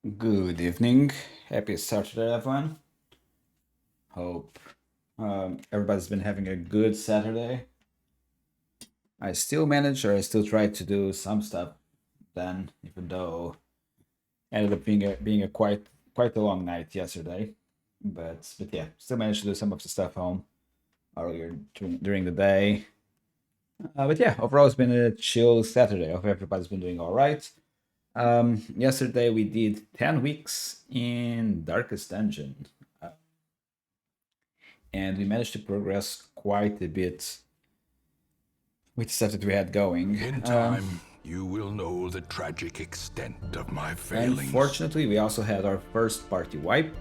Good evening. Happy Saturday, everyone. Hope everybody's been having a good Saturday. I still manage, or I still try to do some stuff. Then, even though ended up being a quite a long night yesterday, but yeah, still managed to do some of the stuff home earlier during the day. But yeah, overall it's been a chill Saturday. I hope everybody's been doing all right. Yesterday we did 10 weeks in Darkest Dungeon. And we managed to progress quite a bit with stuff that we had going. In time, you will know the tragic extent of my failings. Unfortunately, we also had our first party wipe,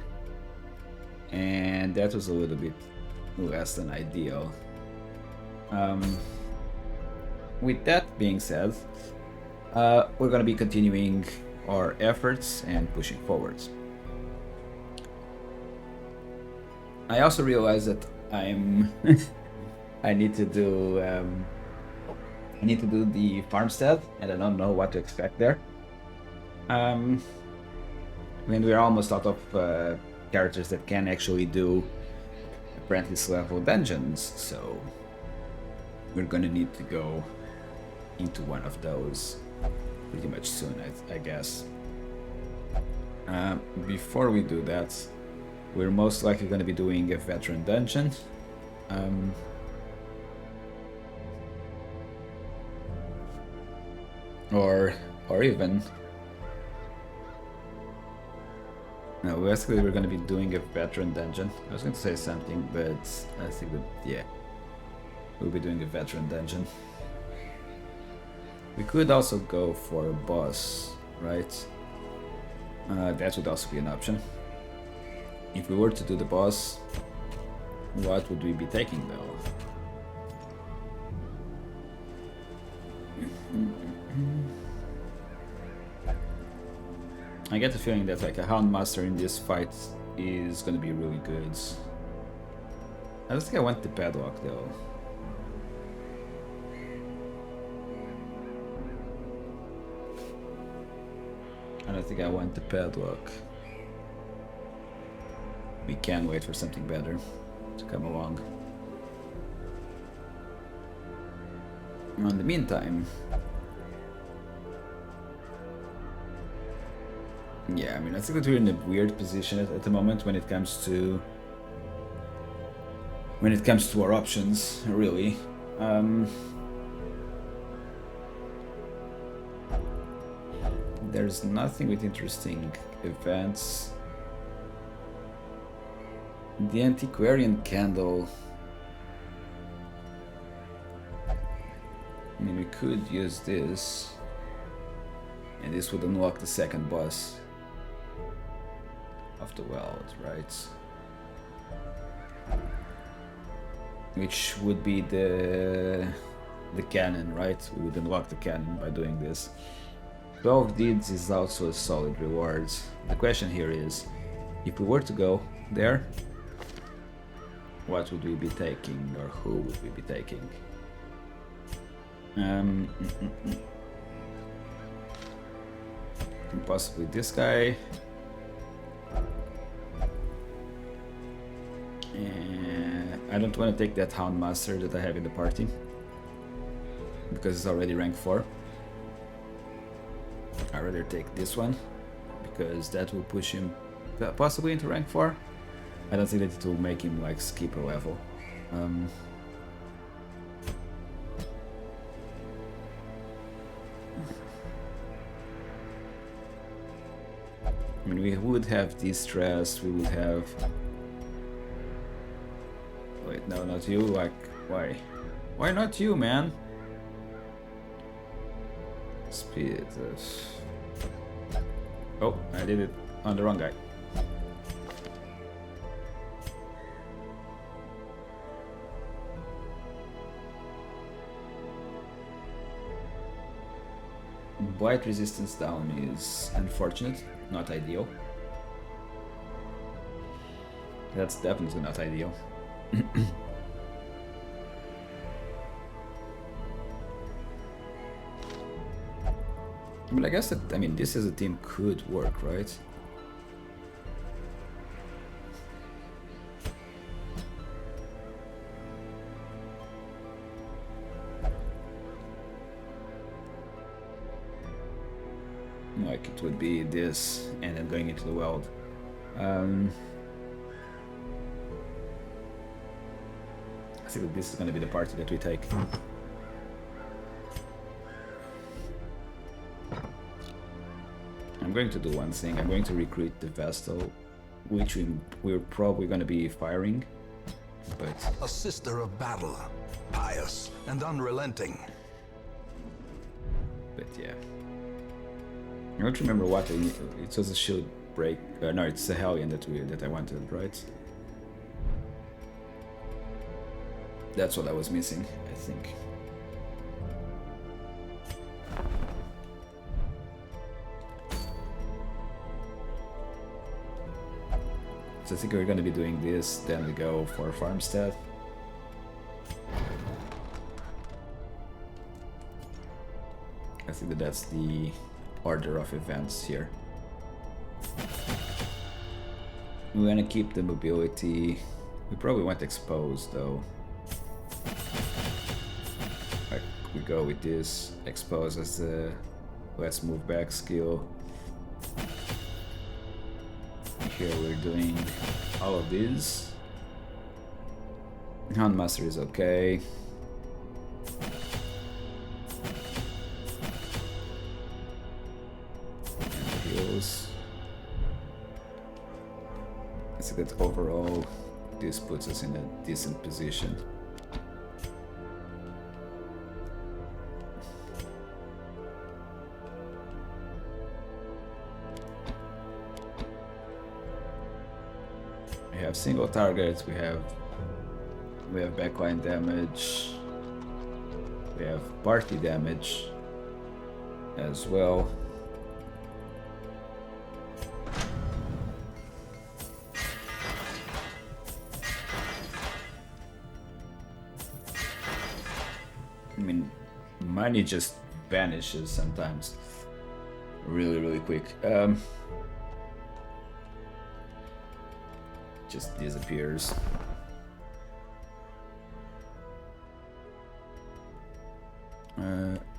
and that was a little bit less than ideal. With that being said, we're going to be continuing our efforts and pushing forwards. I also realized that I need to do the farmstead, and I don't know what to expect there. When we're almost out of characters that can actually do apprentice level dungeons, so we're gonna need to go into one of those pretty much soon, I guess. Before we do that, we're most likely going to be doing a veteran dungeon. Or even... No, basically we're going to be doing a veteran dungeon. I was going to say something, but I think that, yeah, we'll be doing a veteran dungeon. We could also go for a boss, right? That would also be an option. If we were to do the boss, what would we be taking though? I get the feeling that like a Houndmaster in this fight is gonna be really good. I don't think I want the padlock though. I don't think I want the padlock. We can wait for something better to come along. In the meantime, yeah, I mean, I think that we're in a weird position at the moment when it comes to our options, really. There's nothing with interesting events. The antiquarian candle. I mean, we could use this, and this would unlock the second boss of the world, right? Which would be the cannon, right? We would unlock the cannon by doing this. 12 deeds is also a solid reward. The question here is, if we were to go there, what would we be taking, or who would we be taking? Possibly this guy. I don't want to take that Houndmaster that I have in the party, because it's already rank 4. I'd rather take this one, because that will push him possibly into rank 4. I don't think that it will make him like skip a level. I mean, we would have distress, we would have... Wait, no, not you, like, why? Why not you, man? Speed. Oh, I did it on the wrong guy. Blight resistance down is unfortunate, not ideal. That's definitely not ideal. But I guess that, I mean, this as a team could work, right? would be this and then going into the weld. I think that this is going to be the party that we take. I'm going to do one thing. I'm going to recruit the Vestal, which we're probably going to be firing, but... A sister of battle, pious and unrelenting. But yeah. I don't remember what it was. A shield break. No, it's a Hellion that I wanted, right? That's what I was missing, I think. So I think we're gonna be doing this, then we go for farmstead. I think that that's the order of events here. We're gonna keep the mobility. We probably want exposed though. Like we go with this, expose as the let's move back skill. Here we're doing all of these. Handmaster is okay. And the heals. I think that overall this puts us in a decent position. We have single targets, we have backline damage, we have party damage as well. I mean, money just vanishes sometimes really quick. Just disappears.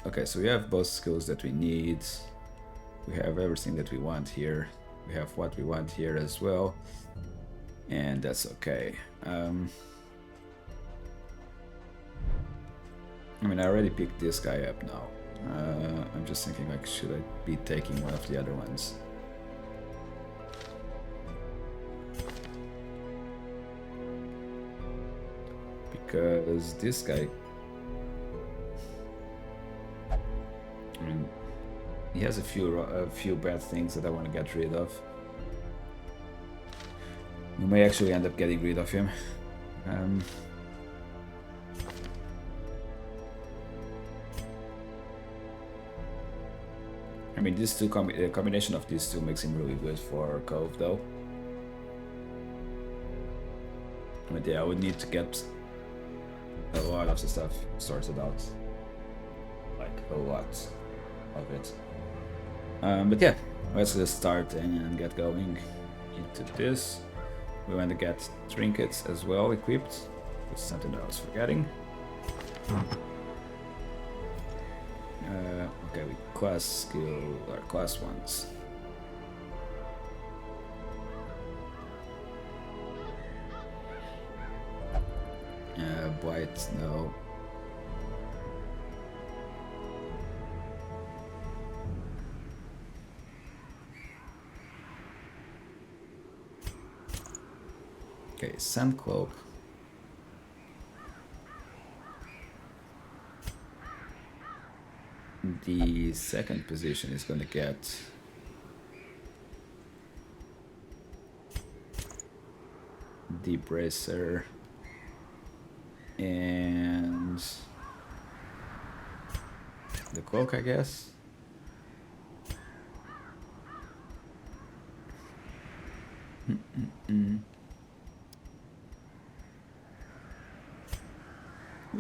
Okay, so we have both skills that we need. We have everything that we want here. We have what we want here as well. And that's okay. I mean, I already picked this guy up now. I'm just thinking, like, should I be taking one of the other ones? Because this guy, I mean, he has a few bad things that I want to get rid of. We may actually end up getting rid of him. I mean, these two combination of these two makes him really good for Cove, though. But yeah, I would need to get a lot of the stuff sorted out, like a lot of it. But yeah, let's just start and get going into this. We want to get trinkets as well equipped. It's something that I was forgetting. Okay, we class skill or class ones. Blight, no. Okay, Sand Cloak. The second position is going to get Deep Bracer and the cloak, I guess. We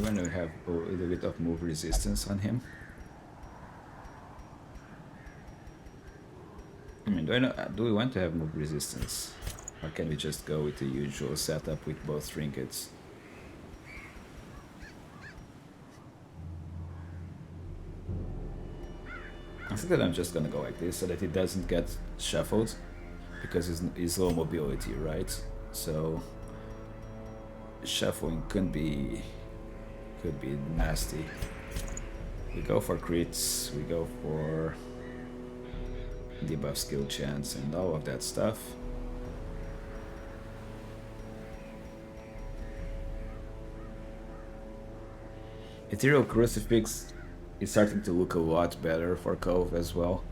want to have a little bit of move resistance on him. I mean, do we want to have move resistance? Or can we just go with the usual setup with both trinkets? I think that I'm just gonna go like this so that it doesn't get shuffled, because it's low mobility, right? So shuffling could be nasty. We go for crits, we go for debuff skill chance and all of that stuff. Ethereal Crucifix is starting to look a lot better for Cove as well.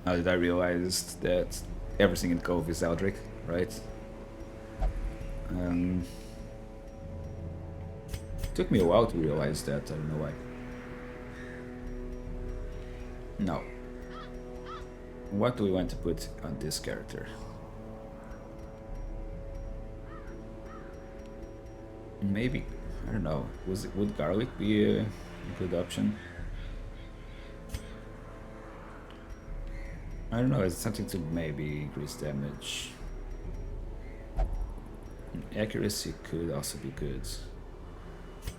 Now that I realized that everything in Cove is Eldritch, right? Took me a while to realize that, I don't know why. No. What do we want to put on this character? Maybe, I don't know, would garlic be a good option? I don't know, it's something to maybe increase damage. Accuracy could also be good.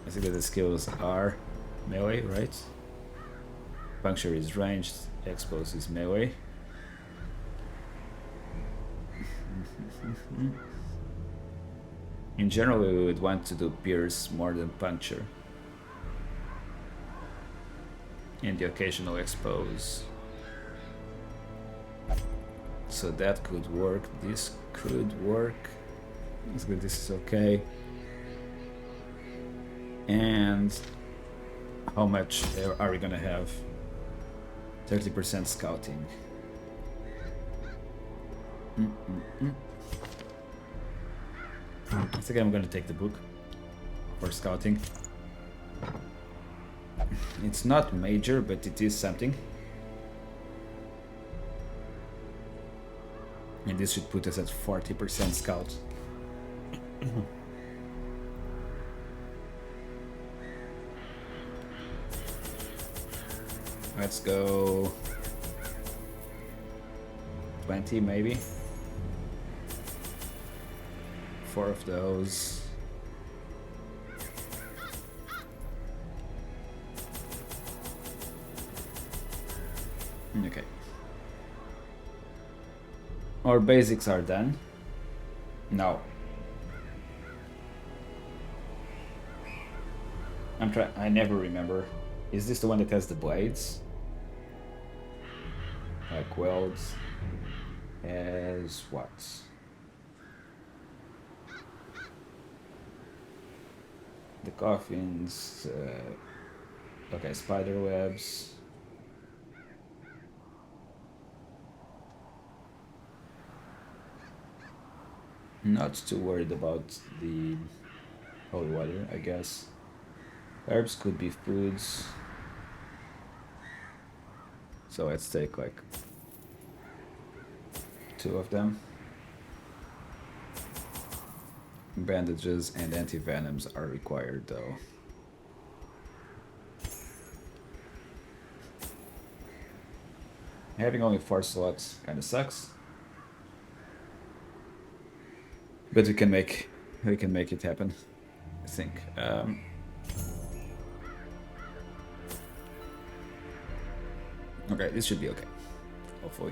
I think that the skills are melee, right? Puncture is ranged, expose is melee. In general, we would want to do pierce more than puncture. And the occasional expose. So that could work, this could work. Let's go, this is okay. And how much are we gonna have? 30% scouting. I think I'm gonna take the book for scouting. It's not major, but it is something. And this should put us at 40% scout. Let's go 20 maybe. 4 of those. Okay. Our basics are done. No. I never remember. Is this the one that has the blades? Like welds as what? The coffins, okay, spider webs. Not too worried about the holy water, I guess. Herbs could be foods. So let's take like 2 of them. Bandages and anti-venoms are required though. Having only 4 slots kinda sucks. But we can make it happen, I think. Okay, this should be okay. Hopefully.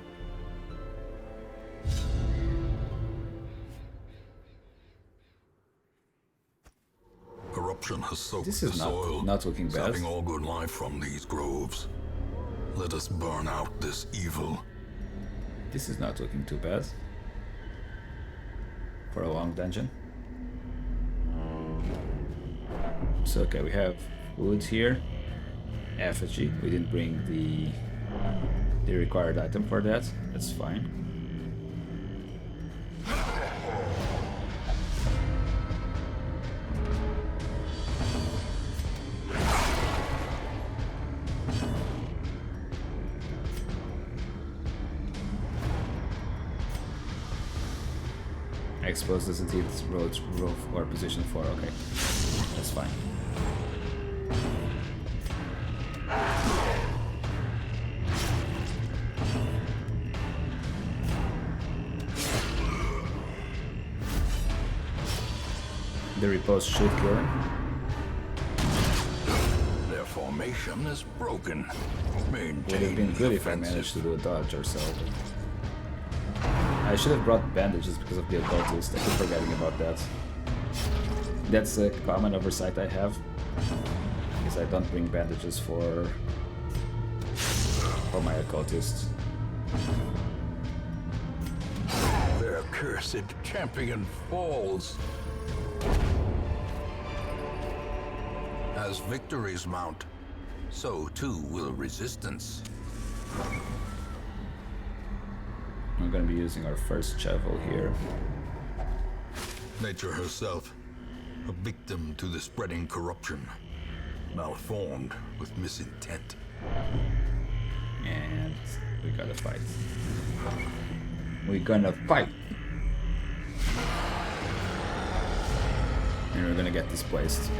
Corruption has soaked This the is soil, not looking bad. sapping all good life from these groves. Let us burn out this evil. This is not looking too bad. For a long dungeon. So okay, we have wood here. Effigy. We didn't bring the required item for that. That's fine. Expose doesn't hit row or position 4. Okay, that's fine. The repose should kill him. Their formation is broken. Would have been good if I managed to do a dodge or so. I should have brought bandages because of the occultist. I keep forgetting about that. That's a common oversight I have, because I don't bring bandages for my occultist. Their cursed champion falls. As victories mount, so too will resistance. We're gonna be using our first shovel here. Nature herself, a victim to the spreading corruption, malformed with misintent. And we gotta fight. We're gonna fight! And we're gonna get displaced,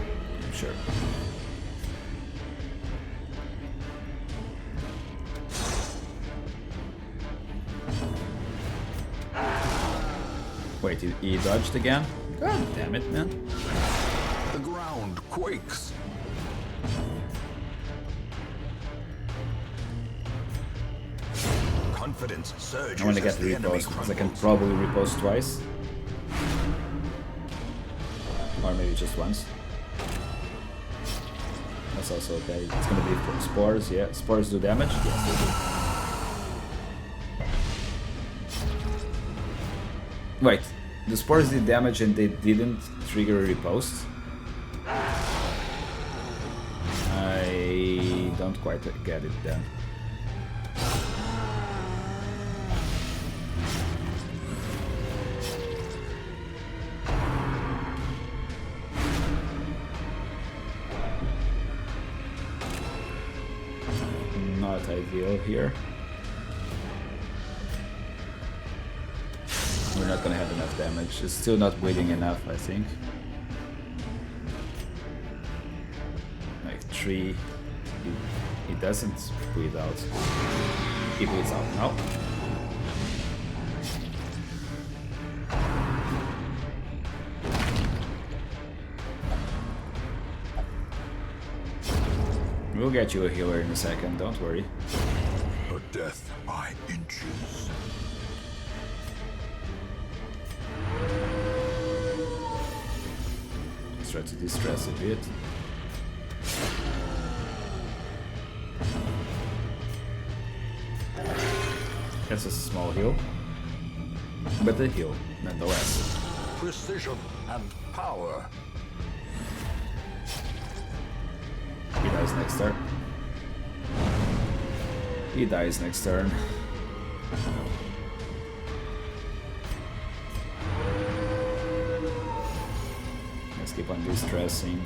I'm sure. Wait, he dodged again? God damn it, man. The ground quakes. Confidence surges. I want to get as the enemy repost because I can crumbles. probably repost twice. Or maybe just once. That's also okay. It's gonna be for spores, yeah. Spores do damage? Yes, they do. Wait, the spores did damage and they didn't trigger a repost? I don't quite get it then. Not ideal here. We're not gonna have enough damage. It's still not bleeding enough, I think. Like 3. He doesn't bleed out. He bleeds out now. We'll get you a healer in a second, don't worry. A death by inches. Let's try to distress a bit. That's a small heal, but a heal nonetheless. Precision and power. He dies next turn. He dies next turn. Let's keep on distressing.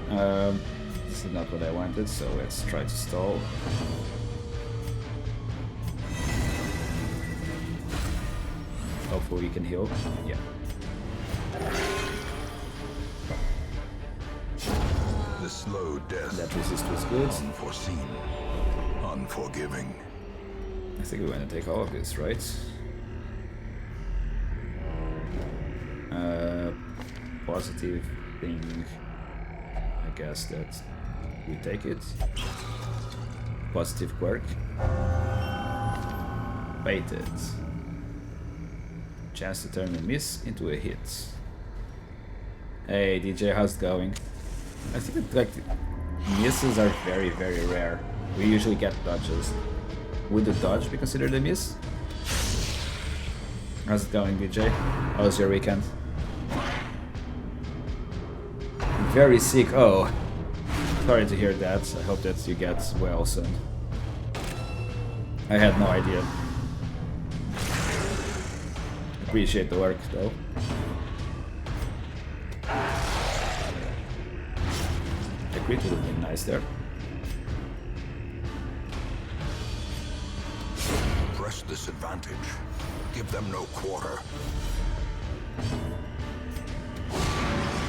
This is not what I wanted, so let's try to stall. Hopefully we can heal. Yeah. The slow death. That resist was good. Unforeseen. Unforgiving. I think we want to take all of this, right? Positive thing. I guess that we take it. Positive quirk. Baited. Chance to turn a miss into a hit. Hey DJ, how's it going? I think it, like misses are very, very rare. We usually get dodges. Would the dodge be considered a miss? How's it going, DJ? How was your weekend? Very sick. Oh, sorry to hear that. I hope that you get well soon. I had no idea. Appreciate the work, though. The crit would have been nice there. Press this advantage. Give them no quarter.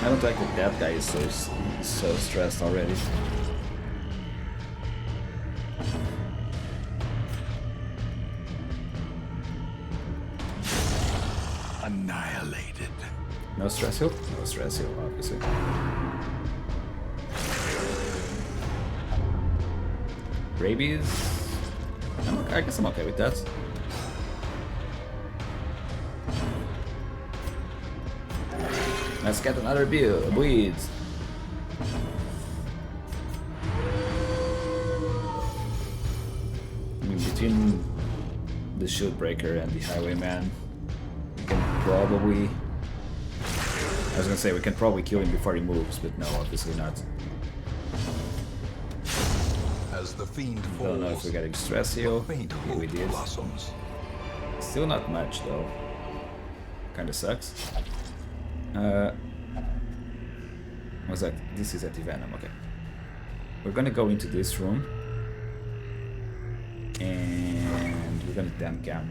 I don't like that guy is so stressed already. Annihilated. No stress heal? No stress heal, obviously. Rabies. I guess I'm okay with that. Let's get another weeds. I mean, between the shield breaker and the highwayman, we can probably. I was gonna say we can probably kill him before he moves, but no, obviously not. As the fiend falls, Don't know if we're getting stress heal. faint Yeah, we hope did. blossoms. Still not much though. Kinda sucks. Was that? This is at the Venom, okay. We're gonna go into this room. And we're gonna damn camp.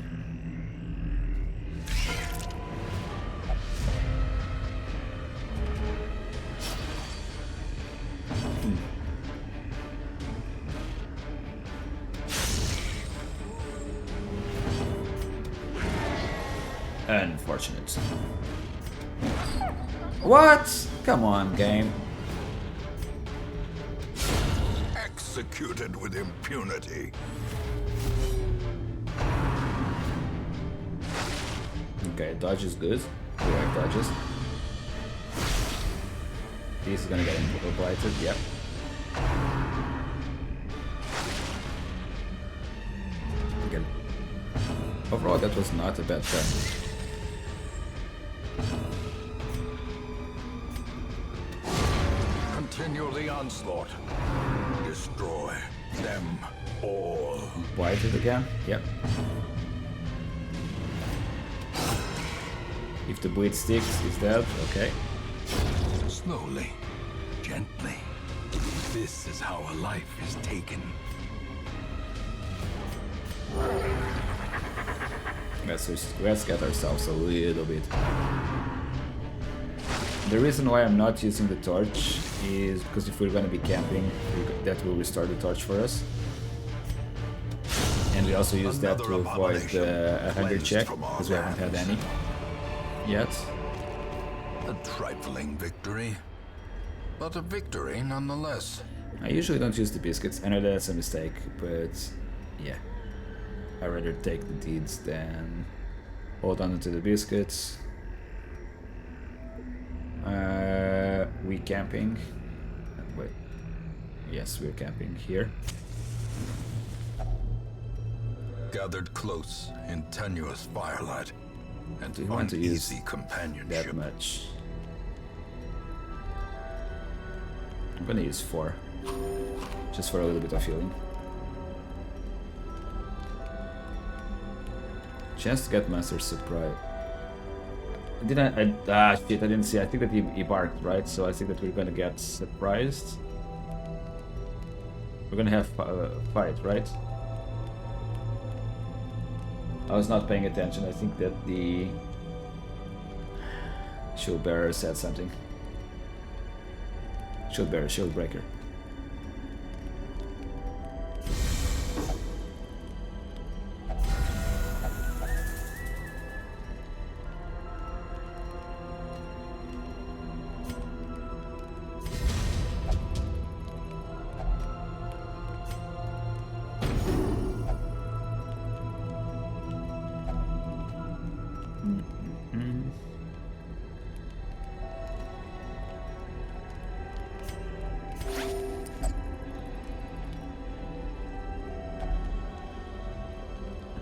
Unfortunate. What? Come on, game. Executed with impunity. Okay, dodge is good. We like dodges. This is gonna get blighted, yep. Again. Overall, that was not a bad turn. Continue the onslaught. Destroy them all. Blighted again, yep. If the bleed sticks, he's dead, okay. Slowly, gently. This is how a life is taken. Let's get ourselves a little bit. The reason why I'm not using the torch is because if we're gonna be camping, that will restore the torch for us. And we also use that to avoid a hunger check, because we haven't had any yet. A trifling victory, but a victory nonetheless. I usually don't use the biscuits. I know that's a mistake, but yeah. I'd rather take the deeds than hold on to the biscuits. We camping. Wait. Yes, we're camping here. Gathered close in tenuous firelight and Do you want to use uneasy companionship. that much? I'm gonna use 4. Just for a little bit of healing. Chance to get Master Surprise. Shit, I didn't see. I think that he barked, right? So I think that we're gonna get surprised. We're gonna have a fight, right? I was not paying attention. I think that the shield bearer said something. Shield bearer, shield breaker.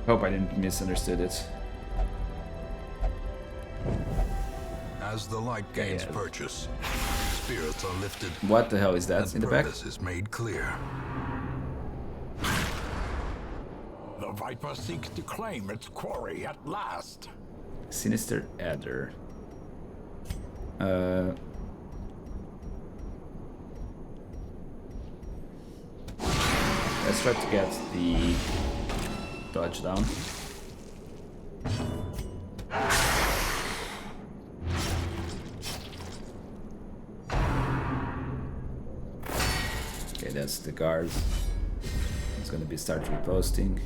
Hope I didn't misunderstood it. As the light gains Yeah. purchase, spirits are lifted. What the hell is that and in the back? purpose is made clear. The Viper seeks to claim its quarry at last. Sinister Adder. Let's try to get the dodge down. Okay, that's the guard. It's gonna be start reposting.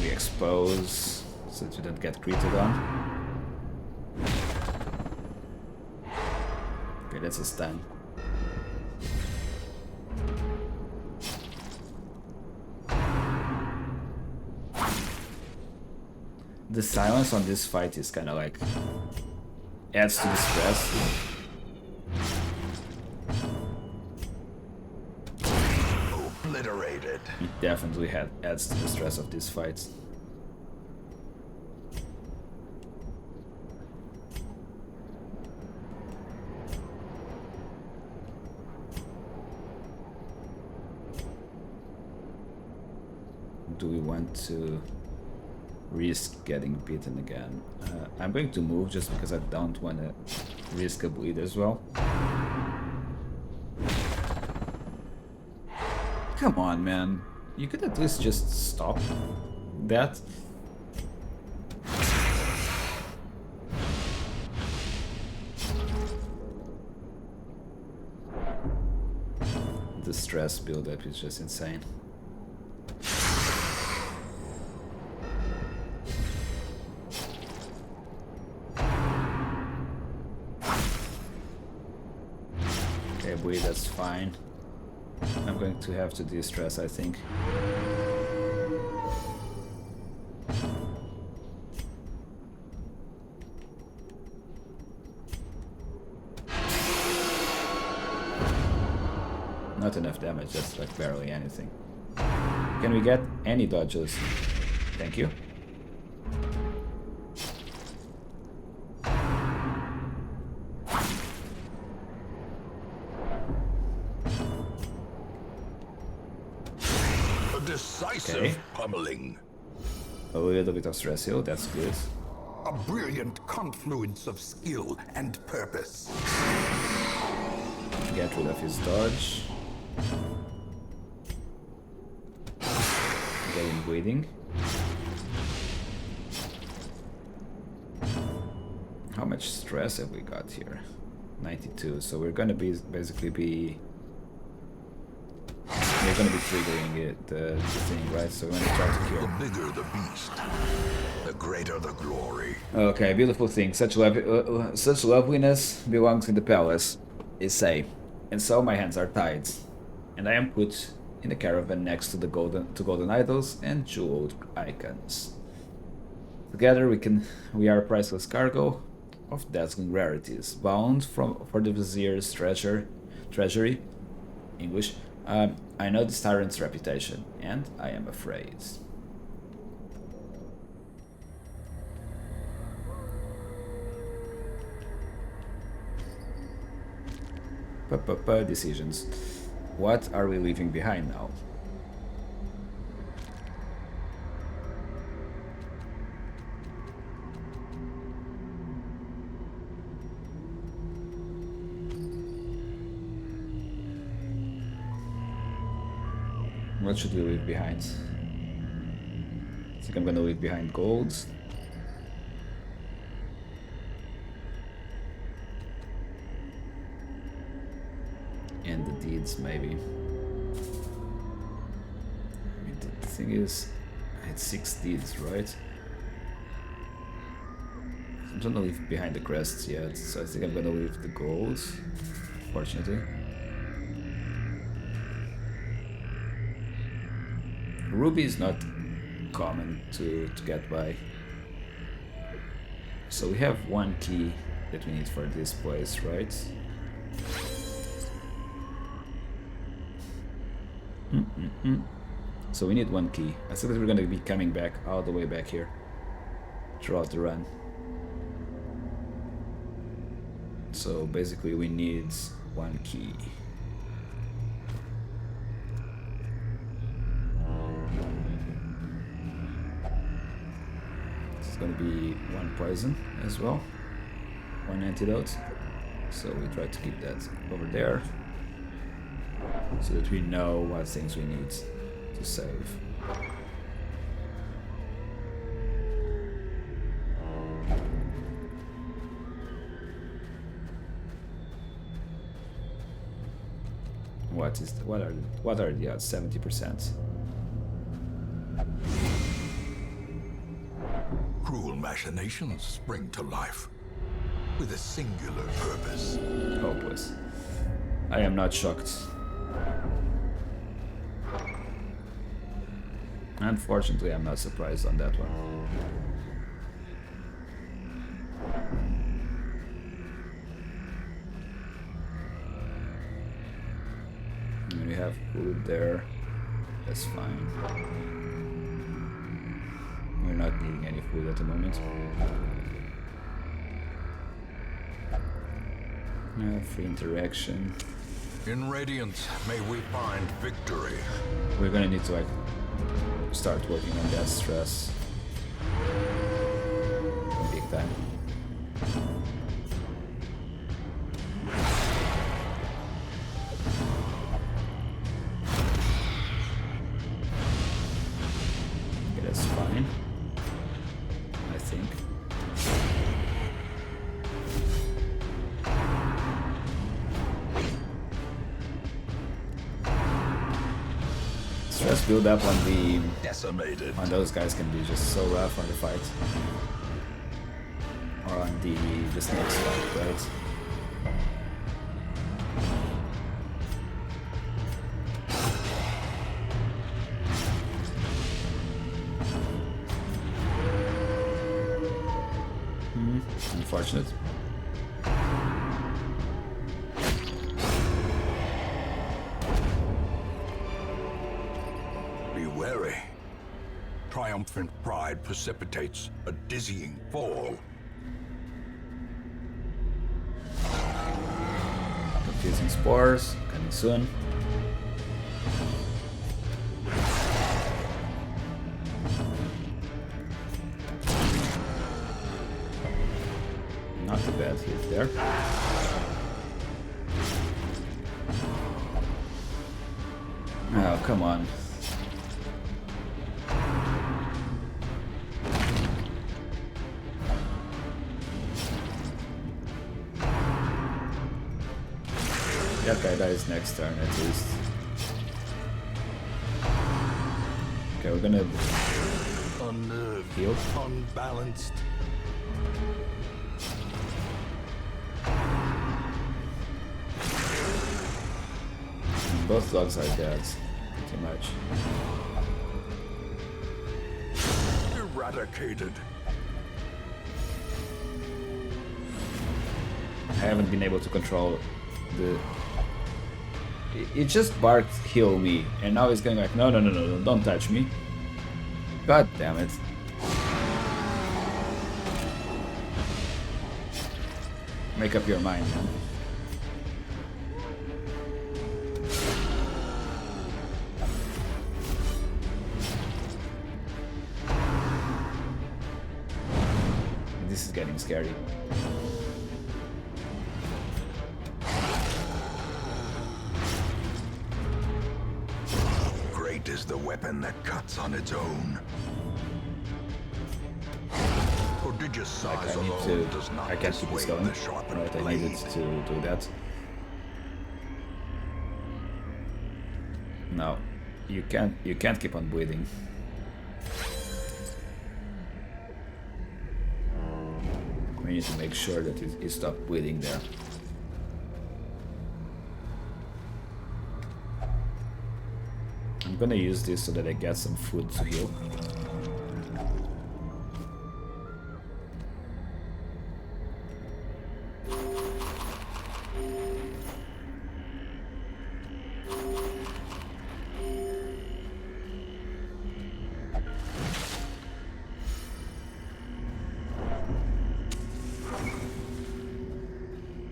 We expose so that we don't get critted on. Okay, that's a stun. the silence on this fight is kind of like adds to the stress. Obliterated. It definitely adds to the stress of these fights. Do we want to risk getting beaten again? I'm going to move just because I don't want to risk a bleed as well. Come on, man. You could at least just stop that. The stress buildup is just insane. Okay, bleed, that's fine. I'm going to have to de-stress, I think. Not enough damage, that's like barely anything. Can we get any dodges? Thank you. A decisive Okay. pummeling. A little bit of stress heal, that's good. A brilliant confluence of skill and purpose. Get rid of his dodge. Get him bleeding. How much stress have we got here? 92, so we're gonna be basically we're gonna be triggering it, the thing, right? So we're gonna try to The kill. bigger the beast, the greater the glory. Okay, beautiful thing. Such such loveliness belongs in the palace, is say, and so my hands are tied, and I am put in the caravan next to the golden idols and jeweled icons. Together we are a priceless cargo of dazzling rarities, bound for the vizier's treasury. English. I know this tyrant's reputation, and I am afraid. Decisions. What are we leaving behind now? What should we leave behind? I think I'm gonna leave behind gold. And the deeds, maybe. I mean, the thing is, I had 6 deeds, right? I'm gonna leave behind the crests yet, so I think I'm gonna leave the gold, fortunately. Ruby is not common to get by. So we have 1 key that we need for this place, right? So we need 1 key. I said that we're gonna be coming back all the way back here throughout the run. So basically we need 1 key. This is gonna be 1 poison as well. 1 antidote. So we try to keep that over there, so that we know what things we need to save. What are the odds? 70%. Cruel machinations spring to life with a singular purpose. Hopeless. I am not shocked. Unfortunately, I'm not surprised on that one. food there. That's fine. We're not needing any food at the moment. Free interaction. In Radiance, may we find victory. We're gonna need to like start working on that stress. Big time. Okay, that's fine. I think. Stress build up on the Decimated. on those guys can be just so rough on the fight. Or on the snakes fight, right? Unfortunate. Be wary. Triumphant pride precipitates a dizzying fall. Confusing spores coming soon. Not too bad hit there. Oh, come on. That guy dies next turn at least. Okay, we're gonna Unnerved, heal. unbalanced. Both dogs are dead, pretty much. Eradicated. I haven't been able to control the... It just barked heal me, and now it's going like, no, no, no, no, no, don't touch me. God damn it. Make up your mind, man. This is getting scary. Great is the weapon that cuts on its own. Prodigious size I need alone to... does not I can't keep this dissuade going. the sharpened Right, I blade. needed to do that. No, you can't keep on bleeding. We need to make sure that it stopped bleeding there. I'm gonna use this so that I get some food to heal.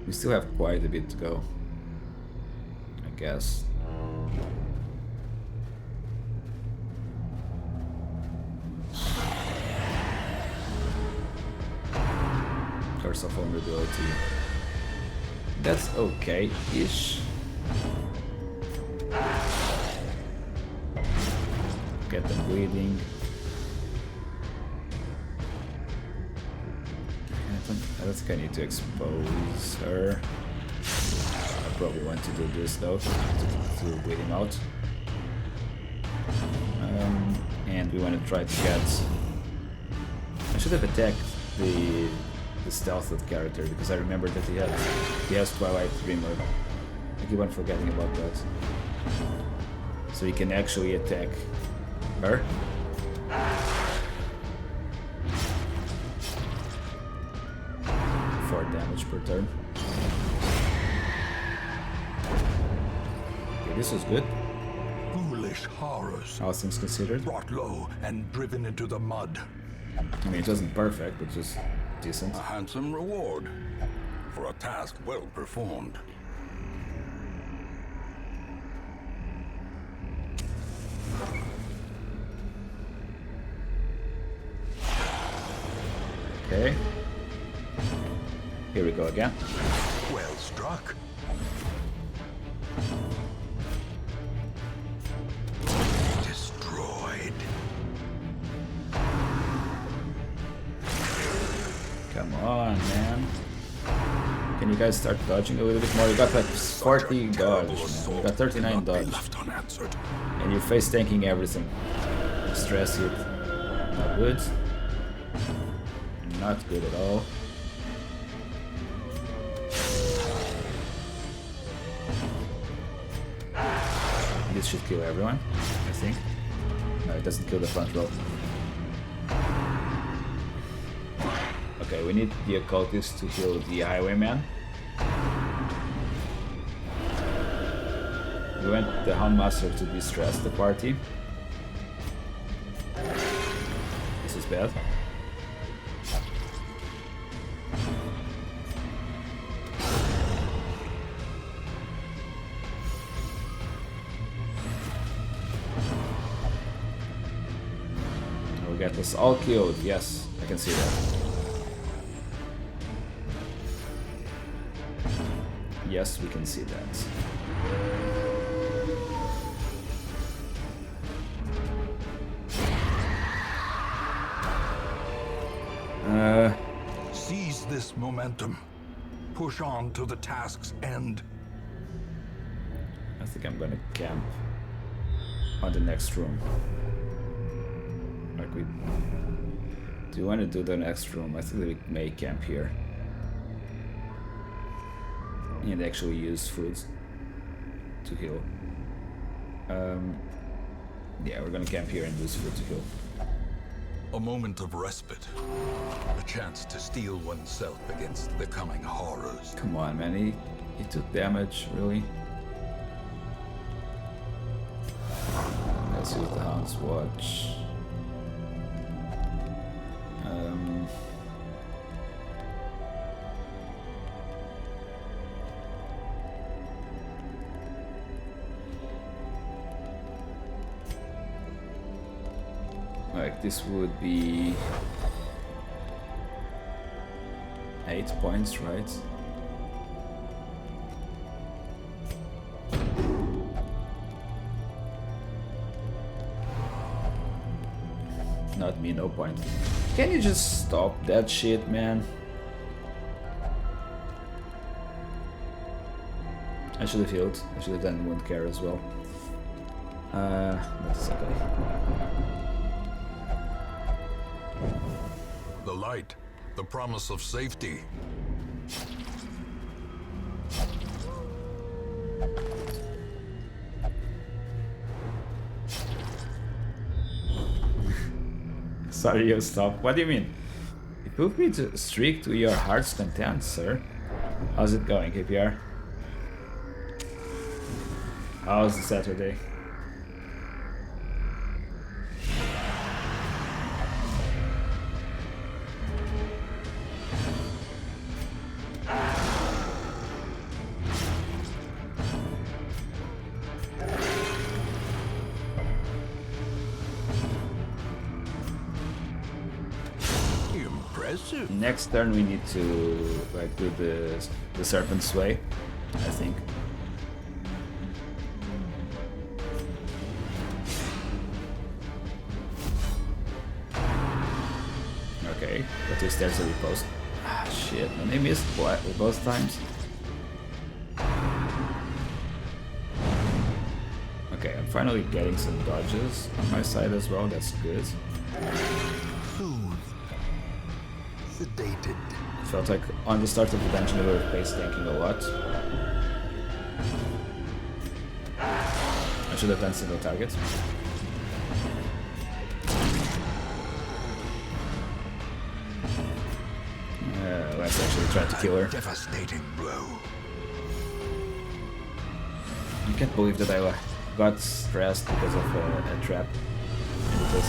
We still have quite a bit to go, I guess. Curse of vulnerability. That's okay-ish. Get them bleeding. I don't think I need to expose her. I probably want to do this though, to bleed him out. And we want to try to get... I should have attacked the stealthed character, because I remember that he has Twilight Dreamer. I keep on forgetting about that. So he can actually attack her. 4 damage per turn. Okay, this was good. Foolish horrors. All things considered. Brought low and driven into the mud. I mean, it wasn't perfect, but just decent. A handsome reward for a task well performed. Okay. Here we go again. Well struck. Destroyed. Come on, man. Can you guys start dodging a little bit more? You got like 40 dodge, man. You got 39 dodge. Left unanswered. And you're face tanking everything. Stress hit. Not good. Not good at all. This should kill everyone, I think. No, it doesn't kill the front row. Okay, we need the occultist to heal the highwayman. We want the Houndmaster to distress the party. This is bad. We'll get us all killed. Yes, I can see that. Yes, we can see that. Seize this momentum. Push on to the task's end. I think I'm gonna camp on the next room. Like we do you want to do the next room? I think we may camp here. And actually use food to heal. Yeah, we're gonna camp here and use food to heal. A moment of respite. A chance to steel oneself against the coming horrors. Come on, man, he took damage, really? Let's use the Hound's Watch. Like this would be 8 points, right? Not me, no point. Can you just stop that shit, man? I should have healed. I should have done wound care as well. That's okay. The light, the promise of safety. Sorry, you stop. What do you mean? You put me to streak to your heart's content, sir. How's it going, KPR? How's the Saturday? Impressive. Next turn we need to like do the serpent sway, I think. Okay, but two stairs to repost. Ah shit, and they missed both times. Okay, I'm finally getting some dodges on my side as well, that's good. Soothed. Sedated. Felt like on the start of the dungeon we were pace tanking a lot. I should have done single targets. Let's actually try to kill her. Devastating blow. I can't believe that I got stressed because of a trap.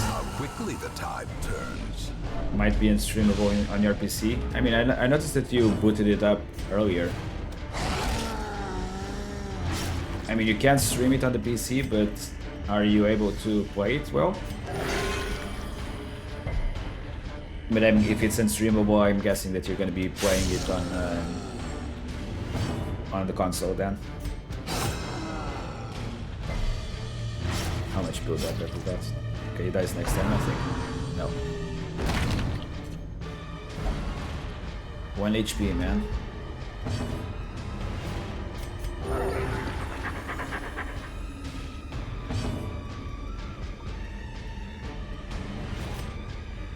How quickly the tide turns. Might be unstreamable on your PC. I mean, I noticed that you booted it up earlier. I mean, you can stream it on the PC, but are you able to play it well? But if it's unstreamable, I'm guessing that you're going to be playing it on the console then. How much build up is that? Okay, he dies next time, I think. No. 1 HP, man.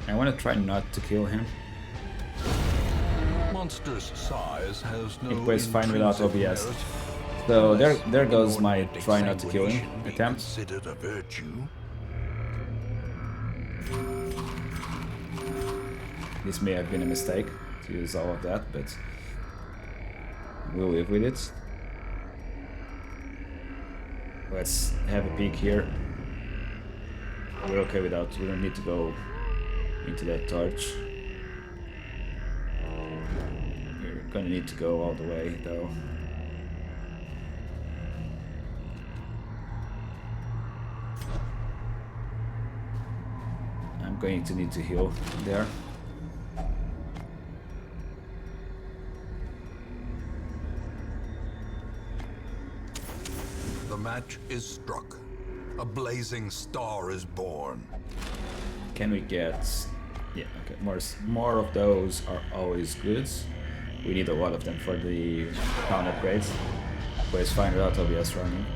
I want to try not to kill him. Monster's size has no It plays fine without intrinsic OBS. merit, So unless there goes my inordinate try not to kill him exsanguination be attempt. considered a virtue. This may have been a mistake to use all of that, but we'll live with it. Let's have a peek here. We're okay without, we don't need to go into that torch. We're gonna need to go all the way though. I'm going to need to heal there. The match is struck. A blazing star is born. Can we get... yeah, okay, more of those are always good. We need a lot of them for the town upgrades. Let's find out OBS running.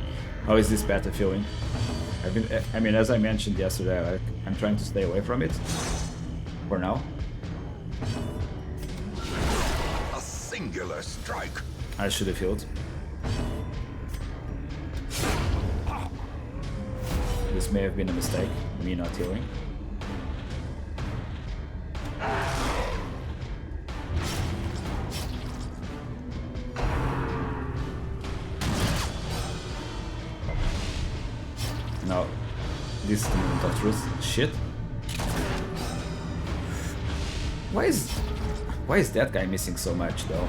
How is this beta feeling? I mean, as I mentioned yesterday, I'm trying to stay away from it. For now. A singular strike. I should have healed. This may have been a mistake, me not healing. No, this is the moment of truth. Shit. Why is that guy missing so much though?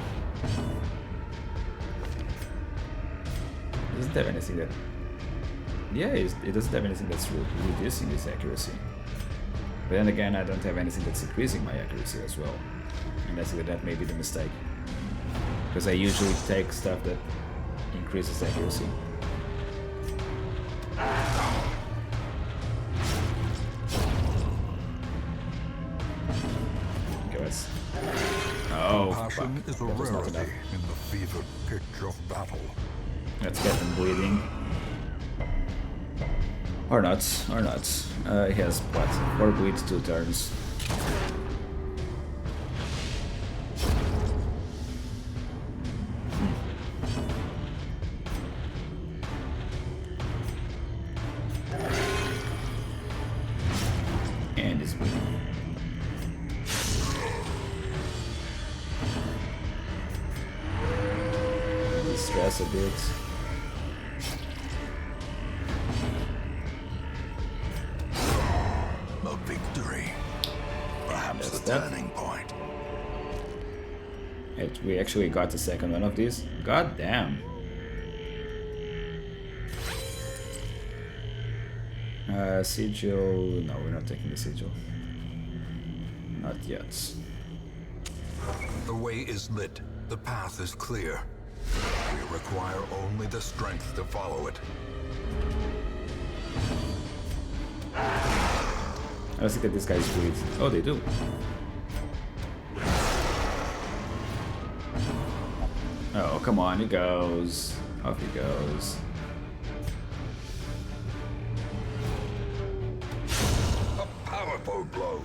Doesn't have anything that... yeah, it doesn't have anything that's reducing its accuracy. But then again, I don't have anything that's increasing my accuracy as well. And I think that may be the mistake. Because I usually take stuff that increases accuracy. Okay, let's... oh, Passion fuck. is a That was not rarity enough. in the fevered pitch of battle. Let's get him bleeding. Or not, or not. He has, what, 4 bleeds, 2 turns. And he's bleeding. Stress a bit. A victory. Perhaps That's the that. turning point. We actually got the second one of these. God damn. Sigil... no, we're not taking the sigil. Not yet. The way is lit. The path is clear. We require only the strength to follow it. I don't think that these guys bleed. Oh, they do. Oh, come on, he goes. Off he goes. A powerful blow.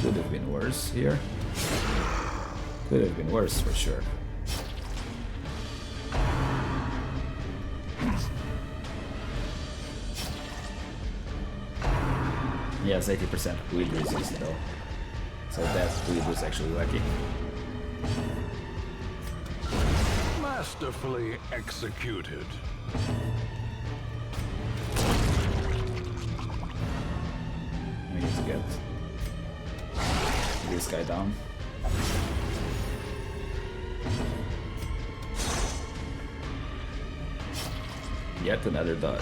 Could have been worse here. Could have been worse for sure. He has 80% bleed resist though. So that bleed was actually lucky. My Masterfully executed. We need to get this guy down. Yet another dodge.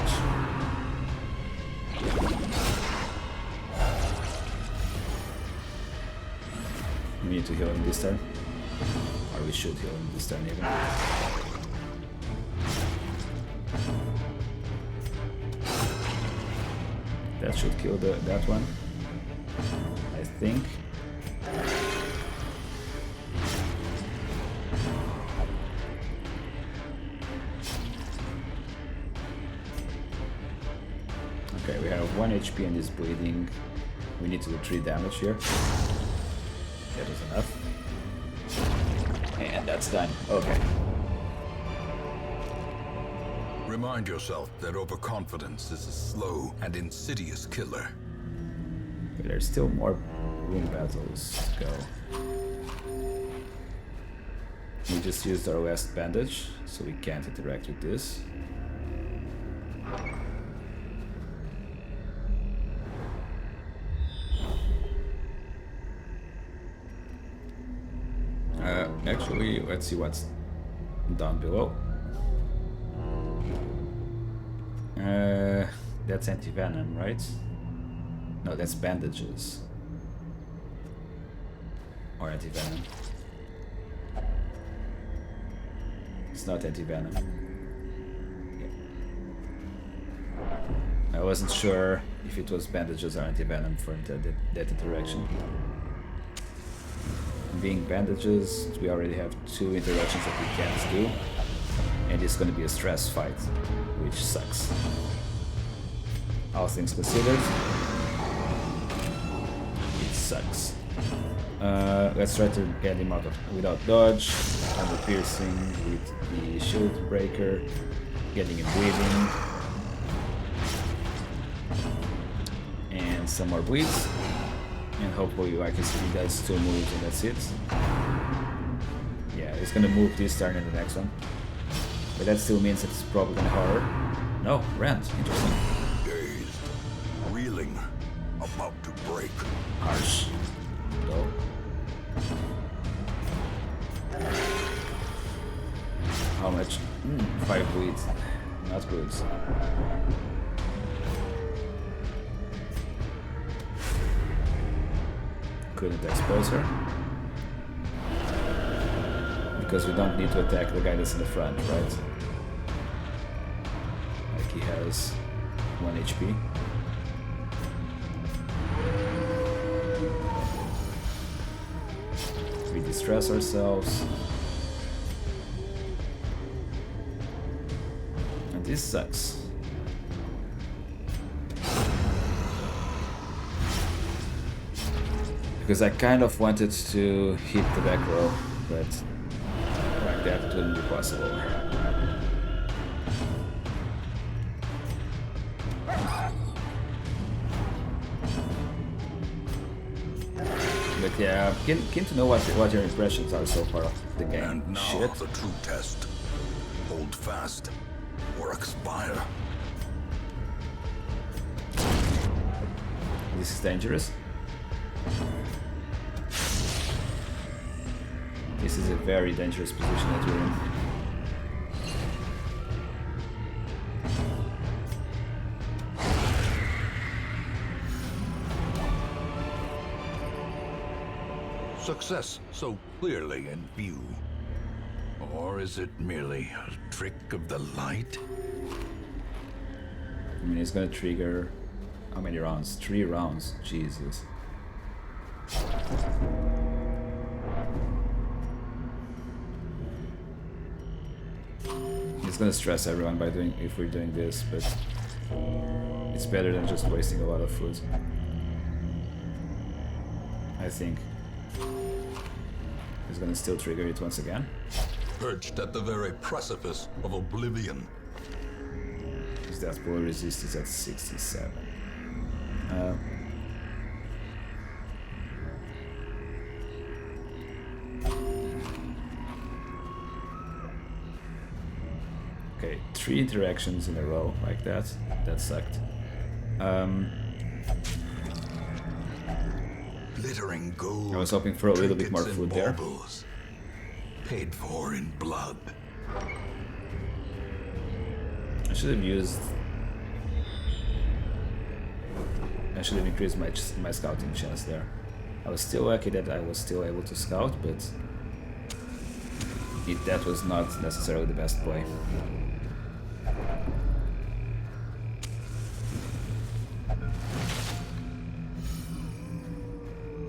We need to heal him this turn. Or we should heal him this turn even. That should kill that one, I think. Okay, we have 1 HP and he's bleeding. We need to do 3 damage here. That is enough. And that's done. Okay. Remind yourself that overconfidence is a slow and insidious killer. But there's still more room battles to go. We just used our last bandage, so we can't interact with this. Actually, let's see what's down below. That's anti-venom, right? No, that's bandages. Or anti-venom. It's not anti-venom. Yeah. I wasn't sure if it was bandages or anti-venom for that interaction. Being bandages, we already have 2 interactions that we can't do. And it's gonna be a stress fight, which sucks. All things considered, it sucks. Let's try to get him out of without dodge, armor piercing with the shield breaker, getting him bleeding, and some more bleeds. And hopefully I can see he does 2 moves and that's it. Yeah, he's gonna move this turn and the next one. But that still means that it's probably gonna horror. No, rent. Interesting. Dazed, reeling, about to break. Harsh. No. How much? 5 bleeds. Not good. Couldn't expose her. Because we don't need to attack the guy that's in the front, right? Like he has 1 HP. We distress ourselves. And this sucks. Because I kind of wanted to hit the back row, but like that it wouldn't be possible. But yeah, keen to know what your impressions are so far of the game. And now Shit. the true test. Hold fast or expire. This is dangerous. This is a very dangerous position that we're in. Success so clearly in view. Or is it merely a trick of the light? I mean, it's gonna trigger how many rounds? 3 rounds. Jesus. It's gonna stress everyone by if we're doing this, but it's better than just wasting a lot of food. I think. He's gonna still trigger it once again. Perched at the very precipice of oblivion. His death blow resist is at 67. 3 interactions in a row like that. That sucked. Glittering gold. I was hoping for a little bit more trinkets and food there. baubles, paid for in blood. I should have used. I should have increased my scouting chance there. I was still lucky that I was still able to scout, but that was not necessarily the best play.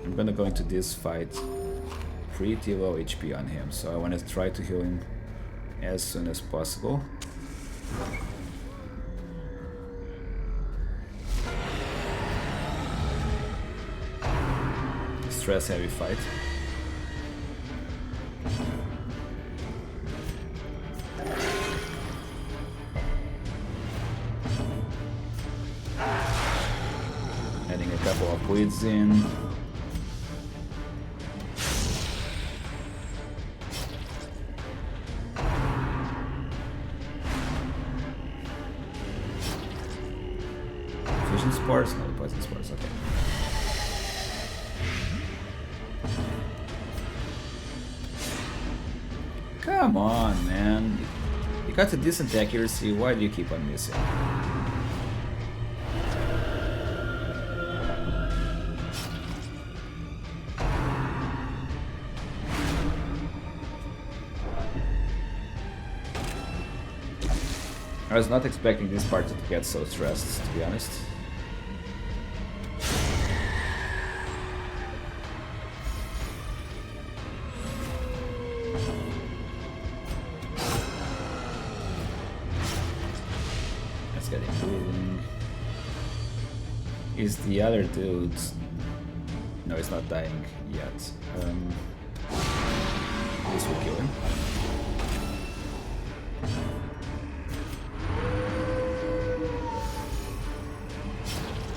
I'm gonna go into this fight pretty low HP on him, so I want to try to heal him as soon as possible. Stress heavy fight. Adding a couple of bleeds in. Fusion spores? No, poison spores, okay. Come on, man. You got a decent accuracy, why do you keep on missing? I was not expecting this part to get so stressed, to be honest. Let's get improving. Is the other dude... No, he's not dying yet. This will kill him.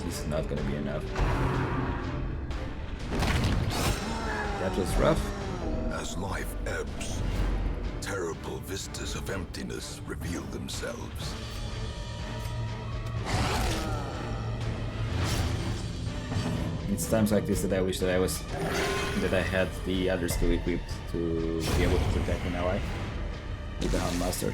This is not gonna be enough. That was rough. As life ebbs, terrible vistas of emptiness reveal themselves. It's times like this that I wish that I had the other skill equipped to be able to protect an ally with the Houndmaster.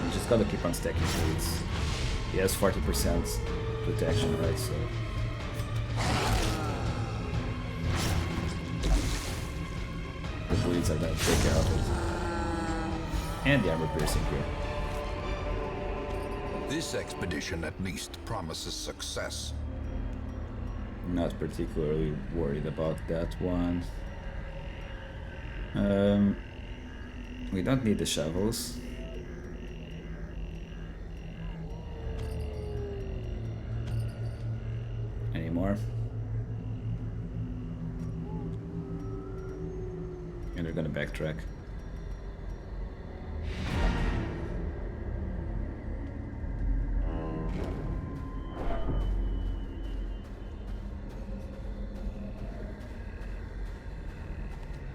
You just gotta keep on stacking bleeds. He has 40% protection, right? So. The bleeds are gonna take care of it. And the armor piercing here. This expedition at least promises success. Not particularly worried about that one. We don't need the shovels. Anymore. And we're gonna backtrack.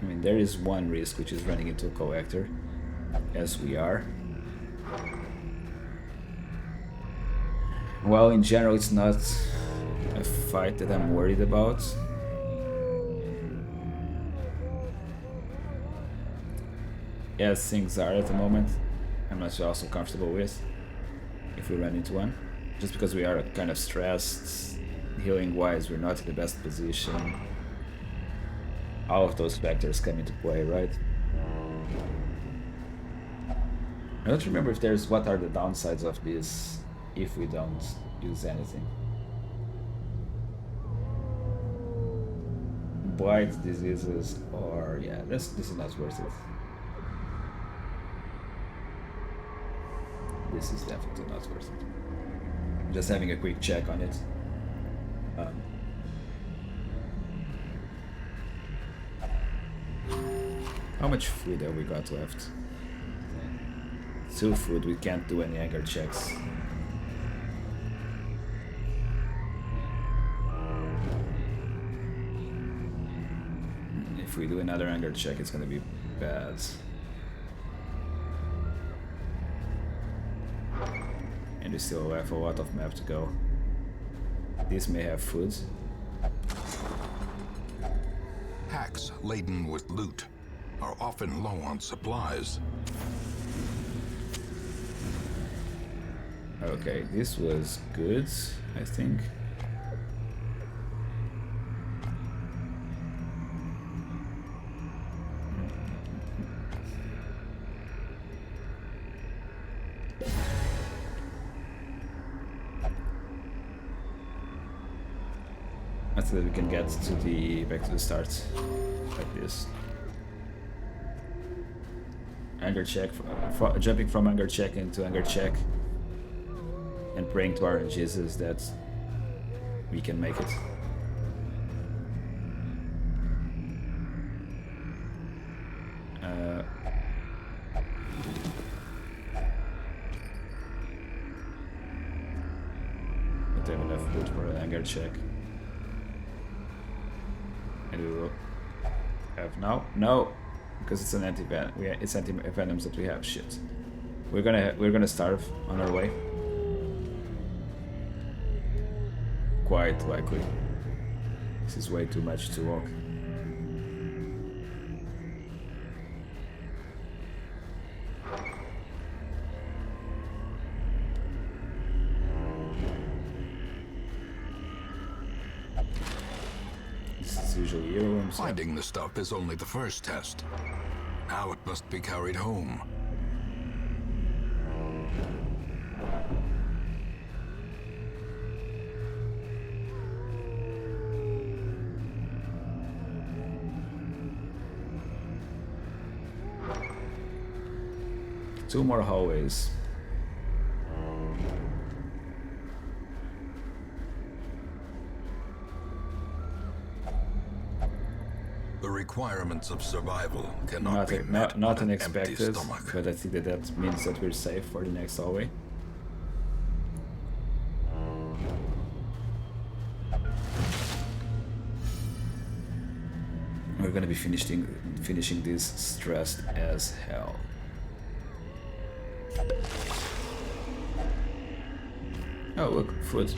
I mean, there is one risk, which is running into a collector, as we are. Well, in general, it's not a fight that I'm worried about. As things are at the moment, I'm not also comfortable with if we run into one. Just because we are kind of stressed, healing wise, we're not in the best position. All of those factors come into play, right? I don't remember if there's what are the downsides of this if we don't use anything. Blight, diseases, or yeah, this is not worth it. This is definitely not worth it. Just having a quick check on it. How much food have we got left? 2 food, we can't do any anger checks. If we do another anger check, it's gonna be bad. And we still have a lot of map to go. This may have food. Packs laden with loot are often low on supplies. Okay, this was good, I think. I think that we can get to the back to the start like this. Anger check, jumping from anger check into anger check, and praying to our Jesus that we can make it. Don't have enough food for an anger check. And we will have no, because it's an anti-venom. It's anti-venoms that we have. Shit, we're gonna starve on our way. Quite likely. This is way too much to walk. Usually earworms. Finding the stuff is only the first test. Now it must be carried home. Two more hallways. The requirements of survival cannot be met Not on an empty unexpected, stomach. but I think that means that we're safe for the next hallway. We're gonna be finishing this stressed as hell. Oh look, food.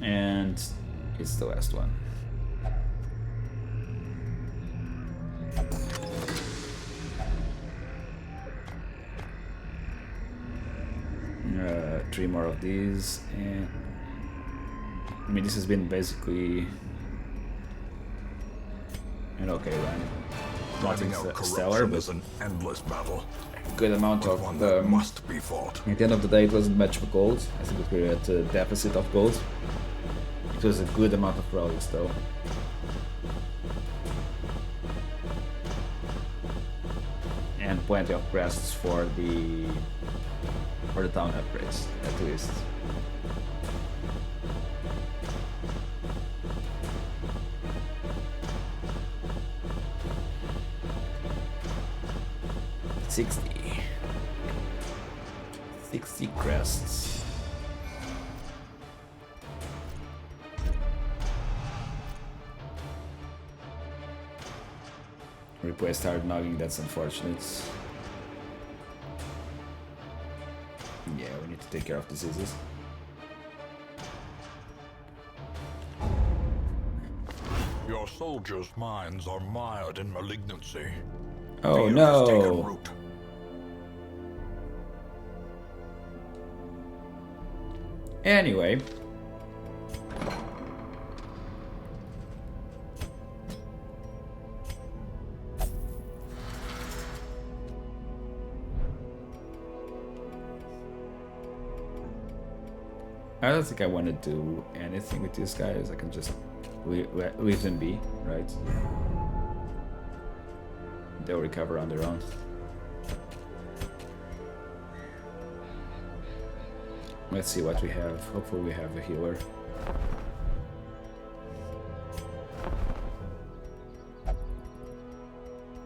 And it's the last one. Three more of these, and I mean this has been basically an okay run. Nothing Driving out stellar, corruption but is an endless battle. good amount of One that must be fought. At the end of the day, it wasn't much of gold. I think that we're at a deficit of gold. It was a good amount of relics, though. And plenty of crests for the town upgrades, at least. Sixty crests. Request hard nogging, that's unfortunate. Yeah, we need to take care of diseases. Your soldiers' minds are mired in malignancy. Oh Fear has taken no! root. Anyway. I don't think I want to do anything with these guys. I can just leave them be, right? They'll recover on their own. Let's see what we have. Hopefully we have a healer.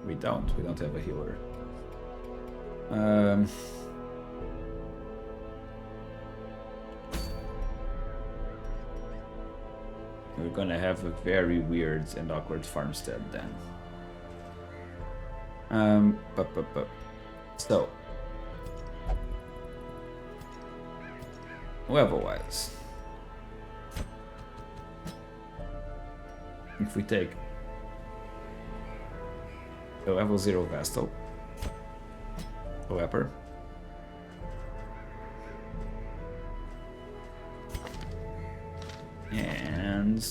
We don't. We don't have a healer. We're gonna have a very weird and awkward farmstead then. So, level-wise, if we take the level 0 Vestal, Leper, and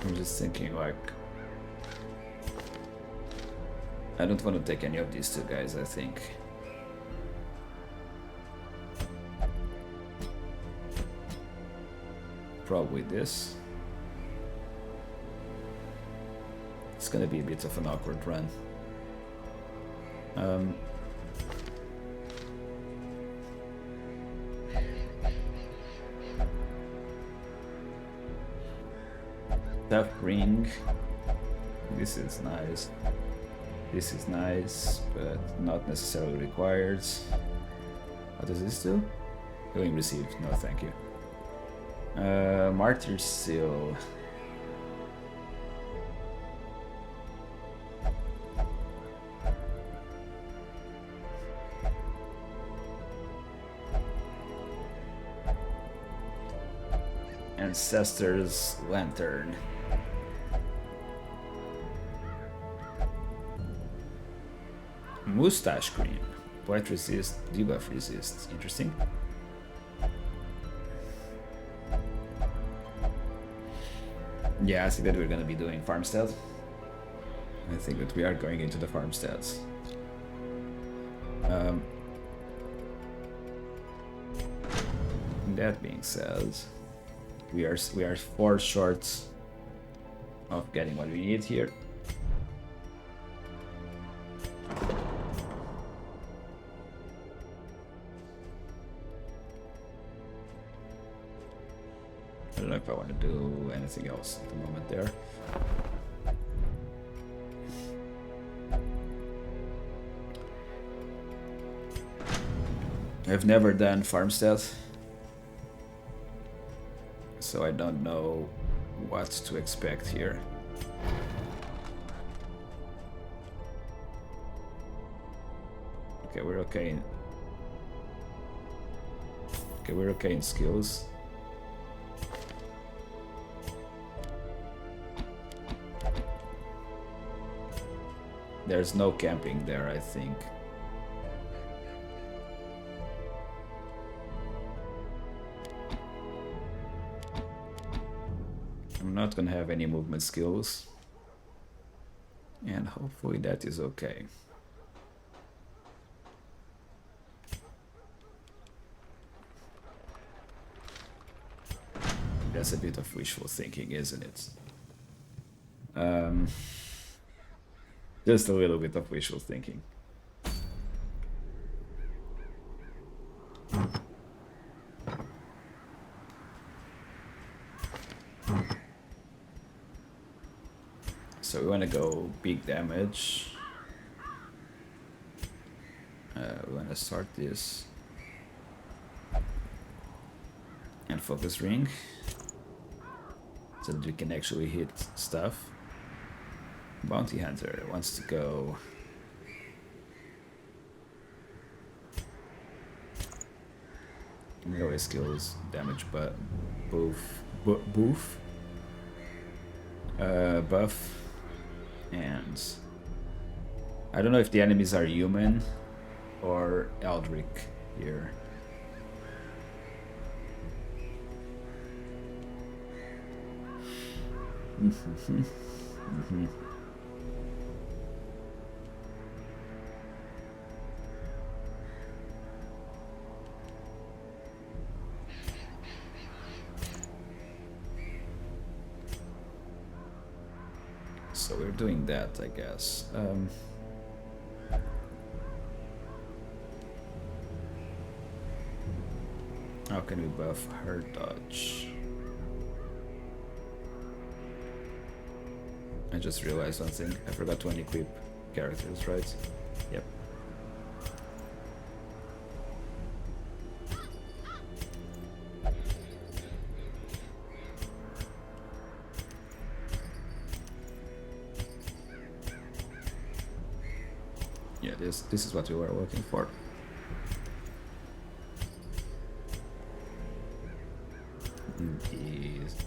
I'm just thinking, like, I don't want to take any of these two guys, I think. Probably this. It's gonna be a bit of an awkward run. Tough ring. This is nice. This is nice, but not necessarily required. What does this do? Healing received. No, thank you. Martyr Seal. Ancestor's Lantern. Mustache Cream. Blight resist, debuff resist. Interesting. Yeah, I think that we're gonna be doing farmstead. I think that we are going into the farmsteads. That being said, we are 4 short of getting what we need here. I don't know if I want to do anything else at the moment there. I've never done farmstead, so I don't know what to expect here. Okay, we're okay. Okay, we're okay in skills. There's no camping there, I think. I'm not gonna have any movement skills. And hopefully that is okay. That's a bit of wishful thinking, isn't it? Just a little bit of wishful thinking. So we want to go big damage. We want to start this and focus ring so that we can actually hit stuff. Bounty Hunter wants to go melee skills, damage, but buff, and I don't know if the enemies are human or Eldritch here. So we're doing that, I guess. How can we buff her dodge? I just realized one thing. I forgot to unequip characters, right? Yep. Yeah, this is what we were looking for.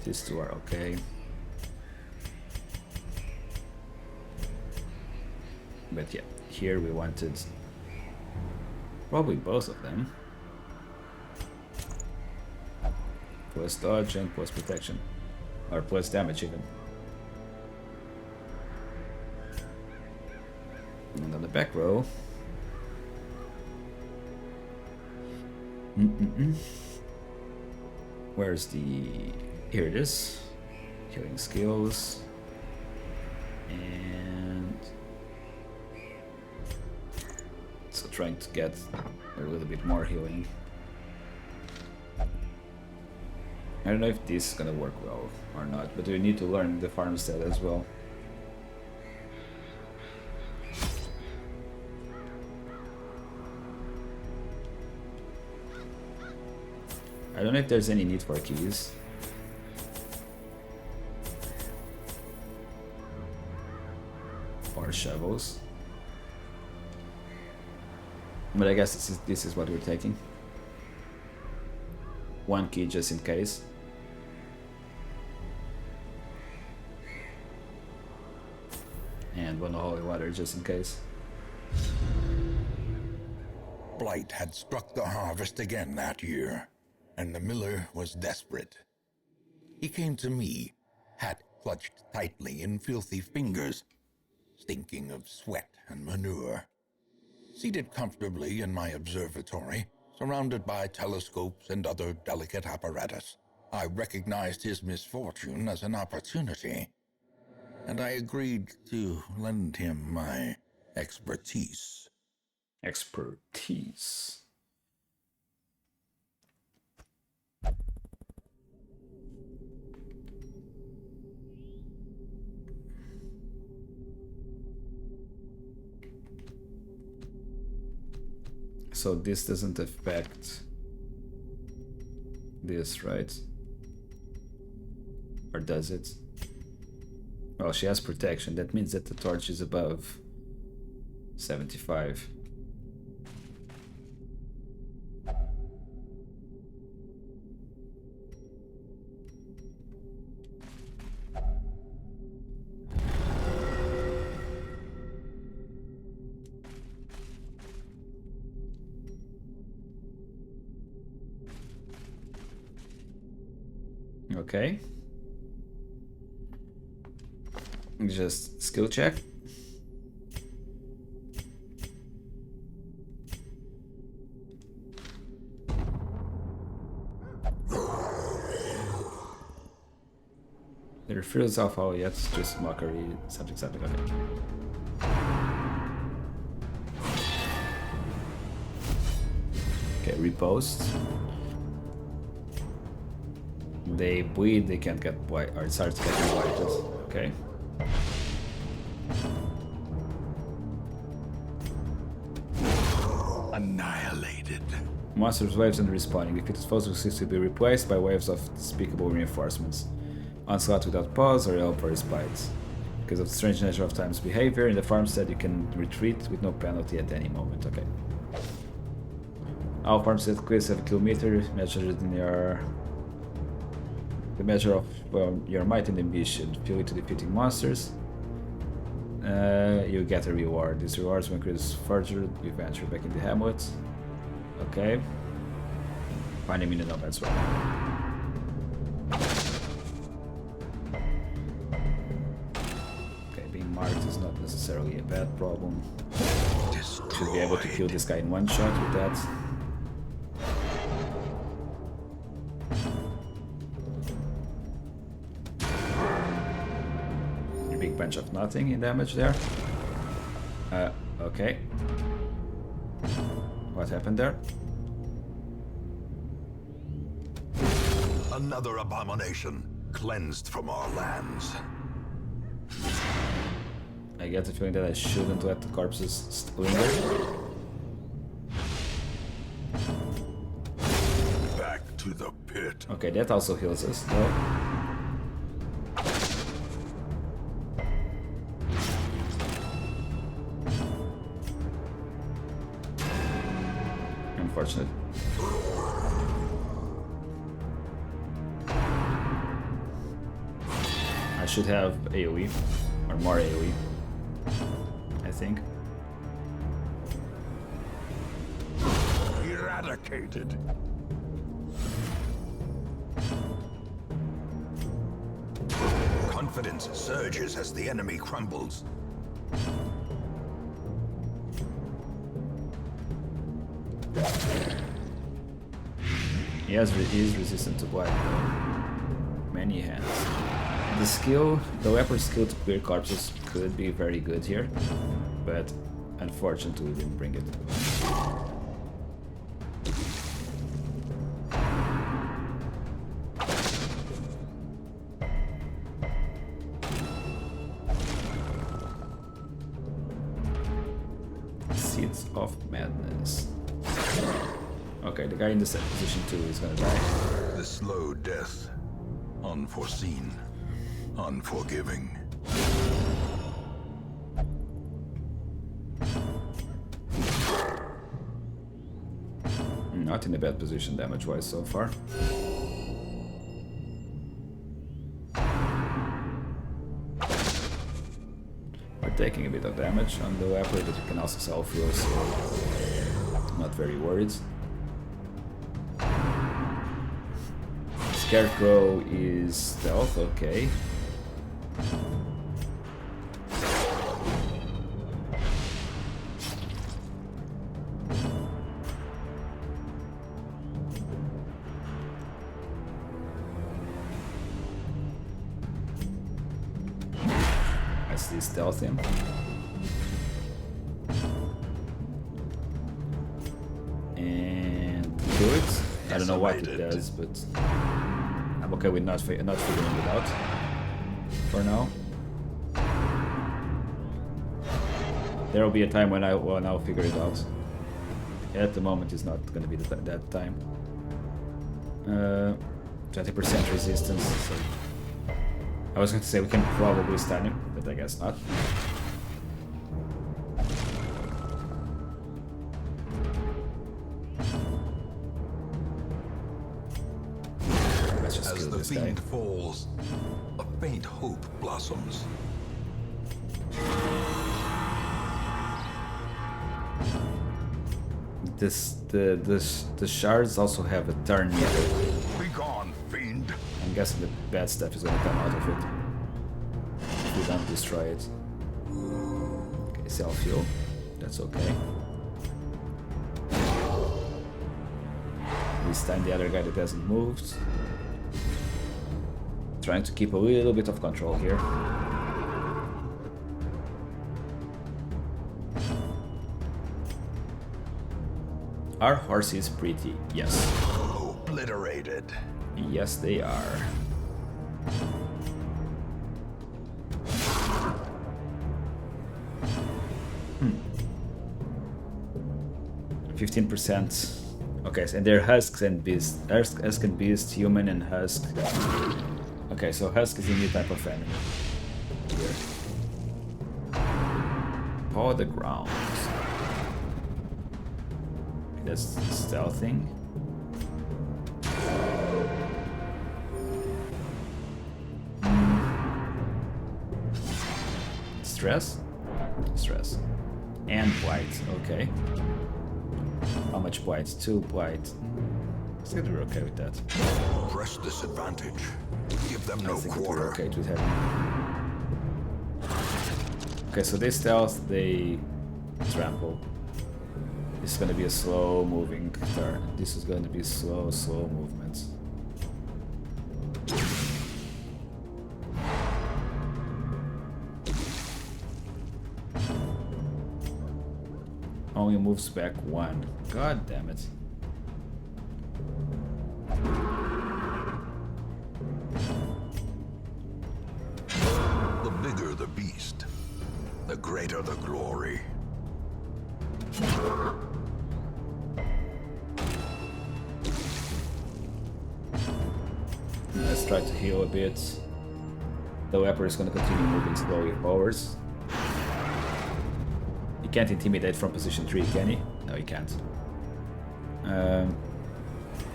These two are okay. But yeah, here we wanted probably both of them. Plus dodge and plus protection. Or plus damage even. And on the back row. Where's the... Here it is. Healing skills. And... So trying to get a little bit more healing. I don't know if this is gonna work well or not, but we need to learn the farmstead as well. I don't know if there's any need for keys. Or shovels. But I guess this is what we're taking. One key just in case. And one holy water just in case. Blight had struck the harvest again that year, and the miller was desperate. He came to me, hat clutched tightly in filthy fingers, stinking of sweat and manure. Seated comfortably in my observatory, surrounded by telescopes and other delicate apparatus, I recognized his misfortune as an opportunity, and I agreed to lend him my expertise. Expertise. So this doesn't affect this, right? Or does it? Well, she has protection. That means that the torch is above 75. Okay. Just skill check. The refills off all yet, just mockery, something okay. Okay, repost. They bleed, they can't get white, or it starts getting white. Okay. Annihilated. Monsters waves and respawning. Defeated foes will cease to be replaced by waves of despicable reinforcements. Onslaught without pause or help or respite. Because of the strange nature of time's behavior, in the farmstead you can retreat with no penalty at any moment. Okay. All farmstead clears have a kilometer measured in the measure of your might and ambition. Fill it to defeating monsters. You get a reward. These rewards will increase further you venture back in the hamlet. Okay. Find him in the nomads well. Okay, being marked is not necessarily a bad problem. Should be able to kill this guy in one shot with that. bunch of nothing in damage there. Okay. What happened there? Another abomination cleansed from our lands. I get the feeling that I shouldn't let the corpses linger. Back to the pit. Okay, that also heals us, though. Unfortunate. I should have AoE, or more AoE, I think. Eradicated. Confidence surges as the enemy crumbles. He is resistant to blight, though. Many hands. The skill, the weapon skill to clear corpses could be very good here, but unfortunately we didn't bring it. Seeds of Madness. Okay, the guy in this position 2 is gonna die. The slow death. Unforeseen. Unforgiving. Not in a bad position damage-wise so far. We're taking a bit of damage on the weapon, but you can also self-heal, so not very worried. Scarecrow is stealth, okay. I see stealth him. And do it. I don't know what it does, but I'm okay with not figuring it out for now. There will be a time when I'll figure it out. At the moment, it's not going to be that time. 20% resistance. So I was going to say we can probably stun him, but I guess not. Let's just kill this guy. As the fiend falls, a faint hope blossoms. The shards also have a turn meter. Be gone, fiend. I'm guessing the bad stuff is gonna come out of it if we don't destroy it. Okay, self-heal. That's okay. This time the other guy that hasn't moved. Trying to keep a little bit of control here. Our horse is pretty, yes. Obliterated. Yes, they are. Hmm. 15%. Okay, so and they're husks and beasts. Husk and beast, human and husk. Okay, so husk is a new type of enemy. Here. Paw the ground. That's stealthing. Stress? Stress. And blight, okay. How much blight? 2 blight. I think we're okay with that. Press disadvantage. Give them no I think we're quarter. okay with having. Okay, so they stealth, they trample. This is going to be a slow moving turn. This is going to be slow movements. only moves back 1. God damn it. The bigger the beast, the greater the glory. Let's try to heal a bit. The Weapon is going to continue moving slowly forwards. He can't intimidate from position 3, can he? No, he can't.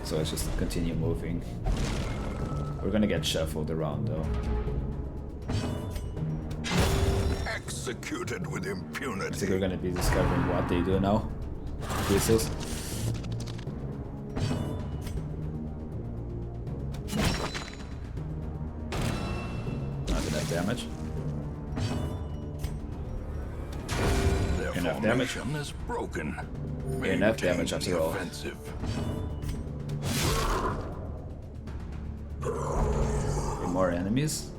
So let's just continue moving. We're gonna get shuffled around though. Executed with I think impunity. we're gonna be discovering what they do now. Whistles. Not enough damage. Their Enough damage. formation is broken. Enough Maintain damage after the all. offensive. More enemies.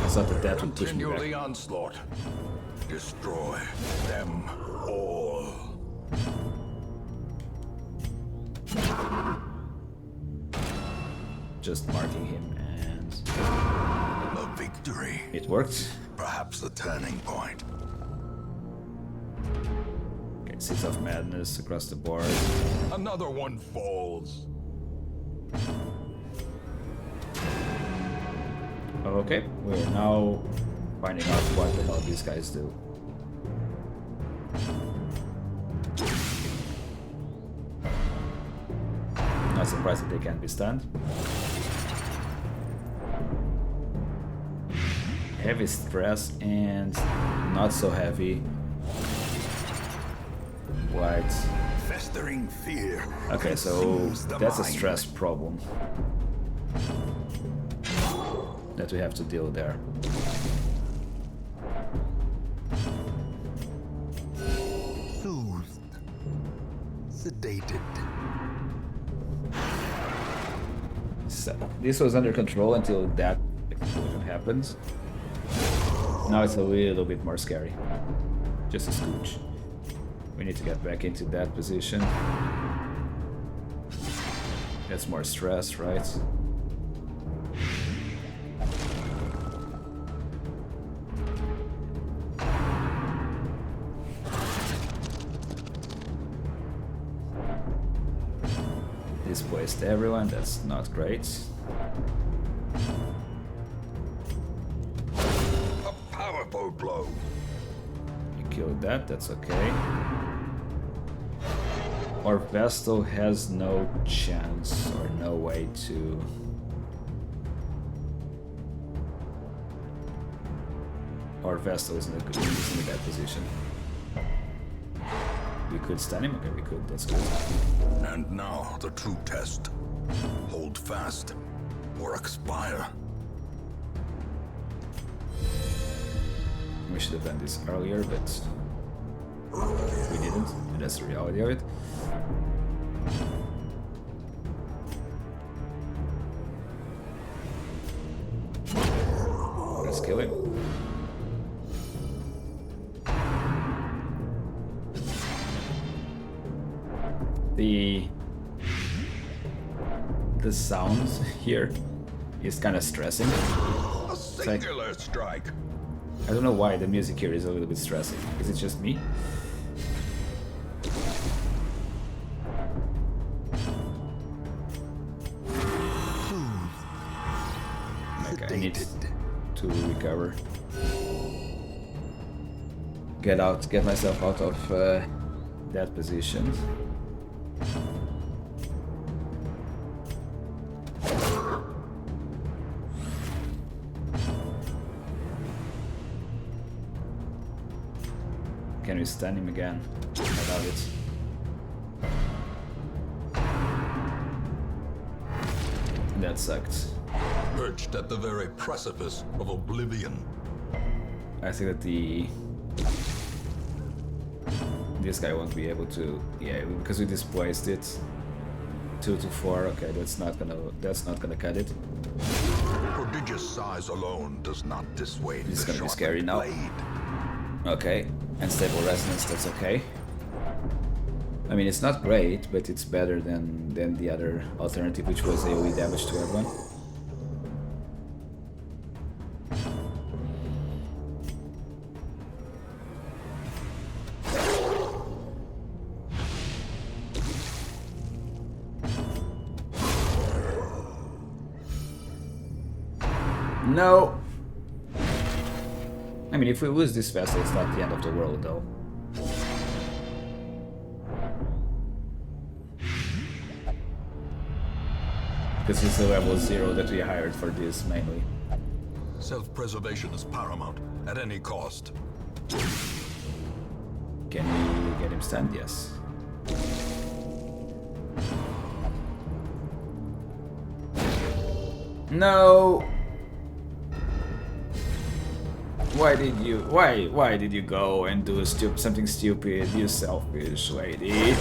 I thought that would push me Continue back. the onslaught. Destroy them all. Just marking him and A victory. it worked. Perhaps the turning point. Okay, Seeds of Madness across the board. Another one falls. Okay, we're now finding out what the hell these guys do. Not surprised that they can't be stunned. Heavy stress and not so heavy. What? Festering fear. Okay, so consumes the that's a mind. stress problem that we have to deal there. Soothed. Sedated. So this was under control until that explosion happens. Now it's a little bit more scary. Just a scooch. We need to get back into that position. That's more stress, right? Displaced everyone, that's not great. A powerful blow. You killed that, that's okay. Our Vestal has no chance or no way to... Our Vestal is in a bad position. We could stun him? Okay, we could, that's good. And now the true test. Hold fast or expire. We should have done this earlier, but we didn't. And that's the reality of it. Let's kill him. The sounds here is kind of stressing. A singular strike. I don't know why the music here is a little bit stressing. Is it just me? Okay, I need to recover. Get myself out of that position. Can we stun him again? I doubt it. That sucked. Perched at the very precipice of oblivion. I think that this guy won't be able to... Yeah, because we displaced it. 2 to 4. Okay, that's not gonna cut it. Prodigious size alone does not dissuade This is the gonna be sharpened scary now. blade. Okay, and stable resonance, that's okay. I mean, it's not great, but it's better than the other alternative, which was AoE damage to everyone. No! I mean, if we lose this vessel, it's not the end of the world, though. Because it's the level 0 that we hired for this, mainly. Self-preservation is paramount, at any cost. Can we get him stunned? Yes. No! Why did you go and do something stupid, you selfish lady?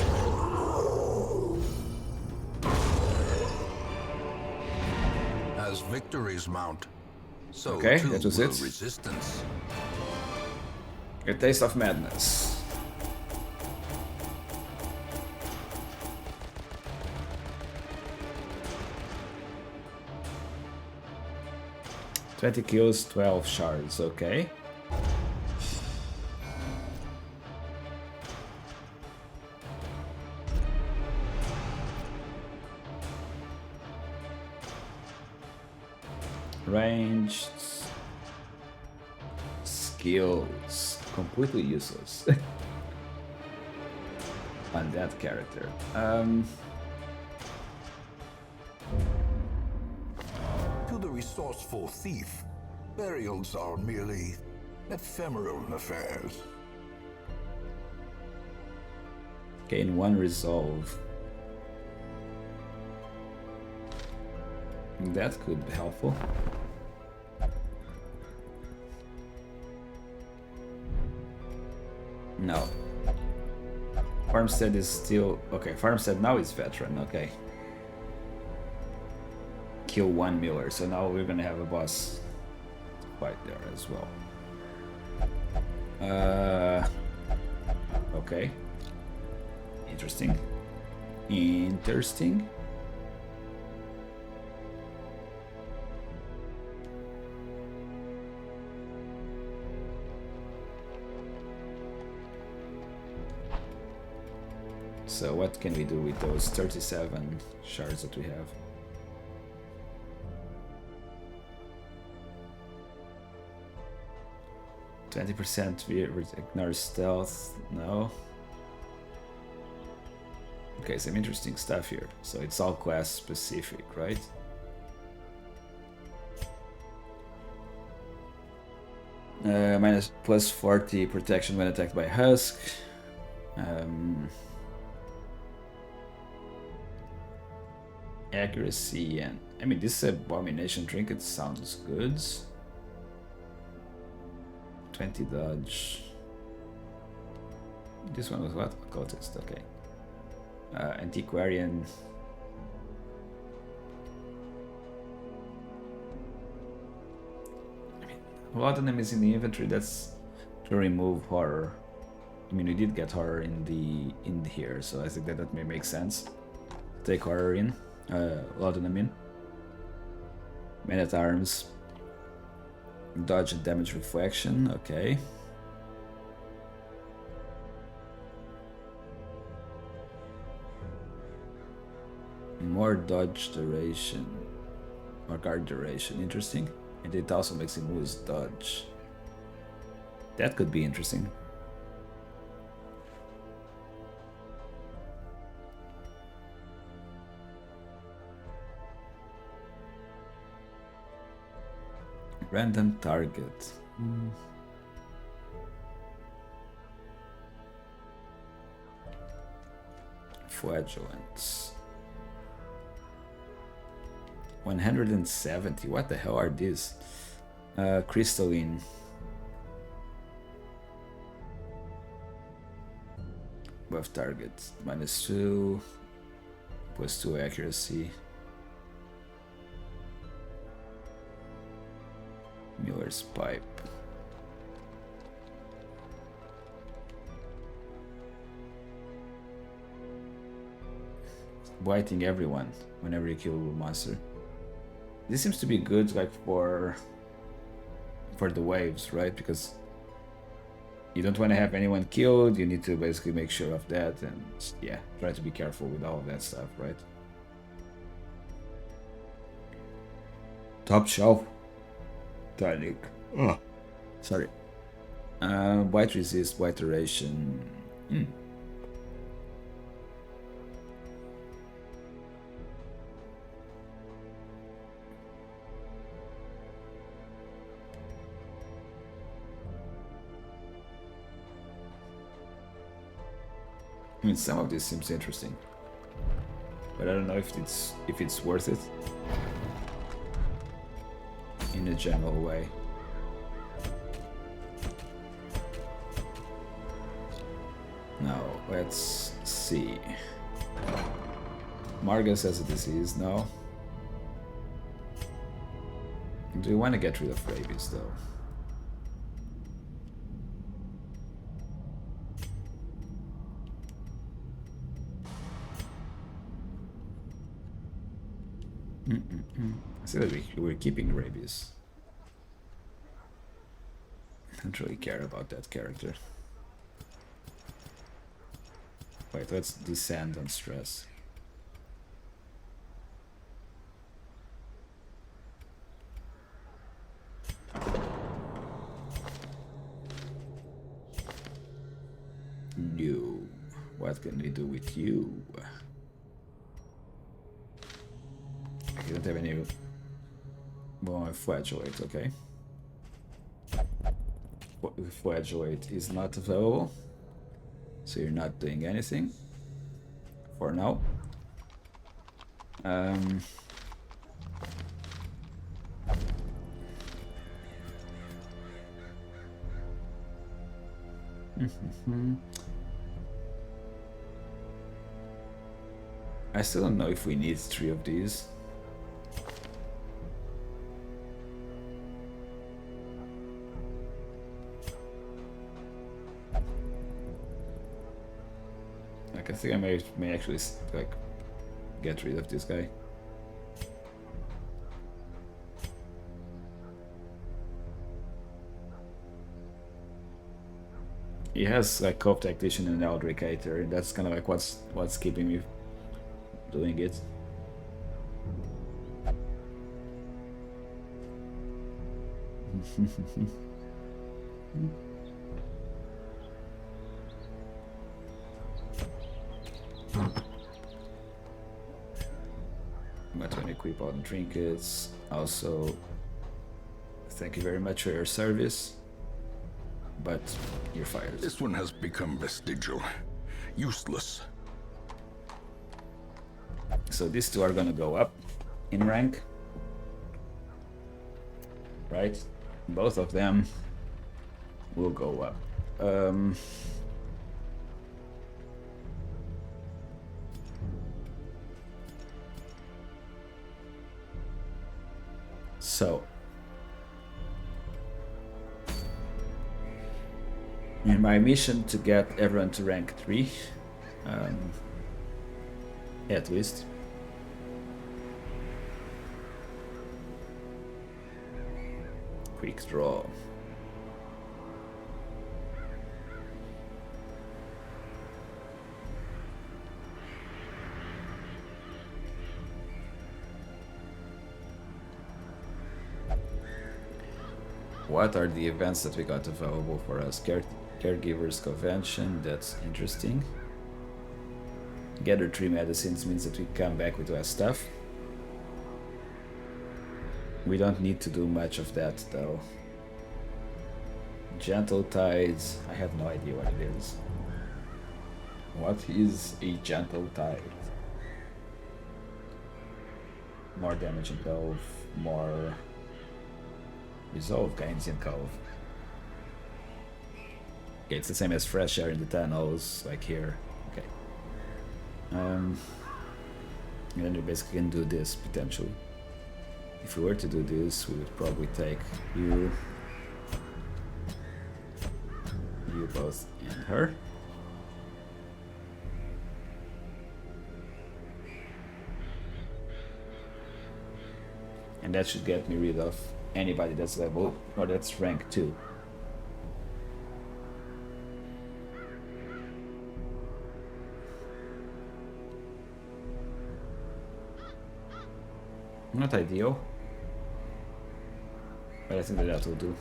As victories mount, so Okay, too that was will it. resistance. A taste of madness. "20 kills, 12 shards," okay. Ranged skills, completely useless on that character. To the resourceful thief, burials are merely ephemeral affairs. Gain 1 resolve. That could be helpful. No. Farmstead is still... Okay, Farmstead now is veteran, okay. Kill 1 Miller, so now we're gonna have a boss fight there as well. Okay. Interesting. Interesting. So what can we do with those 37 shards that we have? %, we ignore stealth, no. Okay, some interesting stuff here. So it's all class specific, right? Minus plus 40 protection when attacked by husk. Accuracy and... I mean, this abomination trinket sounds good. 20 dodge. This one was what? Occultist, okay. Antiquarian. I mean, laudanum is in the inventory, that's to remove horror. I mean, we did get horror in here, so I think that may make sense. Take horror in. Laudanum in. Man at arms. Dodge and damage reflection, okay. More dodge duration. Or guard duration, interesting. And it also makes him lose dodge. That could be interesting. Random target. Flagellants. 170. What the hell are these? Crystalline. Buff target. -2. +2 accuracy. Miller's pipe. Biting everyone whenever you kill a monster. This seems to be good, like for the waves, right? Because you don't want to have anyone killed. You need to basically make sure of that, and yeah, try to be careful with all of that stuff, right? Top shelf. Tonic. Oh, sorry. White resist, white duration. I mean, some of this seems interesting, but I don't know if it's worth it in a general way. Now let's see. Margus has a disease now. Do we want to get rid of rabies though? I see that we're keeping rabies. I don't really care about that character. Wait, let's descend on stress. You. What can we do with you? I don't have any. Well, flagellate, okay. Flagellate is not available, so you're not doing anything for now. I still don't know if we need 3 of these. Like, I think I may actually like get rid of this guy. He has like Cove Tactician and Eldricator, and that's kind of like what's keeping me doing it. I'm going to equip all the trinkets. Also, thank you very much for your service, but you're fired. This one has become vestigial, useless. So these 2 are gonna go up in rank, right? Both of them will go up. So, in my mission to get everyone to rank 3, at least, quick draw. What are the events that we got available for us? Caregivers Convention, that's interesting. Gather 3 medicines means that we come back with less stuff. We don't need to do much of that though. Gentle Tides, I have no idea what it is. What is a Gentle Tide? More damage in Cove, more resolve gains in Cove. Okay, it's the same as fresh air in the tunnels, like here. Okay. And then we basically can do this, potentially. If we were to do this, we would probably take you both, and her. And that should get me rid of anybody that's level, or that's rank 2. Not ideal, but I think that will do.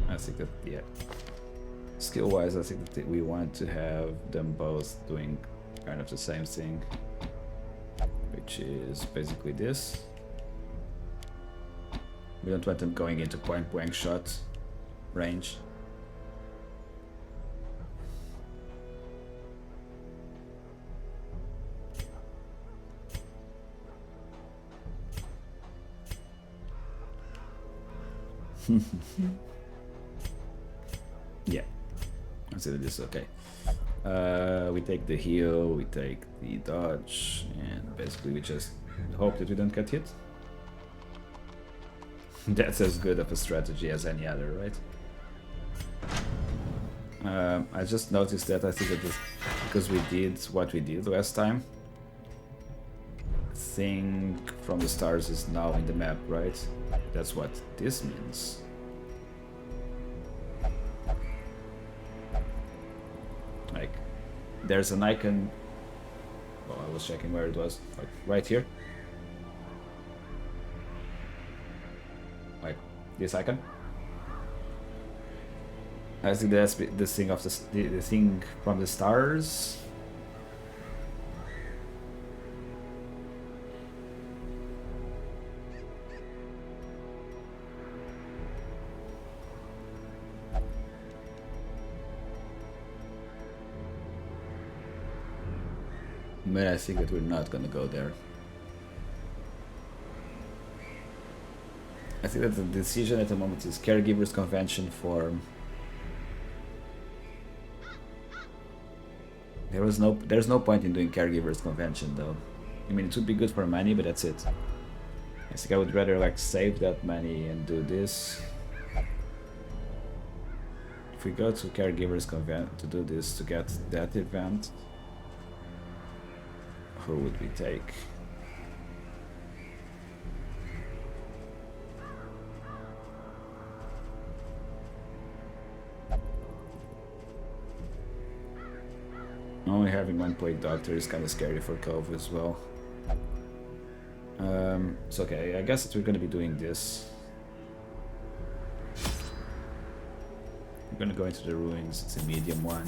I think that, yeah. Skill-wise, I think that we want to have them both doing kind of the same thing, which is basically this. We don't want them going into point-blank shot range. Yeah, I see that this is okay. We take the heal, we take the dodge, and basically we just hope that we don't get hit. That's as good of a strategy as any other, right? I just noticed that I think that because we did what we did last time, thing from the stars is now in the map, right? That's what this means. Like, there's an icon. Well, I was checking where it was, like right here. Like this icon. I think that's the thing of the thing from the stars. But I think that we're not gonna go there. I think that the decision at the moment is caregivers convention form. There's no point in doing caregivers convention though. I mean, it would be good for money, but that's it. I think I would rather like save that money and do this. If we go to caregivers convent to do this to get that event, who would we take? Only having one plate doctor is kind of scary for Cove as well. It's okay, I guess that we're gonna be doing this. We're gonna go into the ruins, it's a medium one.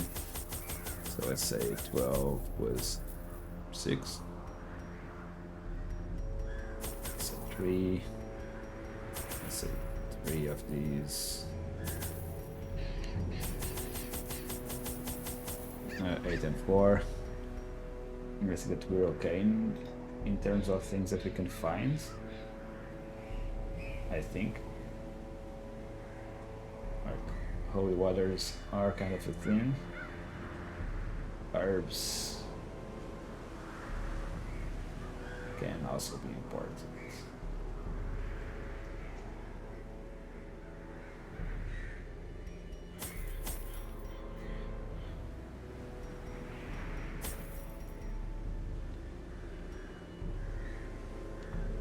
So let's say 12 was 6. So 3. Let's say 3 of these. 8 and 4. I think that we're okay in terms of things that we can find. I think. Like, holy waters are kind of a thing. Herbs can also be important.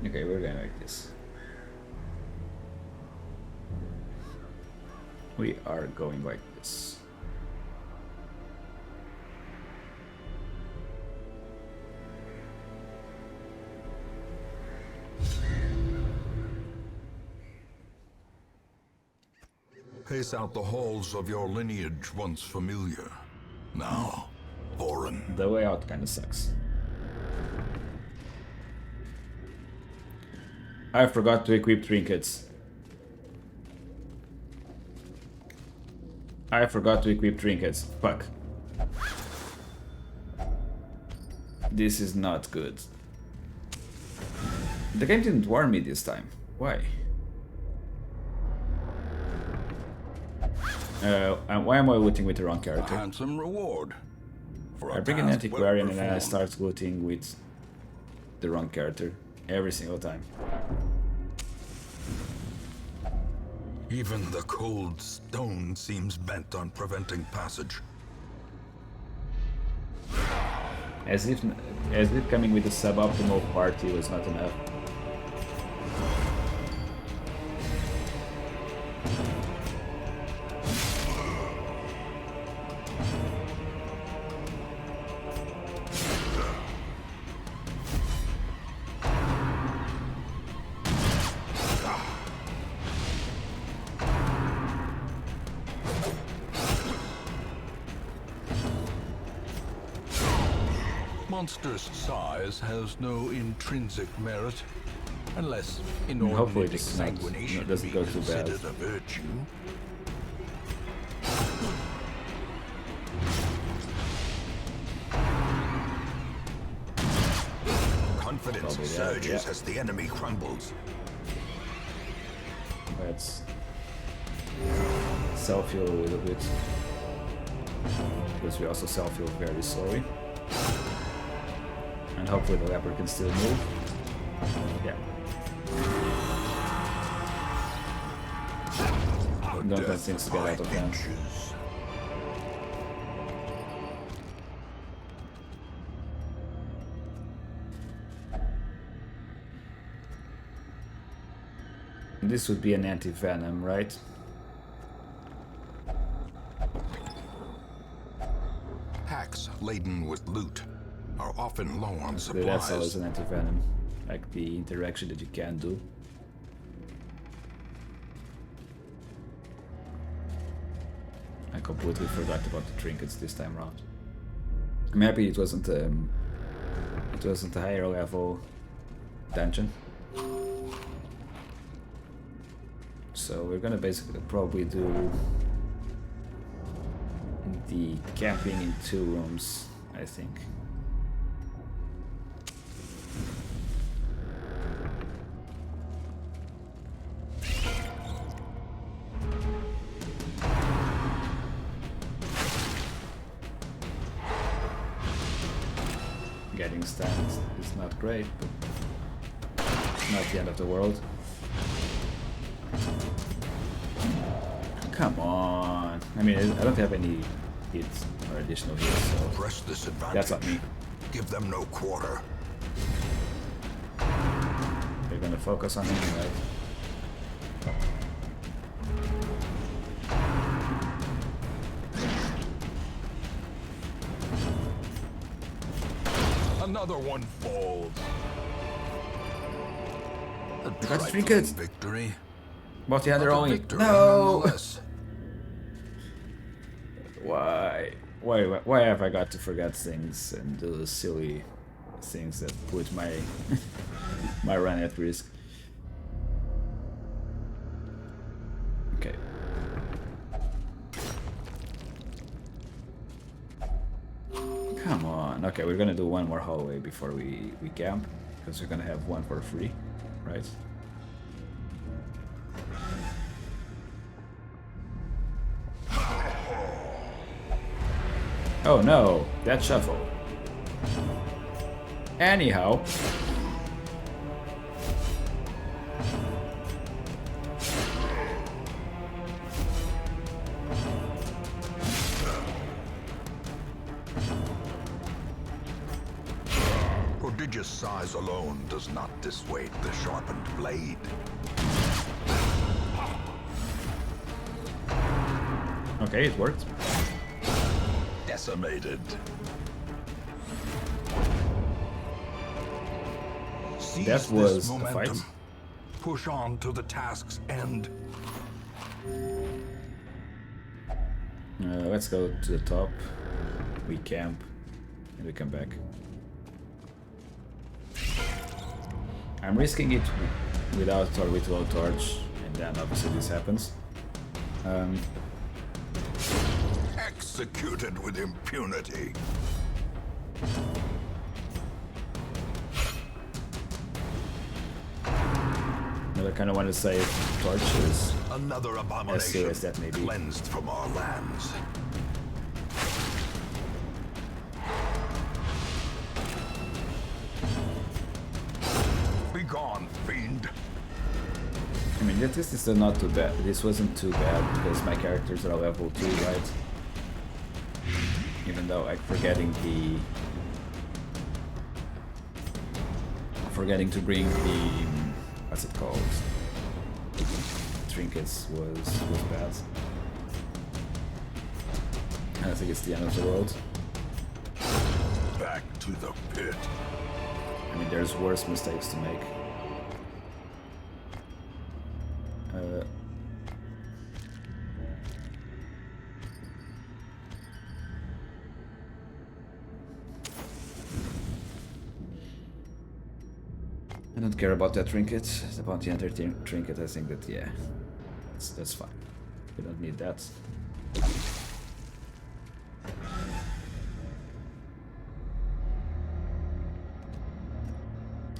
Okay, we're going like this. We are going like this. Pace out the halls of your lineage once familiar, now foreign. The layout kind of sucks. I forgot to equip trinkets. Fuck. This is not good. The game didn't warn me this time. Why? And why am I looting with the wrong A character? handsome reward. For I a bring an task antiquarian well and then I performed. start looting with the wrong character. Every single time. Even the cold stone seems bent on preventing passage. As if coming with a suboptimal party was not enough. Monstrous size has no intrinsic merit, unless hopefully inordinate this is not- exsanguination doesn't be go too bad. considered a virtue. Confidence Probably that, surges yeah. as the enemy crumbles. Let's self-heal a little bit. Because we also self-heal very slowly. And hopefully the leopard can still move. Yeah. Don't want things to get out of hand. Inches. This would be an anti-venom, right? Packs laden with loot are often low on So that's always supplies. an anti-venom. Like the interaction that you can do. I completely forgot about the trinkets this time around. I'm happy it wasn't a higher level dungeon. So we're gonna basically probably do the camping in 2 rooms, I think. Getting stunned is not great, but not the end of the world. Come on. I mean, I don't have any hits or additional hits, so Press this advantage. that's not me. Give them no quarter. They're gonna focus on him, right? Another one falls. A got the trifling trinkets. victory. But yeah, they're But a only victory no. nonetheless. Why have I got to forget things and do silly things that put my my run at risk? Okay. Come on. Okay, we're gonna do one more hallway before we camp, because we're gonna have one for free, right? Oh no, that shuffle. Anyhow. Prodigious size alone does not dissuade the sharpened blade. Okay, it worked. Decimated. Seize That was this a momentum. fight. Push on to the task's end. Let's go to the top. We camp and we come back. I'm risking it without or with low torch, and then obviously this happens. Executed with impunity. I kind of want to save torches. Another abomination As serious that may be. cleansed from our lands. Begone, fiend! I mean, this is still not too bad. This wasn't too bad because my characters are level 2, right? Even though I'm forgetting to bring the what's it called? Trinkets was bad. I don't think it's the end of the world. Back to the pit. I mean, there's worse mistakes to make. I don't care about that trinket. It's about the other trinket. I think that, yeah, that's fine. We don't need that.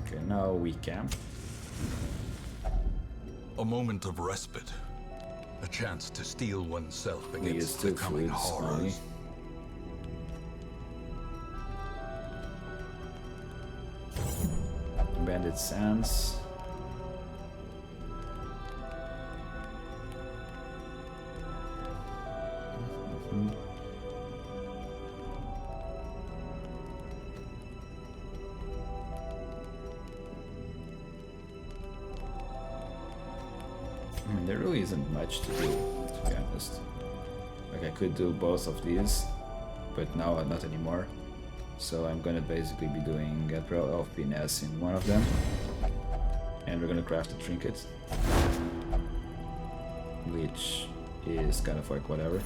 Okay, now we camp. A moment of respite. A chance to steel oneself We use against 2 the coming foods only. horrors. Bandit sands. I mean, there really isn't much to do, to be honest. Like, I could do both of these, but now not anymore. So I'm gonna basically be doing a draw of finesse in one of them, and we're gonna craft a trinket, which is kind of like whatever,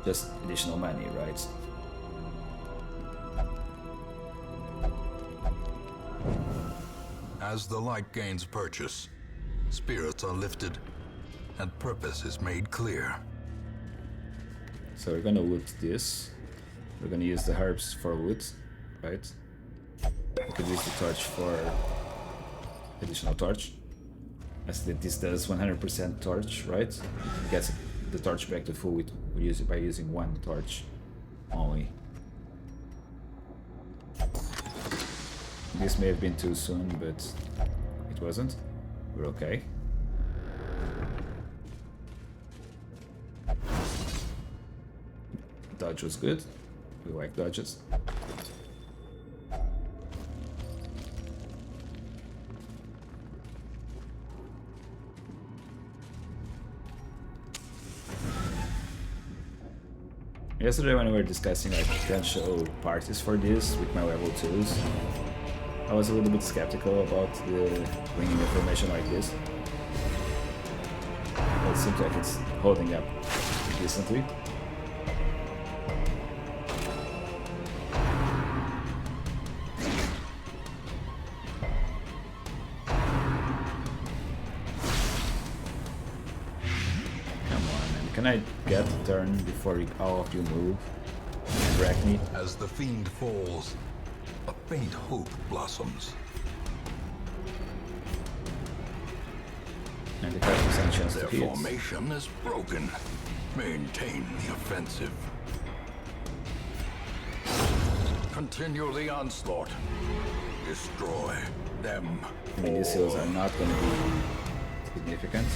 just additional money, right? As the light gains purchase, spirits are lifted, and purpose is made clear. So we're gonna loot this. We're gonna use the herbs for wood, right? We could use the torch for additional torch. As this does 100% torch, right? It gets the torch back to full by using 1 torch only. This may have been too soon, but it wasn't. We're okay. Dodge was good. We like dodges. Yesterday when we were discussing like potential parties for this with my level 2s, I was a little bit skeptical about bringing information like this. But it seems like it's holding up decently. Can I get a turn before all of you move and wreck me? As the fiend falls, a faint hope blossoms. And the 5% chance Their to hit. formation is broken. Maintain the offensive. Continue the onslaught. Destroy them. I mean, these heals are not going to be significant.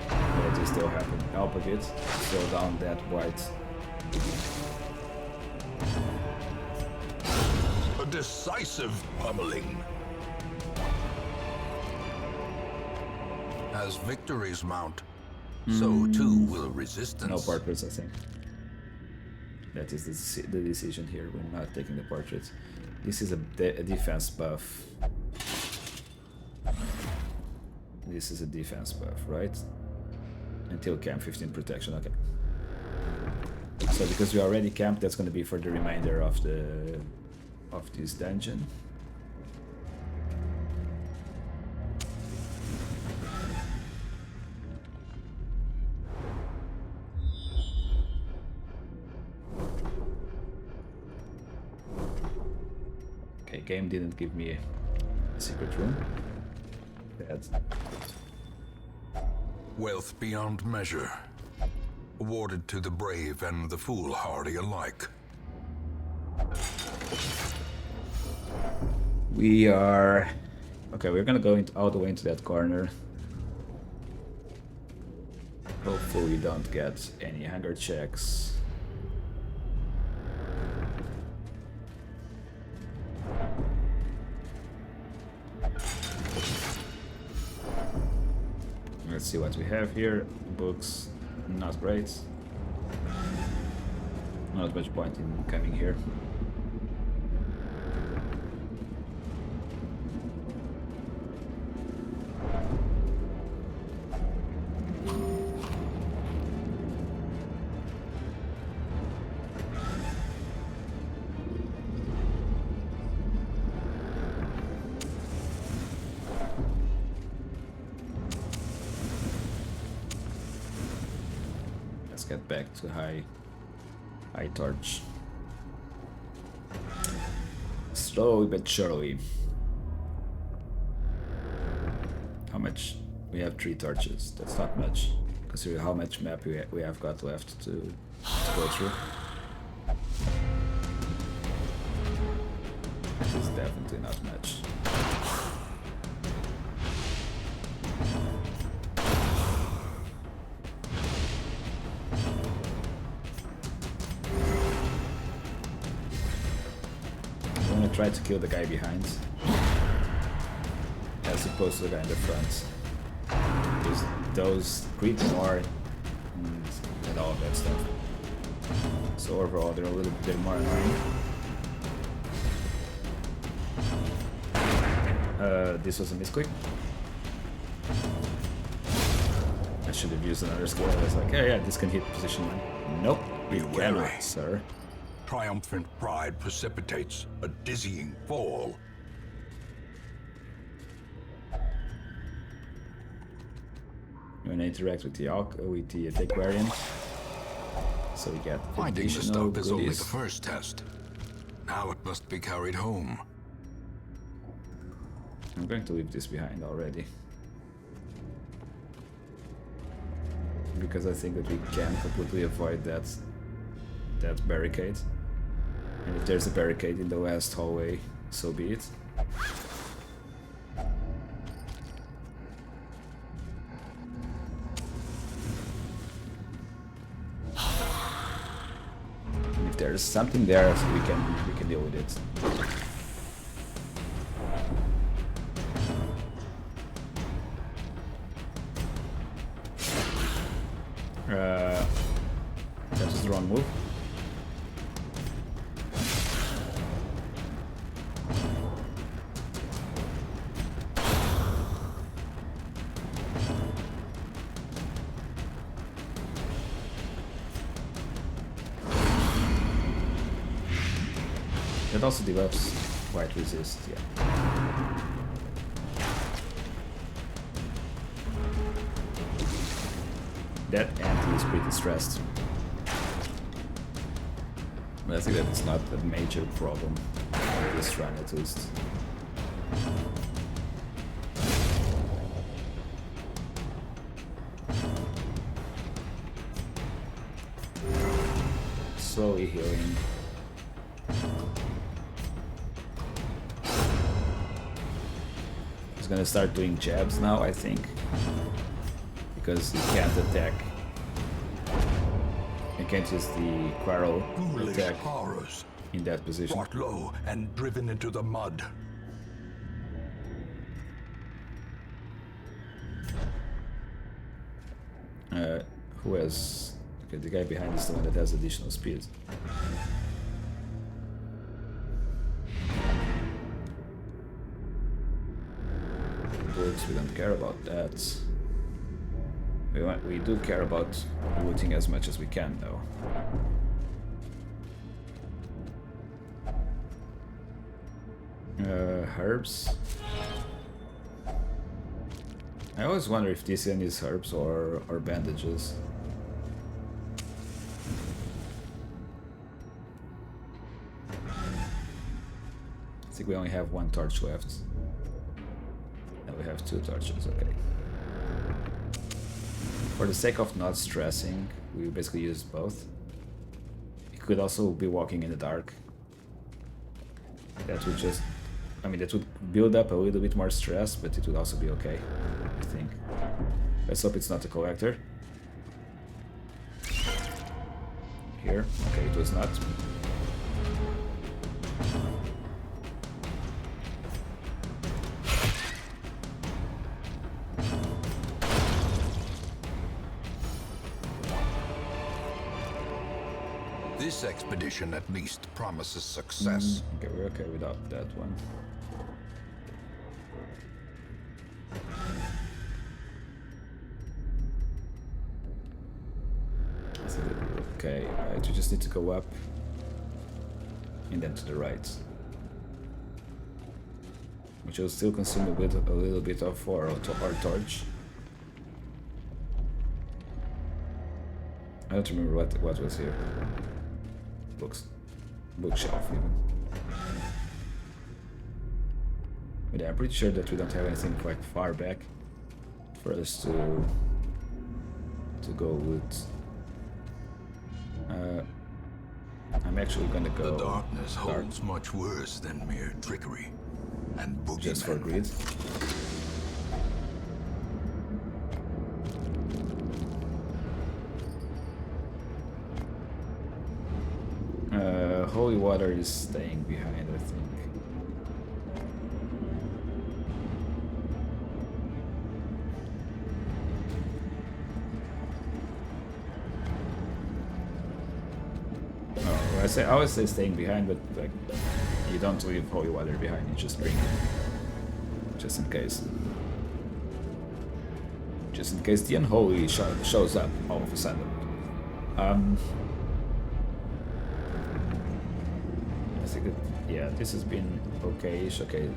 But they still help a bit. Slow down that white. A decisive pummeling. As victories mount, so too will resistance. No portraits, I think. That is the decision here. We're not taking the portraits. This is a defense buff. This is a defense buff, right? Until camp 15 protection, okay. So because we already camped, that's going to be for the remainder of this dungeon. Okay, game didn't give me a secret room. bad. Wealth beyond measure, awarded to the brave and the foolhardy alike. We are... Okay, we're gonna go all the way into that corner. Hopefully we don't get any hunger checks. Let's see what we have here. Books, not great. Not much point in coming here. Let's get back to high torch. Slowly but surely. How much? We have 3 torches. That's not much. Considering how much map we have got left to go through. This is definitely not much. Try to kill the guy behind as opposed to the guy in the front. Because those creep more and all of that stuff. So overall they're a little bit more annoying. This was a misclick. I should have used another skill. I was like, yeah, this can hit position 1. Nope, you cannot, sir. Triumphant pride precipitates a dizzying fall. You want to interact with the attack variant, so we get Finding the additional stuff is only goodies. the first test. Now it must be carried home. I'm going to leave this behind already. Because I think that we can completely avoid that barricade. And if there's a barricade in the last hallway, so be it. And if there's something there, so we can deal with it. That was the wrong move. That also develops white resist, yeah. That anti is pretty stressed. But I think that it's not a major problem for this run at least. Slowly healing. He's gonna start doing jabs now, I think. Because he can't attack. He can't use the quarrel attack Horrors, in that position. brought low and driven into the mud. Who has... Okay, the guy behind is the one that has additional speed. Books, we don't care about that. We do care about looting as much as we can, though. Herbs. I always wonder if this one is herbs or bandages. I think we only have 1 torch left. we have 2 torches, okay. For the sake of not stressing, we basically use both. You could also be walking in the dark. That would just... I mean, that would build up a little bit more stress, but it would also be okay, I think. Let's hope it's not a collector. Here. Okay, it was not. This expedition at least promises success. Okay, we're okay without that one. Okay, right, we just need to go up and then to the right, which will still consume a little bit of our torch. I don't remember what was here. Bookshelf even. But yeah, I'm pretty sure that we don't have anything quite far back for us to go with. I'm actually gonna go. The darkness holds much worse than mere trickery and boogeymen. Just for greed. Holy water is staying behind, I think. I always say staying behind, but like you don't leave holy water behind, you just bring it. Just in case. Just in case the unholy shows up all of a sudden. I think that, yeah, this has been okay-ish, okay.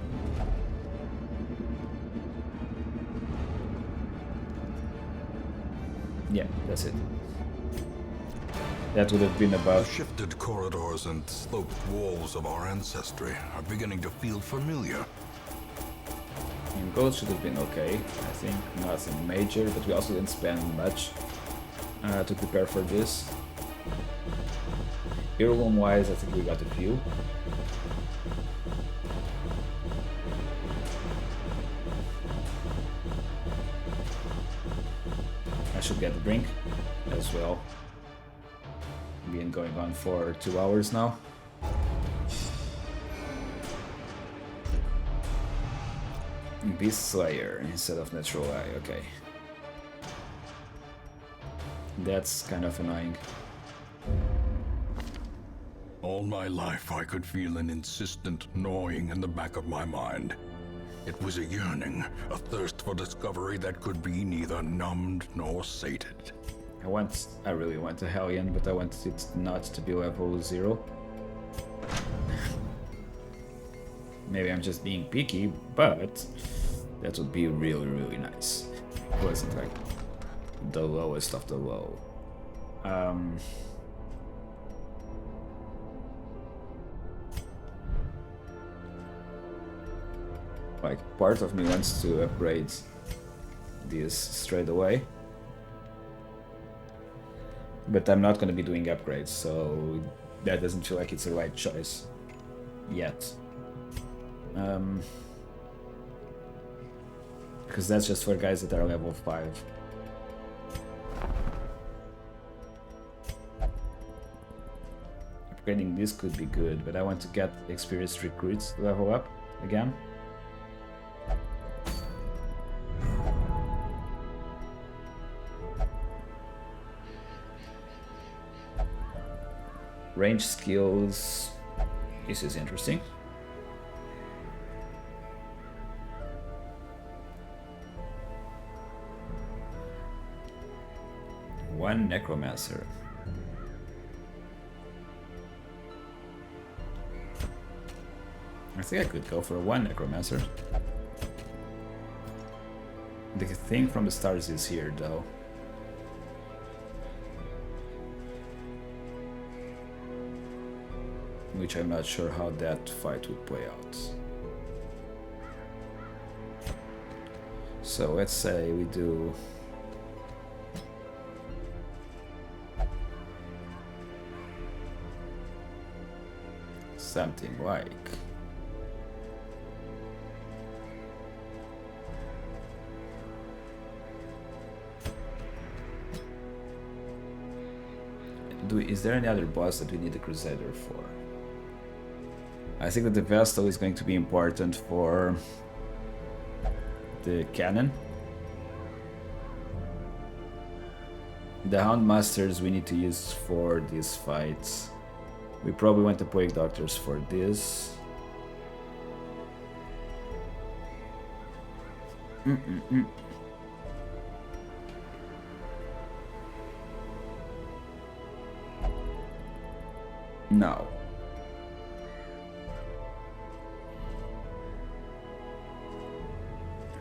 Yeah, that's it. That would have been about... The shifted corridors and sloped walls of our ancestry are beginning to feel familiar. I mean, gold should have been okay, I think. Nothing major, but we also didn't spend much to prepare for this. Heirloom-wise, I think we got a few. I should get the drink as well. Been going on for 2 hours now. Beast Slayer instead of Natural Eye, okay. That's kind of annoying. All my life I could feel an insistent gnawing in the back of my mind. It was a yearning, a thirst for discovery that could be neither numbed nor sated. I really want a Hellion, but I want it not to be level 0. Maybe I'm just being picky, but that would be really, really nice. It wasn't like the lowest of the low. Like, part of me wants to upgrade this straight away. But I'm not going to be doing upgrades, so that doesn't feel like it's the right choice yet. Because that's just for guys that are level 5. Upgrading this could be good, but I want to get experienced recruits to level up again. Range skills. This is interesting. One Necromancer. I think I could go for one Necromancer. The thing from the stars is here, though. Which I'm not sure how that fight would play out. So let's say we do something like is there any other boss that we need a Crusader for? I think that the Vestal is going to be important for the cannon. The Houndmasters we need to use for these fights. We probably want the Plague Doctors for this. No.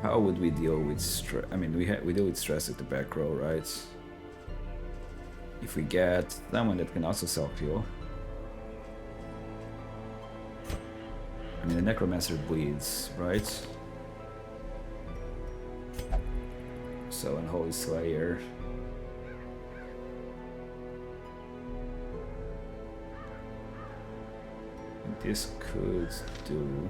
How would we deal with stress? I mean, we deal with stress at the back row, right? If we get someone that can also self-heal. I mean, the Necromancer bleeds, right? So, Unholy Slayer. This could do.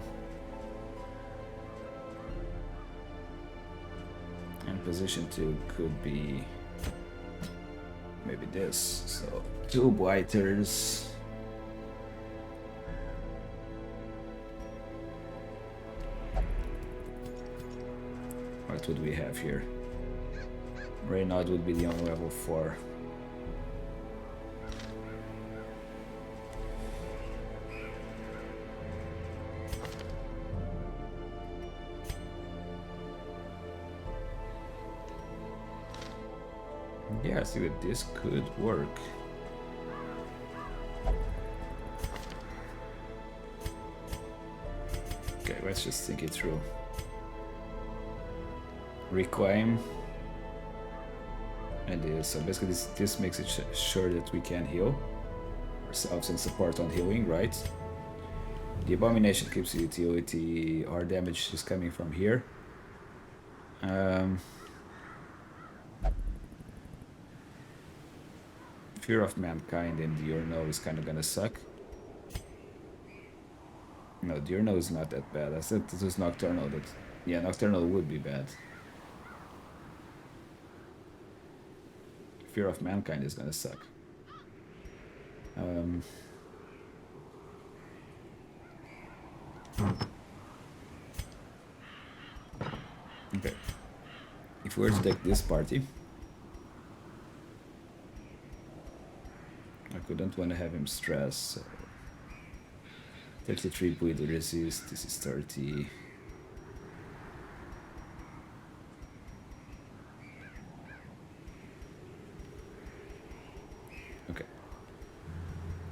And position 2 could be maybe this. So 2 Blighters. What would we have here? Reynard would be the only level 4. Yeah, I see that this could work. Okay, let's just think it through. Reclaim. And this, so basically this makes it sure that we can heal ourselves and support on healing, right? The Abomination keeps the utility, our damage is coming from here. Fear of Mankind and Diurno is kind of gonna suck. No, Diurno is not that bad. I said this was Nocturnal. That, yeah, Nocturnal would be bad. Fear of Mankind is gonna suck. Okay. If we were to take this party, I couldn't want to have him stress. So 33 bleed resist. This is 30. Okay.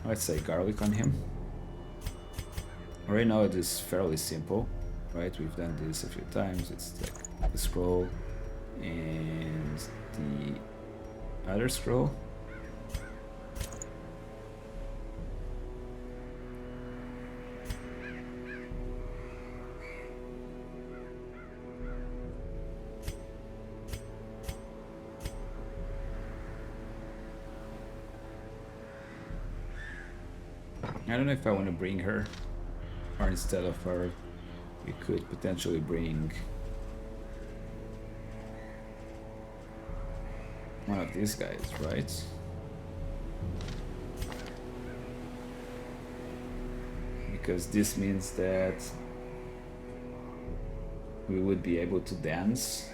Let's say garlic on him. Right now it is fairly simple, right? We've done this a few times. It's like the scroll and the other scroll. I don't know if I want to bring her, or instead of her, we could potentially bring one of these guys, right? Because this means that we would be able to dance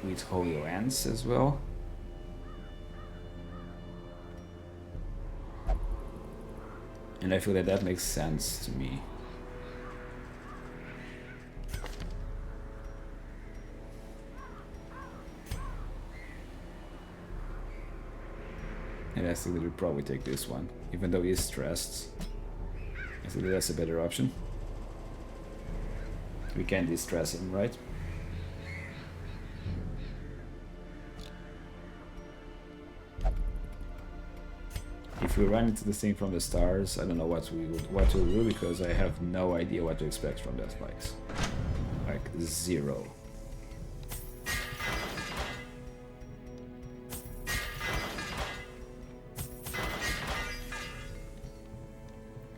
with Holy Lance as well. And I feel that that makes sense to me. And I think that we'll probably take this one. Even though he is stressed, I think that's a better option. We can distress him, right? If we run into the thing from the stars, I don't know what we'll do because I have no idea what to expect from that fight. Like 0.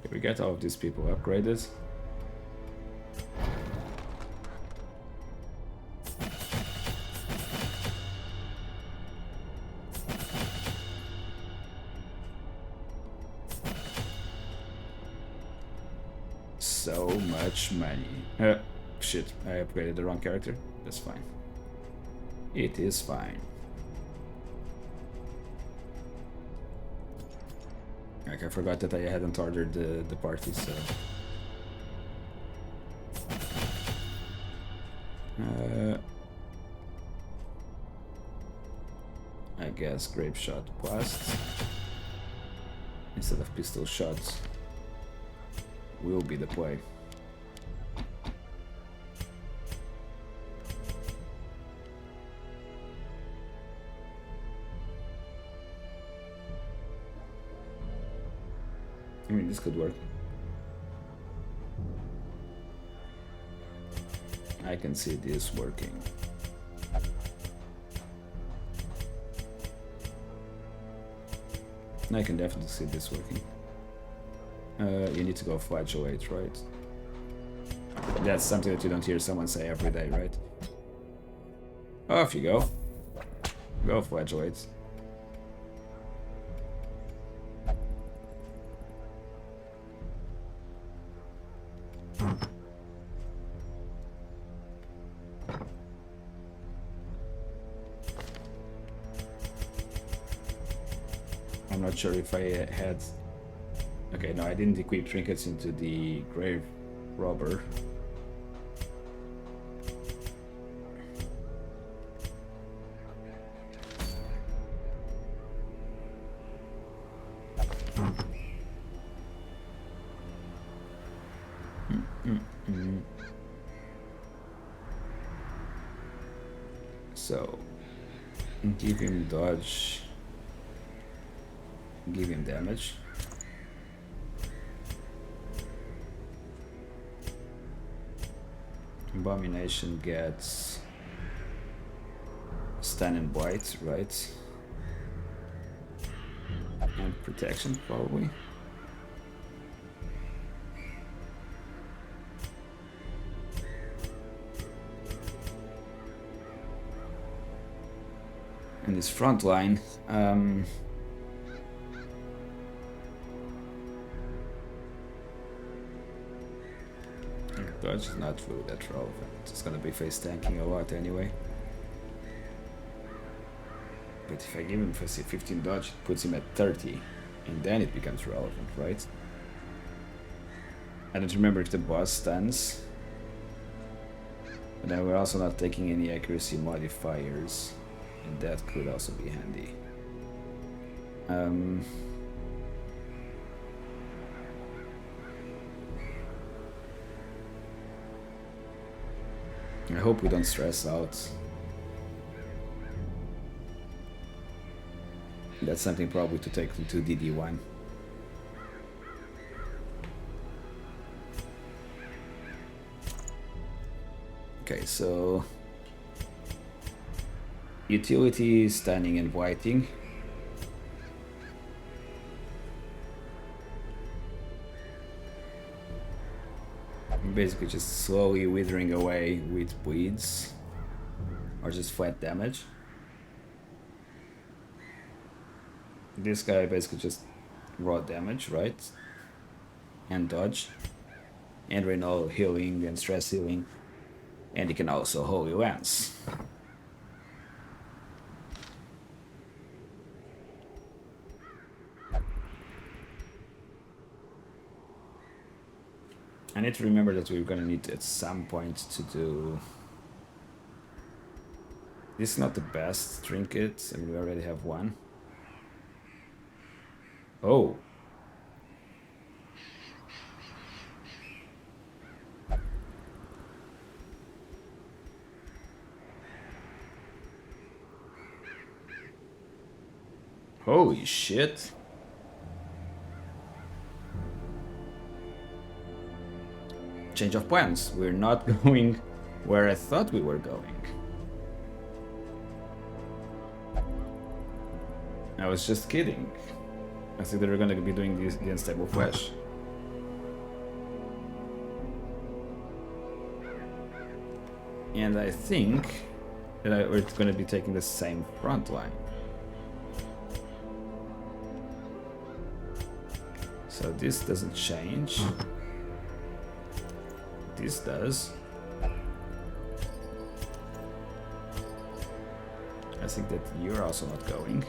Okay, we get all of these people upgraded. So much money. Shit, I upgraded the wrong character. That's fine. It is fine. Like, I forgot that I hadn't ordered the party, so... I guess grape shot blast instead of pistol shots will be the play. I mean, this could work. I can see this working. I can definitely see this working. You need to go flagellate, right? That's something that you don't hear someone say every day, right? Off you go. Go flagellate. I'm not sure if I had... Okay, no, I didn't equip trinkets into the grave robber. So, give him dodge, give him damage. Abomination gets stun and blight, right? And protection, probably. And his front line, dodge is not really that relevant. It's gonna be face tanking a lot anyway. But if I give him 15 dodge, it puts him at 30, and then it becomes relevant, right? I don't remember if the boss stuns. But then we're also not taking any accuracy modifiers, and that could also be handy. I hope we don't stress out. That's something probably to take into DD1. Okay, so utility, stunning and blighting. Basically just slowly withering away with bleeds or just flat damage. This guy basically just raw damage, right? And dodge. And renal healing and stress healing. And he can also Holy Lance. I need to remember that we're gonna need at some point to do... This is not the best trinket, I mean we already have one. Oh! Holy shit! Change of plans. We're not going where I thought we were going. I was just kidding. I think they were going to be doing the unstable flash. And I think that we're going to be taking the same front line. So this doesn't change. This does. I think that you're also not going.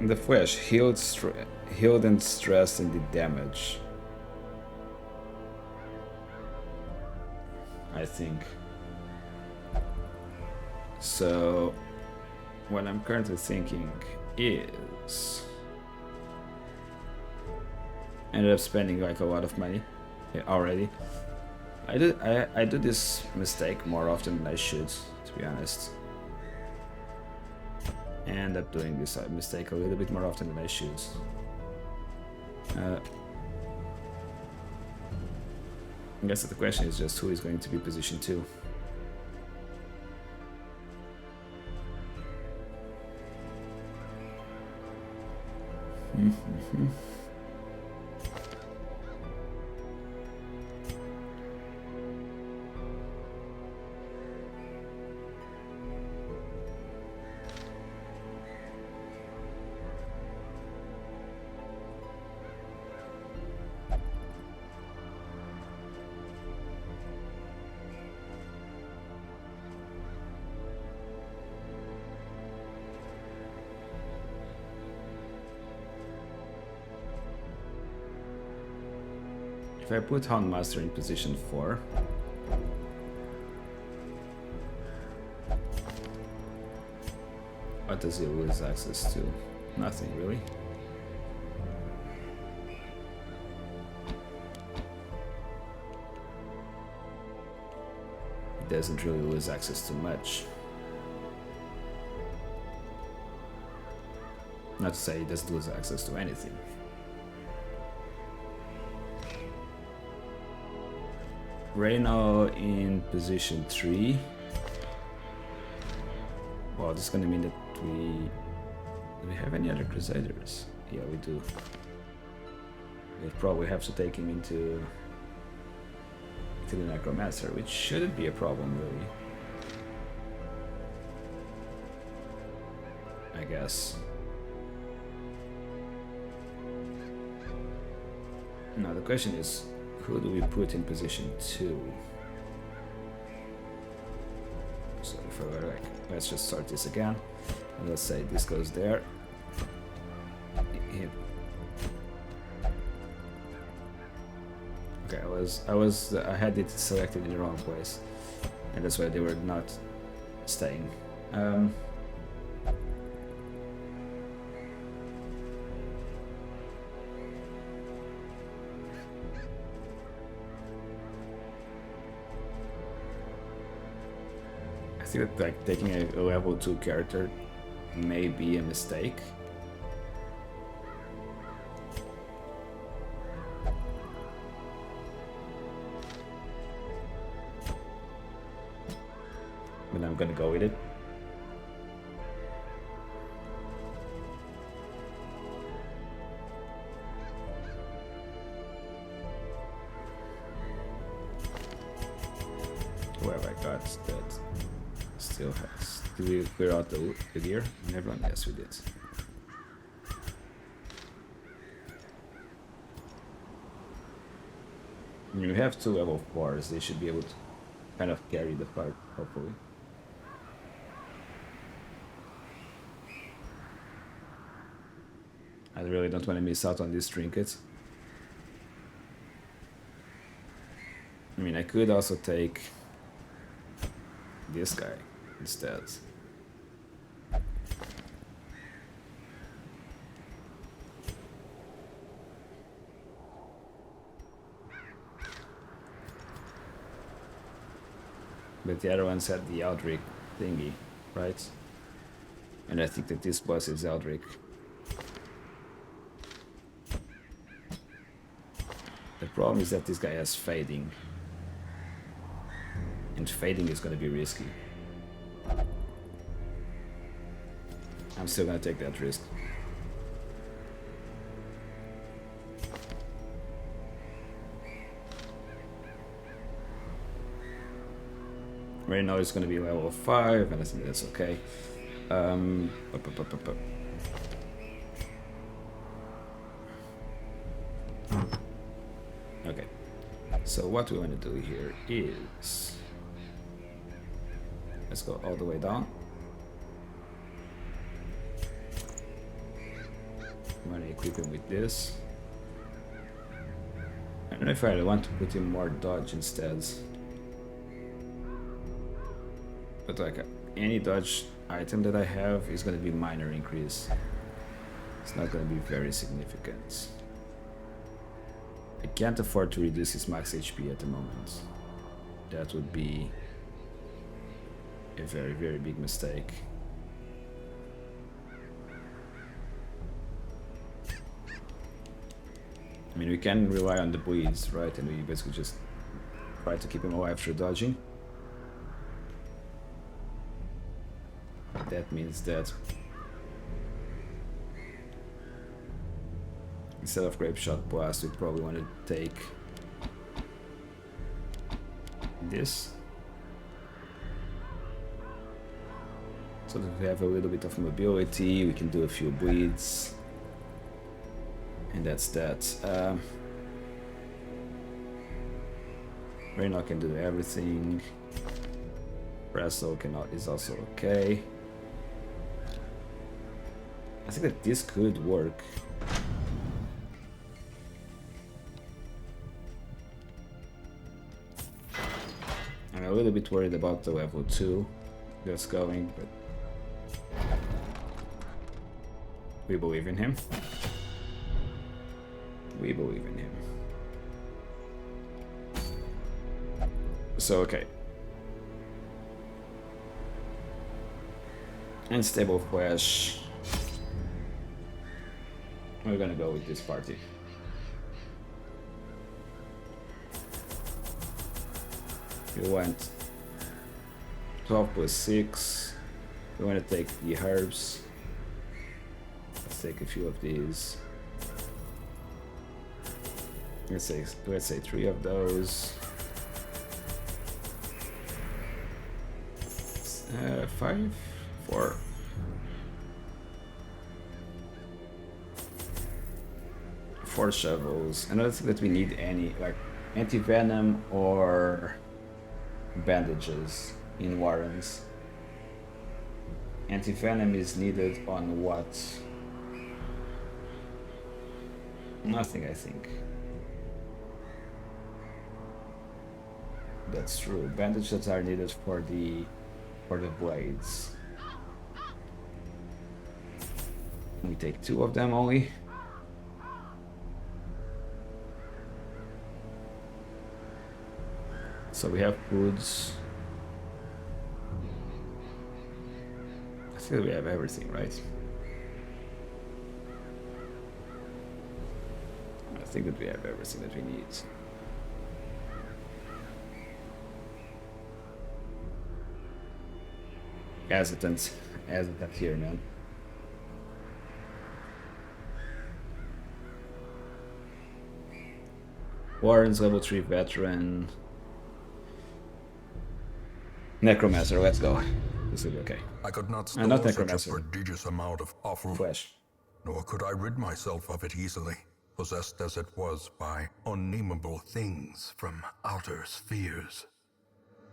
The flash healed and stressed and did damage. I think. So what I'm currently thinking is I ended up spending like a lot of money already. I do this mistake more often than I should, to be honest. I end up doing this mistake a little bit more often than I should. I guess the question is just who is going to be position 2. If I put Houndmaster in position 4, what does he lose access to? Nothing really. He doesn't really lose access to much. Not to say he doesn't lose access to anything. Reno in position 3. Well, this is gonna mean that do we have any other Crusaders? Yeah, we do. We'll probably have to take him into the Necromancer, which shouldn't be a problem, really. I guess. Now the question is, who do we put in position 2? So if I were like, let's just start this again, and let's say this goes there. Okay, I had it selected in the wrong place, and that's why they were not staying. I think that like taking a level 2 character may be a mistake. But I'm gonna go with it. Where have I got that? Still has. Did we clear out the gear and everyone? Yes, we did. When you have 2 level 4s, they should be able to kind of carry the part, hopefully. I really don't want to miss out on these trinkets. I mean, I could also take this guy instead. But the other ones had the Eldrick thingy, right? And I think that this boss is Eldrick. The problem is that this guy has fading. And fading is going to be risky. I'm still going to take that risk. Right now it's going to be level 5, and I think that's okay. Okay, so what we want to do here is, let's go all the way down. I'm going to equip him with this. I don't know if I want to put him more dodge instead. But like any dodge item that I have is going to be minor increase. It's not going to be very significant. I can't afford to reduce his max HP at the moment. That would be a very, very big mistake. I mean, we can rely on the bleeds, right? And we basically just try to keep him alive through dodging. That means that instead of Grape Shot Blast, we probably want to take this. So that we have a little bit of mobility, we can do a few bleeds. And that's that. Reyna can do everything. Presto is also okay. I think that this could work. I'm a little bit worried about the level 2 that's going, but we believe in him. We believe in him. So, okay. Unstable flash. We're gonna go with this party. We went 12 plus 6. We want to take the herbs. Let's take a few of these. Let's say 3 of those. 5, 4. Four shovels. I don't think that we need any like anti-venom or bandages in Warrens. Anti-venom is needed on what? Nothing, I think. That's true. Bandages are needed for the blades. We take 2 of them only. So we have foods. I think we have everything, right? I think that we have everything that we need. Hesitant here, man. Warren's level 3 veteran. Necromancer, let's go. This will be okay. I could not store Not such a Necromancer. prodigious amount of awful Flesh. nor could I rid myself of it easily, possessed as it was by unnameable things from outer spheres.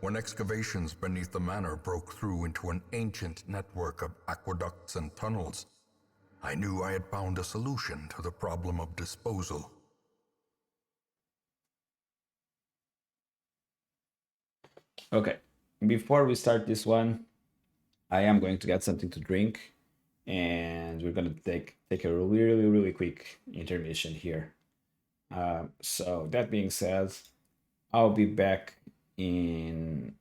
When excavations beneath the manor broke through into an ancient network of aqueducts and tunnels, I knew I had found a solution to the problem of disposal. Okay. Before we start this one, I am going to get something to drink, and we're gonna take a really quick intermission here. So that being said, I'll be back in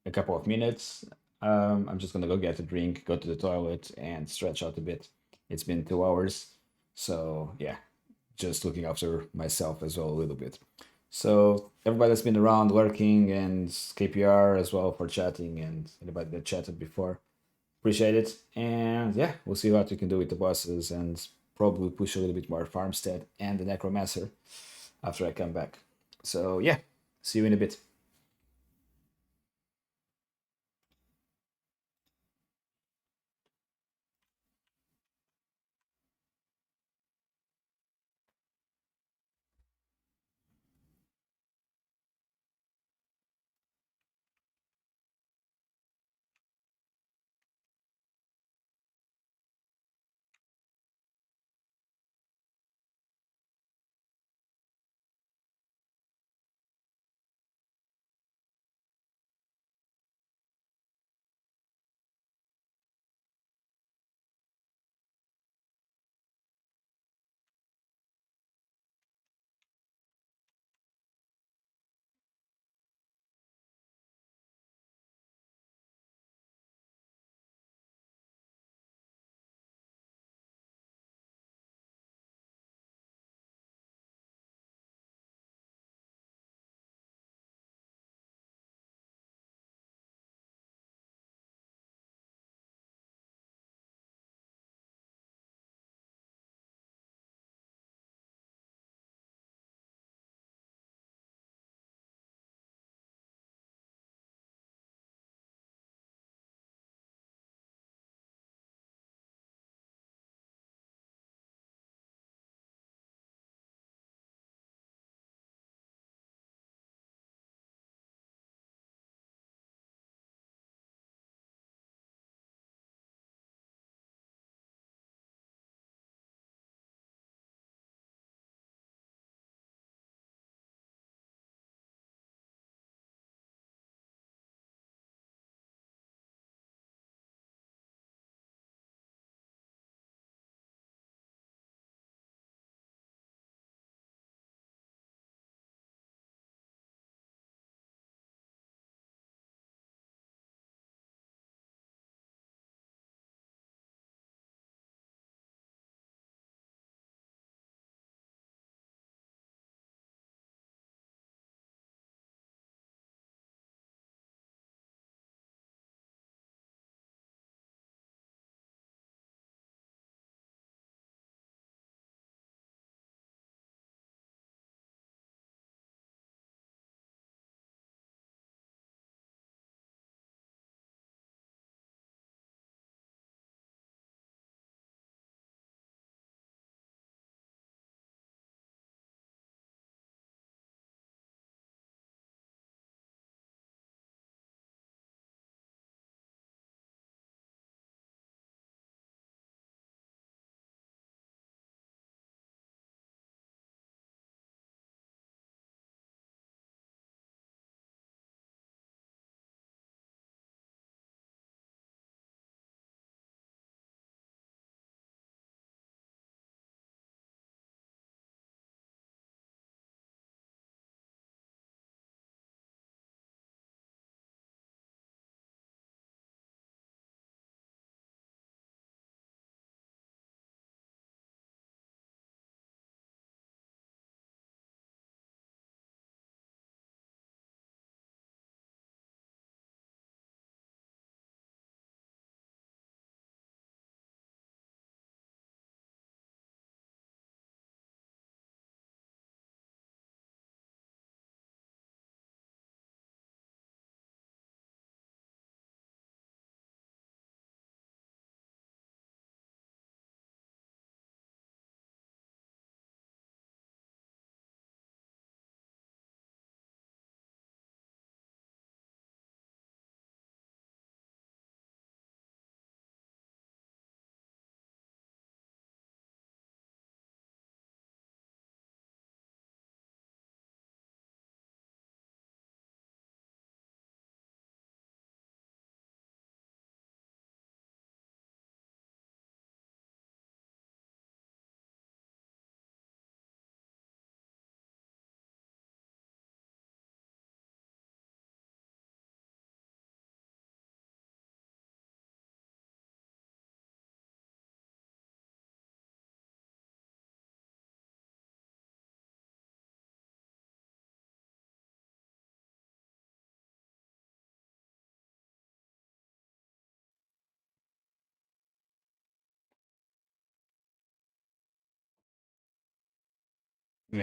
a couple of minutes. I'm just gonna go get a drink, go to the toilet, and stretch out a bit. It's been 2 hours, so yeah, just looking after myself as well a little bit. So everybody that's been around lurking and KPR as well for chatting and anybody that chatted before. Appreciate it. And yeah, we'll see what we can do with the bosses and probably push a little bit more farmstead and the necromancer after I come back. So yeah, see you in a bit.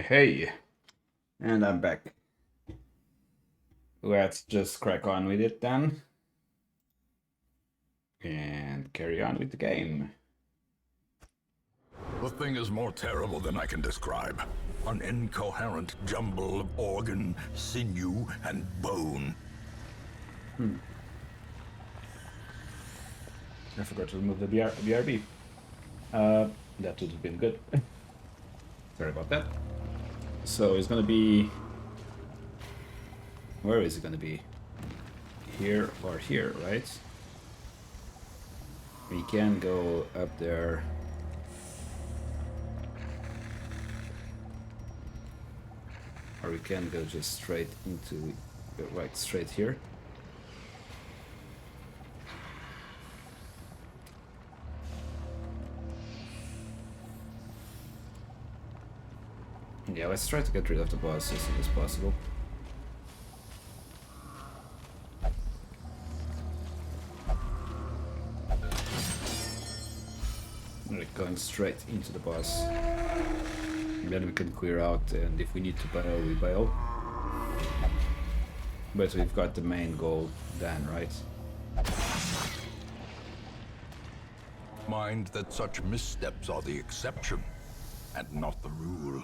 Hey, and I'm back. Let's just crack on with it then. And carry on with the game. The thing is more terrible than I can describe. An incoherent jumble of organ, sinew, and bone. I forgot to remove the BRB. That would have been good. Sorry about that. So it's gonna be... Where is it gonna be? Here or here, right? We can go up there. Or we can go just straight into... Right, straight here. Yeah, let's try to get rid of the boss as soon as possible. Like going straight into the boss. And then we can clear out, and if we need to bail, we bail. But we've got the main goal then, right? Mind that such missteps are the exception, and not the rule.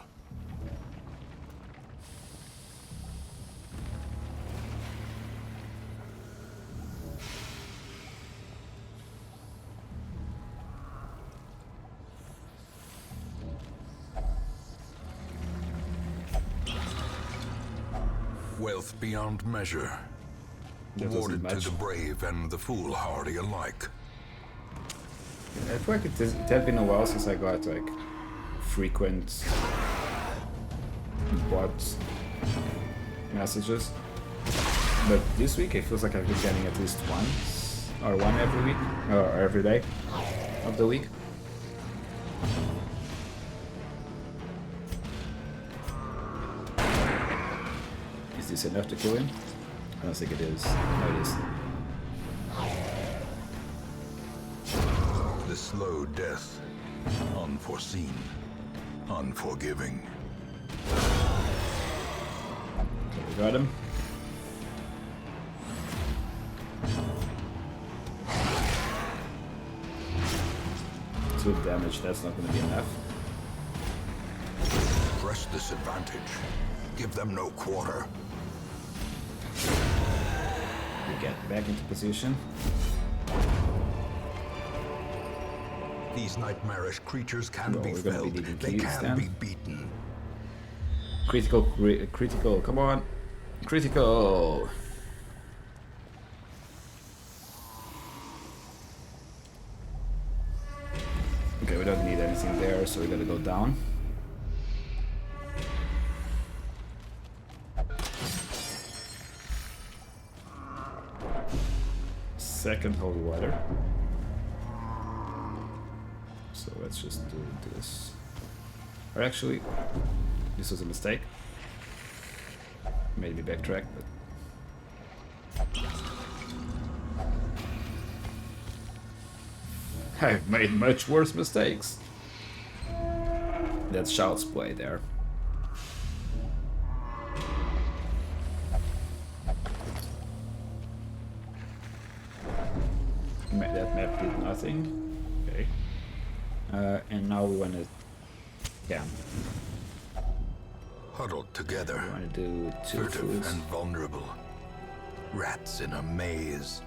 Wealth beyond measure, That doesn't awarded to match. the brave and the foolhardy alike. I feel like it had been a while since I got like frequent bot messages. But this week it feels like I've been getting at least once or one every week or every day of the week. Is this enough to kill him? I don't think it is. No, it is. The slow death, unforeseen, unforgiving. Okay, we got him. Two damage, that's not going to be enough. Press this advantage. Give them no quarter. We get back into position. These nightmarish creatures can Well, be we're gonna be felled. needing They keys can then. be beaten. Critical, come on. Critical. Okay, we don't need anything there, so we're gonna go down. Second holy water. So let's just do this. Or actually, this was a mistake. Made me backtrack, but... I've made much worse mistakes. That's child's play there. That map did nothing. Okay. And now we want to... Yeah. Huddled together, We want to do two furtive foods. and vulnerable. Rats in a maze.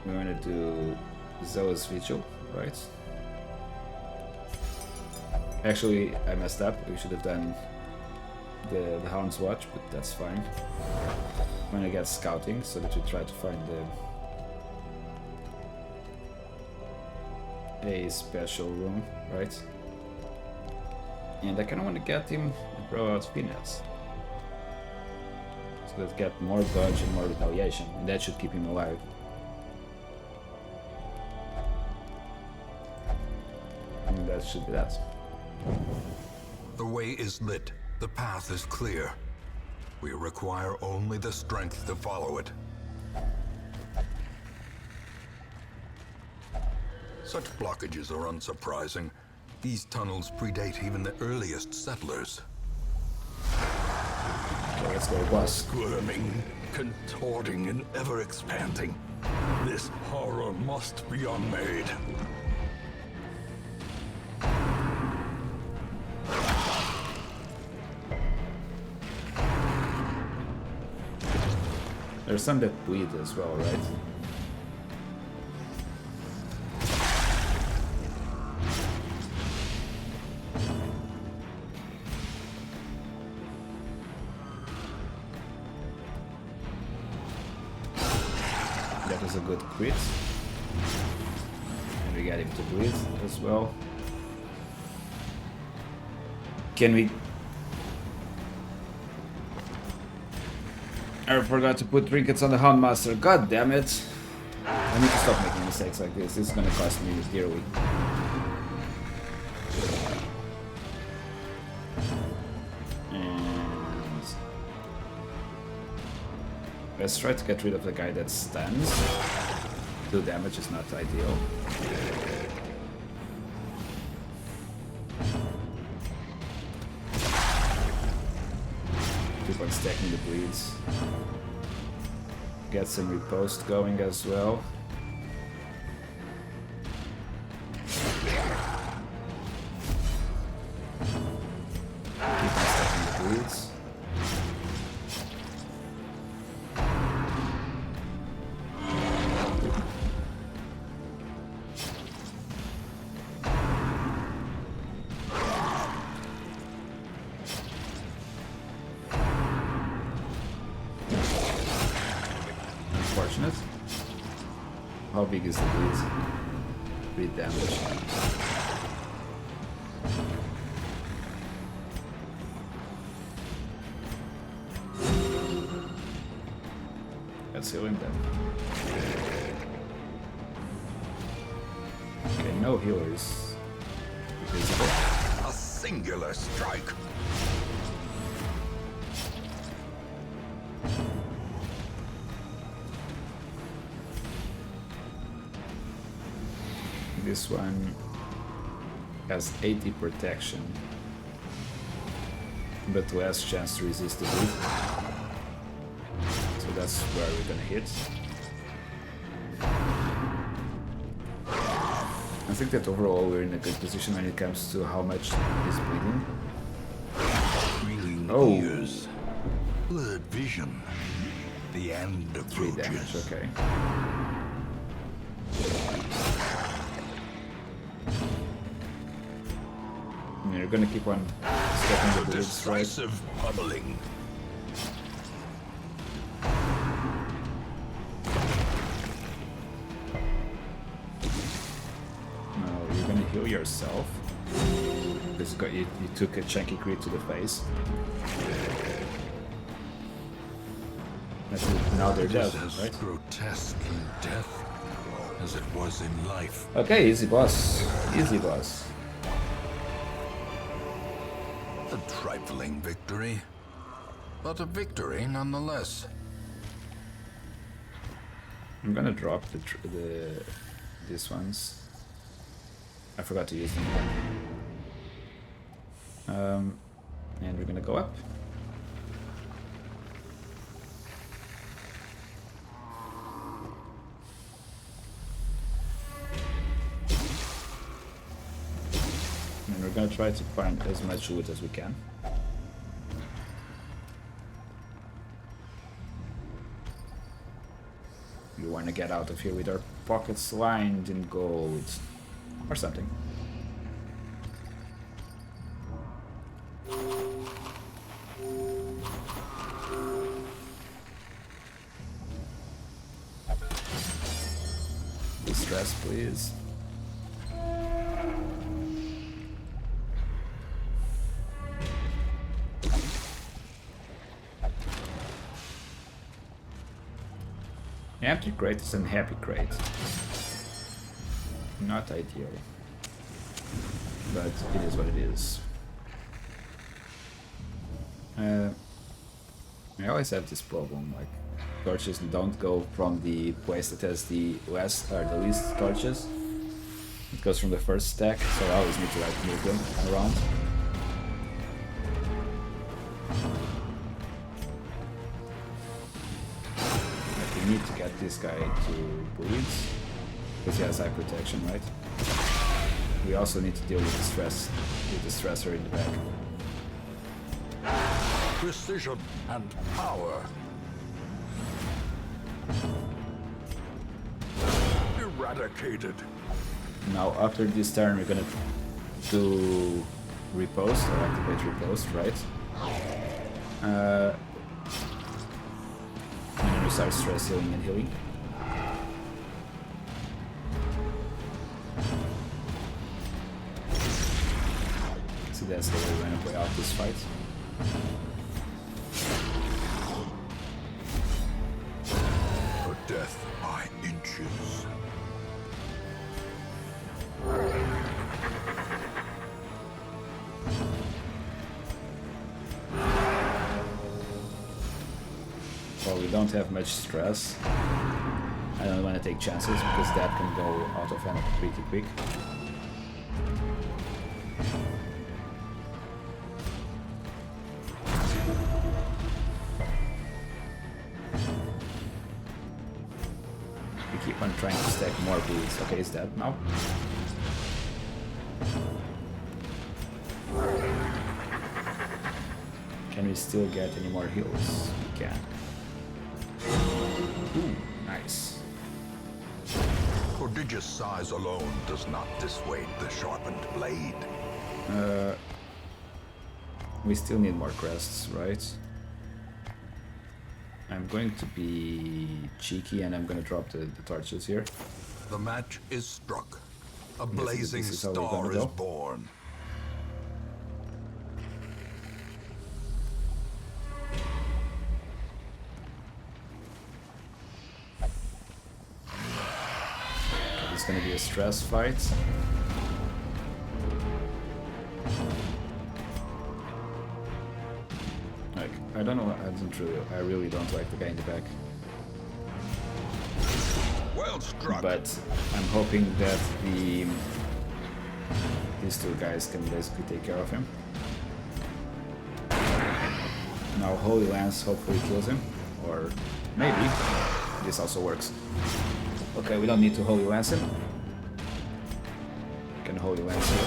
We want to do Zoa's Vigil, right? Actually, I messed up. We should have done the Hound's Watch, but that's fine. When I get scouting, so that we try to find a special room, right? And I kind of want to get him and throw out peanuts. So that get more dodge and more retaliation, and that should keep him alive. And that should be that. The way is lit. The path is clear. We require only the strength to follow it. Such blockages are unsurprising. These tunnels predate even the earliest settlers. So let's go, boss. Squirming, contorting, and ever expanding. This horror must be unmade. There's some that bleed as well, right? That is a good crit. And we get him to bleed as well. Can we... I forgot to put trinkets on the Houndmaster. God damn it! I need to stop making mistakes like this. This is gonna cost me dearly. And let's try to get rid of the guy that stands. 2 damage is not ideal. Keep on stacking the bleeds. Get some riposte going as well. Keep on stacking the bleeds. Unfortunate. How big is the bleed? 3 damage. Let's heal him then. Okay, no healers. Visible. A singular strike. This one has 80 protection, but less chance to resist the bleed. So that's where we're gonna hit. I think that overall we're in a good position when it comes to how much he's bleeding. Reeling Oh. ears. Blurred vision. The end 3 damage, approaches. okay. And you're gonna keep on stacking the bleeds, right? Decisive pummeling. No, you're gonna heal yourself. Because you took a chunky crit to the face. That's it. Now they're It dead, is as right? grotesque in death as it was in life. Okay, easy boss. Easy boss. A trifling victory, but a victory nonetheless. I'm gonna drop these ones. I forgot to use them. And we're gonna go up. And we're gonna try to find as much loot as we can. We want to get out of here with our pockets lined in gold or something. Distress, please. Empty crate is an happy crate. Not ideal. But it is what it is. I always have this problem, like torches don't go from the place that has the least torches It goes from the first stack, so I always need to like move them around. Like we need to get this guy to bleed, because he has high protection, right? We also need to deal with the stressor in the back. Precision and power. Eradicated. Now after this turn we're gonna do riposte, or activate riposte, right? And then we start stress healing and healing. So that's the way we're gonna play out this fight. For death by inches. Well, we don't have much stress. I don't want to take chances because that can go out of hand pretty quick. We keep on trying to stack more bleeds. Okay, is that now? Can we still get any more heals? We can. Ooh, nice. Prodigious size alone does not dissuade the sharpened blade. We still need more crests, right? I'm going to be cheeky and I'm going to drop the torches here. The match is struck. A Yes, blazing this is how we're star gonna is go. born. It's going to be a stress fight. Like, I don't know, I really don't like the guy in the back. Well struck. But I'm hoping that these two guys can basically take care of him. Now Holy Lance hopefully kills him, or maybe this also works. Okay, we don't need to Holy Lance him. We can Holy Lance him.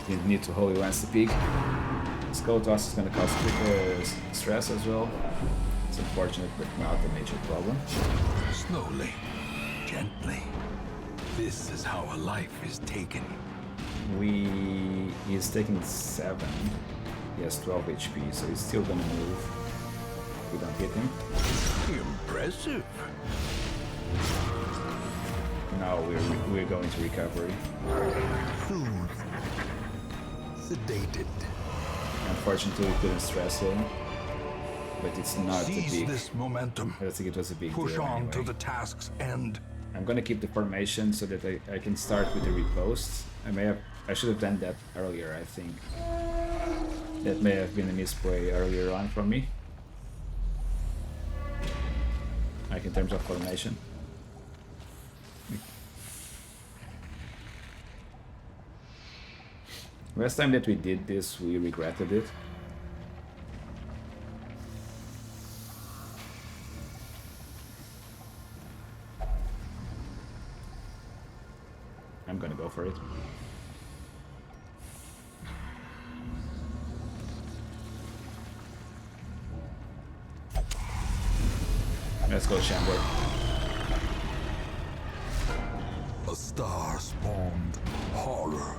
We need to Holy Lance the pig. Skull Toss is going to cause quick stress as well. It's unfortunate, but not a major problem. Slowly, gently. This is how a life is taken. He's taking 7. He has 12 HP, so he's still gonna move. If we don't hit him. Impressive. Now we're going to recovery. Soothed. Sedated. Unfortunately, we couldn't stress him, but it's not a Seize big. this momentum. I don't think it was a big Push deal on anyway. to the task's end. I'm gonna keep the formation so that I can start with the repost. I should have done that earlier, I think. That may have been a misplay earlier on from me. Like in terms of formation. Last time that we did this, we regretted it. I'm gonna go for it. Let's go, Shambler. A star spawned horror.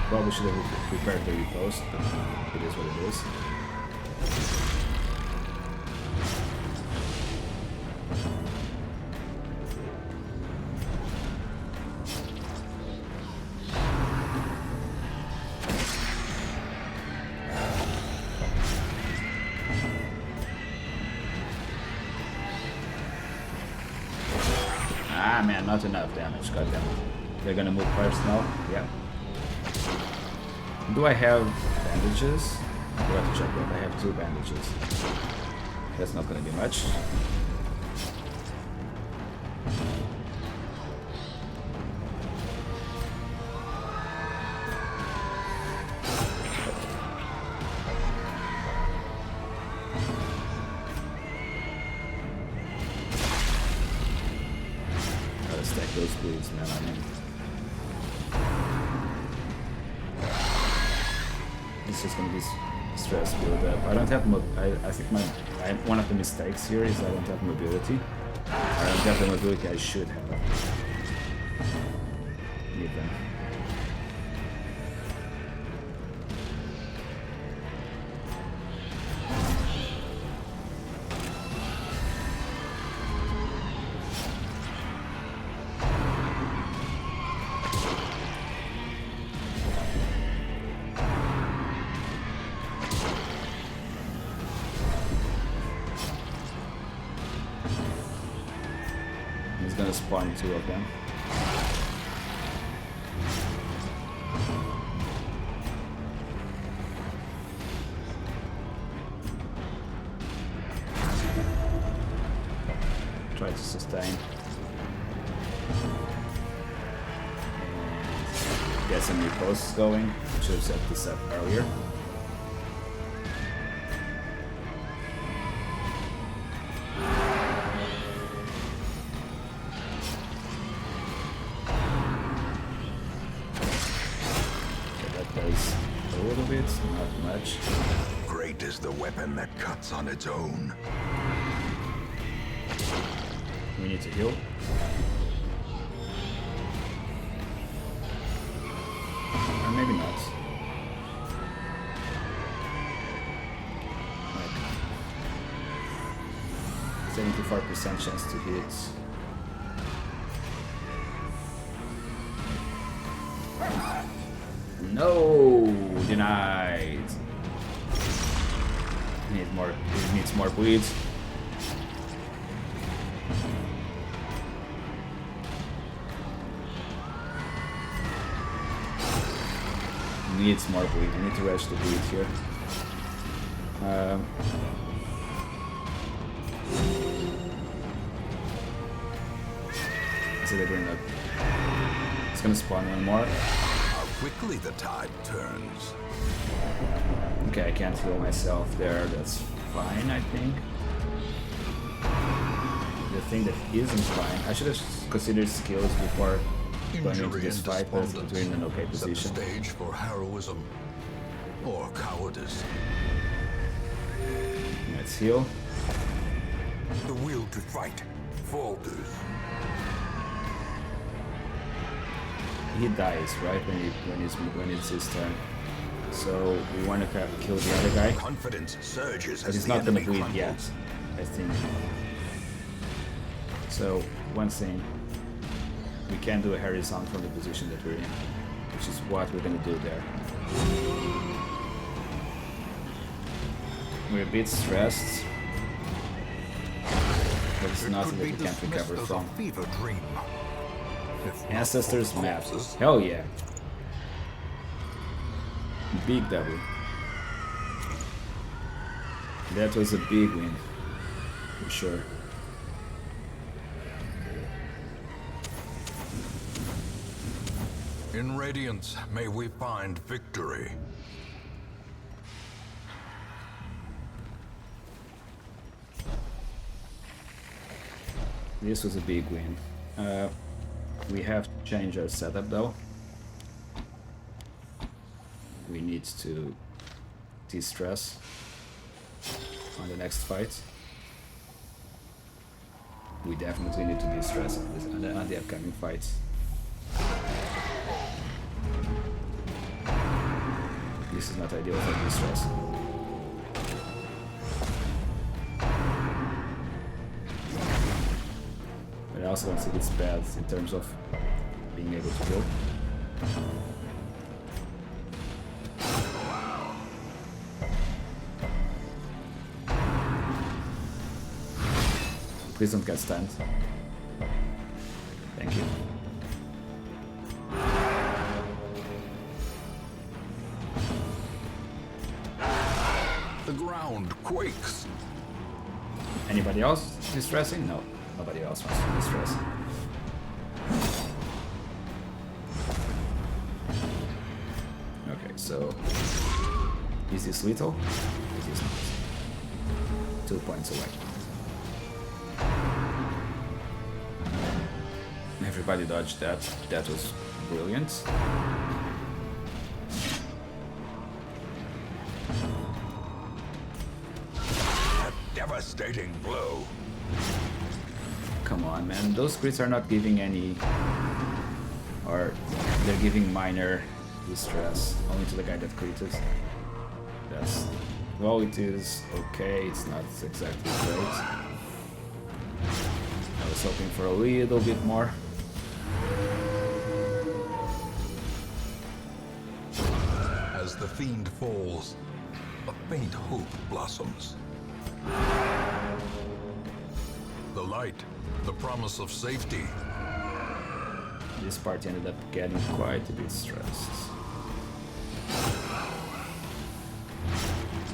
Probably should have prepared the repost, but it is what it is. Ah man, not enough damage, goddamn. They're gonna move first now? Yeah. Do I have bandages? I forgot to check that. I have 2 bandages. That's not gonna be much. Gotta stack those bleeds, man. I mean, it's just gonna be stress build up. I don't have I think one of the mistakes here is I don't have mobility. I don't have the mobility I should have. Even. He's gonna spawn 2 of them. Try to sustain. Get some new posts going. Should have set this up earlier. A little bit, not much. Great is the weapon that cuts on its own. We need to heal. Or maybe not. Like 75% chance to hit. No, denied. It needs more bleeds. Needs more bleed. I need to rush the bleed here. So they're going up. It's gonna spawn one more. Quickly the tide turns. Okay, I can't heal myself there. That's fine, I think. The thing that isn't fine, I should have considered skills before going into this fight, but we're in an okay position. Set the stage for heroism or cowardice. Let's heal. The will to fight falters. He dies, right, when it's his turn. So we want to kill the other guy. Confidence surges But as he's the not gonna enemy bleed yet, crumbles. I think. So one thing, we can do a horizon from the position that we're in, which is what we're gonna do there. We're a bit stressed, but it's It nothing could that be we can't recover dismissed as from. a fever dream. If not Ancestors for map. causes. Hell yeah. Big W. That was a big win, for sure. In Radiance, may we find victory. This was a big win. We have to change our setup though. We need to de-stress on the next fight. We definitely need to de-stress on the upcoming fights. This is not ideal for de-stress. But I also don't think it's bad in terms of being able to kill. Please don't get stunned. Thank you. ground quakes. Anybody else distressing? No, nobody else wants to distress. Okay, so is this lethal? It is not. 2 points away. Everybody dodged that. That was brilliant. A devastating blow. Come on, man. Those crits are not giving any... Or they're giving minor distress. Only to the guy that critted. That's... Well, it is okay. It's not exactly great. I was hoping for a little bit more. As the fiend falls, a faint hope blossoms. The light, the promise of safety. This party ended up getting quite a bit stressed.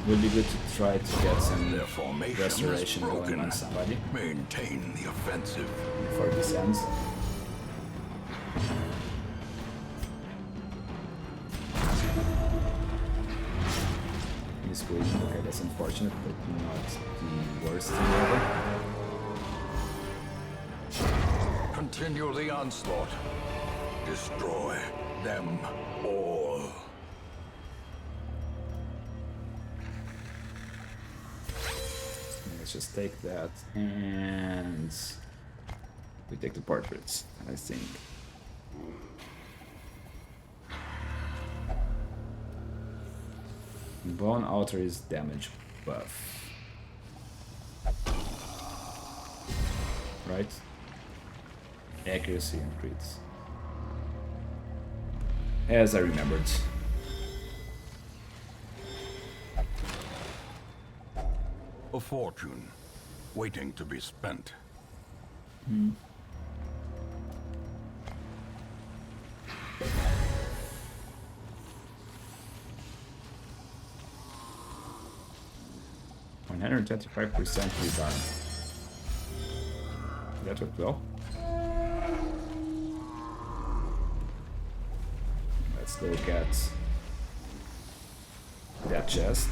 Would be good to try to get some Their formation restoration is going broken. on somebody Maintain the offensive. before this ends. He's bleeding. Okay, that's unfortunate, but not the worst thing ever. Continue the onslaught. Destroy them all. Let's just take that, and we take the portraits, I think. Bone Altar is damage buff. Right? Accuracy and crits. As I remembered. A fortune, waiting to be spent. One 125% return. That worked well. Let's go get that chest.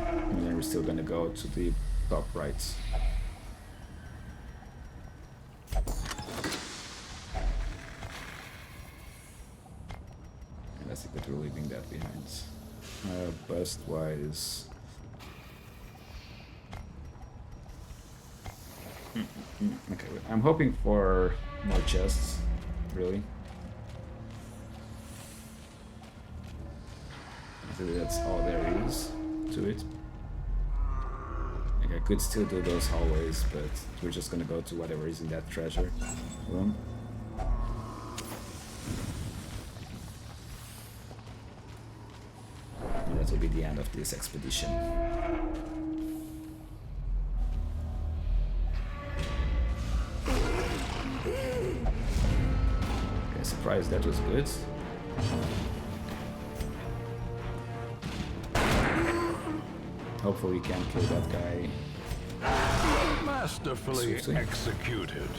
And then we're still gonna go to the top right. And I think that we're leaving that behind. Bust wise. Okay, I'm hoping for more chests, really. Actually, that's all there is to it. Like, I could still do those hallways, but we're just gonna go to whatever is in that treasure room. And that will be the end of this expedition. Okay, surprised that was good. Hopefully we can kill that guy. Masterfully Swiftly. executed.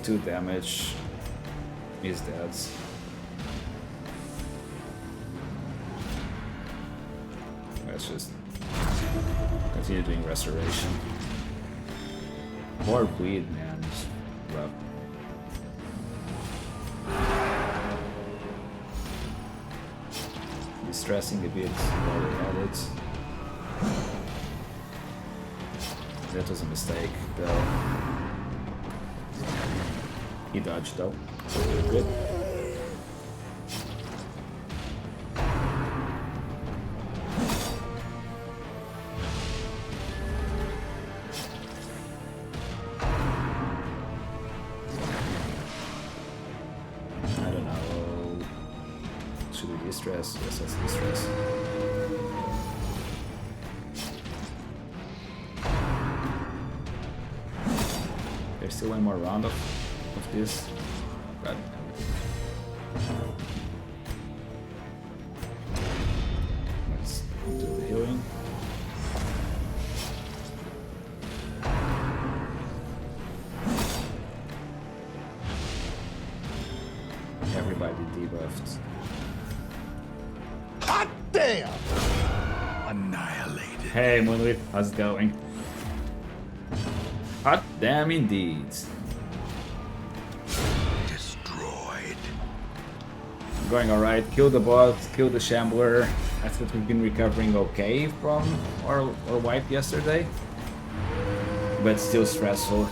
2 damage. He's dead. Let's just continue doing restoration. More bleed, man. Just rough. Distressing a bit while we had it. That was a mistake, though. He dodged, though. So we're good. I don't know. Should we distress? Yes, let's distress. There's still one more round of this. God damn it. buffed. Hot damn! Annihilated. Hey Moonwhip, how's it going? Hot damn indeed. Destroyed. Going alright, kill the bot, kill the shambler. I thought we've been recovering okay from our wipe yesterday. But still stressful.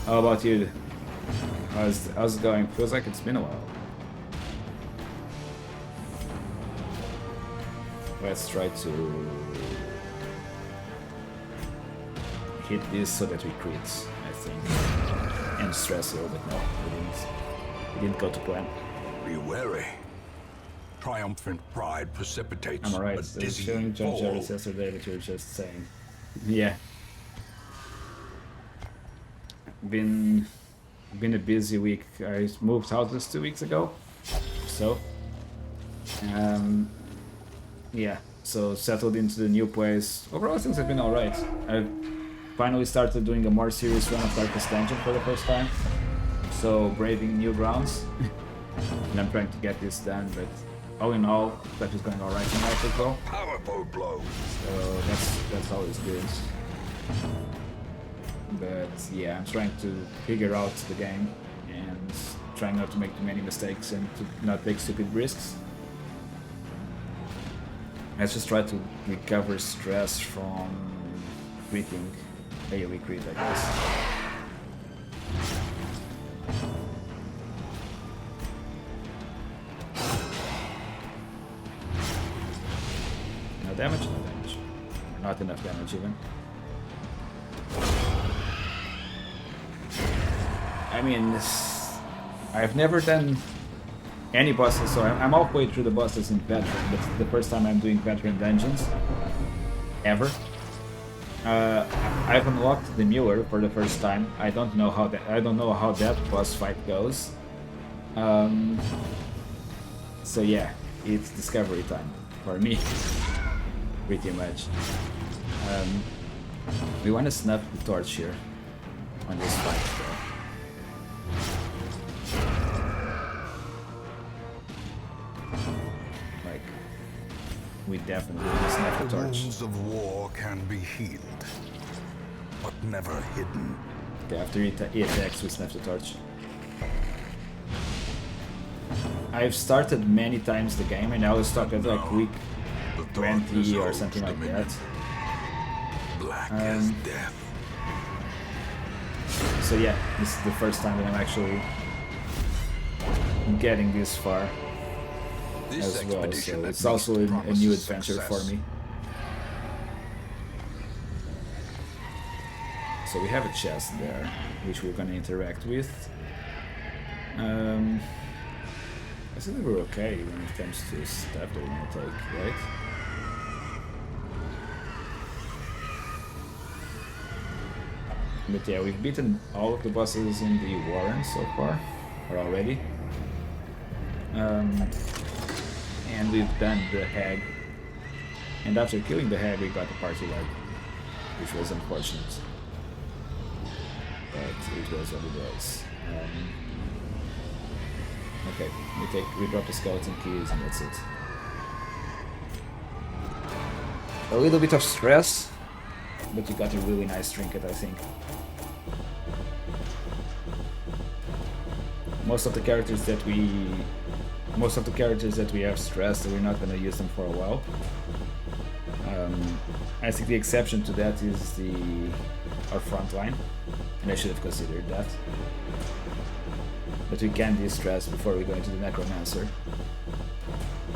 How about you? How's it going? Feels like it's been a while. Let's try to hit this so that we crit, I think. And stress a little bit. No, we didn't go to plan. Be wary. Triumphant pride precipitates I'm alright. a So dizzy showing John fall. Jarvis yesterday that you were just saying. Yeah. Been a busy week. I moved houses 2 weeks ago. So yeah, so settled into the new place. Overall things have been alright. I've finally started doing a more serious run of Darkest Dungeon for the first time. So braving new grounds. And I'm trying to get this done, but all in all, stuff is going alright in life as well. Powerful blow. So that's always good. But yeah, I'm trying to figure out the game and trying not to make too many mistakes and to not take stupid risks. Let's just try to recover stress from critting. AoE crit, I guess. No damage? No damage. Not enough damage even. I mean, I've never done any bosses, so I'm halfway through the bosses in veteran. That's the first time I'm doing veteran dungeons ever. I've unlocked the Muir for the first time. I don't know how that boss fight goes. So yeah, it's discovery time for me, pretty much. We want to snap the torch here on this fight, though. Like, we definitely want to snap the The torch. wounds of war can be healed, but never hidden. Okay, after he attacks, we snap the torch. I've started many times the game and I was stuck at like week The 20 or darkness something like dominion. that. Black as death. So yeah, this is the first time that I'm actually getting this far This as well, expedition so at it's also least a new promises adventure for success. me. So we have a chest there, which we're gonna interact with. I think that we're okay when it comes to stuff that we're gonna take, right? But yeah, we've beaten all of the bosses in the Warren so far, or already. And we've done the Hag. And after killing the Hag, we got the party lag, which was unfortunate. But it was what it was. Okay, we drop the skeleton keys and that's it. A little bit of stress, but you got a really nice trinket, I think. Most of the characters that we have stressed, we're not gonna use them for a while. I think the exception to that is our front line, and I should have considered that. But we can de-stress before we go into the Necromancer,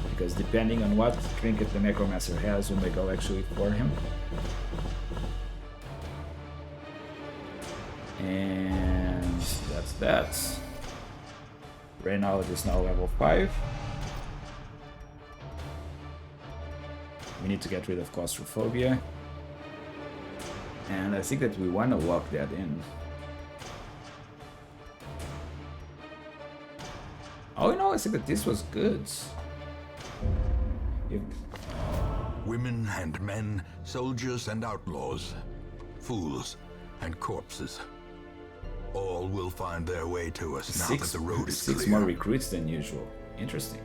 because depending on what trinket the Necromancer has, we may go actually for him. And that's that. Reynald is now level 5. We need to get rid of claustrophobia. And I think that we want to lock that in. All in all, I think that this was good. Women and men, soldiers and outlaws, fools and corpses. All will find their way to us now that the road is six clear. more recruits than usual. Interesting.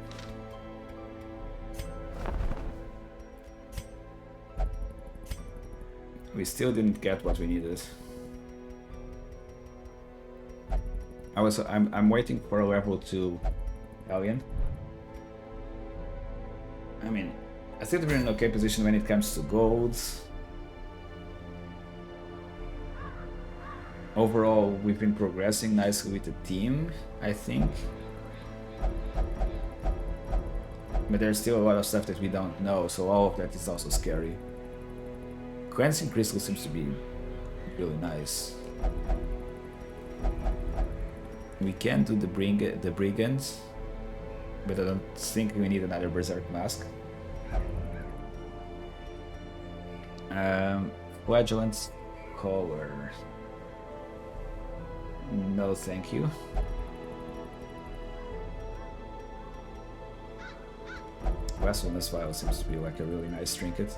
We still didn't get what we needed. I'm waiting for a level 2 alien. I mean, I think we're in an okay position when it comes to golds. Overall, we've been progressing nicely with the team, I think. But there's still a lot of stuff that we don't know, so all of that is also scary. Cleansing Crystal seems to be really nice. We can do the Brigands, but I don't think we need another Berserk Mask. Flagellant's Collar. No, thank you. Westerness Vial seems to be like a really nice trinket.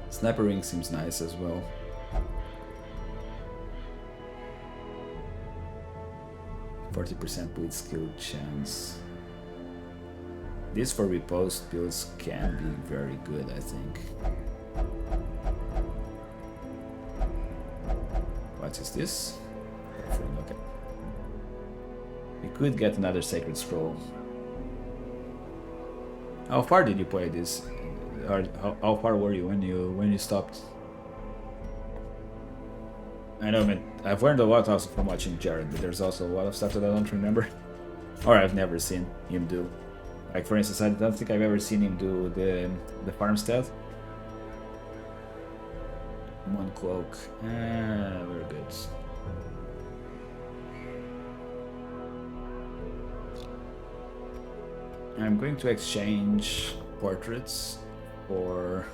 Sniper Ring seems nice as well. %40 bleed skill chance. These for repost builds can be very good, I think. What is this? Okay. We could get another Sacred Scroll. How far did you play this? Or how far were you when you stopped? I know, man. I've learned a lot also from watching Jared, but there's also a lot of stuff that I don't remember, or I've never seen him do. Like for instance, I don't think I've ever seen him do the farmstead. One cloak. Very good. I'm going to exchange portraits for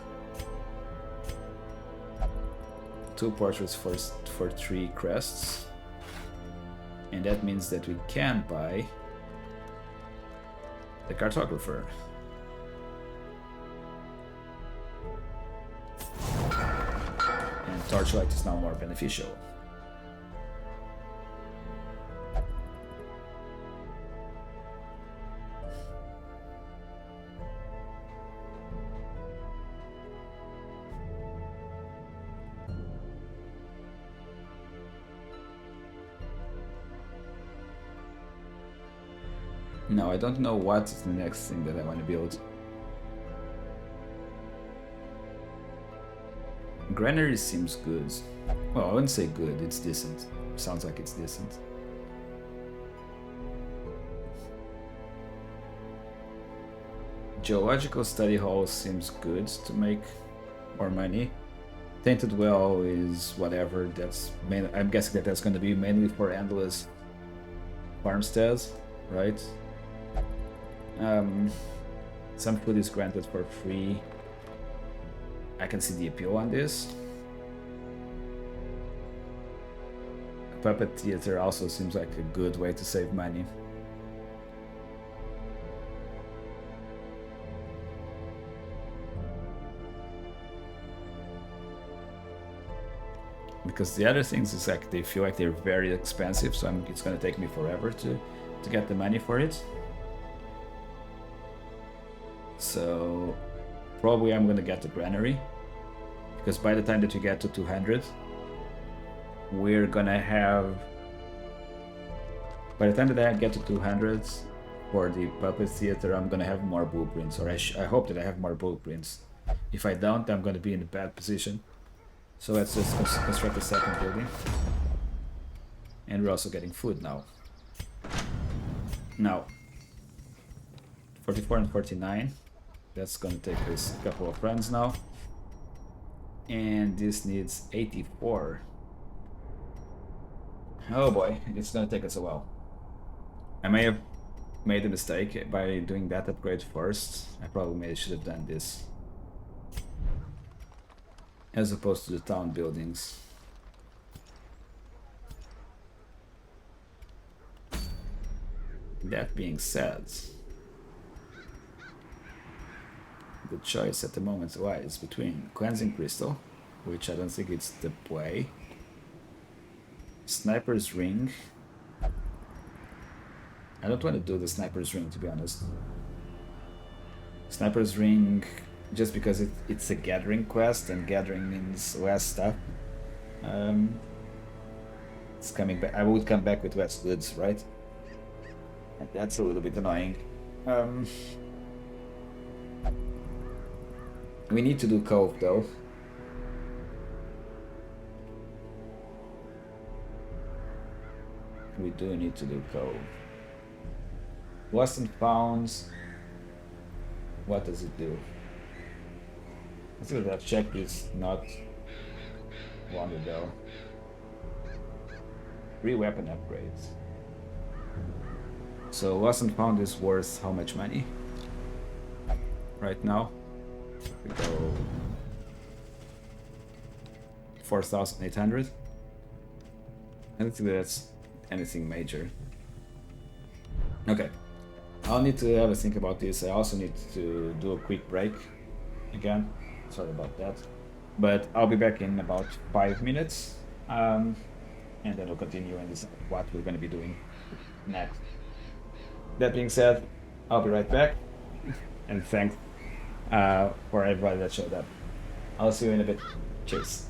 2 portraits for 3 crests, and that means that we can buy the cartographer. And torchlight is now more beneficial. No, I don't know what is the next thing that I want to build. Granary seems good. Well, I wouldn't say good, it's decent. Sounds like it's decent. Geological Study Hall seems good to make more money. Tainted Well is whatever, that's I'm guessing that that's going to be mainly for endless farmsteads, right? Some food is granted for free. I can see the appeal on this. Puppet Theater also seems like a good way to save money. Because the other things is like they feel like they're very expensive, so it's gonna take me forever to get the money for it. So probably I'm gonna get the granary, because by the time that we get to 200, we're gonna have. By the time that I get to 200 for the puppet theater, I'm gonna have more blueprints, or I hope that I have more blueprints. If I don't, I'm gonna be in a bad position. So let's just construct a second building, and we're also getting food now. Now, 44 and 49. That's gonna take us a couple of runs now. And this needs 84. Oh boy, it's gonna take us a while. I may have made a mistake by doing that upgrade first. I probably should have done this, as opposed to the town buildings. That being said, the choice at the moment lies between Cleansing Crystal, which I don't think it's the play, Sniper's ring. I don't want to do the sniper's ring, to be honest. Sniper's ring, just because it's a gathering quest, and gathering means less stuff. It's coming back. I would come back with less goods, right? And that's a little bit annoying. We need to do Cove, though. We do need to do Cove. Lost and Founds. What does it do? I think that checked this not long ago. 3 weapon upgrades. So Lost and Found is worth how much money? Right now? We go 4,800. I don't think that's anything major. Okay. I'll need to have a think about this. I also need to do a quick break again. Sorry about that. But I'll be back in about 5 minutes. And then we'll continue and decide what we're going to be doing next. That being said, I'll be right back. And thanks for everybody that showed up. I'll see you in a bit. Cheers.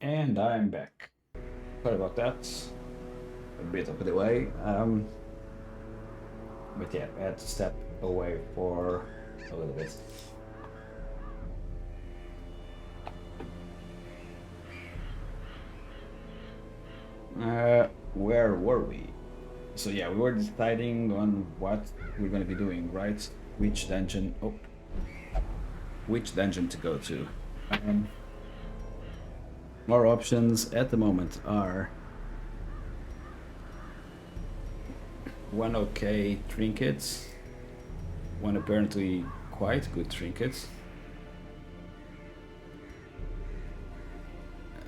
And I'm back. Sorry about that. A bit of a delay. But yeah, I had to step away for a little bit. Where were we? So yeah, we were deciding on what we're gonna be doing, right? Which dungeon? Oh, which dungeon to go to? Our options at the moment are one okay trinket, one apparently quite good trinket.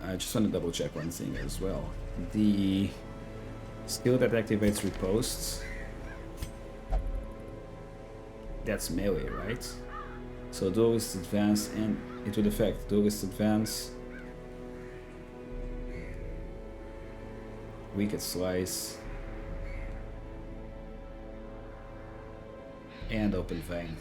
I just want to double check one thing as well. The skill that activates riposts, that's melee, right? So duelist advance, and it would affect duelist advance, wicked slice, and open vein.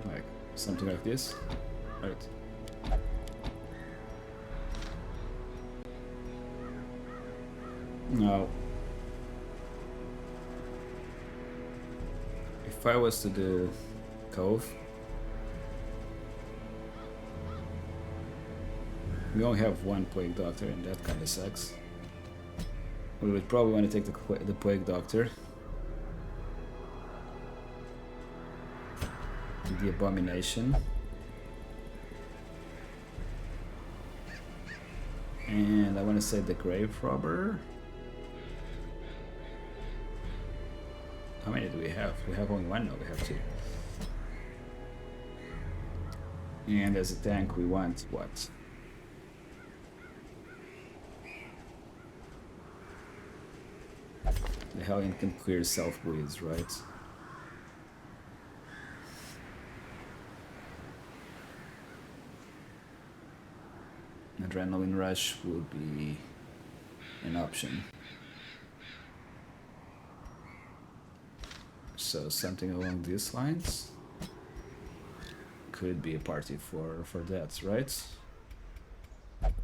Like something like this, right? Now, if I was to do Cove, we only have one Plague Doctor, and that kind of sucks. We would probably want to take the Plague Doctor, the Abomination, and I want to say the Grave Robber. How many do we have? We have only one? No, we have two. And as a tank, we want what? The Hellion can clear self-bleeds, right? Adrenaline Rush would be an option. So something along these lines could be a party for that, right?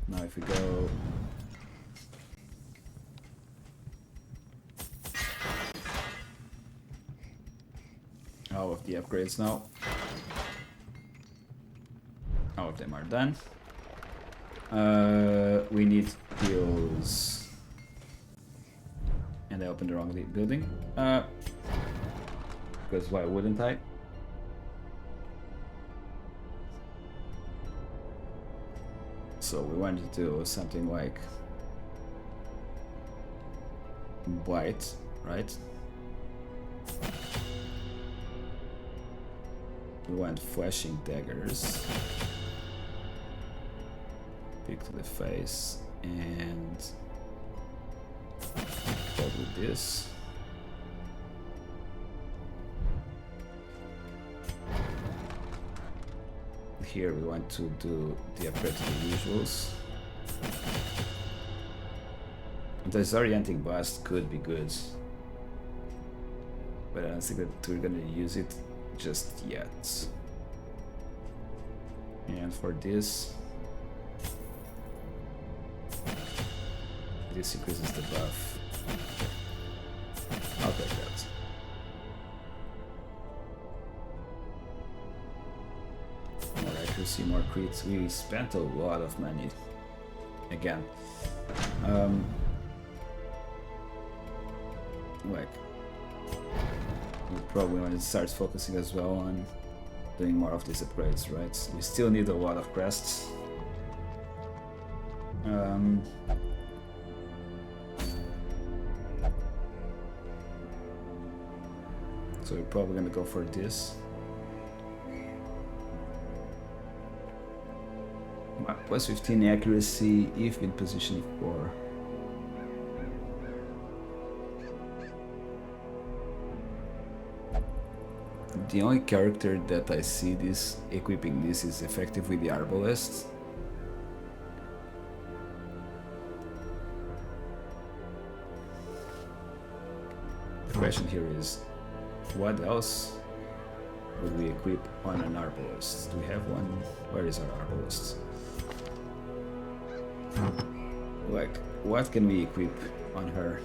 Now if we go all of the upgrades now, all of them are done. We need heals, and I opened the wrong building. Because why wouldn't I? So we wanted to do something like Blight, right? We want Flashing Daggers. Pick to the face, and go with this. Here we want to do the upgrade to the usuals. The Disorienting Blast could be good, but I don't think that we're gonna use it just yet. And for this increases the buff. I'll take that. More accuracy, more crits. We spent a lot of money. Again. Like, we probably want to start focusing as well on doing more of these upgrades, right? We still need a lot of crests. So we're probably gonna go for this. Plus 15 accuracy if in position 4. The only character that I see this equipping this is effectively the Arbalest. The question here is, what else would we equip on an arbalist? Do we have one? Where is our arbalist? Like, what can we equip on her?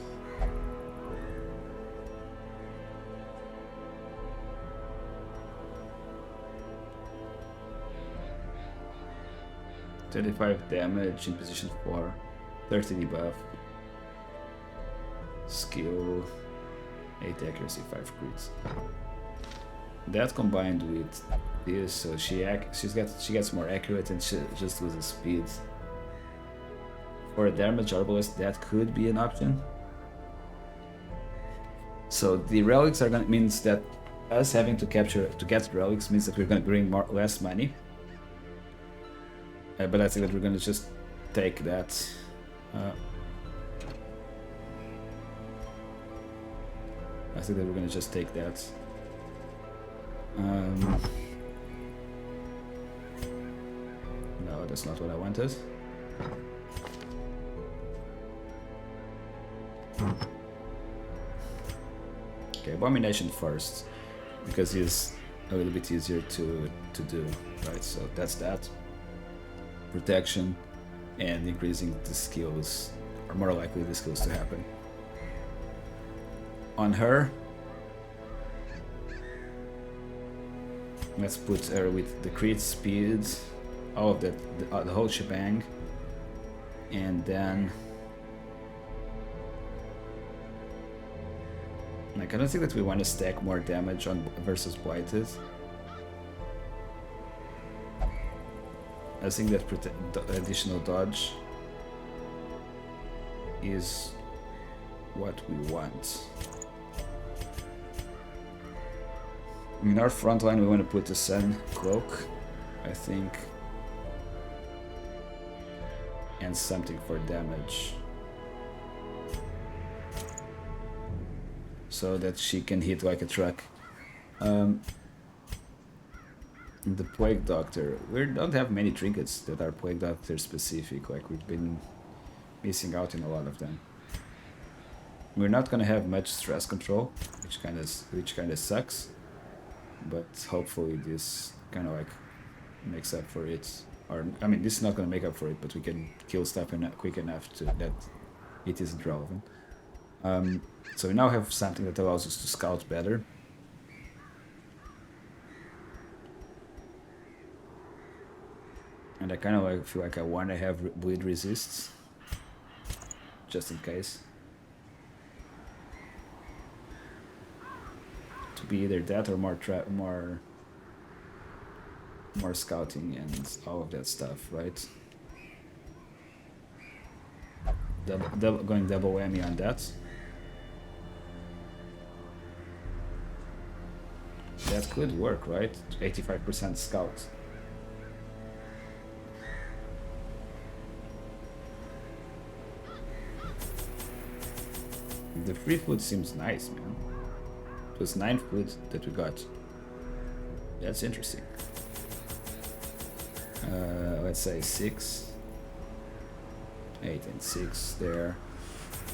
"25 damage in position 4, 30 debuff, skill, 8 accuracy, 5 crits." That combined with this, so she gets more accurate and she just loses speed. For a damage arbalist, that could be an option. So the relics are gonna means that us having to get relics means that we're gonna bring less money. But I think that we're gonna just take that. I think that we're gonna just take that. No, that's not what I wanted. Okay, Abomination first, because he's a little bit easier to do, right? So that's that. Protection and increasing the skills, or more likely the skills to happen. On her, let's put her with the crit speed, all of that, the whole shebang, and then like, I don't think that we want to stack more damage on versus Blighted. I think that additional dodge is what we want. In our front line, we want to put the Sun Cloak, I think, and something for damage, so that she can hit like a truck. The Plague Doctor, we don't have many trinkets that are Plague Doctor specific, like we've been missing out in a lot of them. We're not gonna have much stress control, which kind of sucks, but hopefully this kind of like makes up for it. Or I mean, this is not gonna make up for it, but we can kill stuff quick enough to that it isn't relevant. So we now have something that allows us to scout better. And I kind of like feel like I want to have bleed resists, just in case. To be either that or more scouting and all of that stuff, right? Going double whammy on that. That could work, right? 85% scout. The free food seems nice, man. It was 9 food that we got. That's interesting. Let's say 6. 8 and 6 there.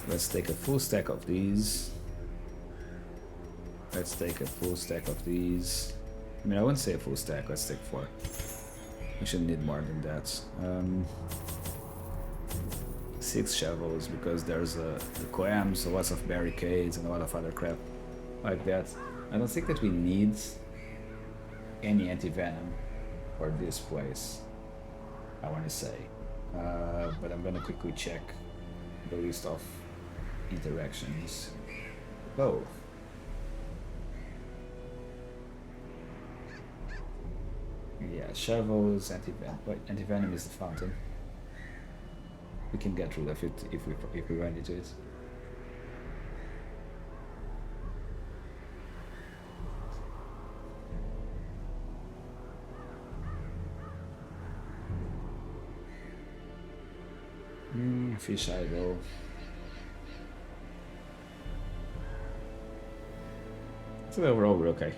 Let's take a full stack of these. Let's take a full stack of these. I mean, I wouldn't say a full stack, let's take 4. We should need more than that. 6 shovels, because there's the clams, lots of barricades, and a lot of other crap like that. I don't think that we need any anti-venom for this place, I want to say. But I'm gonna quickly check the list of interactions. Oh. Yeah, shovels, anti-venom. Wait, anti-venom is the fountain. We can get rid of it if we run into it. Fish idol. So overall we're okay.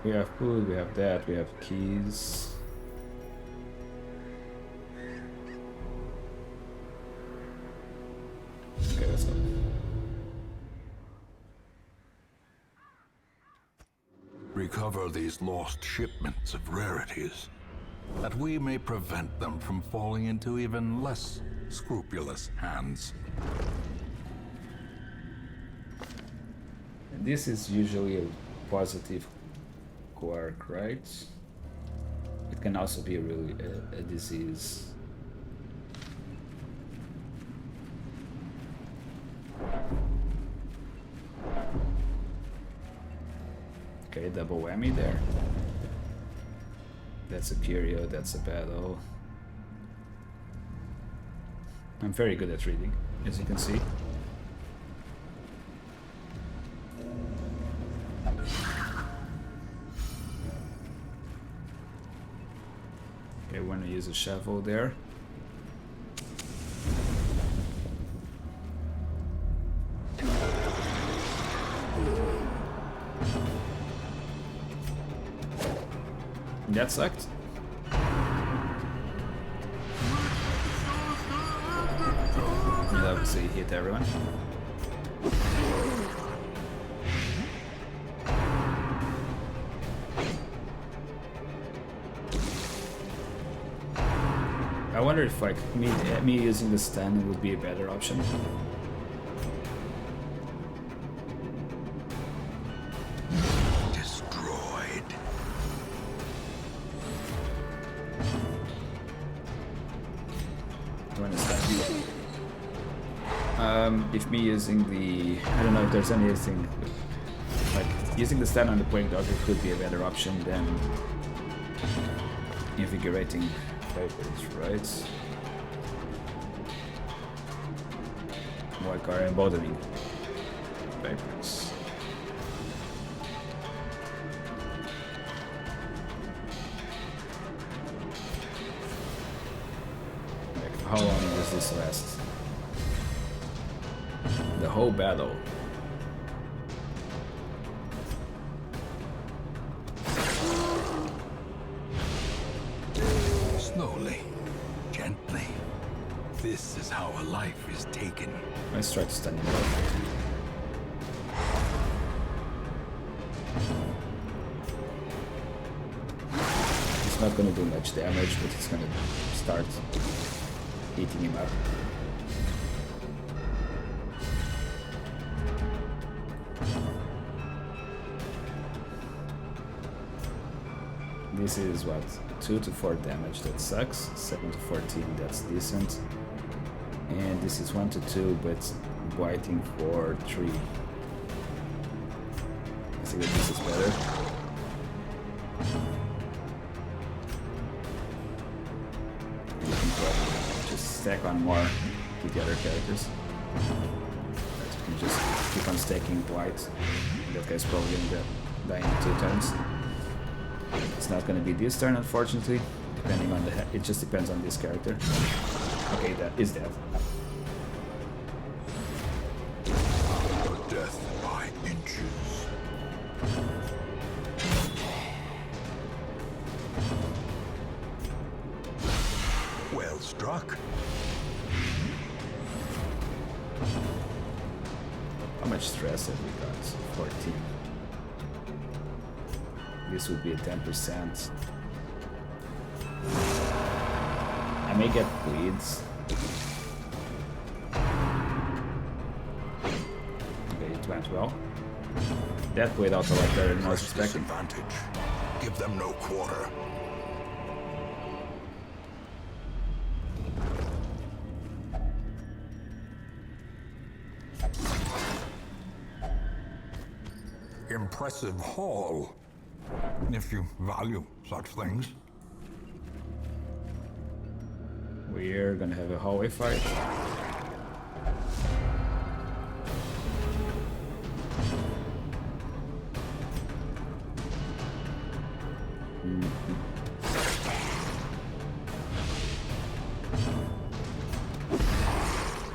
We have food, we have that, we have keys. Okay, let's go. recover these lost shipments of rarities, that we may prevent them from falling into even less scrupulous hands. And this is usually a positive quirk, right? It can also be really a disease. Okay, double whammy there. That's a curio, that's a battle. I'm very good at reading, as you can see. Okay, we're gonna use a shovel there. That sucked. And obviously hit everyone. I wonder if like me using the stun would be a better option. If me using the, I don't know if there's anything, like using the stun on the Plague Doctor could be a better option than invigorating vapors, right? Like our emboldening vapors. Like, how long does this last? The whole battle. Slowly, gently. This is how a life is taken. Let's try to stun him. It's not gonna do much damage, but it's gonna start eating him up. This is what, 2 to 4 damage, that sucks. 7 to 14, that's decent. And this is 1 to 2, but biting for 3. I think that this is better. You can probably just stack on more with the other characters. But you can just keep on stacking white. That guy's probably gonna die in 2 turns. It's not going to be this turn, unfortunately, depending on the... it just depends on this character. Okay, that is death. Death by inches. Well struck. How much stress have we got? 14. This would be a 10%. I may get bleeds. Okay, it went well. That played out a lot better than I was expecting. Disadvantage. Give them no quarter. Impressive haul, if you value such things. We're gonna have a hallway fight.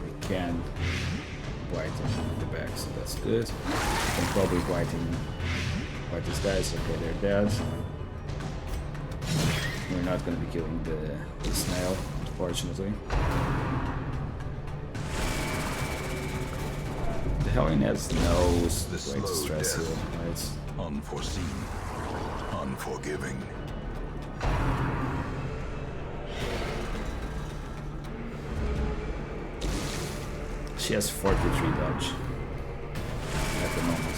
We can whiten the back, so that's good. We can probably white these guys. Okay, they're dead. We're not going to be killing the snail, unfortunately. The Hellion has no way to stress here, right? Unforeseen. unforgiving. She has 43 dodge at the moment.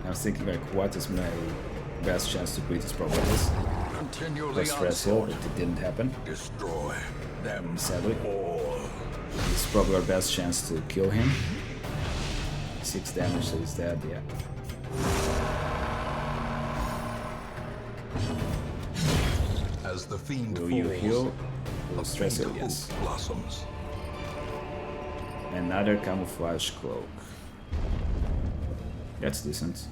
I was thinking like, what is my best chance to beat this problem is? Continually Plus stress heal, but onslaught. it didn't happen. Destroy them Sadly. all. It's probably our best chance to kill him. 6 damage, so he's dead, yeah. As the fiend Will falls, you heal? Will a stress heal? faint Yes. hope blossoms. Another camouflage cloak. That's decent.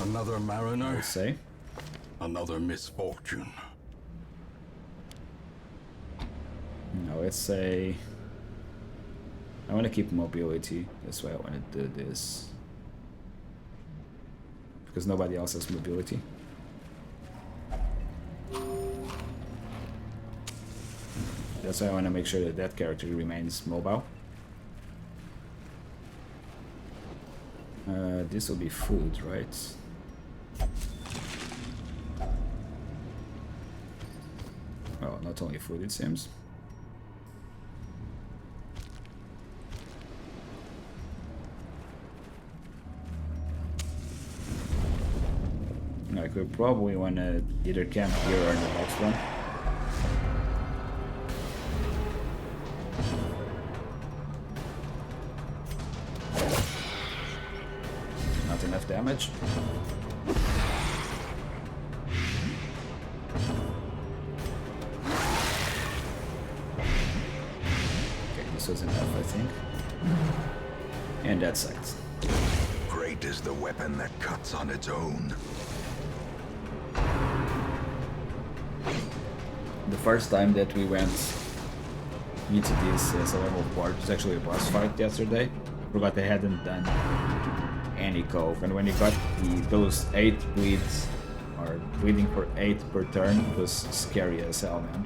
Another I mariner, would say. another misfortune. No, let's say I want to keep mobility. That's why I want to do this. Because nobody else has mobility. That's why I want to make sure that that character remains mobile. This will be food, right? Oh, not only food, it seems. Like, we probably want to either camp here or in the next one. Not enough damage. Okay, this was enough, I think. And that sucked. Great is the weapon that cuts on its own. The first time that we went into this survival part was actually a boss fight yesterday. Forgot I hadn't done any cove, and when you got those 8 bleeds, or bleeding for 8 per turn, it was scary as hell, man.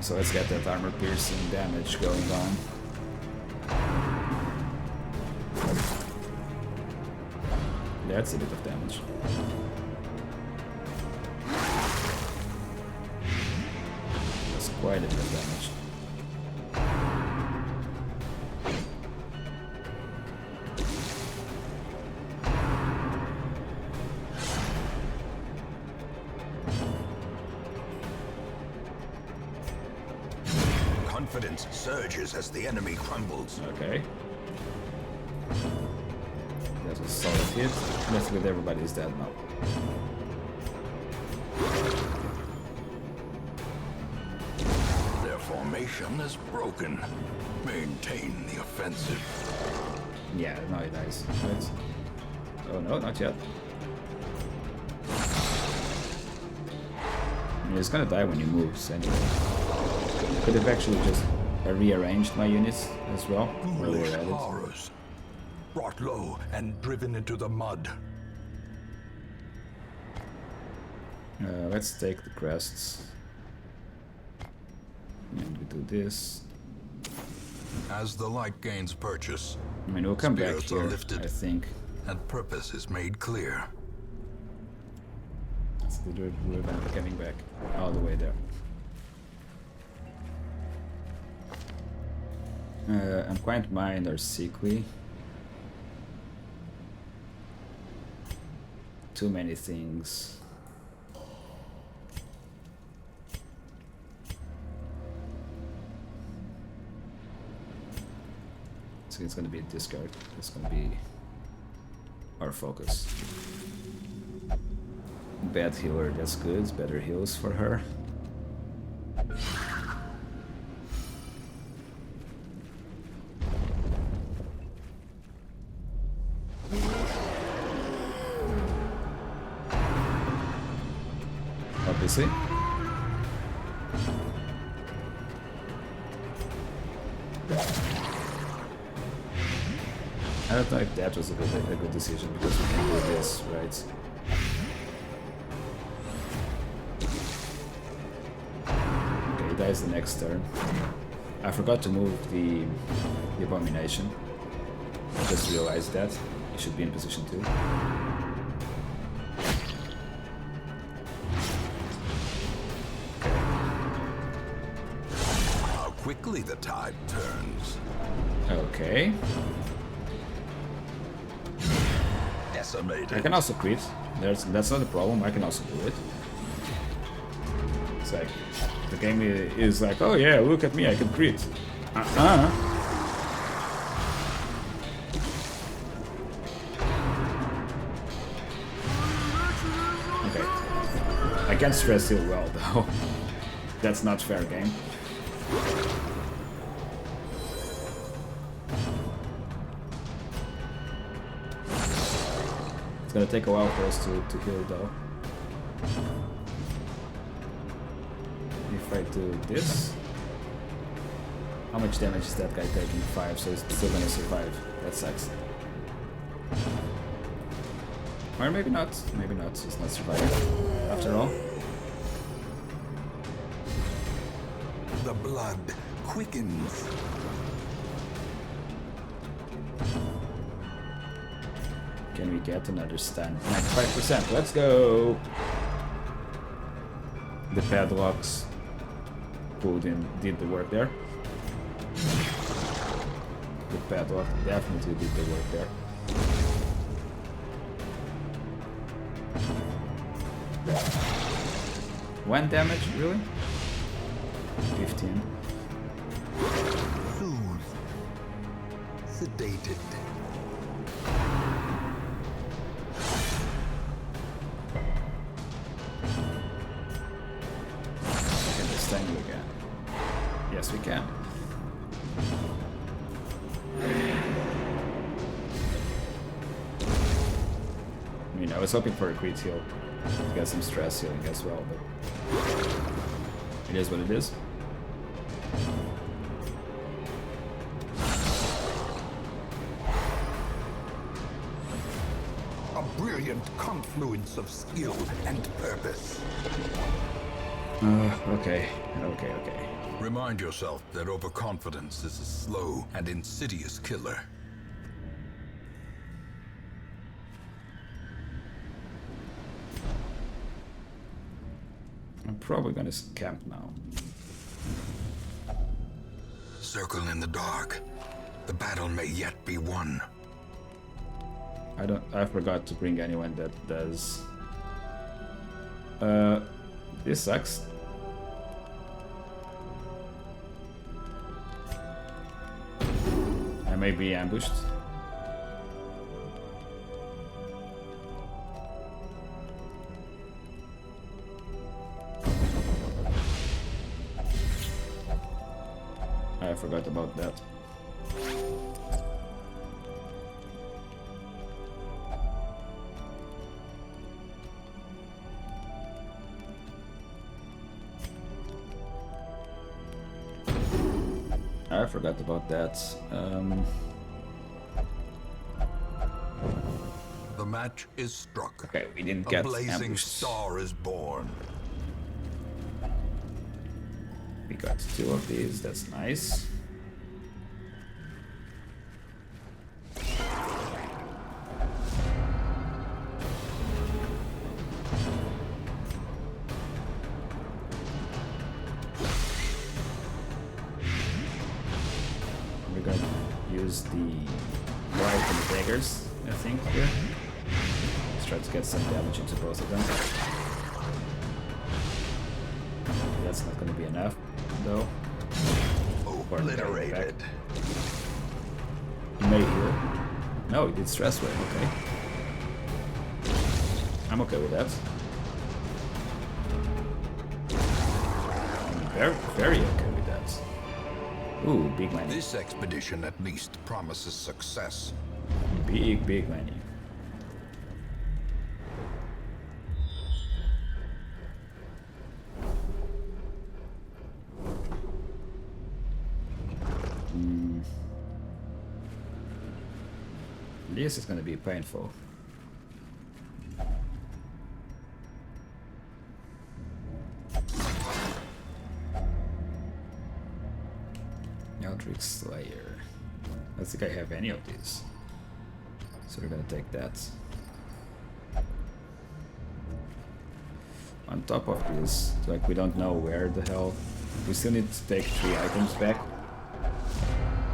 So let's get that armor piercing damage going on. That's a bit of damage. That's quite a bit of damage. Confidence surges as the enemy crumbles. Okay. That's a solid hit. That's with everybody's dead now. Their formation is broken. Maintain the offensive. Yeah, now he dies. Right. Oh no, not yet. I mean, he's gonna die when he moves anyway. I could have actually just rearranged my units as well. While we Ghoulish were at it. horrors. Brought low and driven into the mud. Let's take the crests. And we do this. As the light gains purchase, I mean, we'll come back Spirits are here, lifted. I think. and purpose is made clear. That's the ribbon coming back all the way there. Unquiet Mind or Sickly. Too many things. So it's gonna be a discard. It's gonna be our focus. Bad healer, that's good. Better heals for her. Obviously. I don't know if that was a good decision because we can do this, right? guess the next turn. I forgot to move the abomination. I just realized that. It should be in position 2. How quickly the tide turns. Okay. Decimated. I can also crit. That's not a problem. I can also do it. It's like the game is like, oh yeah, look at me, I can crit. Okay. I can stress heal well though. That's not fair game. It's gonna take a while for us to heal though. If I do this, how much damage is that guy taking? 5, so he's still gonna survive. That sucks. Or maybe not. Maybe not. He's not surviving after all. The blood quickens. Can we get another stand? 95%. Let's go. The padlocks did the work there. The padlock definitely did the work there. One damage, really? 15. Soothed. Sedated. Can this thing again? Yes, we can. I mean, I was hoping for a crit heal to get some stress healing as well, but it is what it is. A brilliant confluence of skill and purpose. Okay. Remind yourself that overconfidence is a slow and insidious killer. I'm probably gonna camp now. Circle in the dark. The battle may yet be won. I forgot to bring anyone that does. This sucks. I may be ambushed. I forgot about that. I forgot about that. The match is struck. Okay, we didn't A get blazing ambushed. star is born. We got 2 of these, that's nice. We're gonna use the white and the daggers, I think, here. Let's try to get some damage into both of them. That's not gonna be enough, though. Obliterated. He may heal. No, he did stress wave, okay. I'm okay with that. I'm very okay with that. Ooh, big money. This expedition at least promises success. Big money. This is gonna be painful. Quick Slayer. I don't think I have any of these. So we're gonna take that. On top of this, like, we don't know where the hell. We still need to take 3 items back.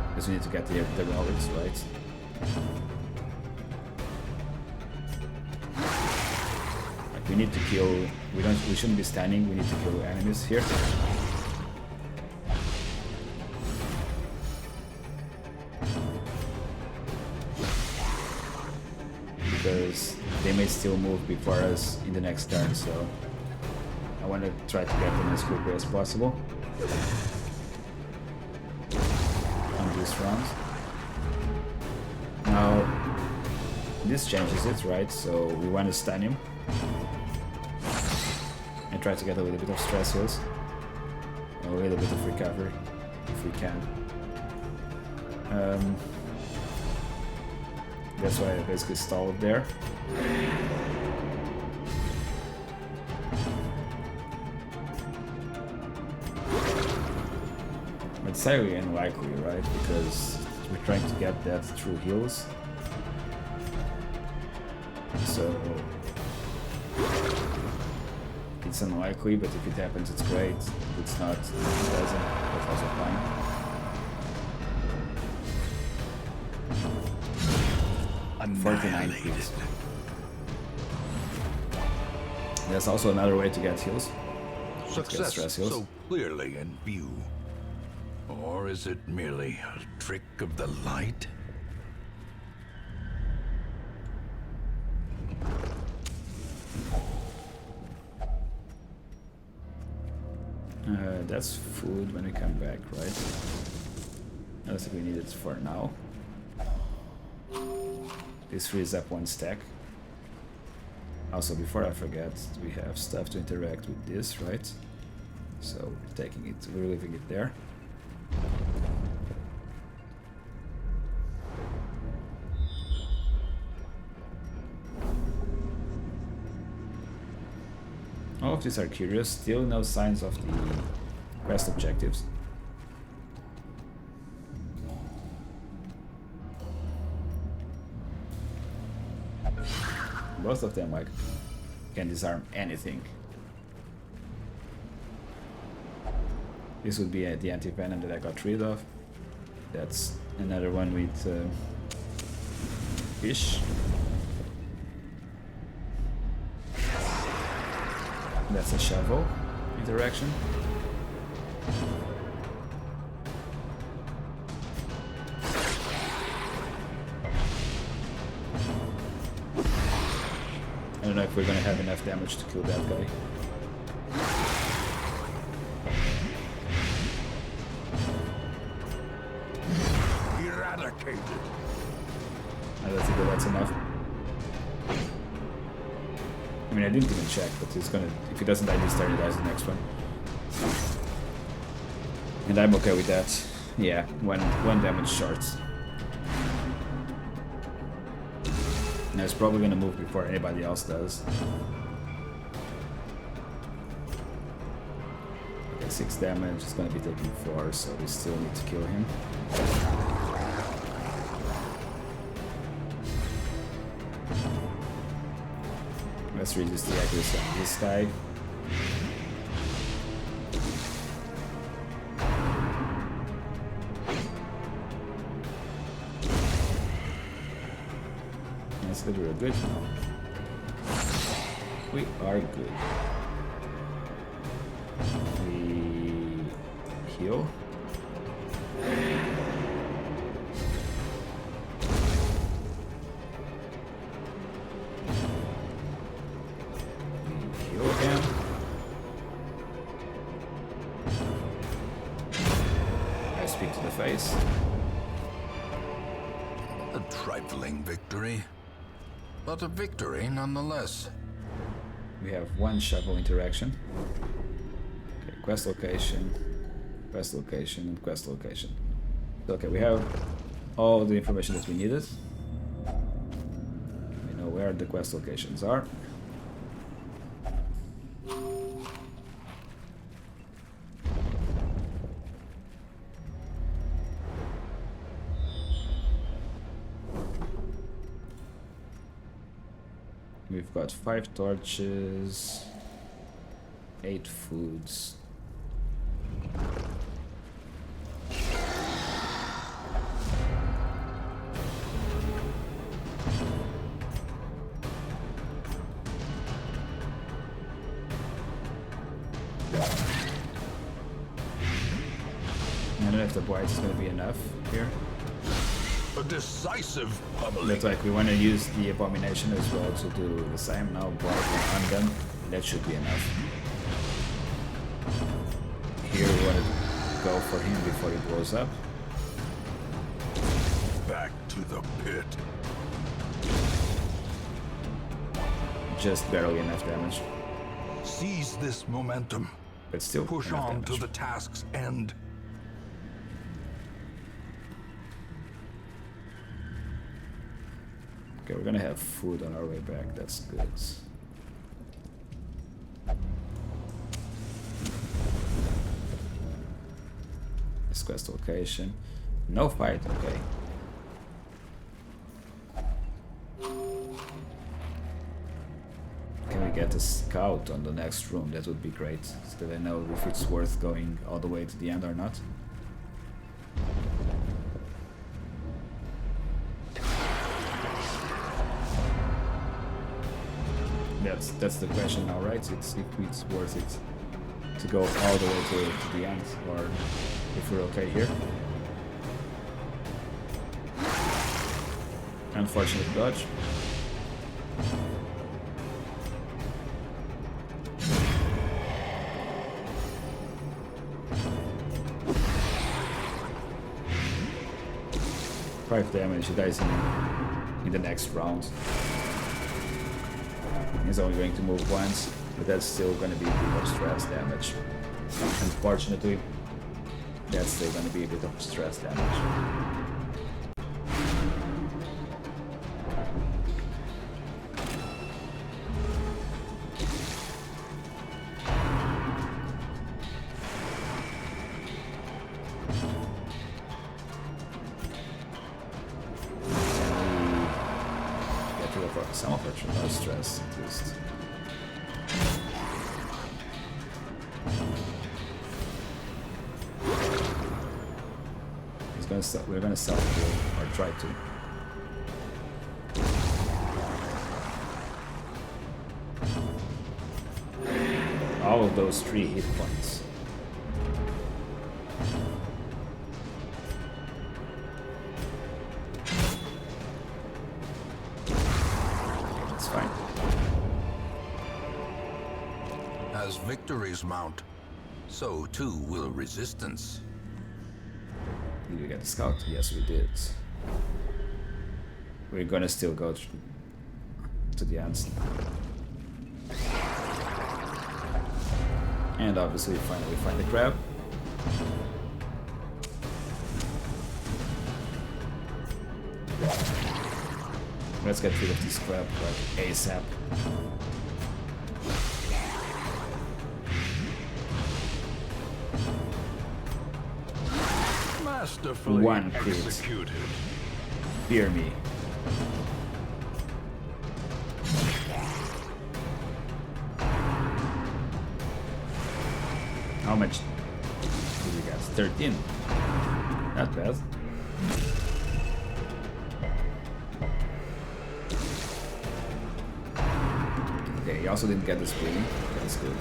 Because we need to get the relics, right? Like, we need to kill. We shouldn't be standing. We need to kill enemies here. Because they may still move before us in the next turn, so I want to try to get them as quickly as possible on this round. Now, this changes it, right? So we want to stun him and try to get a little bit of stress heals, a little bit of recovery if we can. That's why I basically stalled there. It's highly unlikely, right? Because we're trying to get that through heals. So it's unlikely, but if it happens, it's great. If it's not, it doesn't. That's also fine. Annihilated. There's also another way to get heals. Success stress heals. so clearly in view. Or is it merely a trick of the light? That's food when we come back, right? I don't think we need it for now. This frees up 1 stack. Also, before I forget, we have stuff to interact with this, right? So we're taking it, we're leaving it there. All of these are curious, still no signs of the quest objectives. Both of them, like, can disarm anything. This would be the anti-venom that I got rid of. That's another one with fish. That's a shovel interaction. I don't know if we're gonna have enough damage to kill that guy. Eradicated. I don't think that's enough. I mean, I didn't even check, but he's gonna. If he doesn't die this turn, he dies the next one. And I'm okay with that. Yeah, one damage short. Now it's probably gonna move before anybody else does. Okay, 6 damage. It's gonna be taking 4, so we still need to kill him. Let's reduce the accuracy on this guy. That's good, we're good. We are good. We heal. Face. A trifling victory, but a victory nonetheless. We have 1 shovel interaction. Okay, quest location, and quest location. Okay, we have all the information that we needed. We know where the quest locations are. We've got 5 torches, 8 foods. I don't know if the white is going to be enough here. A decisive pummeling. Looks like we want to use the abomination as well to do the same. Now white on them. That should be enough. Here we want to go for him before he blows up. Back to the pit. Just barely enough damage, Seize this momentum. but still Push enough on damage. to the task's end. Okay, we're gonna have food on our way back. That's good. This quest location. No fight, okay. Can we get a scout on the next room? That would be great, so that I know if it's worth going all the way to the end or not. That's the question now, right? It's if it's worth it to go all the way to the end, or if we're okay here. Unfortunate dodge. Five damage, you guys in the next round. He's only going to move once, but that's still going to be a bit of stress damage. Unfortunately, that's still going to be a bit of stress damage. Some of our stress, at least. We're gonna self-heal, or try to. All of those 3 hit points. As victories mount, so too will resistance. Did we get the scout? Yes, we did. We're gonna still go to the end. And obviously, finally find the crab. Let's get rid of this crab like ASAP. Masterfully One crit. executed. Fear me. How much did we get? 13. Not bad. Okay, he also didn't get the spleen. That's good.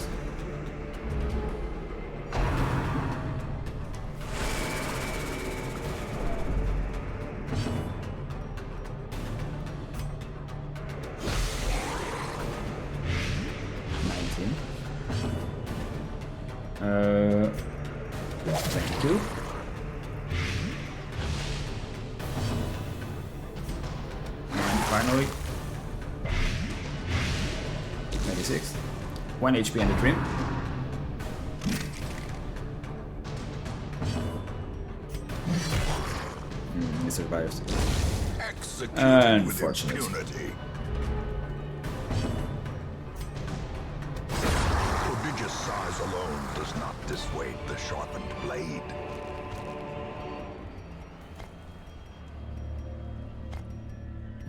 Thank you. And finally, 26. 1 HP in the dream. He survives. Executed Unfortunate. with impunity. Prodigious size alone does not dissuade the sharpened blade.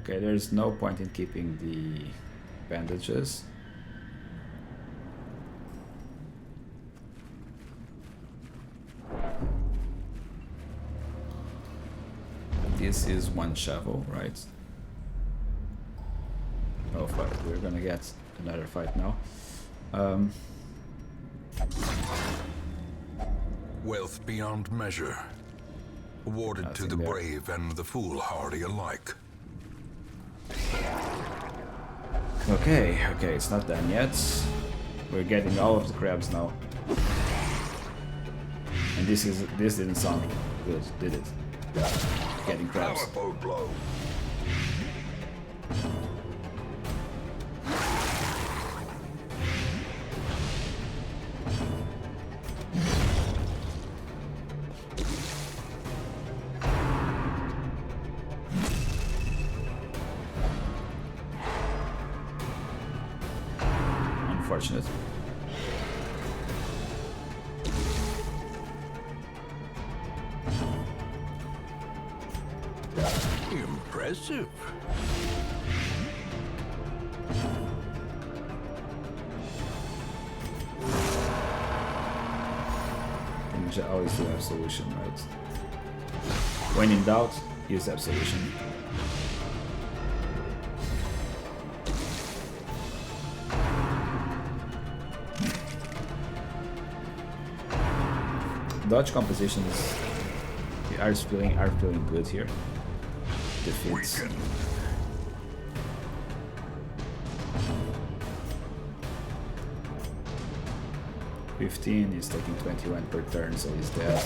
Okay, there's no point in keeping bandages. This is one shovel, right? Oh fuck, we're gonna get another fight now. Wealth beyond measure, awarded to the there. brave and the foolhardy alike. Okay, it's not done yet. We're getting all of the crabs now. And this didn't sound good, did it? Getting crabs. Powerful blow. Unfortunate. Impressive. And you should always do absolution, right? When in doubt, use absolution. Dodge compositions are feeling good here. Defeats. Weaken. He's taking 21 per turn, so he's dead.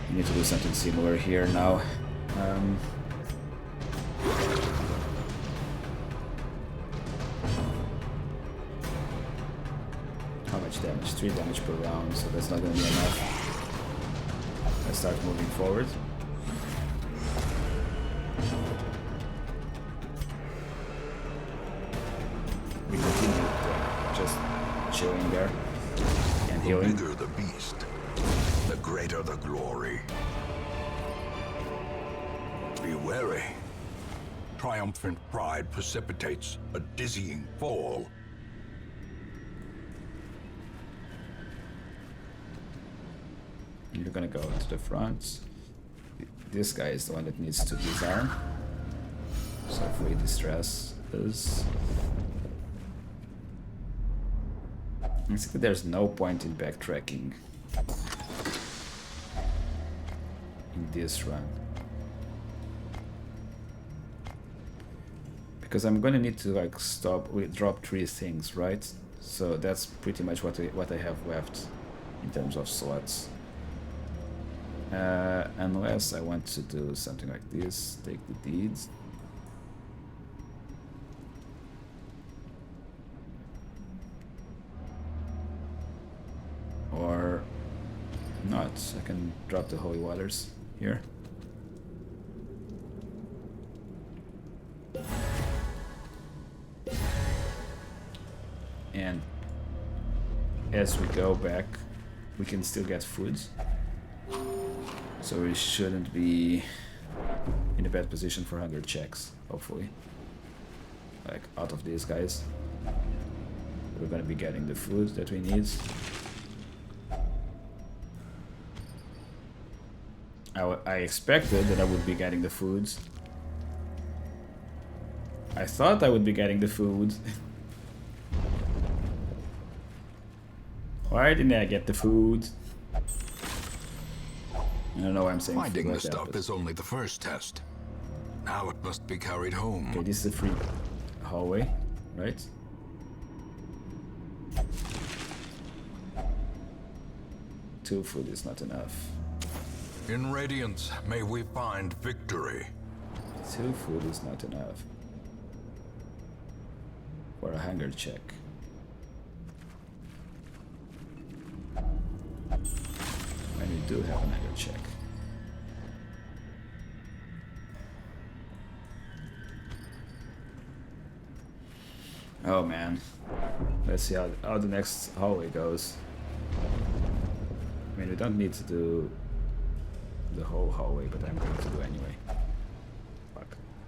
You need to do something similar here now. How much damage? 3 damage per round, so that's not gonna be enough. Let's start moving forward. We continue just chilling there and The healing. bigger the beast, the greater the glory. Be wary. Triumphant pride precipitates a dizzying fall. You're gonna go to the front. This guy is the one that needs to disarm. So hopefully distress is. Basically, there's no point in backtracking in this run. Because I'm gonna need to like drop 3 things, right? So that's pretty much what I have left in terms of slots. Unless I want to do something like this, take the deeds. Or not, I can drop the holy waters here. And as we go back, we can still get food. So we shouldn't be in a bad position for hunger checks, hopefully. Like, out of these guys. We're gonna be getting the food that we need. I expected that I would be getting the food. I thought I would be getting the food. Why didn't I get the food? I don't know why I'm saying Finding food the like that, stuff but- is only the first test. Now it must be carried home. Okay, this is a free hallway, right? Two food is not enough. In Radiance, may we find victory. 2 food is not enough for a hunger check. And we do have a hunger check. Oh man. Let's see how the next hallway goes. I mean, we don't need to do the whole hallway, but I'm going to do anyway.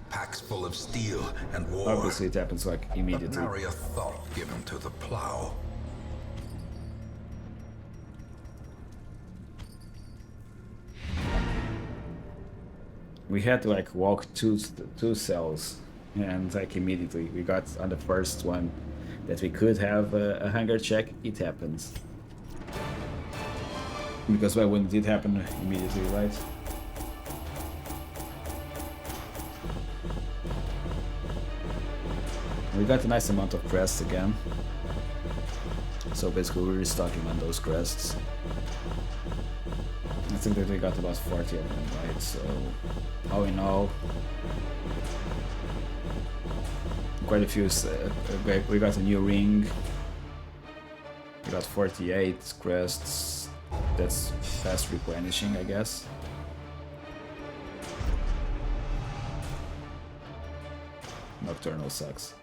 Fuck. sacks full of steel and war. Obviously, it happens like But immediately. nary a thought given to the plow. We had to like walk two cells, and like immediately we got on the first one that we could have a hunger check. It happens because why wouldn't it happen immediately, right? We got a nice amount of crests again, so basically we're restocking on those crests. I think that we got about 40 of them, right? So all in all, quite a few. We got a new ring. We got 48 crests. That's fast replenishing, I guess. Nocturnal sucks.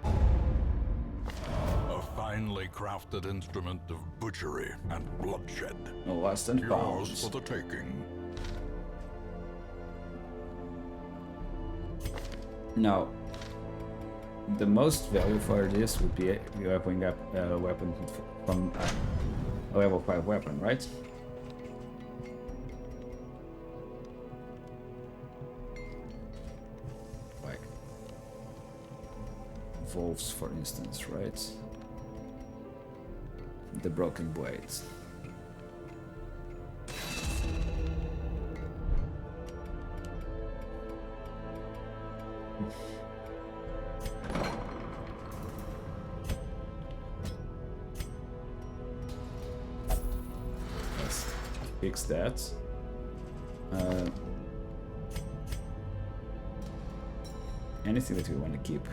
A finely crafted instrument of butchery and bloodshed. No less than Yours pounds. for the taking. Now, the most value for this would be leveling up a weapon from a level 5 weapon, right? Like wolves, for instance, right? The broken blades. Let's fix that. Anything that we want to keep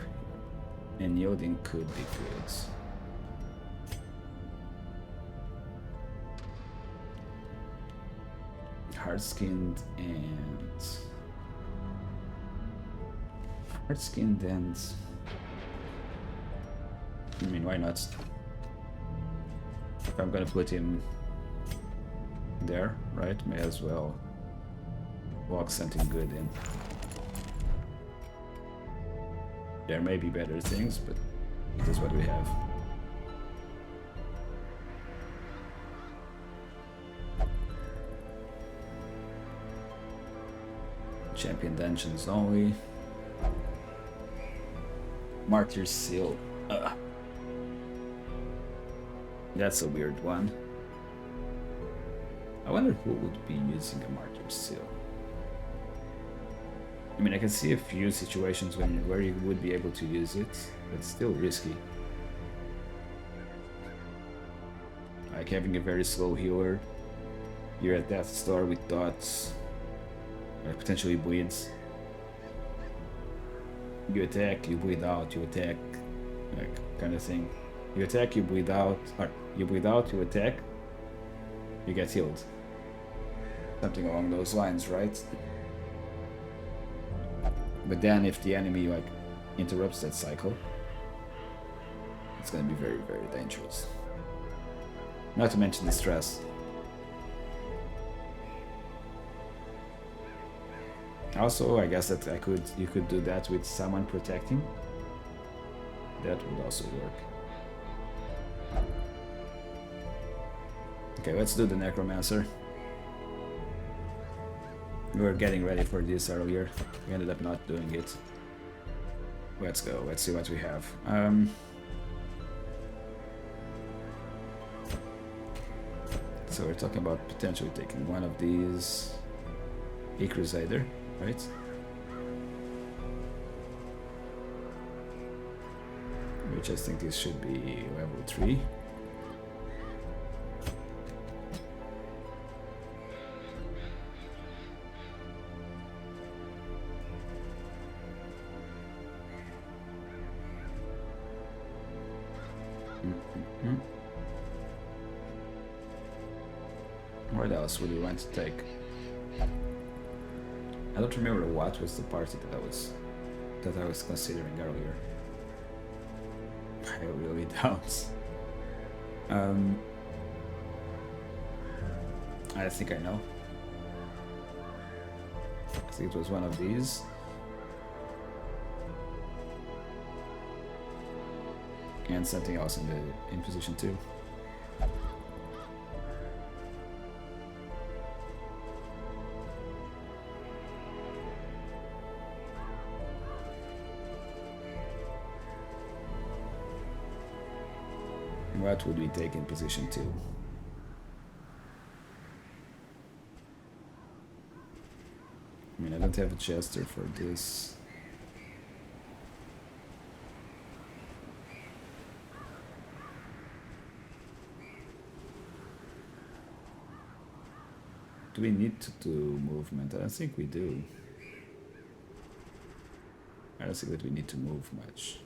and yielding could be good. Hard-skinned and I mean, why not? If I'm gonna put him there, right? May as well walk something good in. There may be better things, but it is what we have. Champion dungeons only. Martyr's Seal. That's a weird one. I wonder who would be using a Martyr's Seal. I mean, I can see a few situations where you would be able to use it, but still risky. Like having a very slow healer. You're at Death's Door with dots. Potentially bleeds. You attack, you bleed out, you attack, like kind of thing. You attack, you bleed out, or you bleed out, you attack, you get healed. Something along those lines, right? But then if the enemy like interrupts that cycle, it's gonna be very, very dangerous. Not to mention the stress. Also, I guess that you could do that with someone protecting. That would also work. Okay, let's do the Necromancer. We were getting ready for this earlier. We ended up not doing it. Let's go. Let's see what we have. So we're talking about potentially taking one of these. A Crusader, right? Which I think this should be level 3. What else would you want to take? I don't remember what was the party that I was considering earlier. I really don't. I think I know. I think it was one of these. And something else in position 2. What would we take in position 2? I mean, I don't have a Chester for this. Do we need to do movement? I don't think we do. I don't think that we need to move much.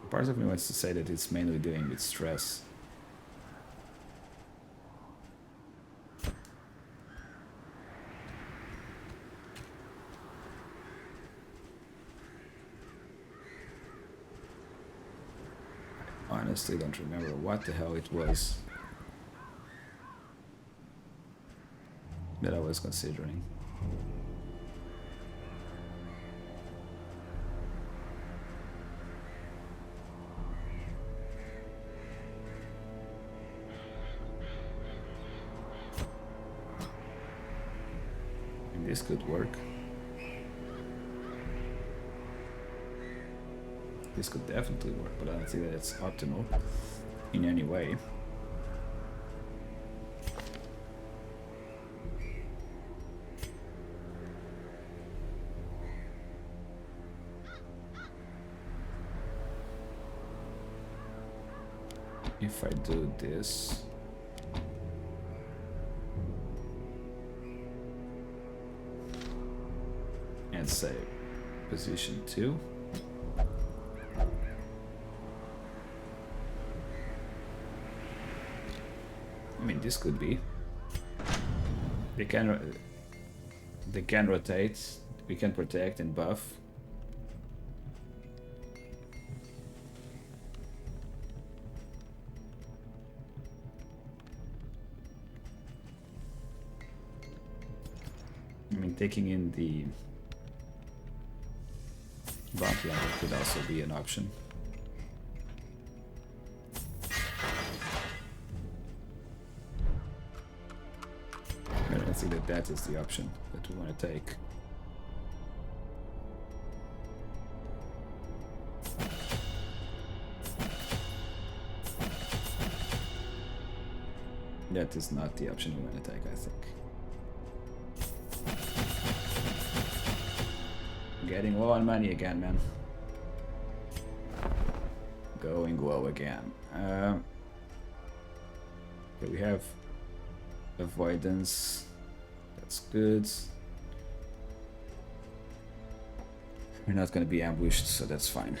Part of me wants to say that it's mainly dealing with stress. I honestly don't remember what the hell it was that I was considering. And this could work. This could definitely work, but I don't think that it's optimal in any way. If I do this, and say position 2, I mean, this could be. They can rotate. We can protect and buff. I mean, taking in the bounty hunter could also be an option. I don't think that that is the option that we want to take. That is not the option we want to take, I think. Getting low on money again, man. Going low again. Okay, we have avoidance. That's good. We're not going to be ambushed, so that's fine.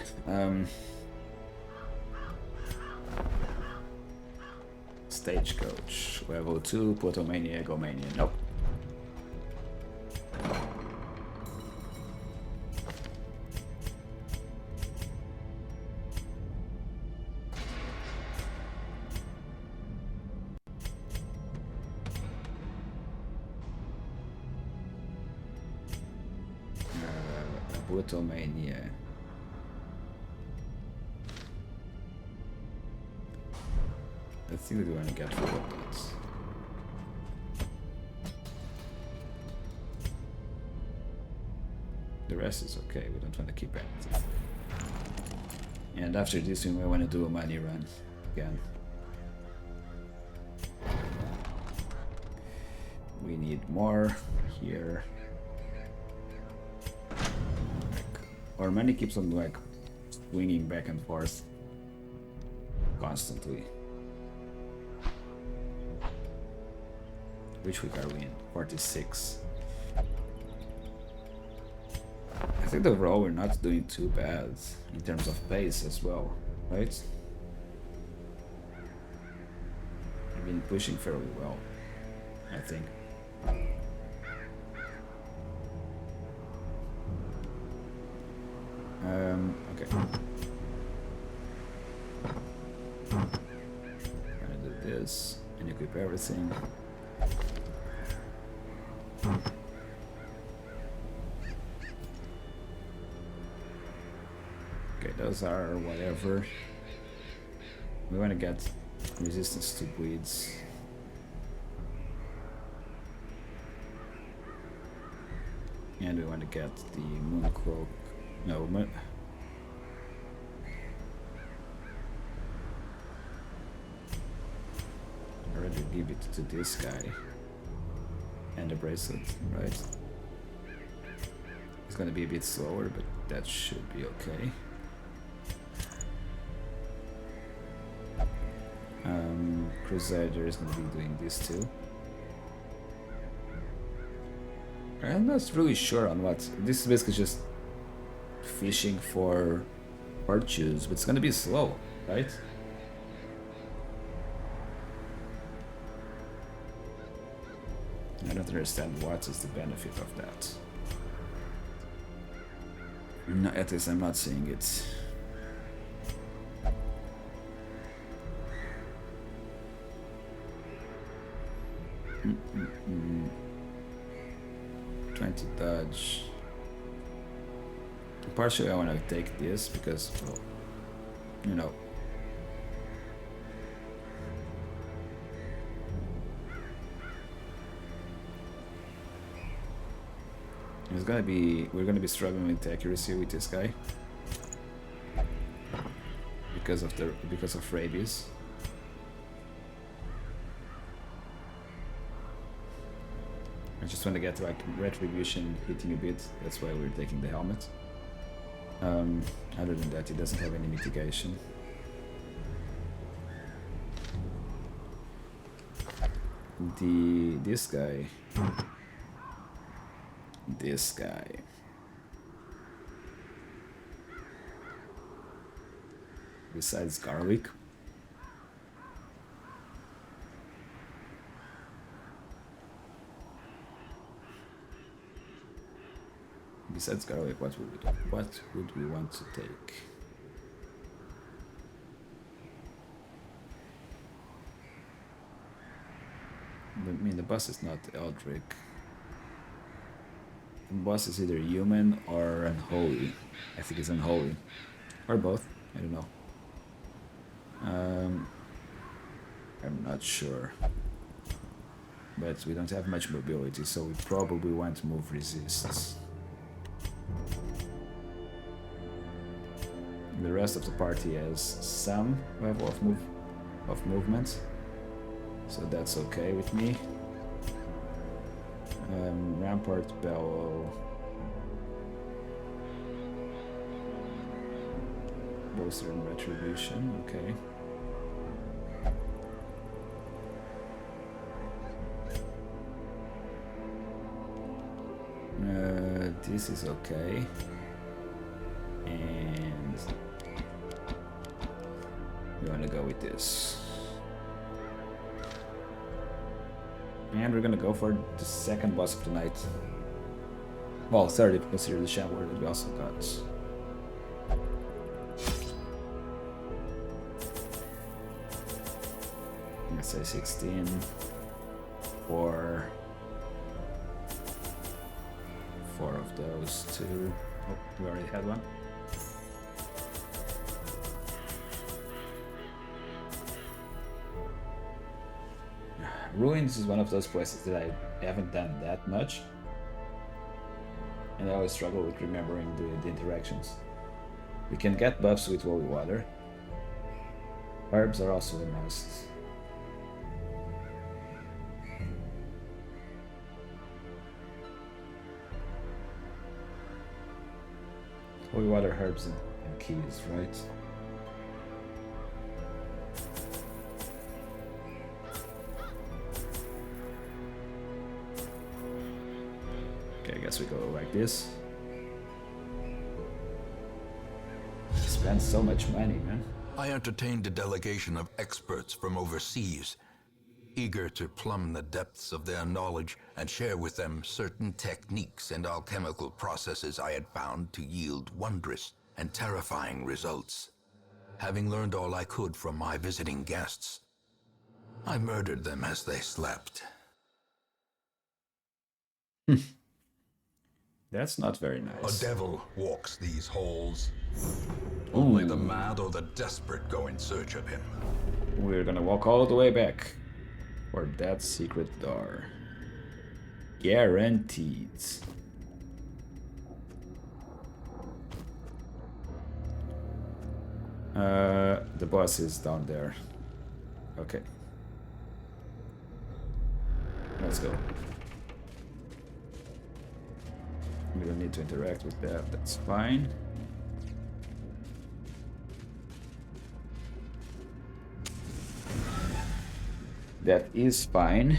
Stagecoach. Level 2, Potomania, Egomania. Nope. Potomania. Let's see what we want to get for that. The rest is okay, we don't want to keep anything. And after this we might want to do a money run again. We need more here. Our money keeps on like swinging back and forth constantly. Which week are we in? 46. I think overall we're not doing too bad in terms of pace as well, right? We've been pushing fairly well, I think. Okay. this and equip everything. Okay, those are whatever. We want to get resistance to bleeds. And we want to get the moon cloak. No, I'd rather give it to this guy. And the bracelet, right? It's gonna be a bit slower, but that should be okay. Crusader is gonna be doing this too. I'm not really sure on what. This is basically just fishing for virtues, but it's gonna be slow, right? I don't understand what is the benefit of that. No, at least I'm not seeing it. Mm-mm-mm. 20 dodge. Partially I want to take this because, well, you know. It's gonna be, we're gonna be struggling with accuracy with this guy because of rabies. I just want to get like retribution hitting a bit. That's why we're taking the helmet. Other than that, it doesn't have any mitigation. This guy. Besides garlic. Besides garlic, what would we do? What would we want to take? I mean, the boss is not Eldrick. The boss is either human or unholy. I think it's unholy. Or both. I don't know. I'm not sure. But we don't have much mobility, so we probably want to move resists. The rest of the party has some level of movement, so that's okay with me. Rampart Bellow, Bolster and Retribution, okay. This is okay. And we want to go with this. And we're gonna go for the second boss of the night. Well, third if you consider the Shambler that we also got. Let's say 16 for 4 of those 2. Oh, we already had one. Ruins is one of those places that I haven't done that much, and I always struggle with remembering the interactions. We can get buffs with holy water. Herbs are also a must. Holy water, herbs, and keys, right? Okay, I guess we go like this. Spend so much money, man. I entertained a delegation of experts from overseas, eager to plumb the depths of their knowledge and share with them certain techniques and alchemical processes I had found to yield wondrous and terrifying results. Having learned all I could from my visiting guests, I murdered them as they slept. That's not very A nice. devil walks these halls. Only the mad or the desperate go in search of him. We're gonna walk all the way back for that secret door. Guaranteed. The boss is down there. Okay. Let's go. We don't need to interact with that, that's fine. That is fine.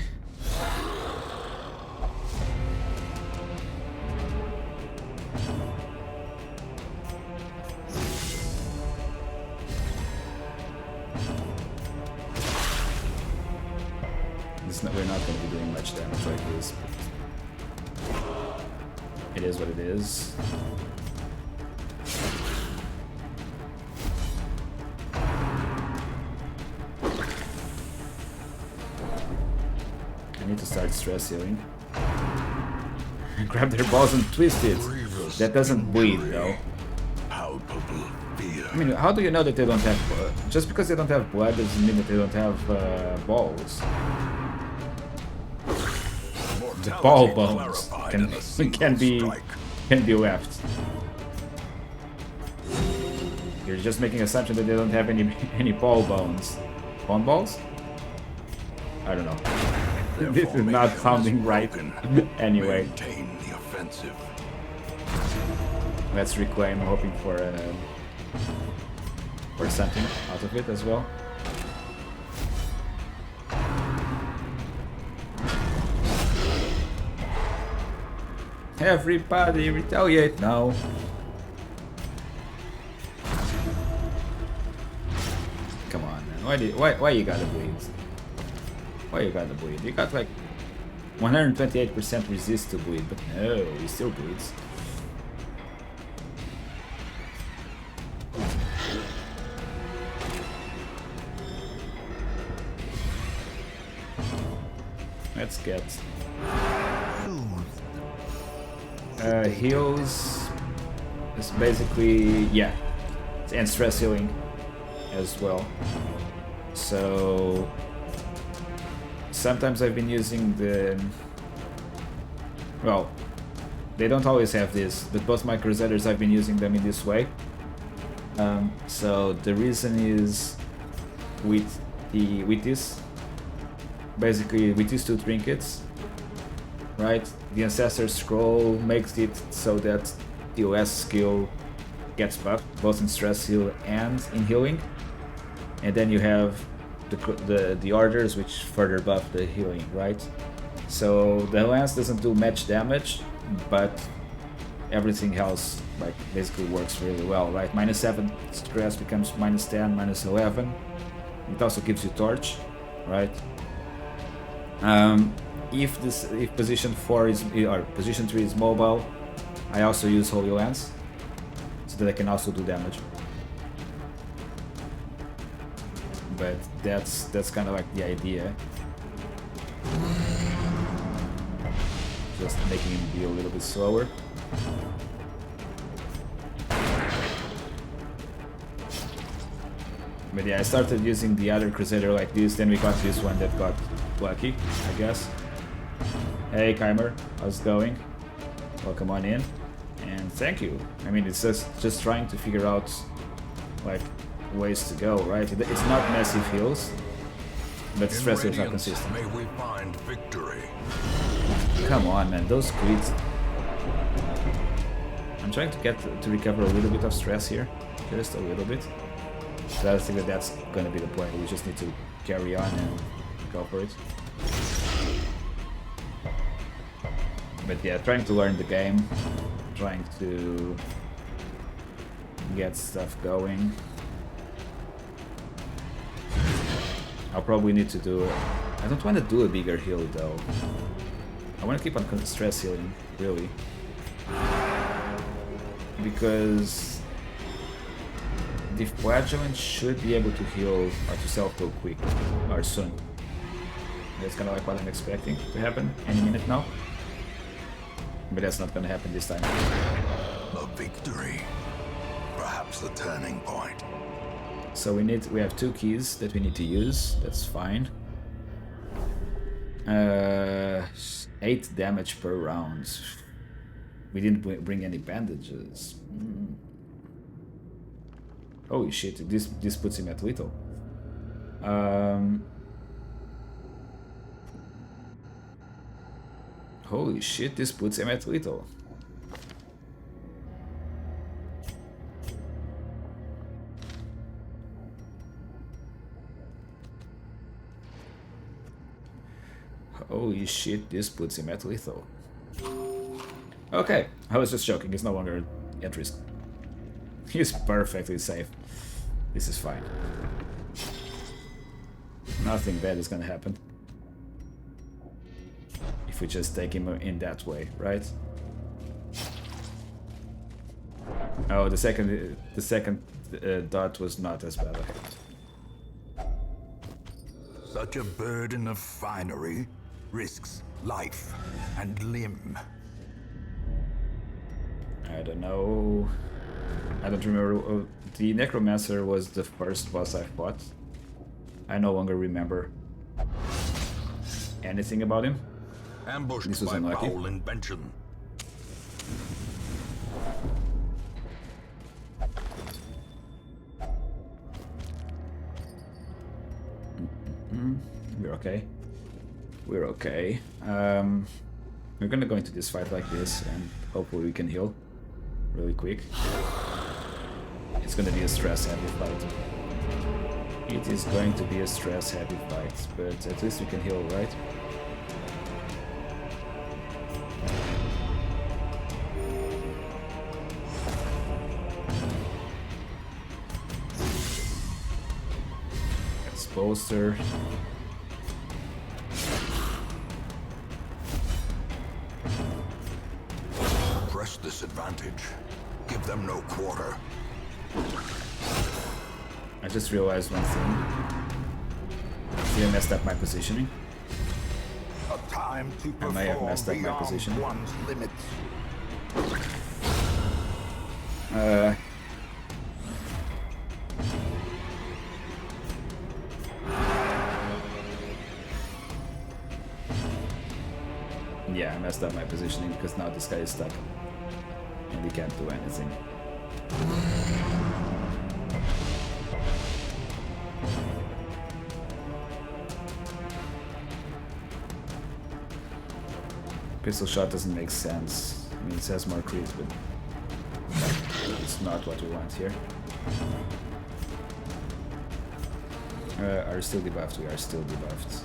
We're not going to be doing much damage like this. It is what it is. I need to start stress healing. Grab their balls and twist it. That doesn't bleed though. Palpable fear. I mean, how do you know that they don't have blood? Just because they don't have blood doesn't mean that they don't have balls. The ball bones can be left. You're just making assumption that they don't have any ball bones. Bone balls? I don't know. This is not sounding right. Anyway, Maintain the offensive. let's reclaim, hoping for something out of it as well. Everybody retaliate now. Come on, man. Why you gotta bleed? Why you gotta bleed? You got like 128% resist to bleed, but no, he still bleeds. Let's get heals is basically, yeah, and stress healing as well. So sometimes I've been using the, well, they don't always have this, but both my Crusaders I've been using them in this way. So the reason is with this, basically with these two trinkets, right? The Ancestor Scroll makes it so that the OS skill gets buffed, both in stress heal and in healing. And then you have the orders, which further buff the healing, right? So the lance doesn't do much damage, but everything else like basically works really well, right? -7 stress becomes -10, -11. It also gives you torch, right? If position 4 is, or position 3 is mobile, I also use Holy Lance so that I can also do damage. But that's kind of like the idea. Just making him be a little bit slower. But yeah, I started using the other Crusader like this, then we got this one that got lucky, I guess. Hey Keimer, how's it going? Welcome on in, and thank you. I mean, it's just trying to figure out like ways to go, right? It's not massive heals, but stress heals are consistent. May we find victory. Come on, man, those crits. I'm trying to get to recover a little bit of stress here, just a little bit. So I think that's gonna be the point. We just need to carry on and go for it. But yeah, trying to learn the game, trying to get stuff going. I'll probably need to do. I don't want to do a bigger heal though. I want to keep on stress healing, really, because the Flagellant should be able to heal or to self-heal quick or soon, That's kind of like what I'm expecting to happen any minute now. But that's not gonna happen this time. A victory. Perhaps the turning point. So we have 2 keys that we need to use. That's fine. 8 damage per round. We didn't bring any bandages. Holy shit! This puts him at lethal. Holy shit! This puts him at lethal. Holy shit, this puts him at lethal. Okay, I was just joking, he's no longer at risk. He's perfectly safe. This is fine. Nothing bad is gonna happen. If we just take him in that way, right? Oh, the second dot was not as bad. Such a burden of finery risks life and limb. I don't know. I don't remember. The Necromancer was the first boss I fought. I no longer remember anything about him. Ambushed This was by unlucky. foul invention. We're okay. We're okay. We're gonna go into this fight like this, and hopefully we can heal really quick. It's gonna be a stress-heavy fight. It is going to be a stress-heavy fight, but at least we can heal, right? That's bolster. Press this advantage. Give them no quarter. I just realized one thing. I messed up my positioning. A time to I may have perform messed up my beyond position. one's limits. Yeah, I messed up my positioning because now this guy is stuck. And he can't do anything. Pistol shot doesn't make sense. I mean, it has more crit, but it's not what we want here. Are we still debuffed? We are still debuffed.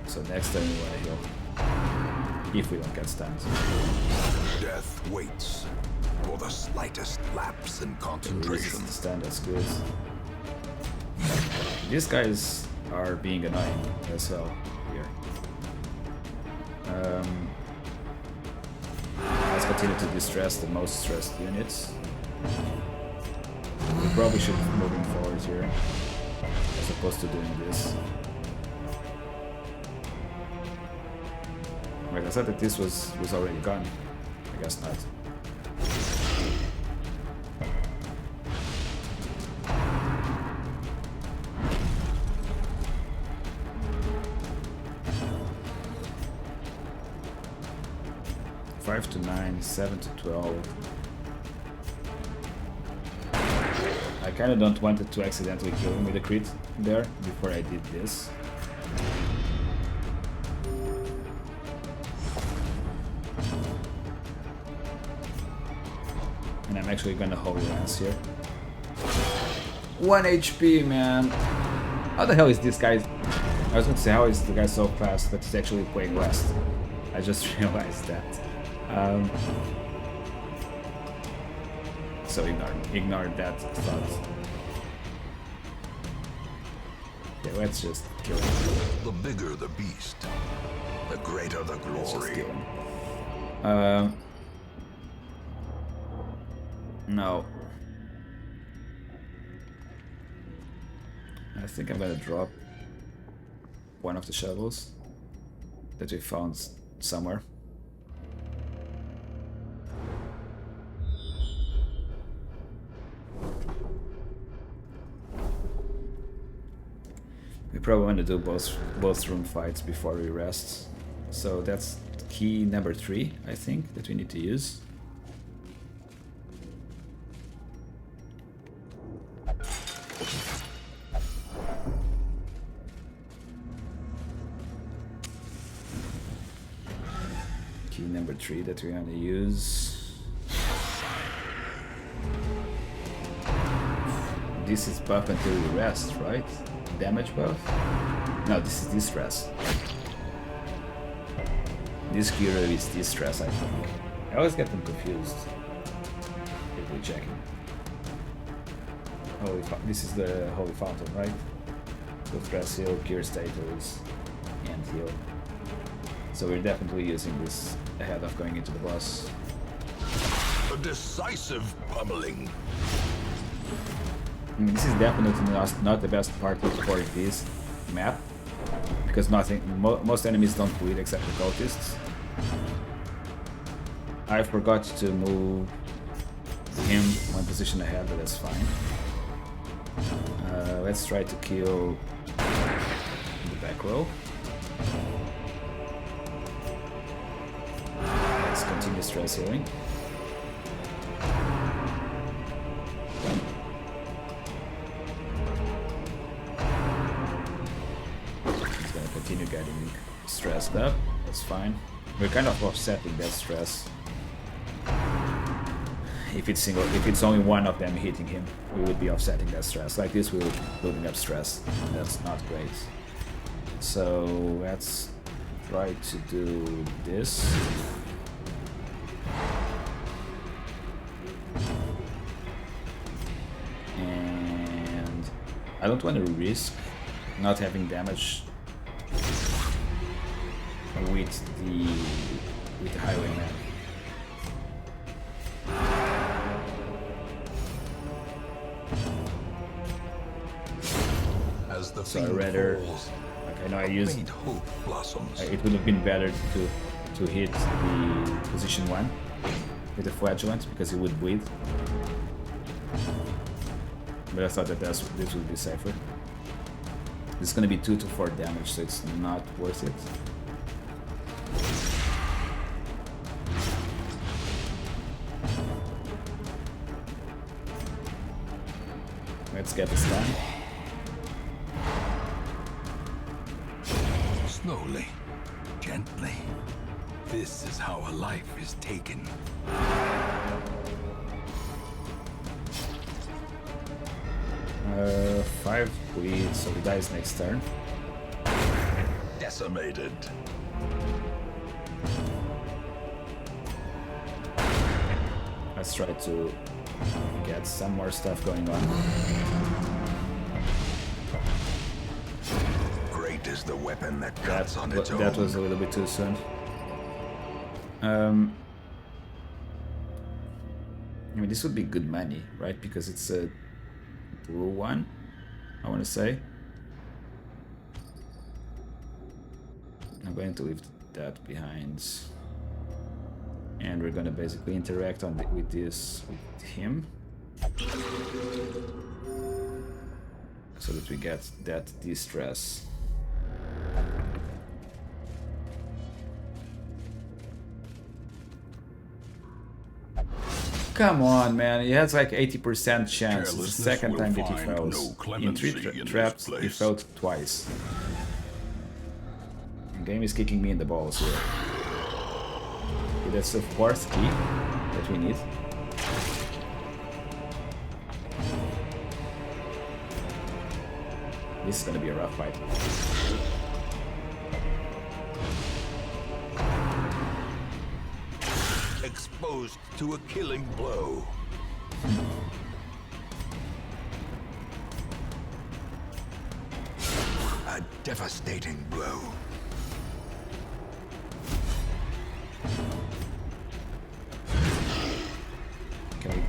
So next time we want to heal. If we don't get stunned. Death waits for the slightest lapse in concentration. Resist the stun, that's good. These guys are being annoying as hell here. Let's continue to distress the most stressed units. We probably should be moving forward here, as opposed to doing this. Wait, I thought that this was already gone. I guess not. Five to 9, 7 to 12. I kinda don't want it to accidentally kill him with a crit there before I did this. And I'm actually gonna Holy Lance here. 1 HP, man! How the hell is this guy? I was gonna say, how is the guy so fast, but it's actually Quake West. I just realized that. So ignore that thought. Yeah, let's just kill him. The bigger the beast, the greater the Let's just glory. kill him. No. I think I'm gonna drop one of the shovels that we found somewhere. We probably want to do both room fights before we rest. So that's key number 3, I think, that we need to use. Key number 3 that we're gonna use. This is buff until we rest, right? Damage buff? No, this is distress. This cure is distress, I think. I always get them confused. If we're checking. This is the Holy Fountain, right? Distress heal, cure status, and heal. So we're definitely using this ahead of going into the boss. A decisive pummeling. I mean, this is definitely not the best part for this map, because most enemies don't bleed except the cultists. I forgot to move him one position ahead, but that's fine. Let's try to kill the back row. Let's continue stress healing. He's gonna continue getting stressed up. That's fine. We're kind of offsetting that stress. If it's only one of them hitting him, we would be offsetting that stress. Like this, we're building up stress. That's not great. So let's try to do this. And I don't want to risk not having damage with the highwayman. As the So I field rather, falls, like I know I used, faint hope blossoms. it would have been better to hit the position 1 with the flagellant because it would bleed. But I thought that this would be safer. This is gonna be 2 to 4 damage, so it's not worth it. Let's get this done. Slowly, gently. This is how a life is taken. 5 bleed, so he dies next turn. Decimated. Let's try to get some more stuff going on. Great is the weapon that cuts on its own. That was a little bit too soon. I mean, this would be good money, right? Because it's a blue one, I want to say. I'm going to leave that behind. And we're going to basically interact with him. So that we get that distress. Come on, man. He has like 80% chance. It's the second time that he fails. In 3 traps, he failed twice. The game is kicking me in the balls here. Okay, that's the 4th key that we need. This is gonna be a rough fight. Exposed to a killing blow. A devastating blow. Can we?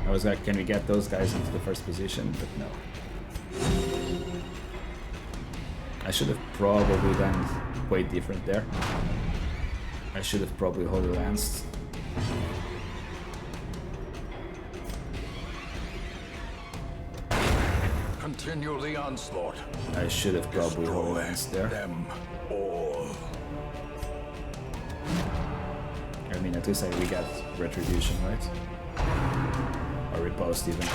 I was like, can we get those guys into the first position? But no. should have probably done way different there. I should have probably Holy Lanced. Continue the onslaught. I should have probably Holy Destroy Lanced there. them all. I mean, at least we got Retribution, right? Or Riposte even.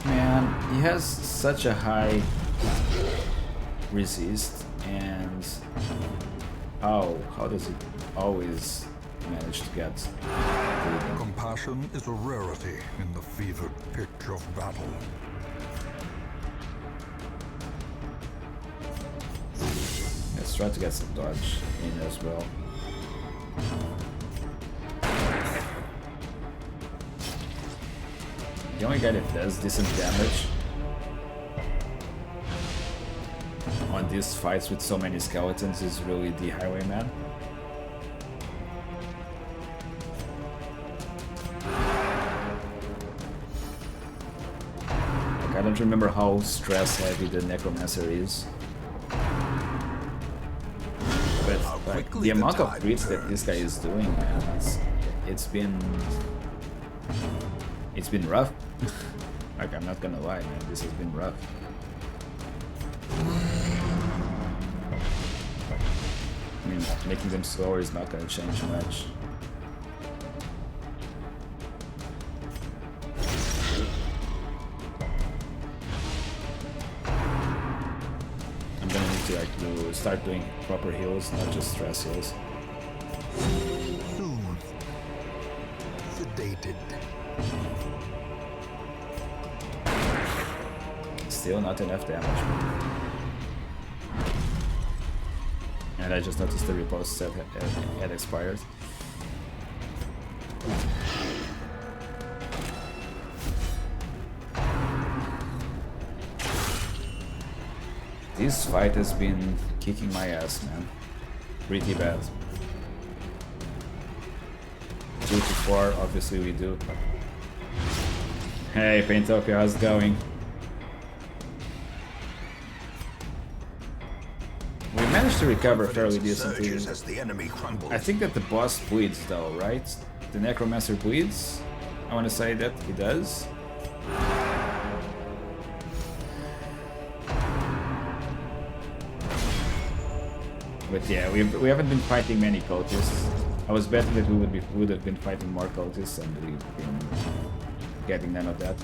Man, he has such a high resist, and how does he always manage to get bleeding? Compassion is a rarity in the fevered pitch of battle. Let's try to get some dodge in as well. The only guy that does decent damage on these fights with so many skeletons is really the Highwayman. Like, I don't remember how stress heavy the Necromancer is. But like, the amount of crits that this guy is doing, man, it's been rough. Like, I'm not gonna lie, man, this has been rough. I mean, making them slower is not gonna change much. I'm gonna need to like start doing proper heals, not just stress heals. Soothed. Sedated. Still not enough damage. And I just noticed the riposte set had expired. This fight has been kicking my ass, man. Pretty bad. 2 to 4, obviously we do. Hey, Paintopia, how's it going? We managed to recover fairly decently. As the enemy crumbles. I think that the boss bleeds though, right? The Necromancer bleeds? I want to say that he does. But yeah, we haven't been fighting many cultists. I was betting that we would have been fighting more cultists, and we've been getting none of that.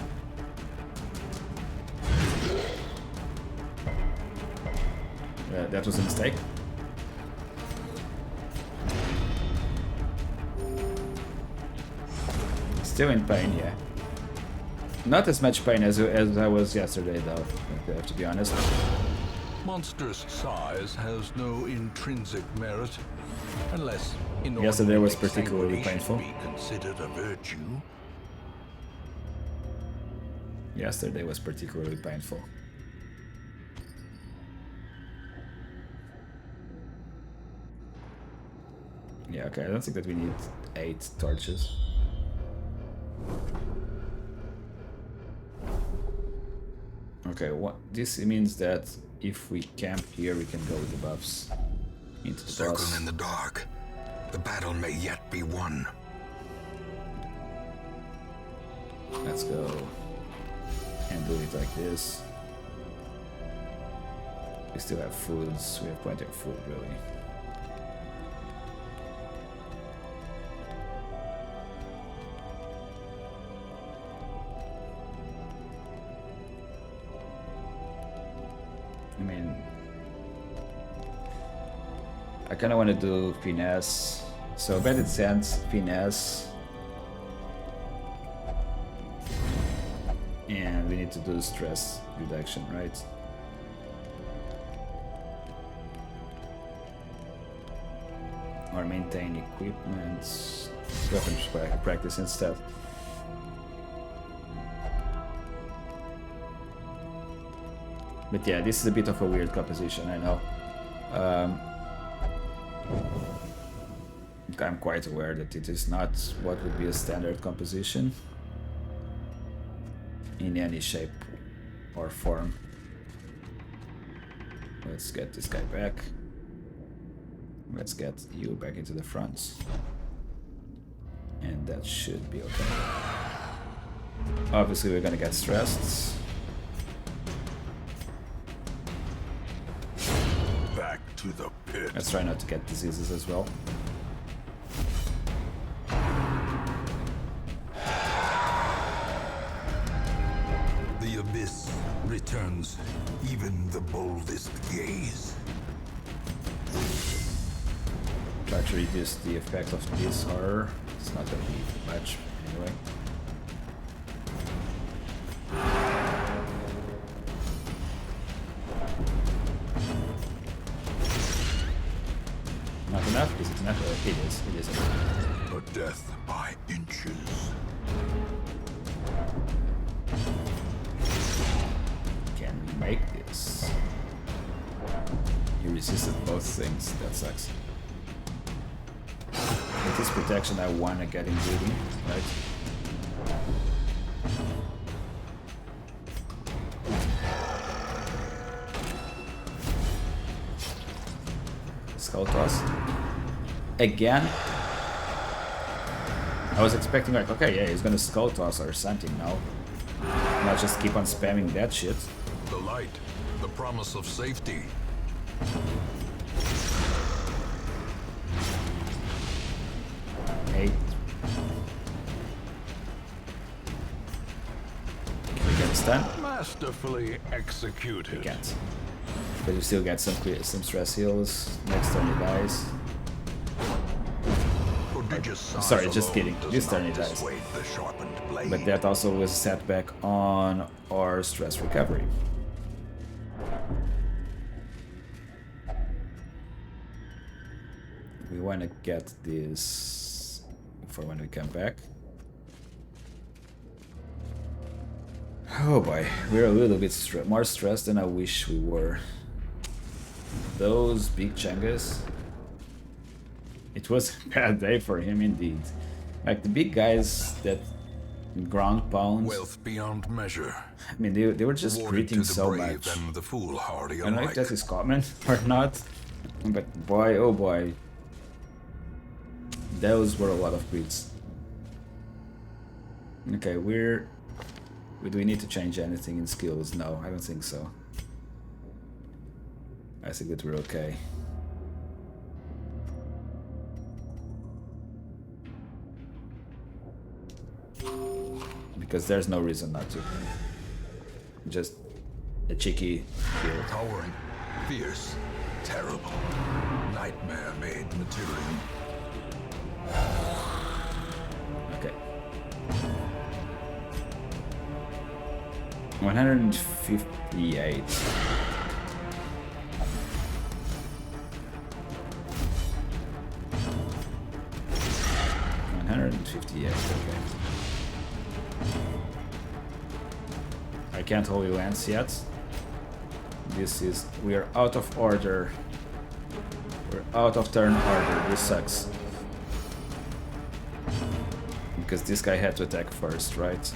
That was a mistake. Still in pain, yeah. Not as much pain as I was yesterday, though, I have to be honest. Monstrous size has no intrinsic merit, unless Yesterday was inordinate particularly sanguination painful. be considered a virtue. Yesterday was particularly painful. Yeah, okay, I don't think that we need 8 torches. Okay, what this means that if we camp here, we can go with the buffs into the Circle boss. in the dark. The battle may yet be won. Let's go and do it like this. We still have foods. We have plenty of food, really. I mean, I kind of want to do finesse, so Bandit Sands, finesse, and we need to do stress reduction, right? Or maintain equipment, weapons practice instead. But yeah, this is a bit of a weird composition, I know. I'm quite aware that it is not what would be a standard composition in any shape or form. Let's get this guy back. Let's get you back into the front. And that should be okay. Obviously we're gonna get stressed. Back to the pit. Let's try not to get diseases as well. The abyss returns even the boldest gaze. Try to reduce the effect of this horror. It's not gonna be much anyway. Not enough? Is it enough? It is. It is enough. A death by inches. Can we make this? He resisted both things. That sucks. With this protection, I wanna get him bleeding, right? Skull toss. Again. I was expecting like, okay, yeah, he's gonna skull toss or something now. Not just keep on spamming that shit. The light, the promise of safety. Eight. Can we get a stun? Masterfully executed. We can't. But we still get some stress heals. Next turn he dies. Prodigious size Sorry, just alone kidding. does This turn not he dies. dissuade the sharpened blade. But that also was a setback on our stress recovery. We want to get this for when we come back. Oh boy, we're a little bit more stressed than I wish we were. Those big Changas. It was a bad day for him indeed. Like the big guys that ground pound. Wealth beyond measure. I mean, they were just Awarded to creating the so brave much. and the foolhardy I don't know if alike. that is common or not, but boy, oh boy, those were a lot of creeps. Okay, do we need to change anything in skills? No, I don't think so. I think that we're okay. Because there's no reason not to. Just a cheeky kill. Towering, fierce, terrible, nightmare-made material. Okay. 158. 158, okay. I can't Holy Lance yet. We are out of order. We're out of turn order, this sucks. Because this guy had to attack first, right?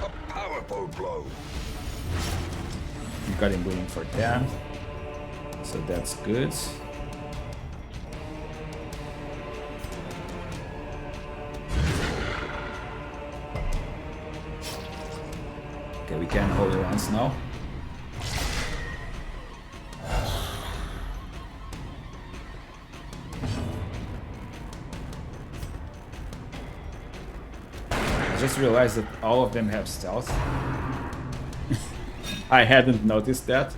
A powerful blow. We got him bleeding for 10. So that's good. Okay, we can hold it once now. I just realized that all of them have stealth. I hadn't noticed that.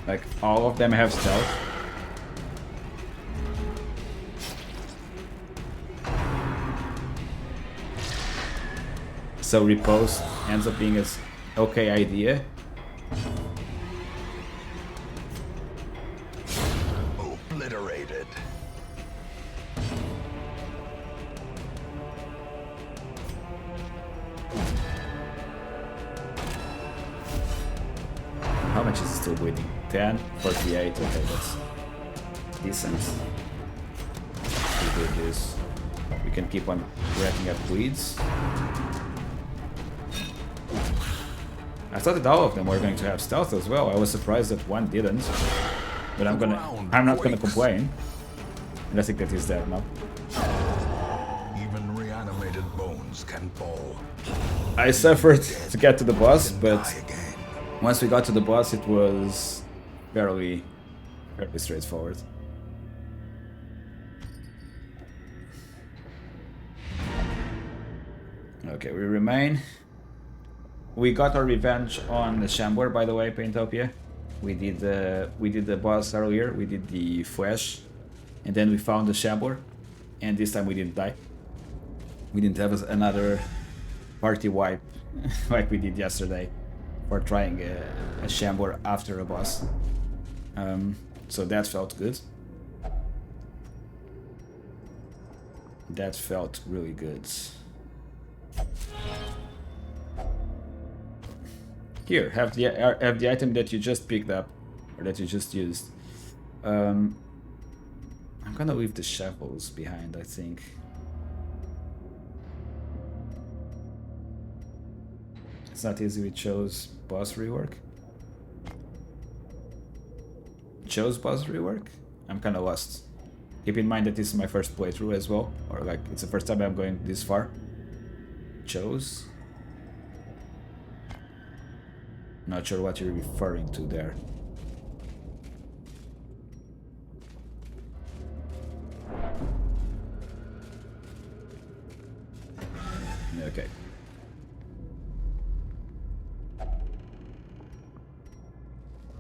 Like, all of them have stealth. So repose ends up being an okay idea. Obliterated. much is it still bleeding? 10, 48. Okay, that's decent. We do this. We can keep on racking up bleeds. I thought that all of them were going to have stealth as well. I was surprised that one didn't. But I'm not gonna complain. And I think that he's dead now. Even reanimated bones can fall. I suffered to get to the boss, but once we got to the boss, it was fairly straightforward. Okay, we remain. We got our revenge on the Shambler, by the way, Paintopia. We did the boss earlier. We did the flash, and then we found the Shambler, and this time we didn't die. We didn't have another party wipe like we did yesterday for trying a Shambler after a boss. So that felt good. That felt really good. Here, have the item that you just picked up, or that you just used. I'm gonna leave the shovels behind, I think. It's not easy. We chose boss rework. Chose boss rework? I'm kinda lost. Keep in mind that this is my first playthrough as well, or like it's the first time I'm going this far. Chose? Not sure what you're referring to there. Okay.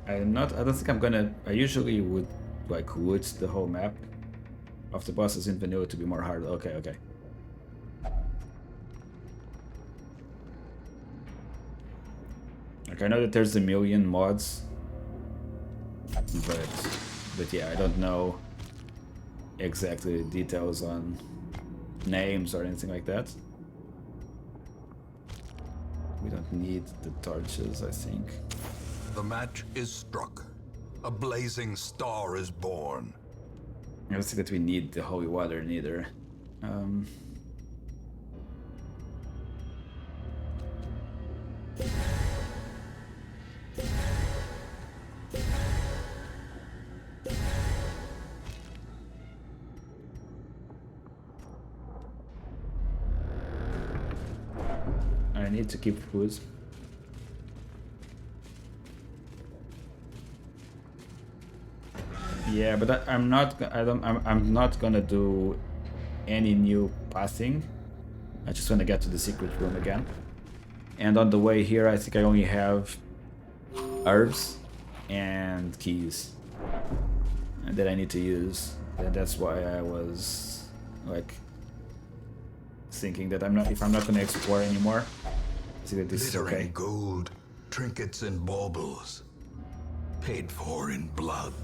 I don't think I'm gonna. I usually would like loot the whole map of the bosses in vanilla to be more hard. Okay, okay. Like I know that there's a million mods, but yeah, I don't know exactly the details on names or anything like that. We don't need the torches, I think. The match is struck. A blazing star is born. I don't think that we need the holy water neither. I need to keep food. Yeah, but I'm not gonna do any new pathing. I just want to get to the secret room again. And on the way here, I think I only have herbs and keys that I need to use. And that's why I was like thinking that if I'm not gonna explore anymore, I think that this is Glittering okay. gold, trinkets and baubles, paid for in blood.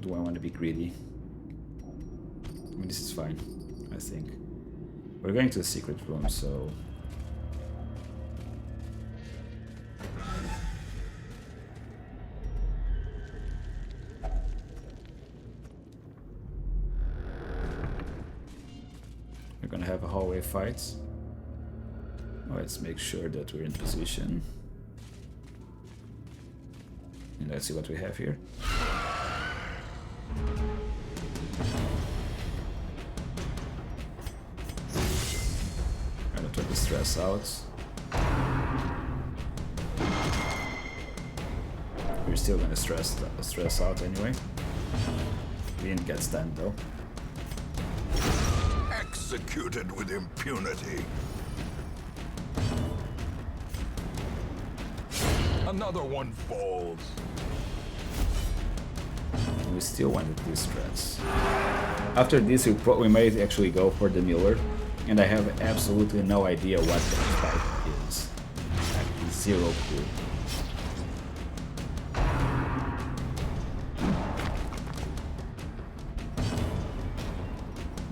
Do I want to be greedy? I mean, this is fine, I think. We're going to a secret room, so... We're gonna have a hallway fight. Let's make sure that we're in position. And let's see what we have here. I don't want to stress out. We're still gonna stress out anyway. We didn't get stunned though. Executed with impunity. Another one falls. We still wanted to stress. After this, we might actually go for the Miller, and I have absolutely no idea what that fight is. Like, zero clue.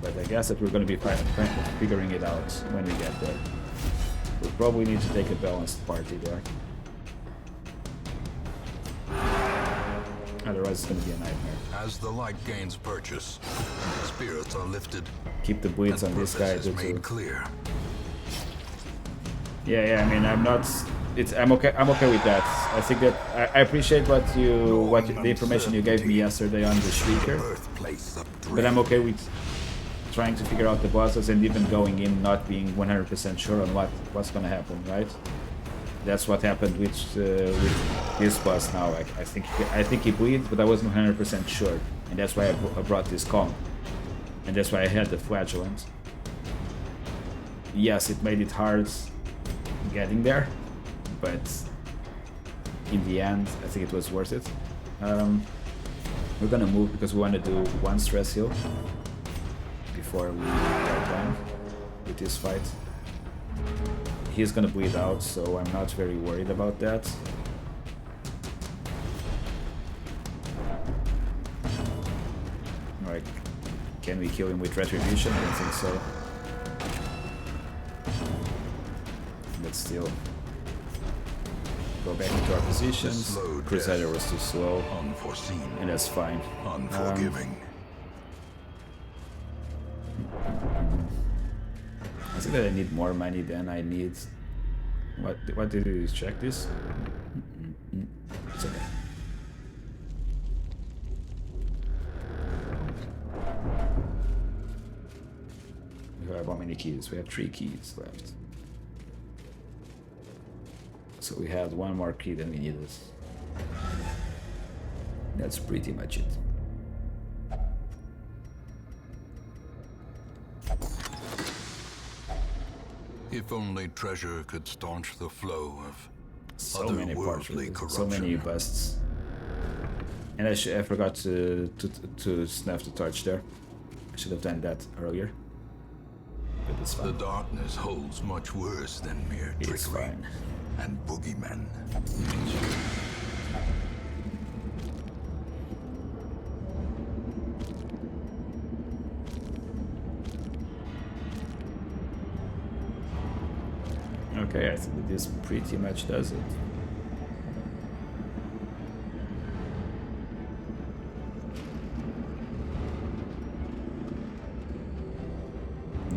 But I guess that we're going to be figuring it out when we get there. We'll probably need to take a balanced party there. Otherwise, it's gonna be a nightmare. As the light gains purchase, spirits are lifted. Keep the bleeds on this guy Purpose too. is made clear. Yeah. I mean, I'm not. I'm okay. I'm okay with that. I think that I appreciate the information you gave me yesterday on the Shrieker, Birthplace of but dread. I'm okay with trying to figure out the bosses and even going in not being 100% sure on what's gonna happen, right? That's what happened with this boss now. I think he bleeds, but I wasn't 100% sure, and that's why I brought this comp, and that's why I had the flagellant. Yes, it made it hard getting there, but in the end, I think it was worth it. We're gonna move because we want to do one stress heal before we are done with this fight. He's gonna bleed out, so I'm not very worried about that. Alright, can we kill him with Retribution? I don't think so. But still, go back into our positions. Slow Crusader death. was too slow, Unforeseen. and that's fine. Unforgiving. I think that I need more money than I need. What did you check this? It's okay. We have how many keys? We have 3 keys left. So we had 1 more key than we needed. That's pretty much it. If only treasure could staunch the flow of So many parts, otherworldly so many corruption. busts. And I forgot to snuff the torch there. I should have done that earlier. But it's The fine. darkness holds much worse than mere It's trickery fine. and boogeymen. Okay, I think that this pretty much does it.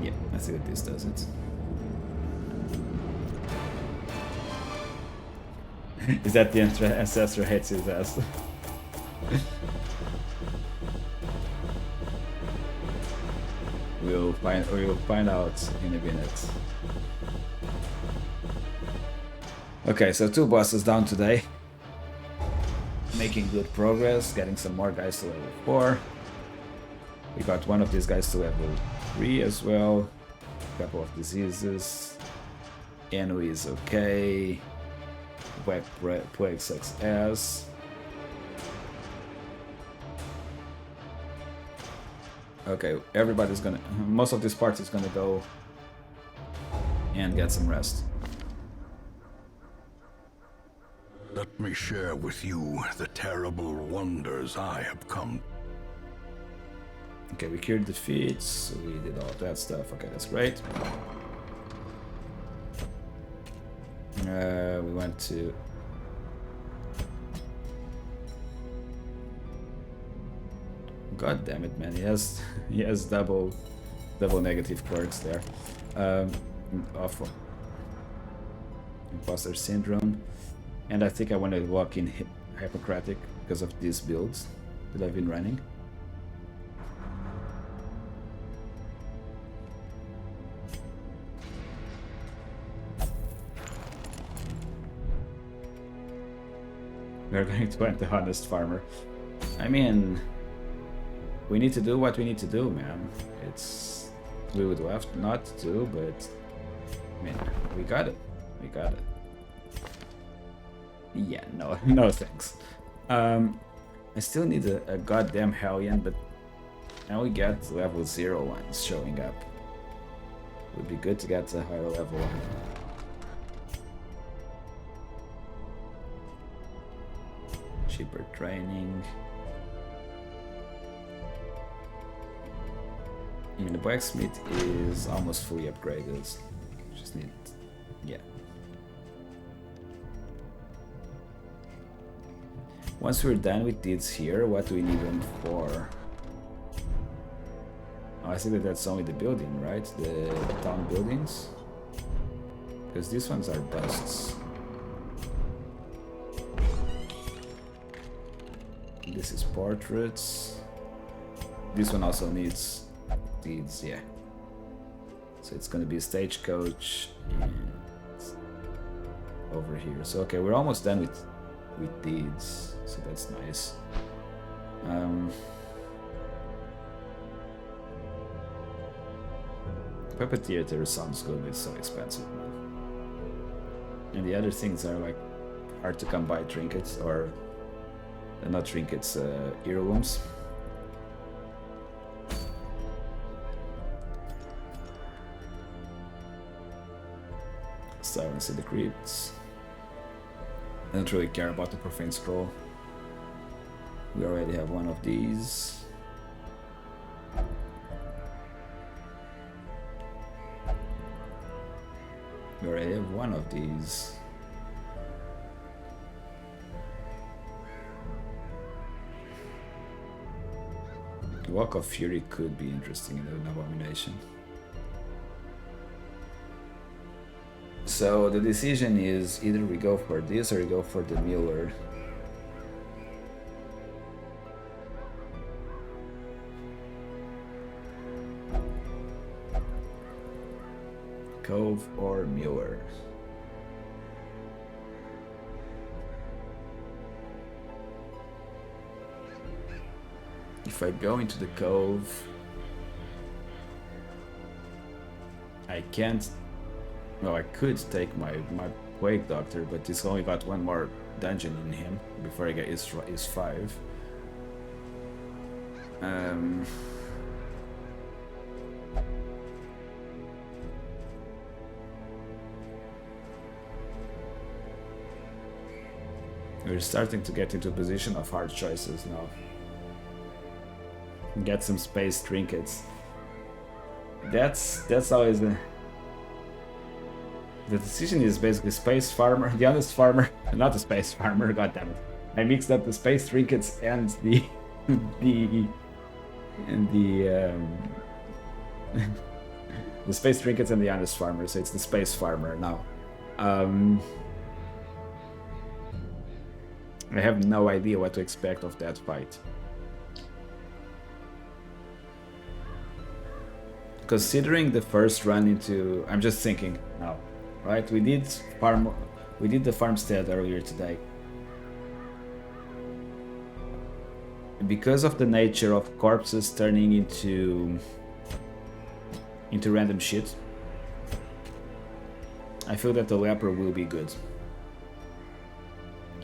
Yeah, I think that this does it. Is that the ancestor hates his ass? We'll find out in a minute. Okay, so 2 bosses down today. Making good progress, getting some more guys to level 4. We got one of these guys to level 3 as well. A couple of diseases. Ennui is okay. Plague sucks ass. Okay, everybody's gonna... Most of this part is gonna go and get some rest. Let me share with you the terrible wonders I have come. Okay, we cured defeats, so we did all that stuff. Okay, that's great. We went to... God damn it, man! He has double negative quirks there. Awful. Imposter syndrome, and I think I want to lock in Hippocratic because of these builds that I've been running. We're going to find the honest farmer. I mean, we need to do what we need to do, man. It's... We would love not to, but... I mean, we got it. We got it. Yeah, no, no thanks. I still need a goddamn Hellion, but now we get level 0 ones showing up. Would be good to get a higher level one. Cheaper training. I mean, the blacksmith is almost fully upgraded. Just need Yeah. Once we're done with these here, what do we need them for? Oh, I see that that's only the building, right? The town buildings? Because these ones are busts. This is portraits. This one also needs deeds, yeah. So it's gonna be a stagecoach and over here. So okay, we're almost done with deeds, so that's nice. Puppet theater sounds good, but it's so expensive, man. And the other things are like hard to come by trinkets, or not trinkets, heirlooms. Silence in the crypts. I don't really care about the profane scroll. We already have one of these. We already have one of these. Walk of Fury could be interesting in an abomination. So the decision is either we go for this or we go for the Miller. Cove or Miller. If I go into the Cove, I can't. Well, I could take my Plague Doctor, but he's only got one more dungeon in him before I get his 5. We're starting to get into a position of hard choices now. Get some space trinkets. That's always the decision is basically space farmer, the honest farmer, not the space farmer. God damn it! I mixed up the space trinkets and the the space trinkets and the honest farmer. So it's the space farmer now. I have no idea what to expect of that fight. Considering the first run into, I'm just thinking now, right? We did the farmstead earlier today. Because of the nature of corpses turning into random shit, I feel that the leper will be good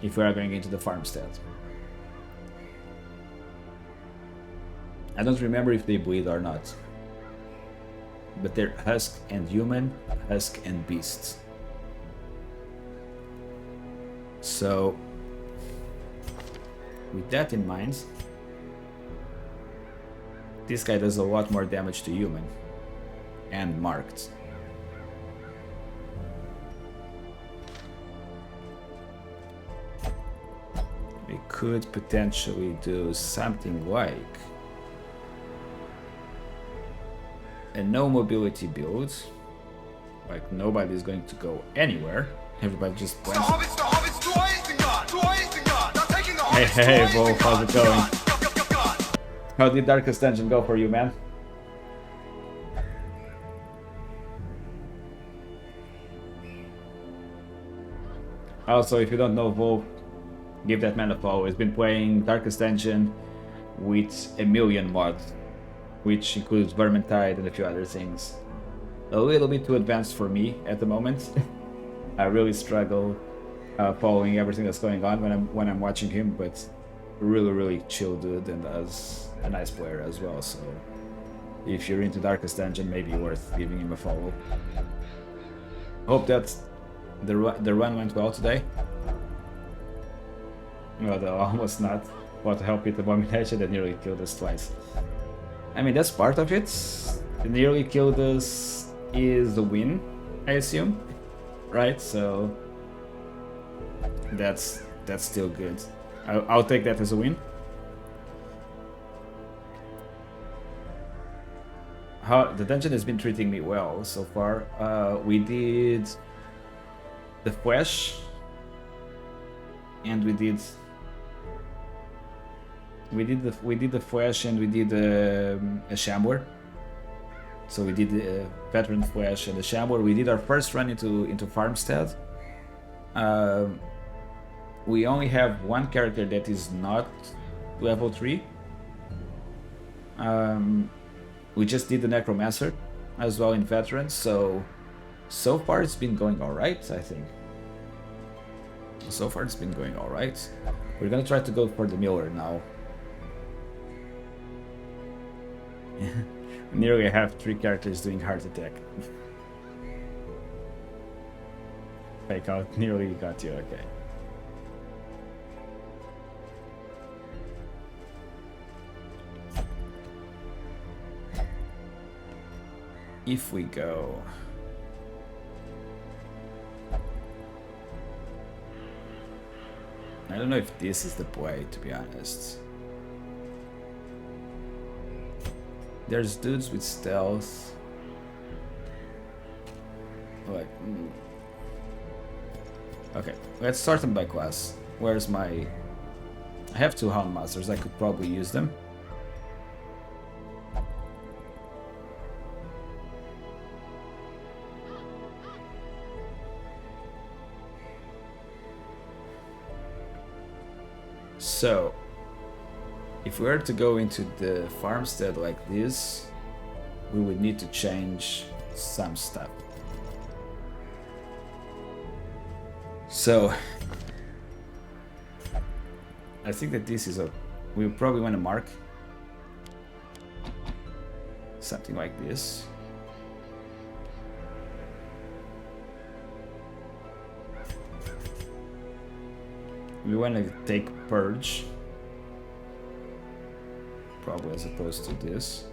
if we are going into the farmstead. I don't remember if they bleed or not, but they're husk and human, husk and beast. So, with that in mind, this guy does a lot more damage to human and marked. We could potentially do something like a no mobility build, like nobody's going to go anywhere, everybody just plans. Hey Wolf, how's it going? How did Darkest Dungeon go for you, man? Also, if you don't know Wolf, give that man a follow. He's been playing Darkest Dungeon with a million mods, which includes Vermintide and a few other things. A little bit too advanced for me at the moment. I really struggle following everything that's going on when I'm watching him, but really chill dude and as a nice player as well. So if you're into Darkest Dungeon, maybe worth giving him a follow. Hope that the run went well today. Well, almost not. What to help with the abomination that nearly killed us twice. I mean, that's part of it. The nearly killed us is the win, I assume. right? So that's still good. I'll take that as a win. How the dungeon has been treating me well so far. We did the flash, and we did the flash, and we did a shambler. So we did the veteran flash and the shambler. We did our first run into farmstead. We only have one character that is not level 3. We just did the necromancer as well in veterans, so far it's been going alright, I think. So far it's been going alright. We're gonna try to go for the miller now. Nearly I have 3 characters doing heart attack. Fake out, nearly got you, okay. If we go... I don't know if this is the play, to be honest. There's dudes with stealth. Like, okay, let's sort them by class. Where's my... I have 2 Hound Masters, I could probably use them. So, if we were to go into the farmstead like this, we would need to change some stuff. So, I think that this is a... we probably want to mark something like this. We want to take purge, probably, as opposed to this.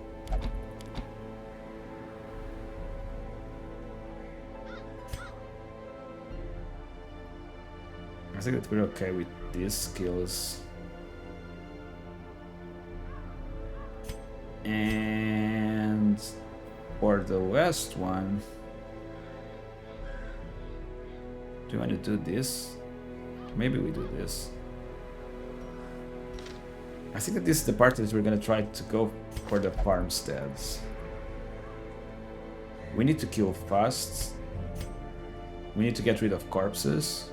I think that we're okay with these skills. And for the last one, do you want to do this? Maybe we do this. I think that this is the part that we're gonna try to go for the farmsteads. We need to kill fast. We need to get rid of corpses.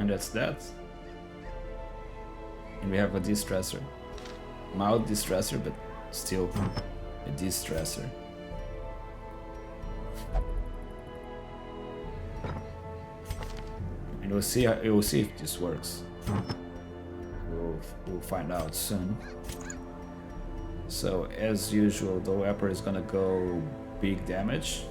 And that's that. And we have a de-stressor. Mild de-stressor, but still a de-stressor. And we'll see if this works. We'll find out soon. So as usual, the leper is gonna go big damage.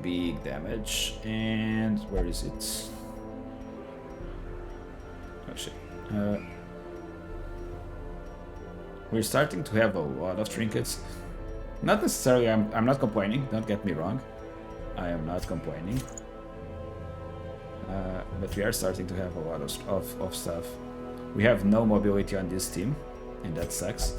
Big damage. And where is it? Oh shit. We're starting to have a lot of trinkets. Not necessarily, I'm not complaining, don't get me wrong. I am not complaining. But we are starting to have a lot of stuff. We have no mobility on this team, and that sucks.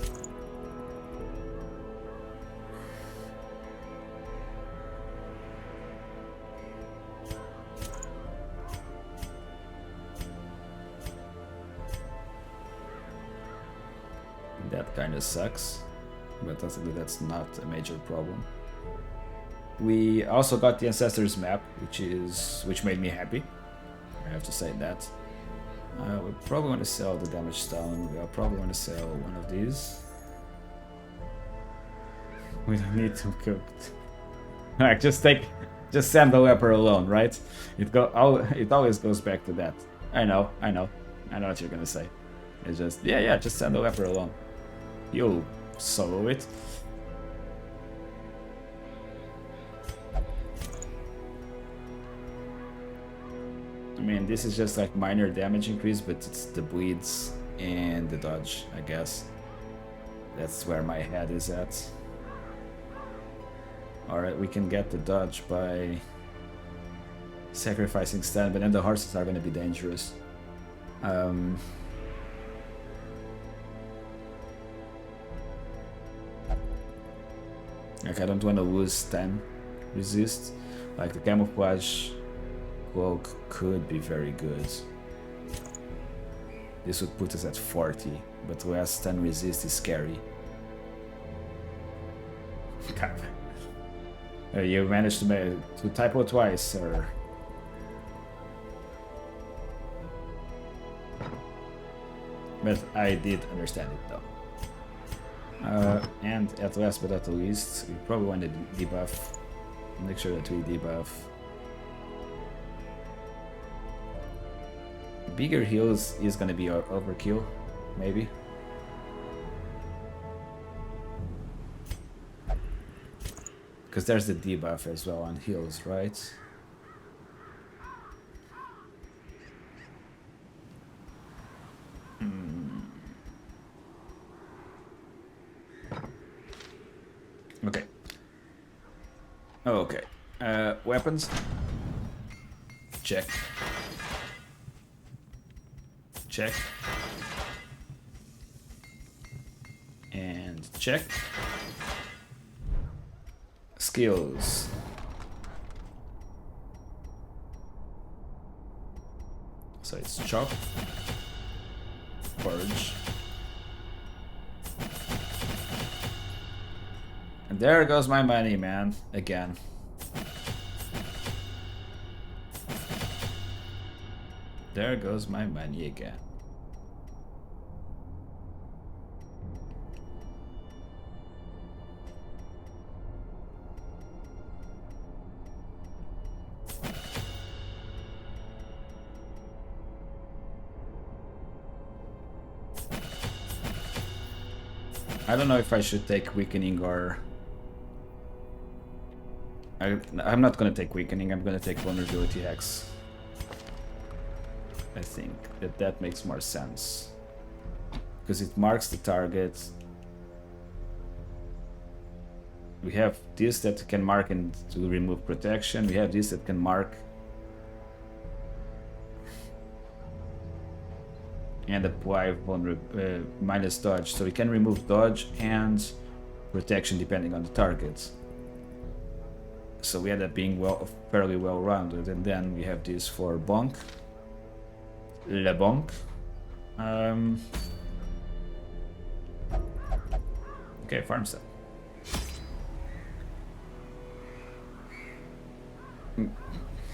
That kind of sucks, but that's not a major problem. We also got the Ancestors map, which made me happy. I have to say that. We probably want to sell the damage stone. We'll probably want to sell one of these. We don't need to cook. Like, just send the leper alone, right? It always goes back to that. I know what you're gonna say. It's just, yeah, just send the leper alone. You'll solo it. I mean, this is just like minor damage increase, but it's the bleeds and the dodge, I guess. That's where my head is at. Alright, we can get the dodge by sacrificing stand, but then the horses are going to be dangerous. Like, I don't want to lose 10 resist. Like, the camouflage cloak could be very good. This would put us at 40, but less 10 resist is scary. You managed to typo twice, or... But I did understand it though. And at last but not least, we probably want to debuff. Make sure that we debuff. Bigger heals is gonna be our overkill, maybe. Because there's the debuff as well on heals, right? Okay. Okay. Weapons. Check. Check. And check. Skills. So it's chop, purge, and there goes my money, man, again. There goes my money again. I don't know if I should take weakening or... I'm not gonna take weakening, I'm gonna take vulnerability hex. I think that makes more sense. Because it marks the target. We have this that can mark and to remove protection. We have this that can mark and apply minus dodge, so we can remove dodge and protection depending on the target. So we end up being fairly well rounded, and then we have this for bonk, le bonk. Okay, farmstead.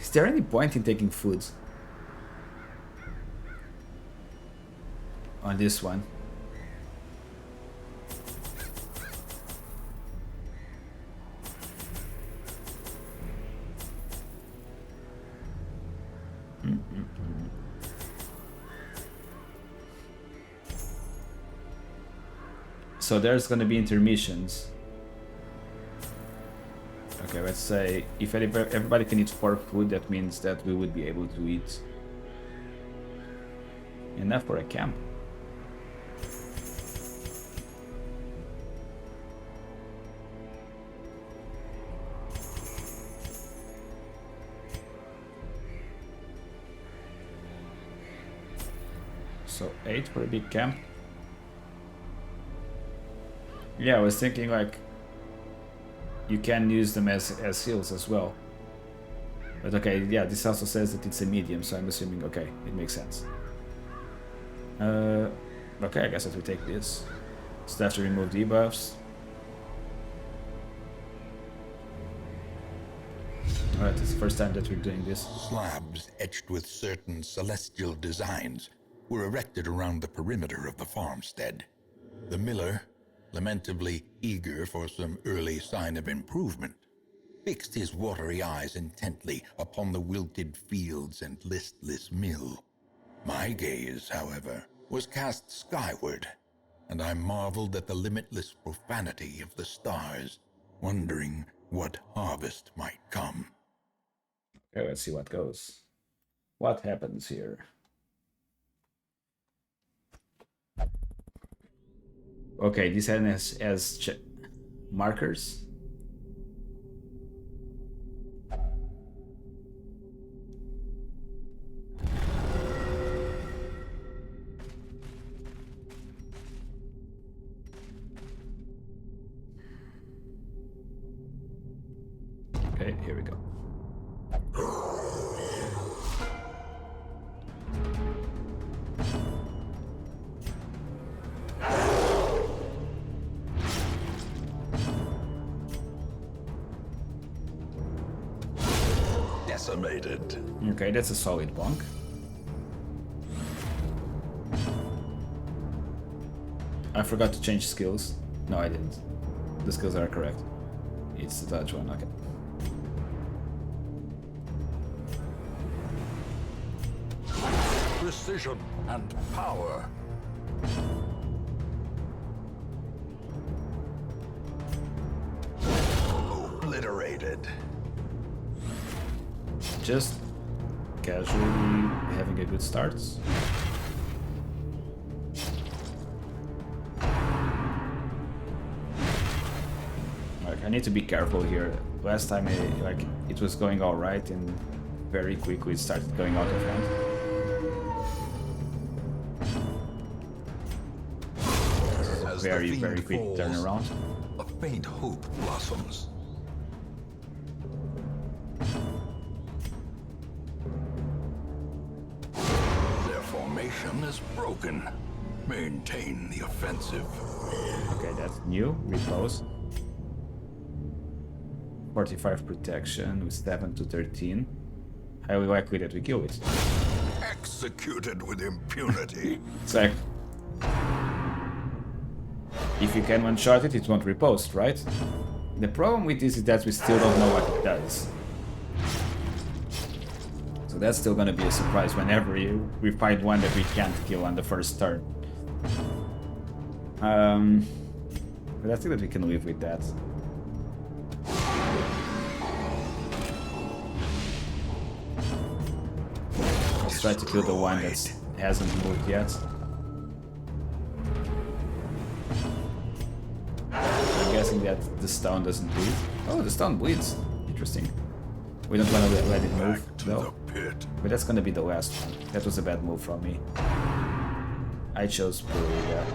Is there any point in taking food on this one? So there's gonna be intermissions. Okay, let's say if everybody can eat 4 food, that means that we would be able to eat enough for a camp. So 8 for a big camp. Yeah, I was thinking like you can use them as heals as well. But okay, yeah, this also says that it's a medium, so I'm assuming, okay, it makes sense. Okay, I guess that we take this. So have to remove debuffs. Alright, it's the first time that we're doing this. Slabs etched with certain celestial designs were erected around the perimeter of the farmstead. The miller, lamentably eager for some early sign of improvement, fixed his watery eyes intently upon the wilted fields and listless mill. My gaze, however, was cast skyward, and I marveled at the limitless profanity of the stars, wondering what harvest might come. Okay, let's see what goes. What happens here? Okay, this has markers. Okay, here we go. Decimated. Okay, that's a solid bonk. I forgot to change skills. No, I didn't. The skills are correct. It's the dodge one, okay. Precision and power. Obliterated. Just casually having a good start. Like, I need to be careful here. Last time it was going all right, and very quickly it started going out of hand. Very quick turnaround. A faint hope blossoms. Their formation is broken. Maintain the offensive. Okay, that's new. Repose. 45 protection with 7 to 13. Highly likely that we kill it. Executed with impunity. It's like, if you can one-shot it, it won't riposte, right? The problem with this is that we still don't know what it does. So that's still gonna be a surprise whenever we find one that we can't kill on the first turn. But I think that we can live with that. Let's try to kill the one that hasn't moved yet. I'm guessing that the stone doesn't bleed. Oh, the stone bleeds. Interesting. We don't want to let it move, though. But that's gonna be the last one. That was a bad move from me. I chose poorly there.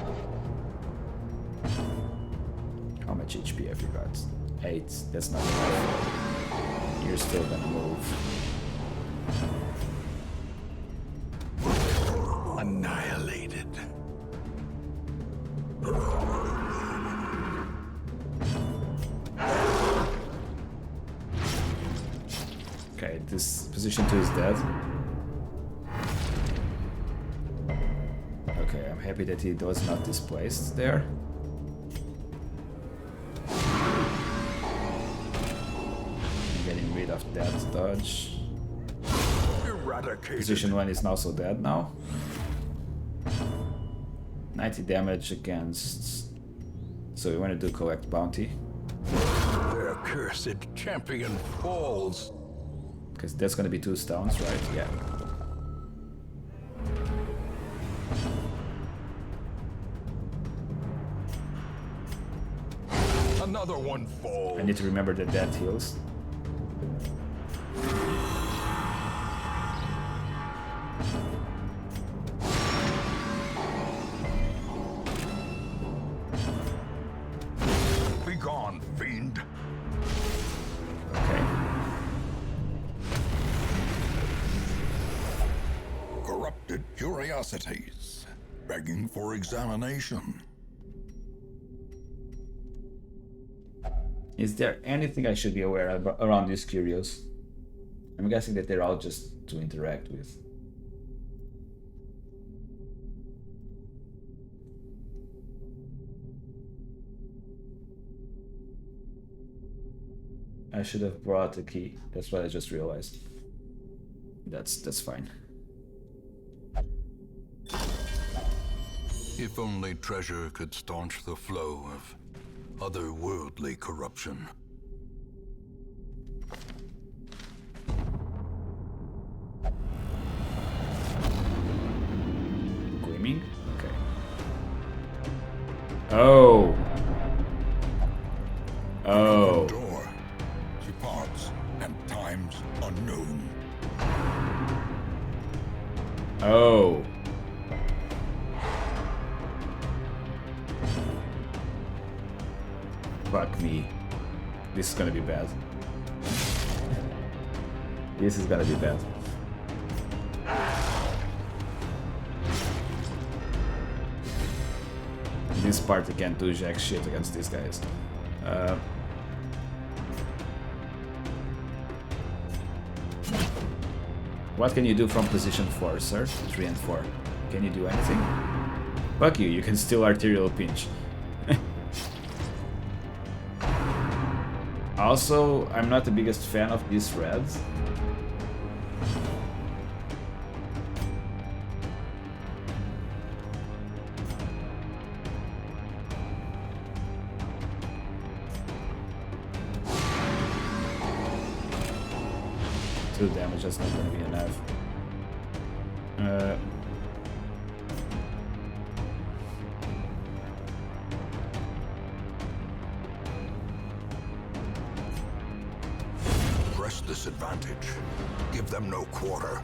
How much HP have you got? 8. That's not enough. You're still gonna move. Annihilated. Okay, this position 2 is dead. Okay, I'm happy that he was not displaced there. Getting rid of that dodge. Eradicated. Position 1 is also dead now. 90 damage against... So we want to do collect bounty. Their cursed champion falls. Because that's going to be 2 stones, right? Yeah. Another one falls. I need to remember that that heals. Be gone, fiend. Okay. Corrupted curiosities, begging for examination. Is there anything I should be aware of around these curios? I'm guessing that they're all just to interact with. I should have brought a key. That's what I just realized. That's fine. If only treasure could staunch the flow of otherworldly corruption. Gleaming? Okay. Oh. Oh. Door to parts and times unknown. Oh. Fuck me. This is gonna be bad. This is gonna be bad. This party can't do jack shit against these guys. What can you do from position 4, sir? 3 and 4. Can you do anything? Fuck you, you can still arterial pinch. Also, I'm not the biggest fan of these reds. Two damage, that's not gonna be enough. Press this advantage. Give them no quarter.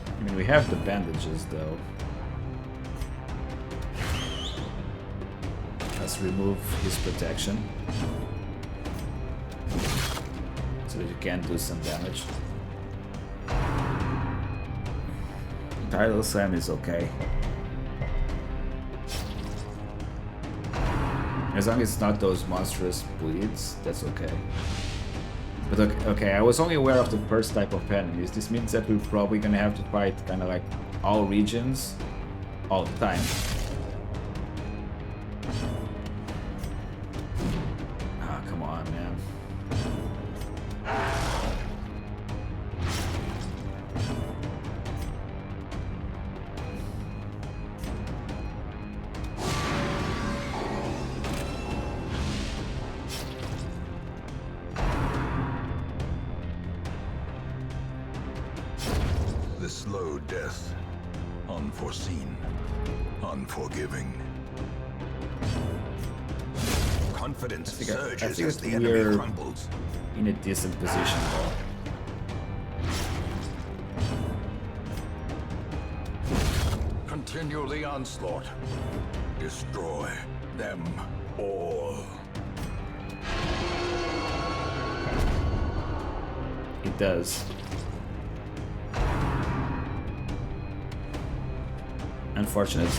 I mean, we have the bandages though. Let's remove his protection. So that you can do some damage. Tidal Slam is okay. As long as it's not those monstrous bleeds, that's okay. But okay, I was only aware of the first type of enemies. This means that we're probably gonna have to fight kind of like all regions all the time. Ah, come on, man. The slow death. Unforeseen. Unforgiving. Confidence I surges think as the enemy we're crumbles. in a decent position though. Continue the onslaught. Destroy them all. It does. Unfortunate.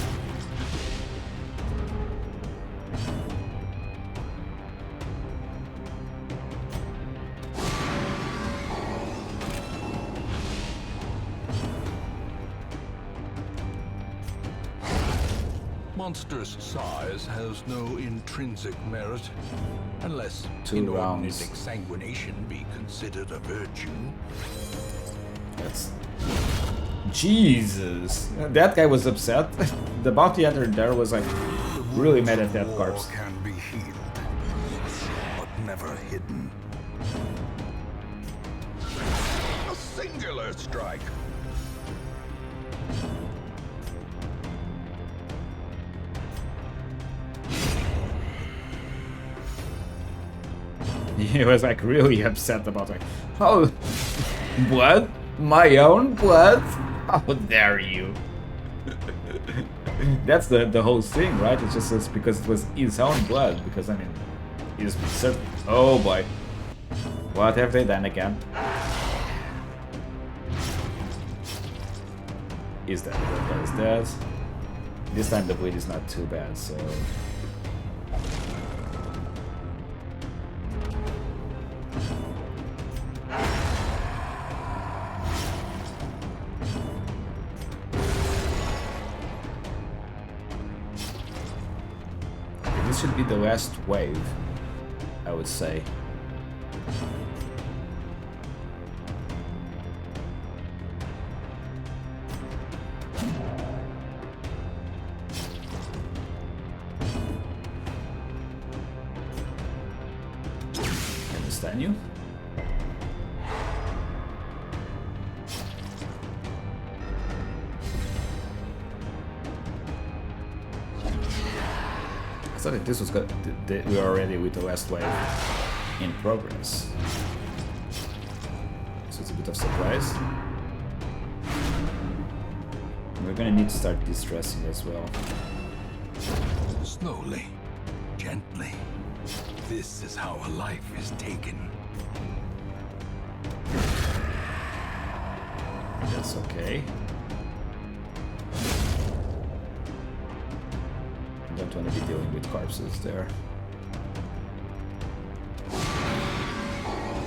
Monstrous size has no intrinsic merit, unless 2 inordinate rounds. exsanguination be considered a virtue. That's... Jesus! That guy was upset. The bounty hunter there was like really mad at that War corpse. can be healed, but never hidden. A singular strike. He was like really upset about like, oh, blood? My own blood? How dare you? That's the whole thing, right? It's just because it was his own blood. Because I mean, he's certain. Oh boy, what have they done again? Is that what that is dead? This time the bleed is not too bad, so. This should be the last wave, I would say. stun you. I thought that this was good. We were already with the last wave in progress. So it's a bit of surprise. We're gonna need to start distressing as well. Slowly, gently. This is how a life is taken. That's okay. I don't want to be dealing with corpses there.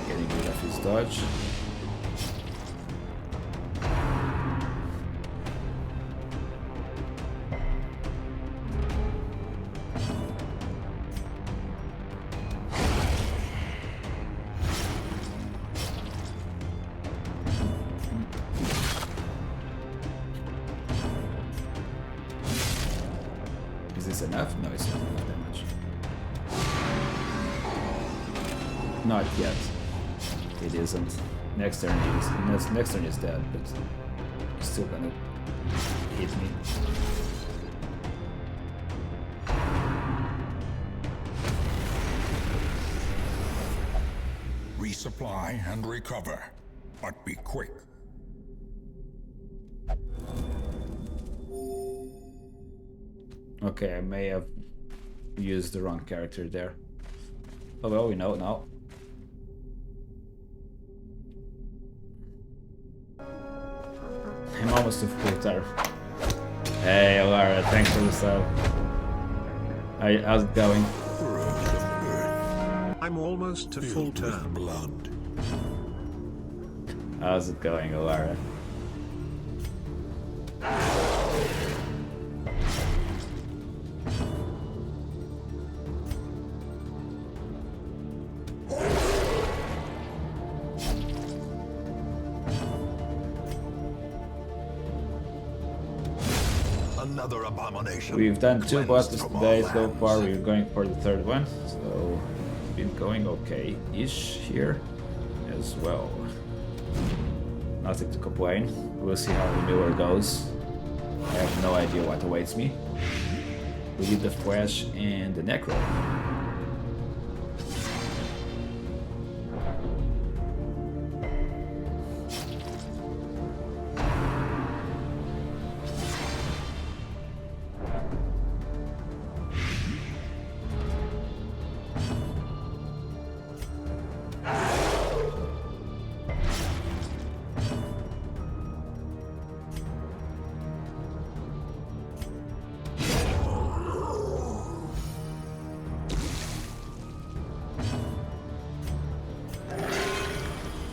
Getting rid of his dodge. Is this enough? No, it's not enough damage. Not yet. It isn't. Next turn is dead, but it's still gonna hit me. Resupply and recover, but be quick. Okay, I may have used the wrong character there. Oh well, we know now. I'm almost to full tier. Hey, Lara, thanks for the sub. How's it going? I'm almost to full term. Blood. How's it going, Alara? Another abomination. We've done 2 bosses Cleansed from today all so far. lands. We're going for the 3rd one, so it's been going okay-ish here as well. Nothing to complain. We'll see how the newer goes. I have no idea what awaits me. We did the Flash and the Necro.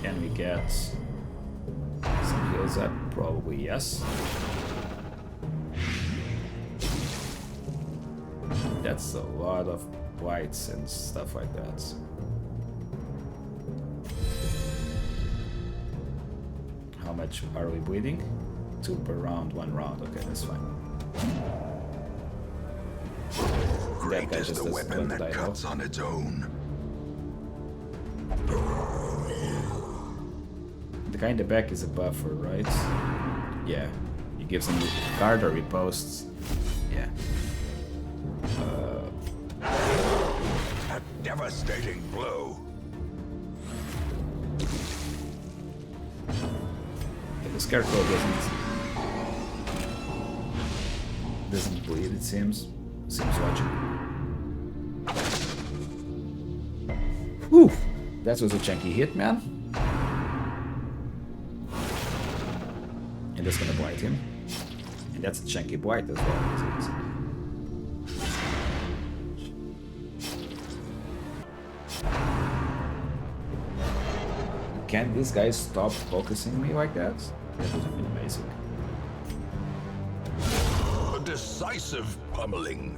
Can we get some heals up? Probably yes. That's a lot of blights and stuff like that. How much are we bleeding? 2 per round, 1 round. Okay, that's fine. Great guy is just the does weapon one that die cuts on its own. The guy in the back is a buffer, right? Yeah. He gives him guard or riposts. Yeah. A devastating blow. But the scarecrow doesn't bleed, it seems. Seems logical. Whew! That was a chunky hit, man. And that's gonna blight him. And that's a chunky blight as well. Can this guy stop focusing me like that? That would have been amazing. A decisive pummeling.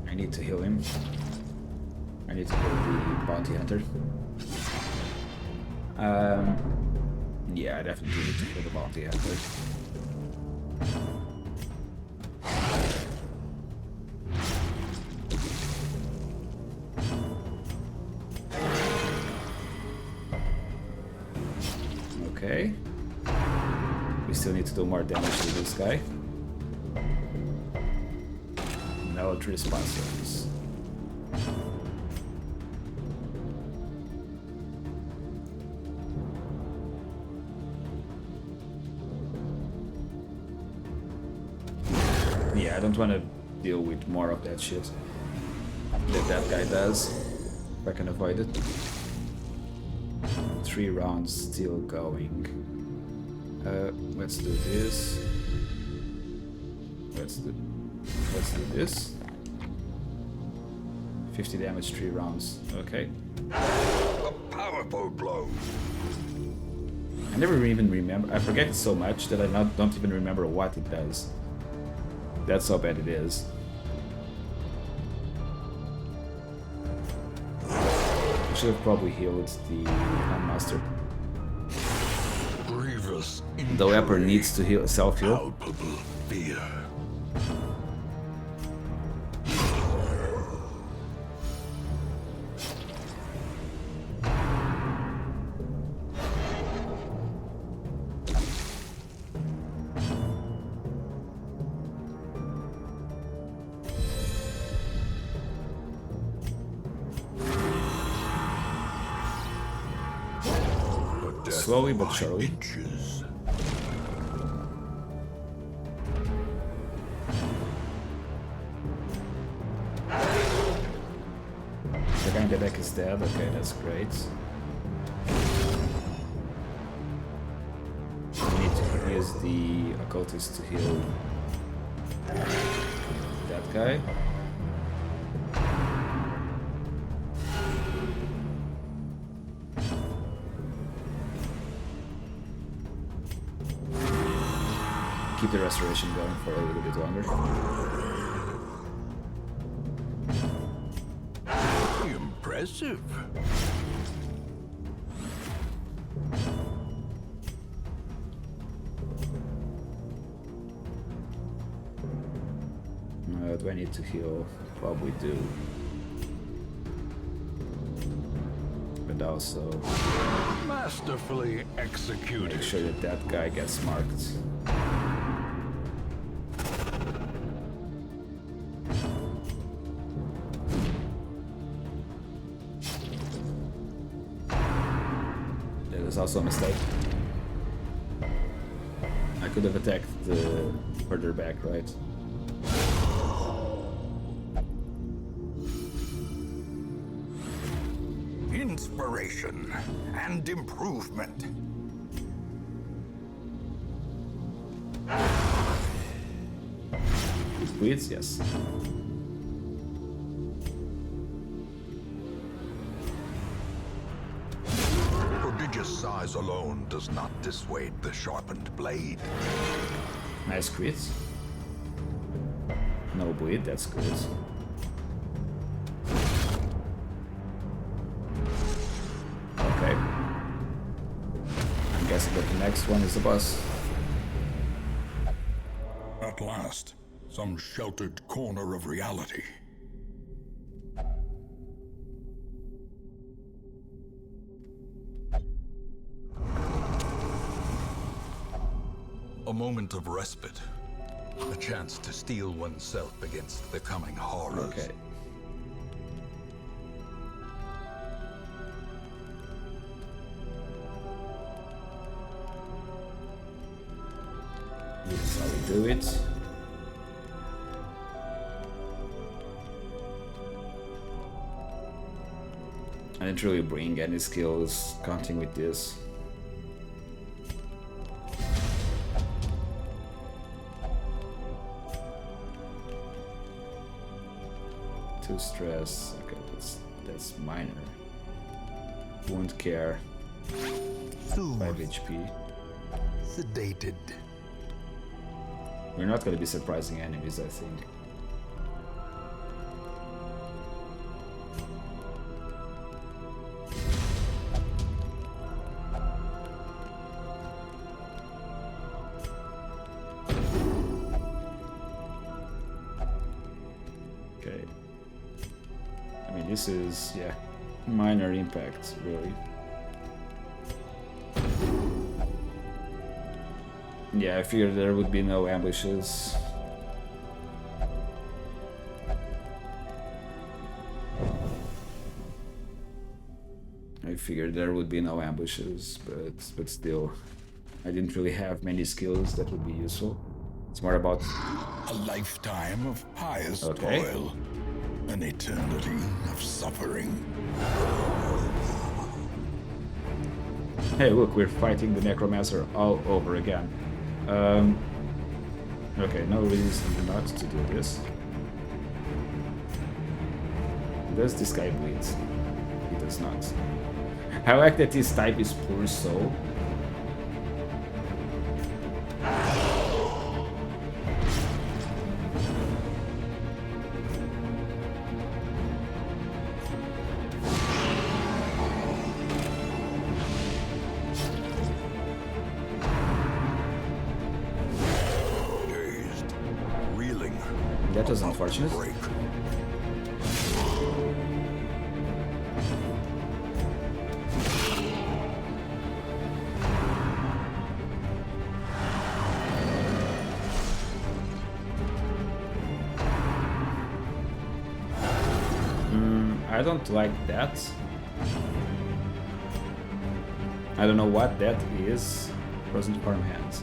I need to heal him. I need to heal the bounty hunter. Yeah, I definitely need to kill the bounty hunter. Okay. We still need to do more damage to this guy. No trespassers. Yeah, I don't want to deal with more of that shit that guy does. If I can avoid it. 3 rounds still going. Let's do this. Let's do this. 50 damage, 3 rounds. Okay. A powerful blow. I never even remember. I forget it so much that I don't even remember what it does. That's how bad it is. I should have probably healed the Master. Grievous The weapon needs to heal, self-heal. palpable fear. Slowly but surely. Inches. The guy in the back is dead. Okay, that's great. We need to use the occultist to heal that guy. Keep the restoration going for a little bit longer. Impressive. Do I need to heal? Probably do. But also Masterfully executed. make sure that that guy gets marked. That is also a mistake. I could have attacked further back, right? Inspiration and improvement. Squids, yes. Prodigious size alone does not dissuade the sharpened blade. Nice crits. No bleed, that's good. Okay. I'm guessing that the next one is the boss. At last, some sheltered corner of reality. A moment of respite. A chance to steel oneself against the coming horrors. Okay. That's how we do it. I didn't really bring any skills counting with this. Two stress. Okay, that's minor. Wound care. 5 HP. Sedated. We're not gonna be surprising enemies, I think. this is, yeah, minor impact, really. Yeah, I figured there would be no ambushes. I figured there would be no ambushes, but still, I didn't really have many skills that would be useful. It's more about A lifetime of pious Okay. toil. An eternity of suffering. Hey, look, we're fighting the Necromancer all over again. Okay, no reason not to do this. Does this guy bleed? He does not. I like that his type is Poor Soul. Dazed, reeling, That was unfortunate. break. I don't like that. I don't know what that is. Frozen farm hands.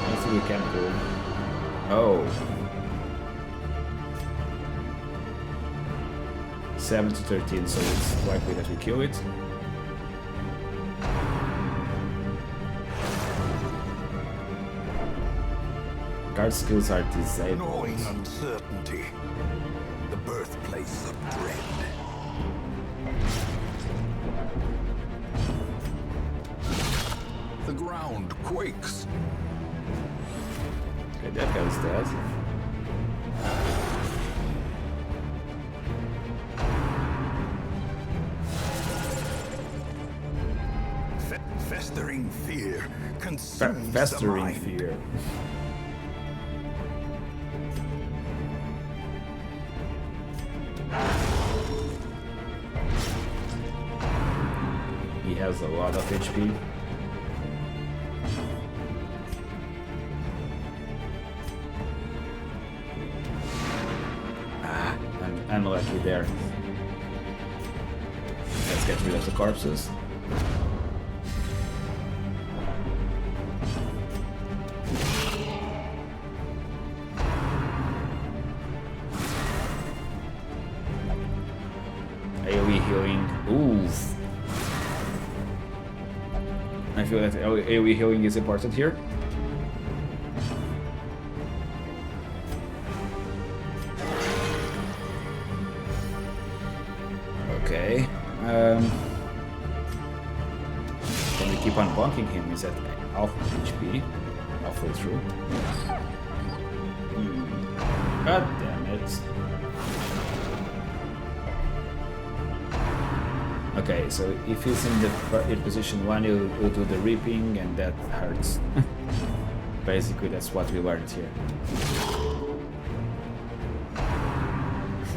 I think we can go. Oh. 7 to 13, so it's likely that we kill it. Guard skills are disabled. Gnawing uncertainty. The birthplace of dread. The ground quakes. Okay, that guy's dead. Festering fear consumes the Festering mind. fear. He has a lot of HP. Ah, I'm unlucky there. Let's get rid of the corpses. AoE healing. Ooh. I feel that AoE healing is important here. Okay. Can we keep on bonking him? Is that half HP? Halfway through. God damn it. Okay, so if he's in position 1, he'll do the reaping, and that hurts. Basically, that's what we learned here.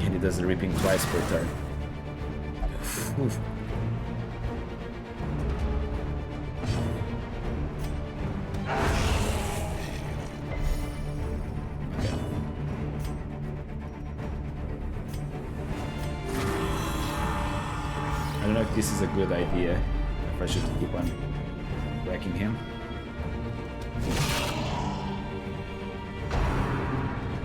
And he does the reaping twice per turn. Oof. Okay. I don't know if this is a good idea, if I should keep on whacking him.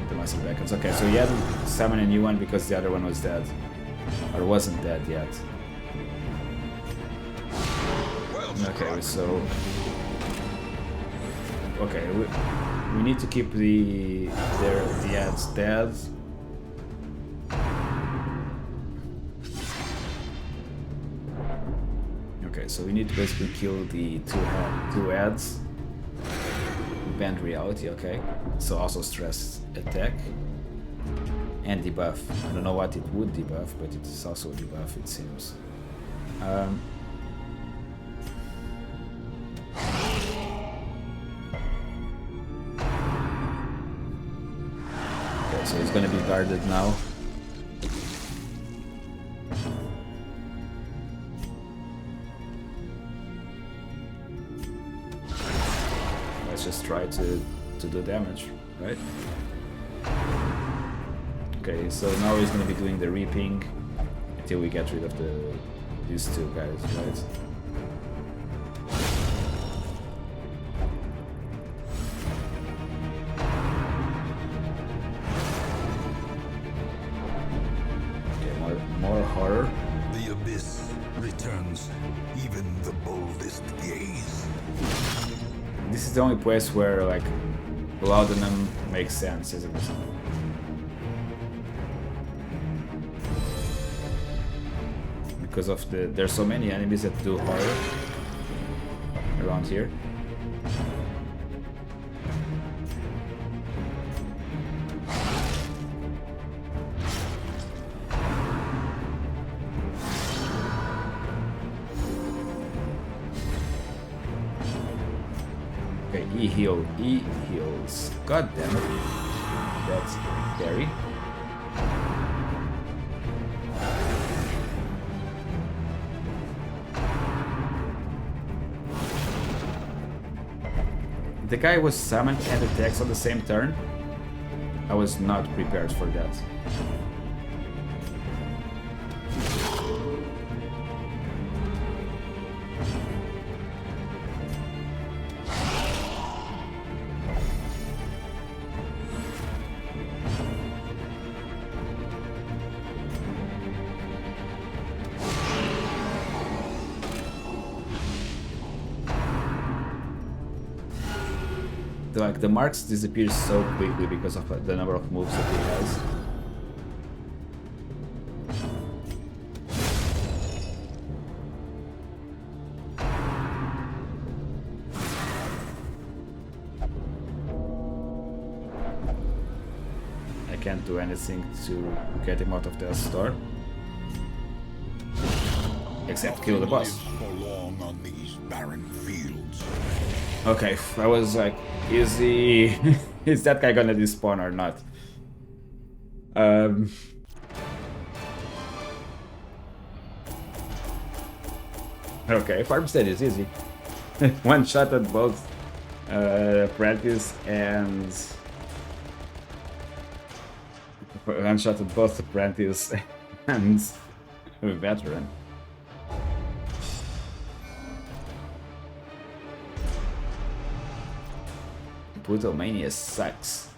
The massive beacons. Okay, so he had to summon a new one because the other one was dead. Or wasn't dead yet. Okay, so... Okay, we need to keep the ads dead. Okay, so we need to basically kill the two ads. Bend reality, okay. So also stress attack. And debuff. I don't know what it would debuff, but it's also a debuff, it seems. so it's gonna be guarded now. Let's just try to do damage, right? Okay, so now he's gonna be doing the reaping until we get rid of these two guys, right? Okay, more horror. The abyss returns even the boldest gaze. This is the only place where like laudanum makes sense, isn't it? Because of there's so many enemies that do horror around here. Okay, E heals. God damn it. That's scary. The guy was summoned and attacks on the same turn. I was not prepared for that. Like the marks disappear so quickly because of the number of moves that he has. I can't do anything to get him out of the store. Except kill the boss. For long on these barren fields. Okay, I was like, is that guy gonna despawn or not? Okay, farmstead is easy. One shot at both apprentice and one shot at both apprentice and veteran. Brutal Mania sucks.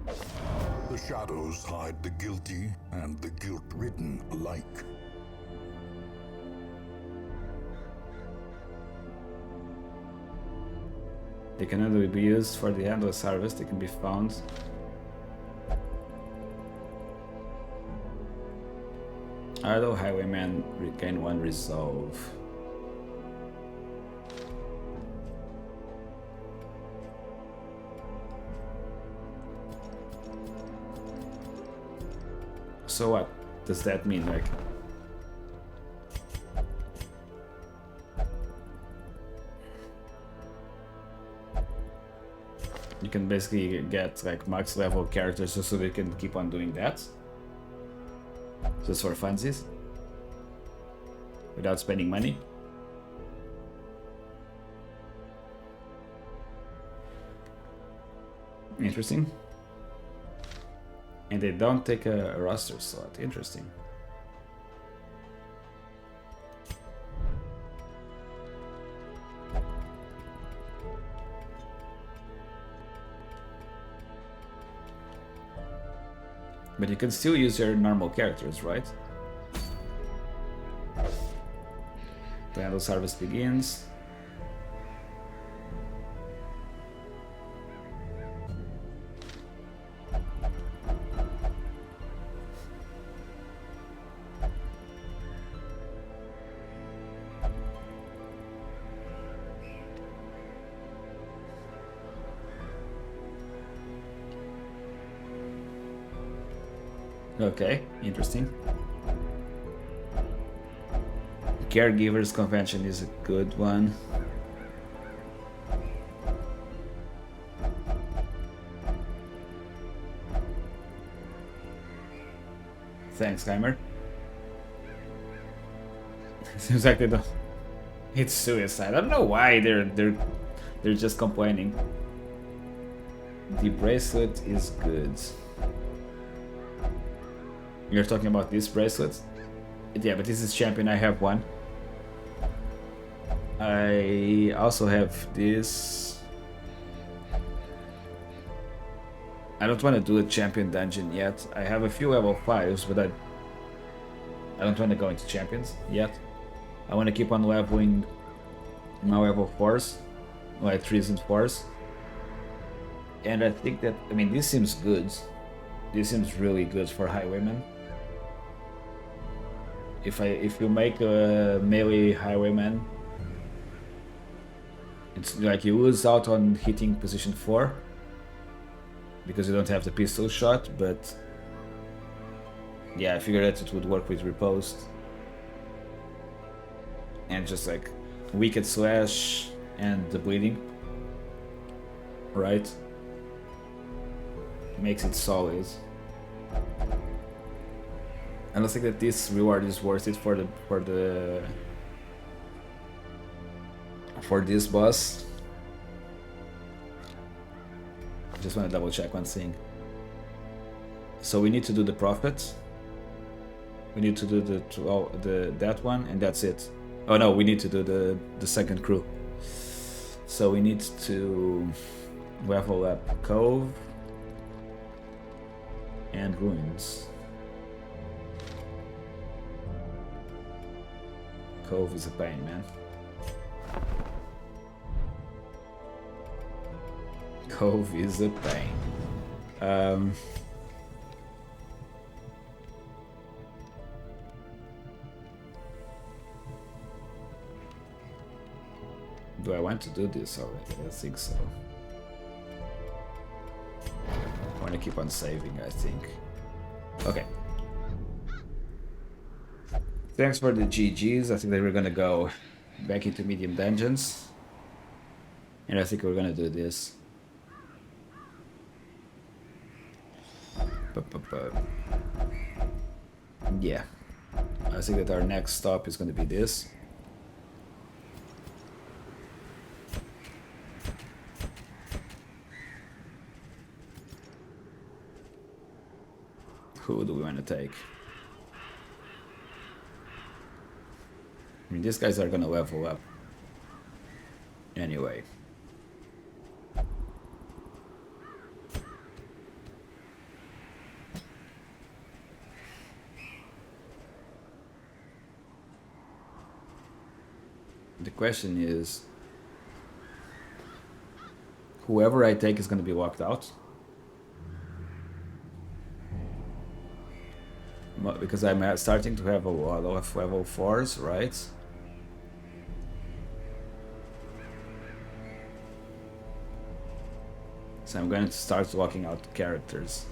The shadows hide the guilty and the guilt-ridden alike. They can only be used for the endless harvest. They can be found. Idle Highwayman regain 1 resolve. So what does that mean? Like, you can basically get like max level characters just so they can keep on doing that. Just for funsies. Without spending money. Interesting. And they don't take a roster slot. Interesting. But you can still use your normal characters, right? Vandal's Harvest begins. Okay, interesting. Caregivers Convention is a good one. Thanks, Heimer. Seems like they don't. It's suicide. I don't know why they're just complaining. The bracelet is good. You're talking about this bracelet? Yeah, but this is champion. I have one. I also have this. I don't want to do a champion dungeon yet. I have a few level 5s, but I don't want to go into champions yet. I want to keep on leveling my level 4s, like 3s and 4s. And I think that, I mean, this seems good. This seems really good for highwaymen. If you make a melee highwayman, it's like you lose out on hitting position 4 because you don't have the pistol shot, but yeah, I figured that it would work with riposte. And just like wicked slash and the bleeding, right? Makes it solid. I don't think that this reward is worth it for this boss. Just want to double check one thing. So we need to do the prophet. We need to do that one, and that's it. Oh no, we need to do the second crew. So we need to level up Cove and Ruins. Cove is a pain, man. Cove is a pain. Do I want to do this already? I think so. I want to keep on saving, I think. Okay. Thanks for the GGs. I think that we're gonna go back into medium dungeons. And I think we're gonna do this. Yeah. I think that our next stop is gonna be this. Who do we want to take? I mean, these guys are gonna level up. Anyway. The question is, whoever I take is gonna be locked out. Because I'm starting to have a lot of level 4s, right? So I'm going to start locking out characters.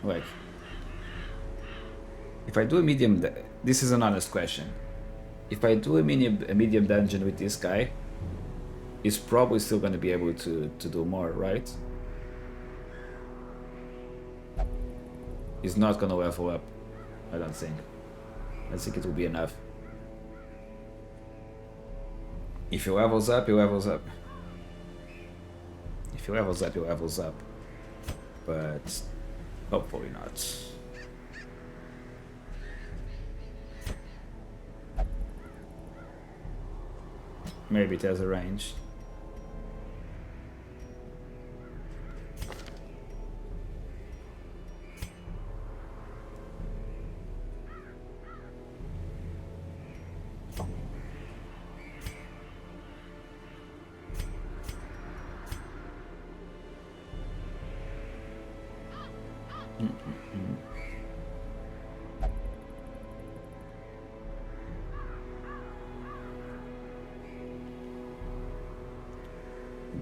Like, if I do a medium, this is an honest question. If I do a medium dungeon with this guy, he's probably still going to be able to do more, right? He's not going to level up, I don't think. I think it will be enough. If he levels up, he levels up. If he levels up, he levels up. But hopefully not. Maybe it has a range.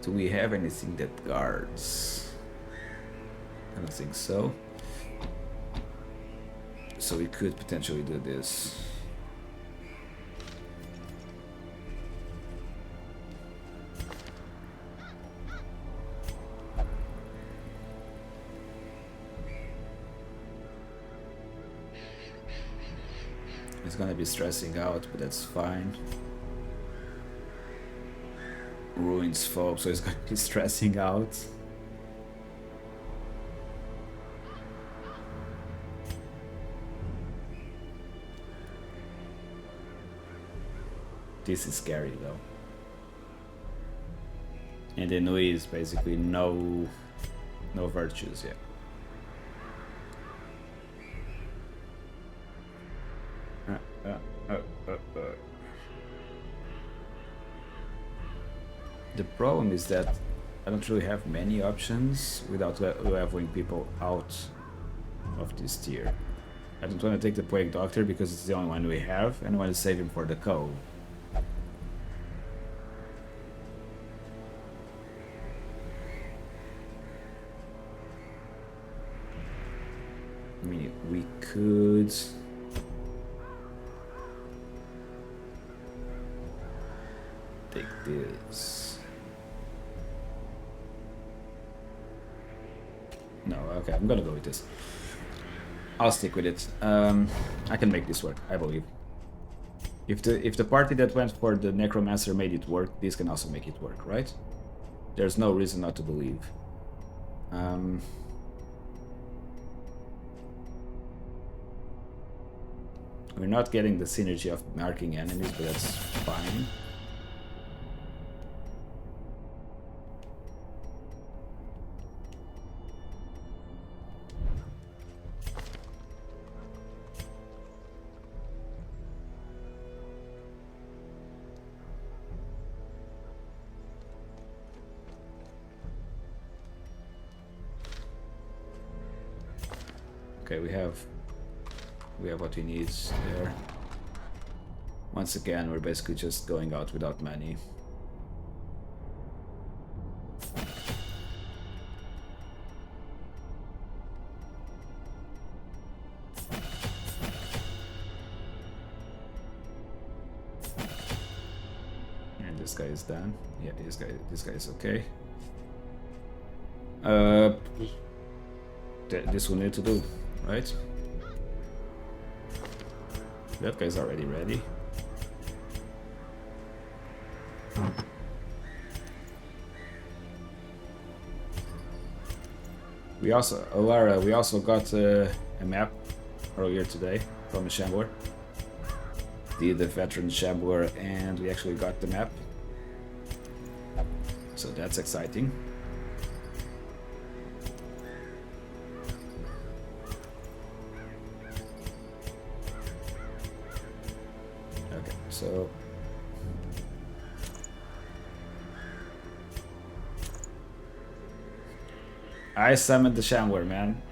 Do we have anything that guards? I don't think so. So we could potentially do this. He's gonna be stressing out, but that's fine. Ruins fob, so he's gonna be stressing out. This is scary though. And the Nui is basically no virtues yet. The problem is that I don't really have many options without leveling people out of this tier. I don't want to take the Plague Doctor because it's the only one we have, and I want to save him for the Cove. I mean, we could... take this. No, okay, I'm gonna go with this. I'll stick with it. I can make this work, I believe. If the party that went for the Necromancer made it work, this can also make it work, right? There's no reason not to believe. We're not getting the synergy of marking enemies, but that's fine. Okay, we have what we need there. Once again, we're basically just going out without money. And this guy is done. Yeah, this guy is okay. This we need to do, right? That guy's already ready. We also, Alara, we also got a map earlier today from the Shambler. The veteran Shambler, and we actually got the map. So that's exciting. Okay, so I summoned the Shambler, man.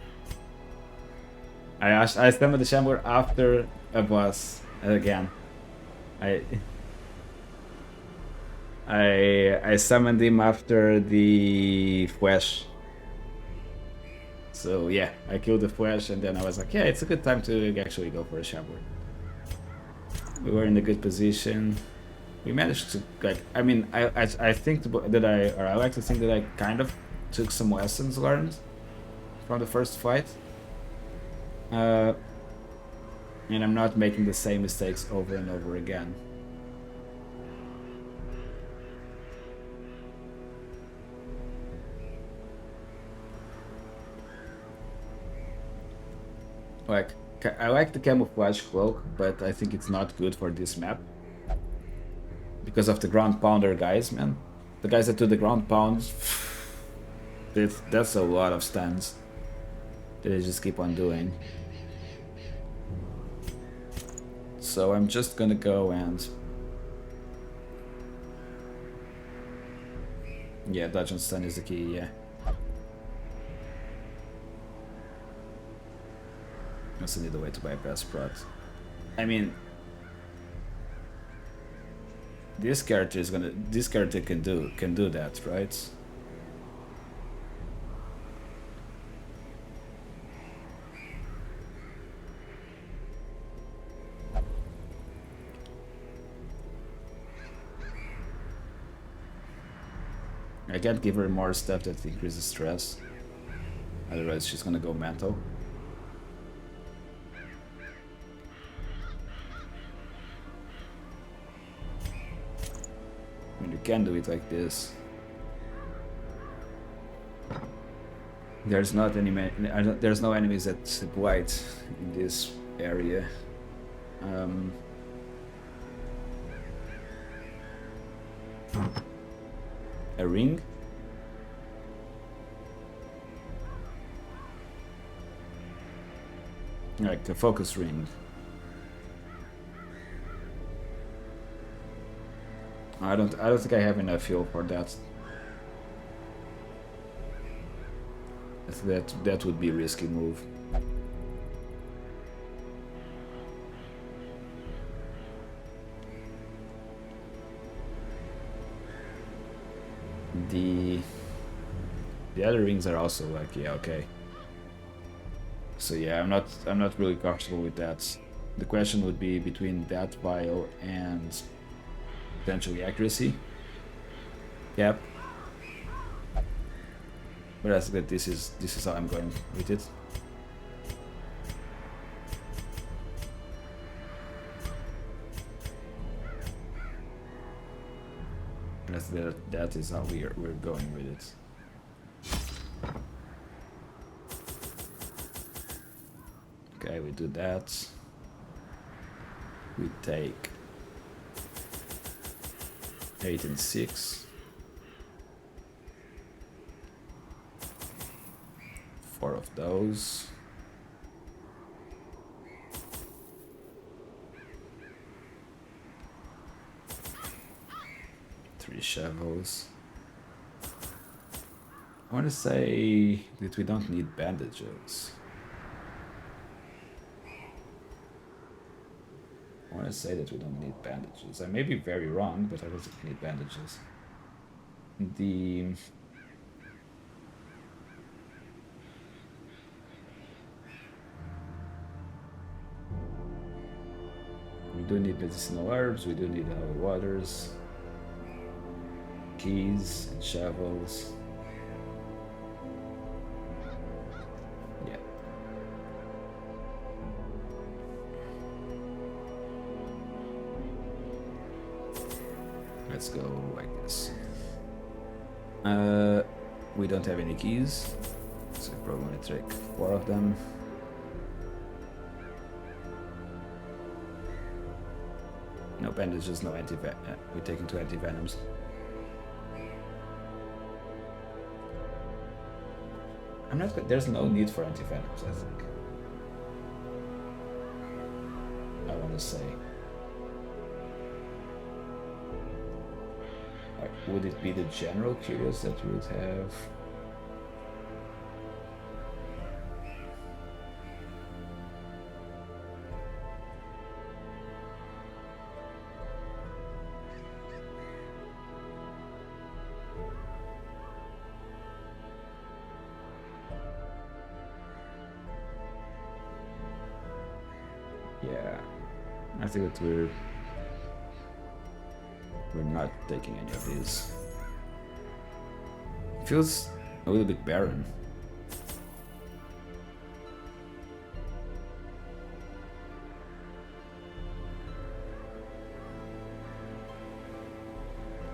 I summoned the Shambler after a boss again. I summoned him after the Flash. So yeah, I killed the Flash, and then I was like, yeah, it's a good time to actually go for a Shambler. We were in a good position. We managed to, like, I mean, I think that I like to think that I kind of took some lessons learned from the first fight. And I'm not making the same mistakes over and over again. Like, I like the camouflage cloak, but I think it's not good for this map. Because of the ground pounder guys, man. The guys that do the ground pounds, that's a lot of stuns that they just keep on doing. So I'm just gonna go and... yeah, dodge and stun is the key, yeah. I also need a way to bypass prot. I mean... this character can do, can do, can do that, right? I can't give her more stuff that increases stress. Otherwise she's gonna go mental. I mean, you can do it like this. There's not any there's no enemies that sleep white in this area. A ring? Like a focus ring. I don't think I have enough fuel for that. That would be a risky move. The other rings are also like, yeah, okay. So yeah, I'm not really comfortable with that. The question would be between that vial and potentially accuracy cap. But I think that this is how I'm going with it. That is how we're going with it. Okay, we do that. We take 8 and 6. 4 of those. Three shovels. I want to say that we don't need bandages. I want to say that we don't need bandages. I may be very wrong, but I don't think we need bandages. We do need medicinal herbs, we do need holy waters, keys and shovels. Yeah. Let's go like this. We don't have any keys, so we're probably gonna take 4 of them. No bandages, no we're taking 2 anti-venoms. There's no need for anti-venoms, I think. I want to say. Would it be the general curious that we would have? Yeah, I think that we're not taking any of these. It feels a little bit barren.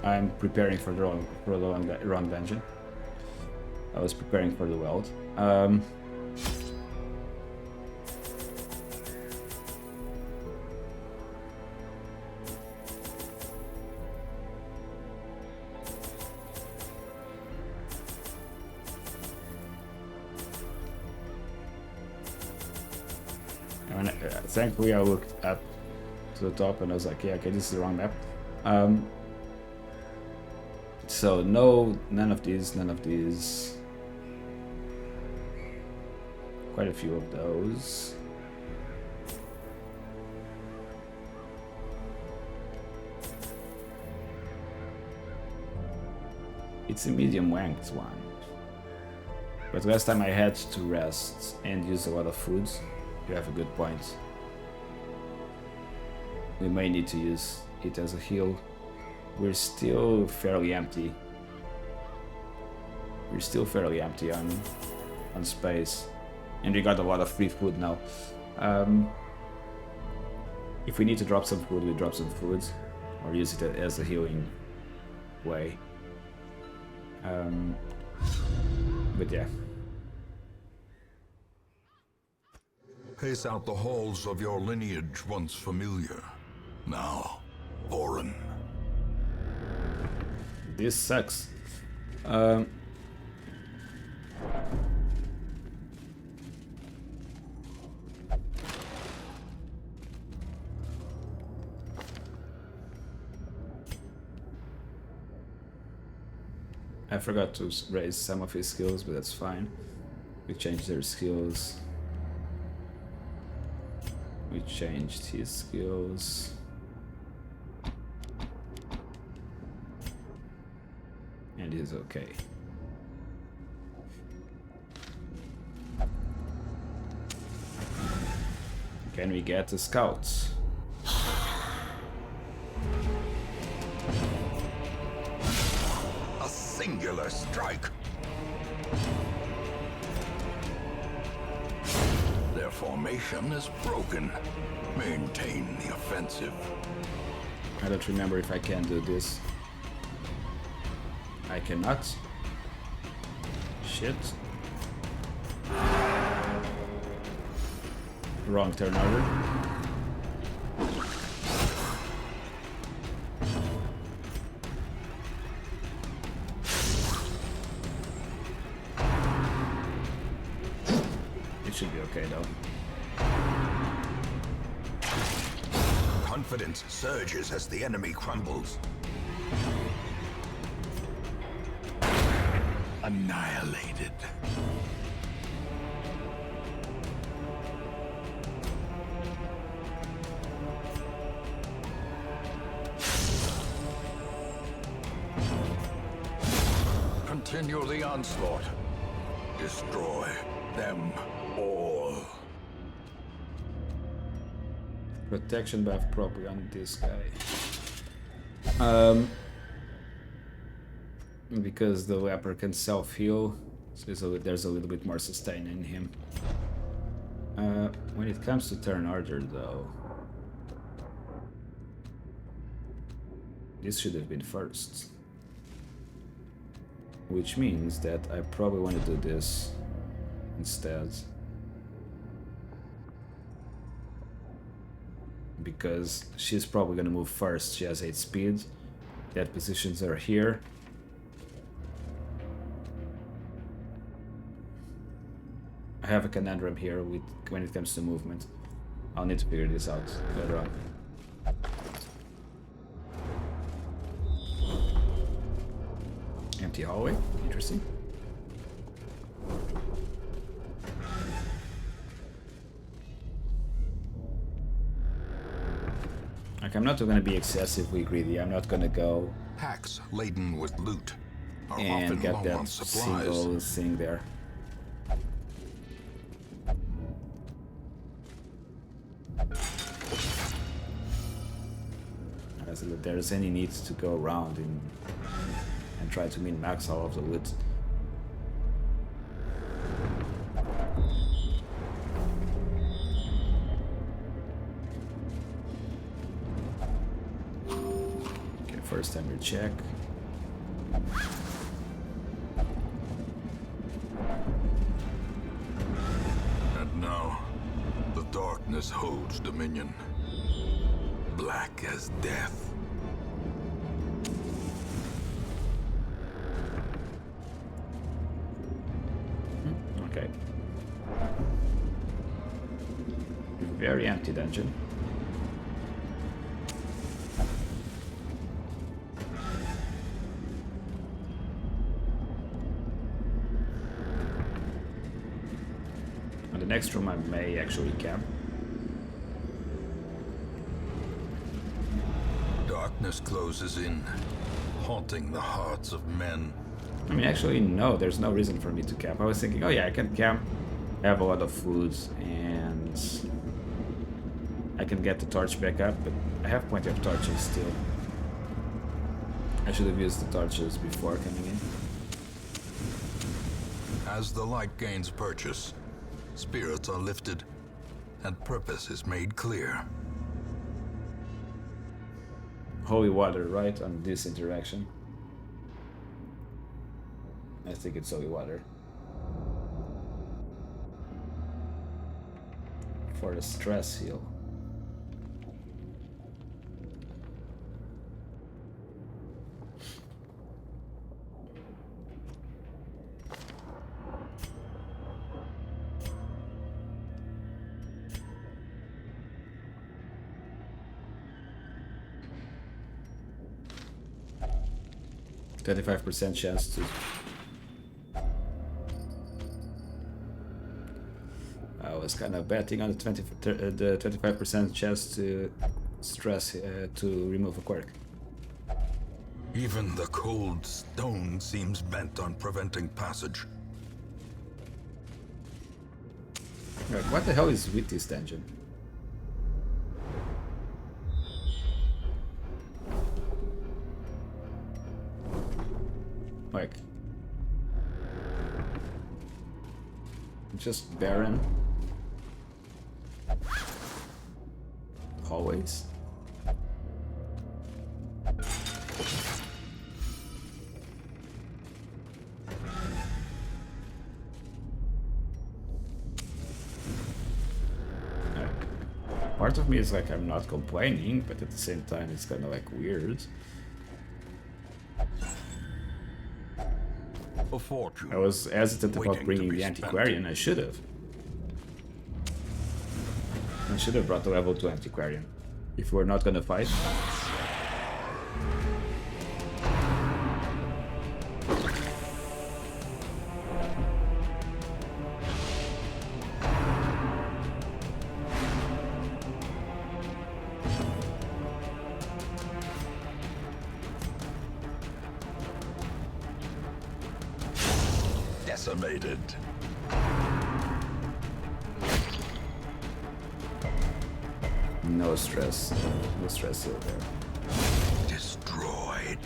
I'm preparing for the wrong dungeon. I was preparing for the weld. Thankfully, I looked up to the top and I was like, yeah, okay, this is the wrong map. So none of these. Quite a few of those. It's a medium ranked one. But last time I had to rest and use a lot of food. You have a good point. We may need to use it as a heal. We're still fairly empty. We're still fairly empty on space, and we got a lot of free food now. If we need to drop some food, we drop some food, or use it as a healing way. But yeah. Pace out the halls of your lineage once familiar, now foreign. This sucks. I forgot to raise some of his skills, but that's fine. We changed their skills. We changed his skills. And he's okay. Can we get the scouts? A singular strike. Their formation is broken. Maintain the offensive. I don't remember if I can do this. I cannot. Shit. Wrong turn order. It should be okay though. Confidence surges as the enemy crumbles. Annihilated. Continue the onslaught. Destroy them all. Protection buff probably on this guy. Because the leper can self-heal, so there's a little bit more sustain in him. When it comes to turn order though, this should have been first. Which means that I probably want to do this instead. Because she's probably going to move first. She has 8 speed. That positions her here. I have a conundrum here with when it comes to movement. I'll need to figure this out later on. Empty hallway. Interesting. Like, I'm not going to be excessively greedy. I'm not going to go Packs laden with loot are and often get low that on supplies. single thing there. As if there's any need to go around and try to min-max all of the loot. Okay, first time we check. And now, the darkness holds dominion. Black as death. Okay. Very empty dungeon. On the next room I may actually camp. Darkness closes in, haunting the hearts of men. I mean, actually, no, there's no reason for me to camp. I was thinking, oh yeah, I can camp, have a lot of food, and I can get the torch back up, but I have plenty of torches still. I should have used the torches before coming in. As the light gains purchase, spirits are lifted, and purpose is made clear. Holy water, right? On this interaction. I think it's holy water. For the stress heal. %25 chance to. I was kind of betting on the 25% chance to stress to remove a quirk. Even the cold stone seems bent on preventing passage. Like, what the hell is with this dungeon? Like, just barren. Always. Part of me is like, I'm not complaining, but at the same time it's kind of like weird. A fortune. I was hesitant about waiting bringing to be the spent. antiquarian. I should have. I should have brought the level 2 antiquarian. If we're not gonna fight. Decimated. No stress. No stress here there. Destroyed.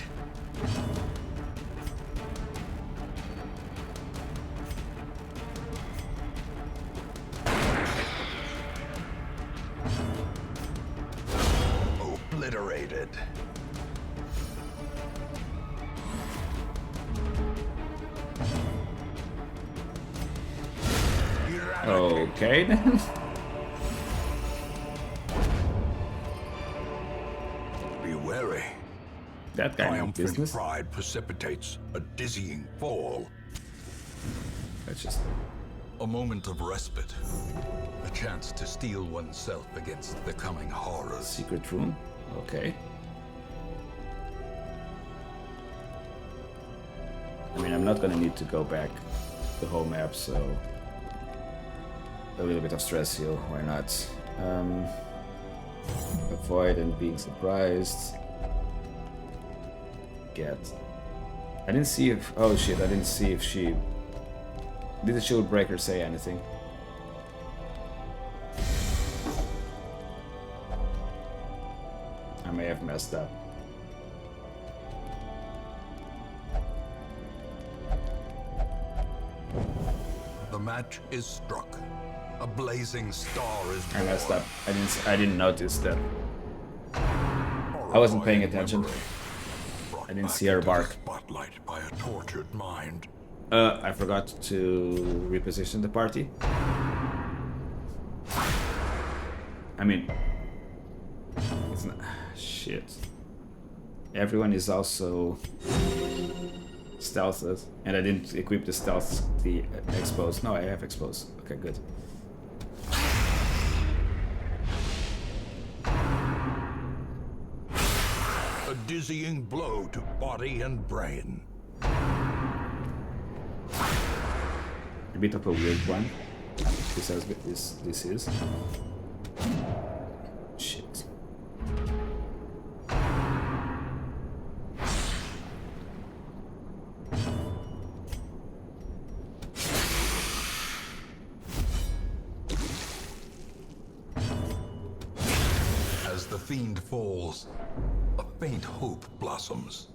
Obliterated. Okay then. Be wary. That kind of Triumphant business. pride precipitates a dizzying fall. That's just. A moment of respite. A chance to steel oneself against the coming horrors. Secret room? Okay. I mean, I'm not gonna need to go back the whole map, so a little bit of stress heal, why not? Avoid and being surprised. Get. I didn't see if. Oh shit! I didn't see if she. Did the shield breaker say anything? I may have messed up. The match is struck. A blazing star is I messed born. up. I didn't notice that. I wasn't paying attention. Brought I didn't back see her into the bark. Spotlight by a tortured mind. I forgot to reposition the party. I mean, it's not. Shit. Everyone is also stealthed, and I didn't equip the stealth, the expose. No, I have expose. Okay, good. A dizzying blow to body and brain. A bit of a weird one. This is. Shit. As the fiend falls, a faint hope blossoms.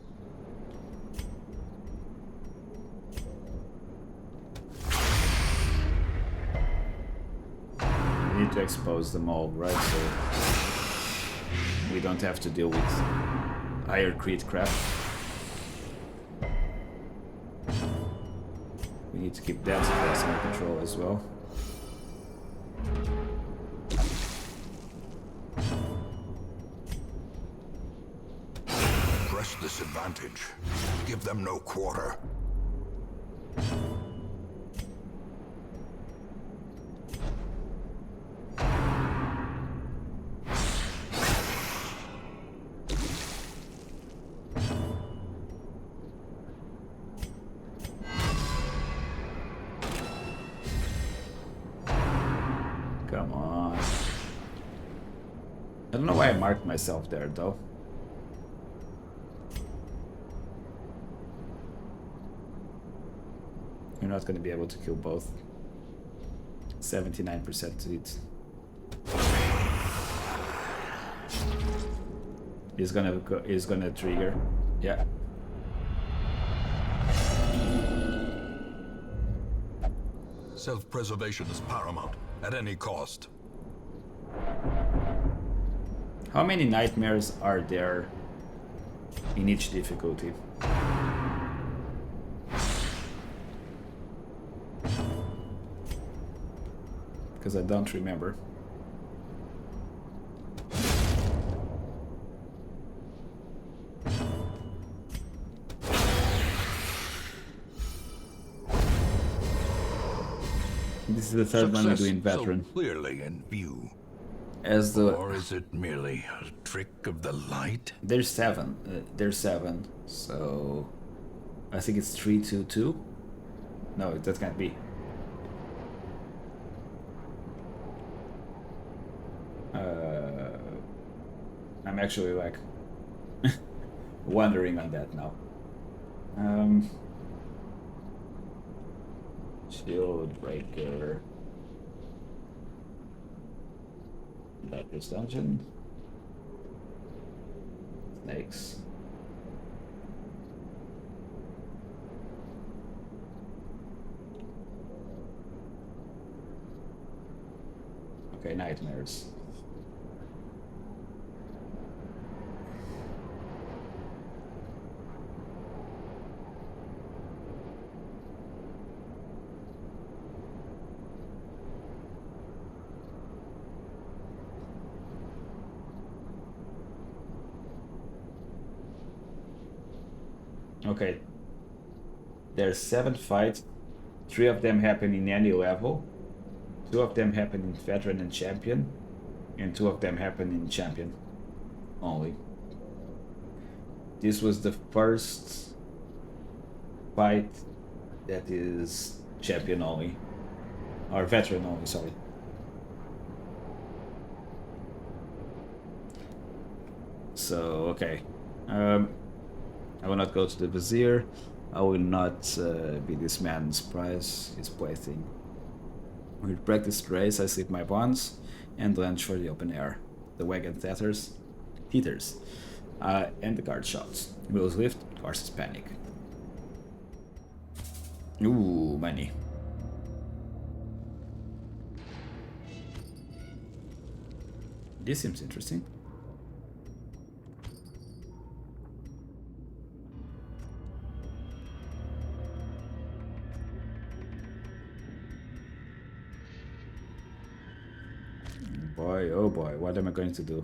need to expose them all, right? So we don't have to deal with higher crit crap. We need to keep that suppress under control as well. Press this advantage. Give them no quarter. Come on. I don't know why I marked myself there, though. You're not going to be able to kill both. 79% to it. He's gonna trigger. Yeah. Self-preservation is paramount, at any cost. How many nightmares are there in each difficulty? Because I don't remember. This is the third one we're doing veteran. So clearly in view. As the Or is it merely a trick of the light? there's seven. There's seven. So I think it's 3, 2, 2. No, that can't be. I'm actually like wondering on that now. Shield breaker. Darkest dungeon. Snakes. Okay, nightmares. Okay. There's 7 fights. 3 of them happen in any level. 2 of them happen in veteran and champion. And 2 of them happen in champion only. This was the first fight that is champion only. Or veteran only, sorry. So, okay. I will not go to the Vizier. I will not be this man's prize, his plaything. With practiced race, I slip my bonds and lunge for the open air. The wagon teeters, and the guard shouts. Wheels lift, horses panic. Ooh, money. This seems interesting. Boy, oh boy, what am I going to do?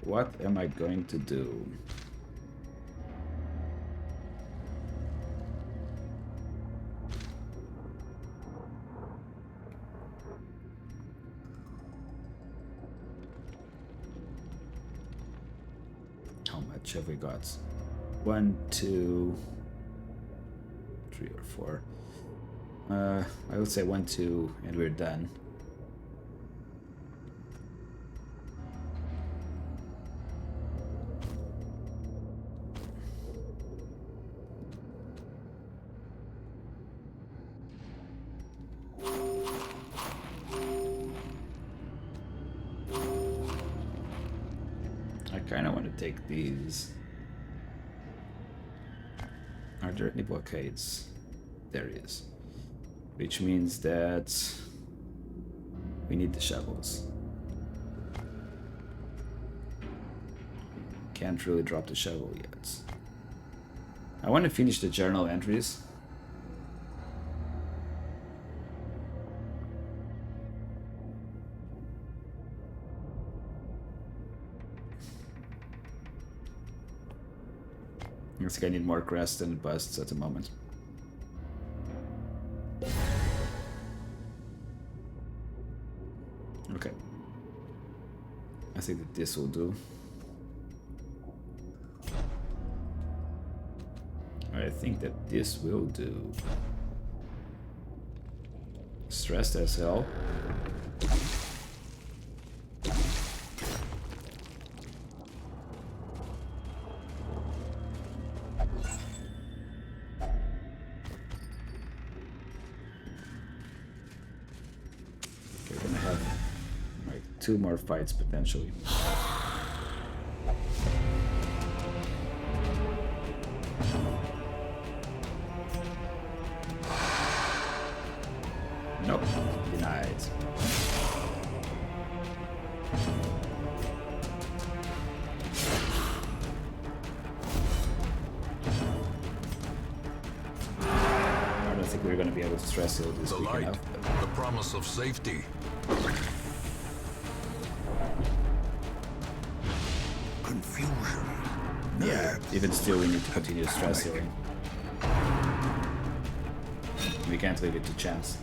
What am I going to do? How much have we got? 1, 2, 3 or 4. I would say 1, 2, and we're done. I kind of want to take these. Are there any blockades? There is. Which means that we need the shovels. Can't really drop the shovel yet. I want to finish the journal entries. I think I need more crests and busts at the moment. Okay. I think that this will do. I think that this will do. Stressed as hell. We're gonna have like 2 more fights potentially. Nope, denied. I don't think we're gonna be able to stress heal this The quick light, enough. the promise of safety. Confusion. Yeah, even still we need to continue stress healing. We can't leave it to chance.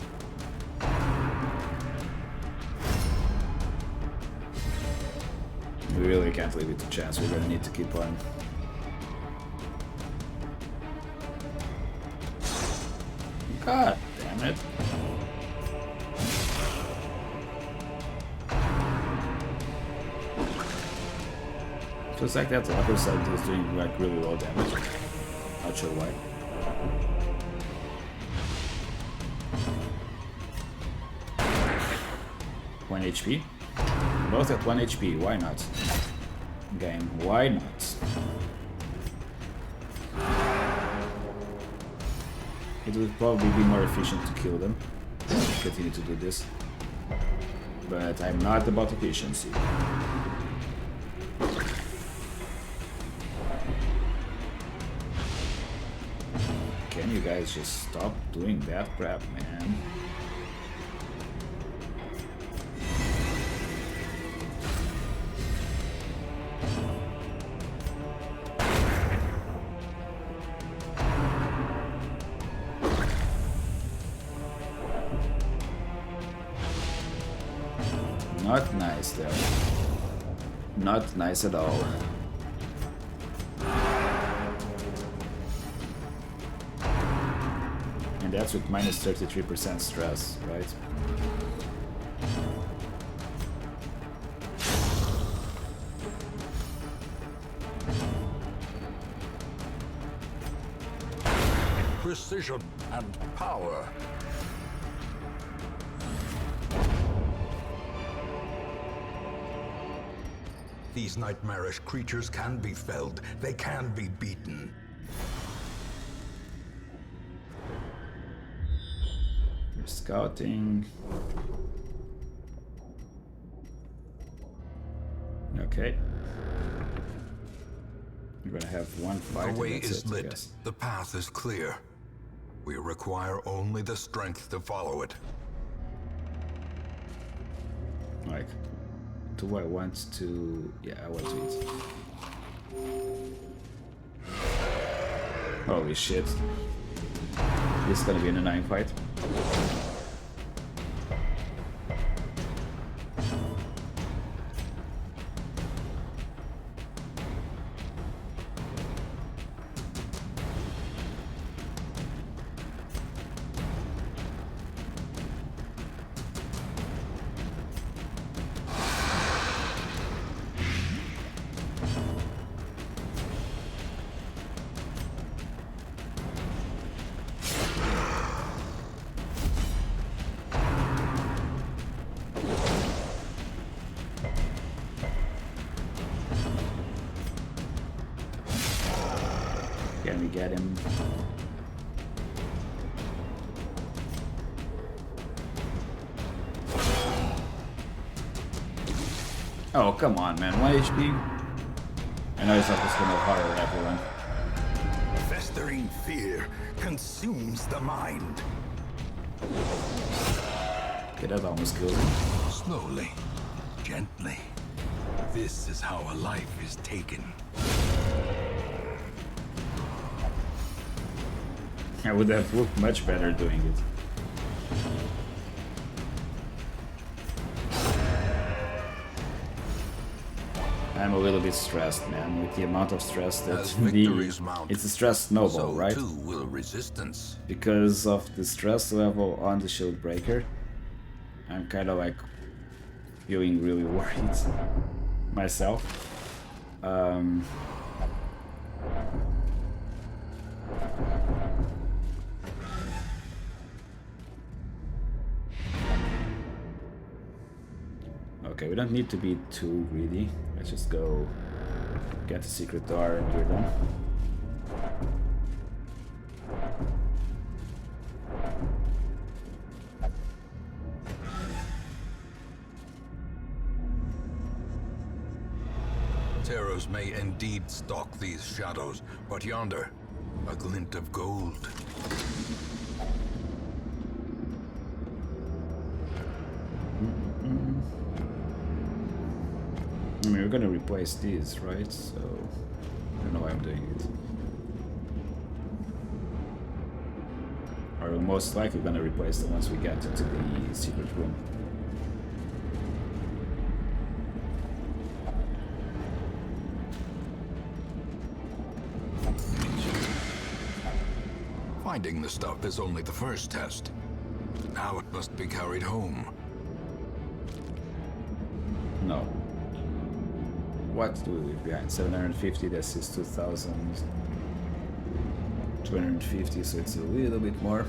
We really can't leave it to chance. We're gonna need to keep on. God damn it. Feels like that upper side is doing like really low damage. Not sure why. One HP. Both at 1 HP, why not? Game, why not? It would probably be more efficient to kill them. Continue to do this. But I'm not about efficiency. Can you guys just stop doing that crap, man? Not nice there. Not nice at all. And that's with minus 33% stress, right? Precision and power. These nightmarish creatures can be felled. They can be beaten. We're scouting. Okay. We're gonna have one fight. The way and that's is it, I lit. guess. The path is clear. We require only the strength to follow it. Like, do I want to... Yeah, I want to eat. Holy shit. This is gonna be an annoying fight. Can we get him? Oh, come on, man. 1 HP? I know it's not just gonna horror everyone. Festering fear consumes the mind. Okay, that almost kills him. Slowly, gently. This is how a life is taken. I would have looked much better doing it. I'm a little bit stressed, man, with the amount of stress that As victories mount, it's a stress snowball, so right? too will resistance. Because of the stress level on the shield breaker, I'm kind of like feeling really worried myself. Okay, we don't need to be too greedy. Let's just go get the secret door and we're done. Terrors may indeed stalk these shadows, but yonder, a glint of gold. I mean, we're gonna replace these, right? So, I don't know why I'm doing it. Or we're most likely gonna replace them once we get into the secret room. Finding the stuff is only the first test. Now it must be carried home. No. What do we leave behind? 750, this is 2,250, so it's a little bit more.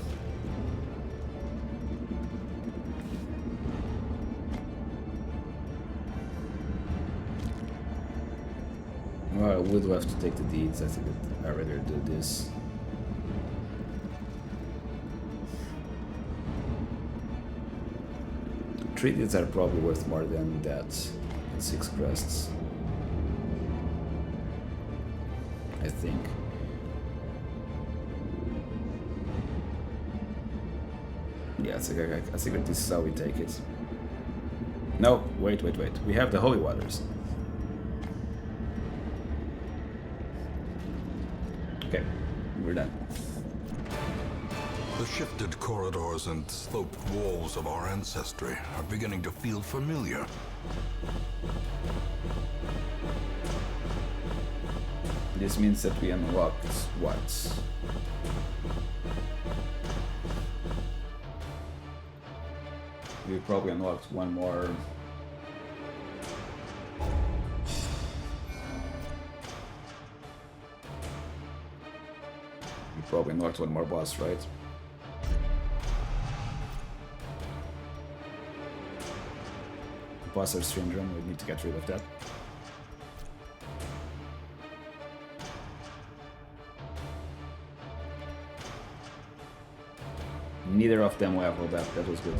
Well, I would love to take the deeds. I think I'd rather do this. Three deeds are probably worth more than that. 6 crests. I think. Yeah, I think this is how we take it. No, wait. We have the holy waters. Okay, we're done. The shifted corridors and sloped walls of our ancestry are beginning to feel familiar. This means that we unlocked what? We probably unlocked one more. We probably unlocked one more boss, right? Imposter syndrome, we need to get rid of that. Neither of them leveled up, that was good.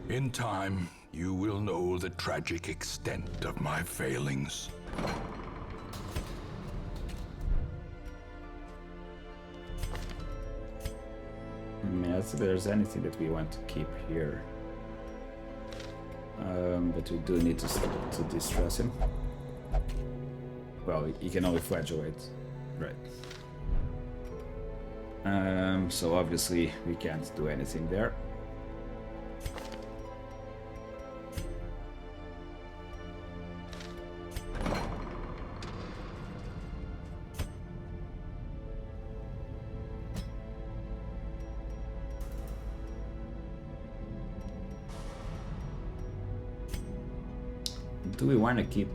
In time, you will know the tragic extent of my failings. I mean, if there's anything that we want to keep here. But we do need to distress him. Well, he can only flagellate, right. So obviously we can't do anything there. Do we want to keep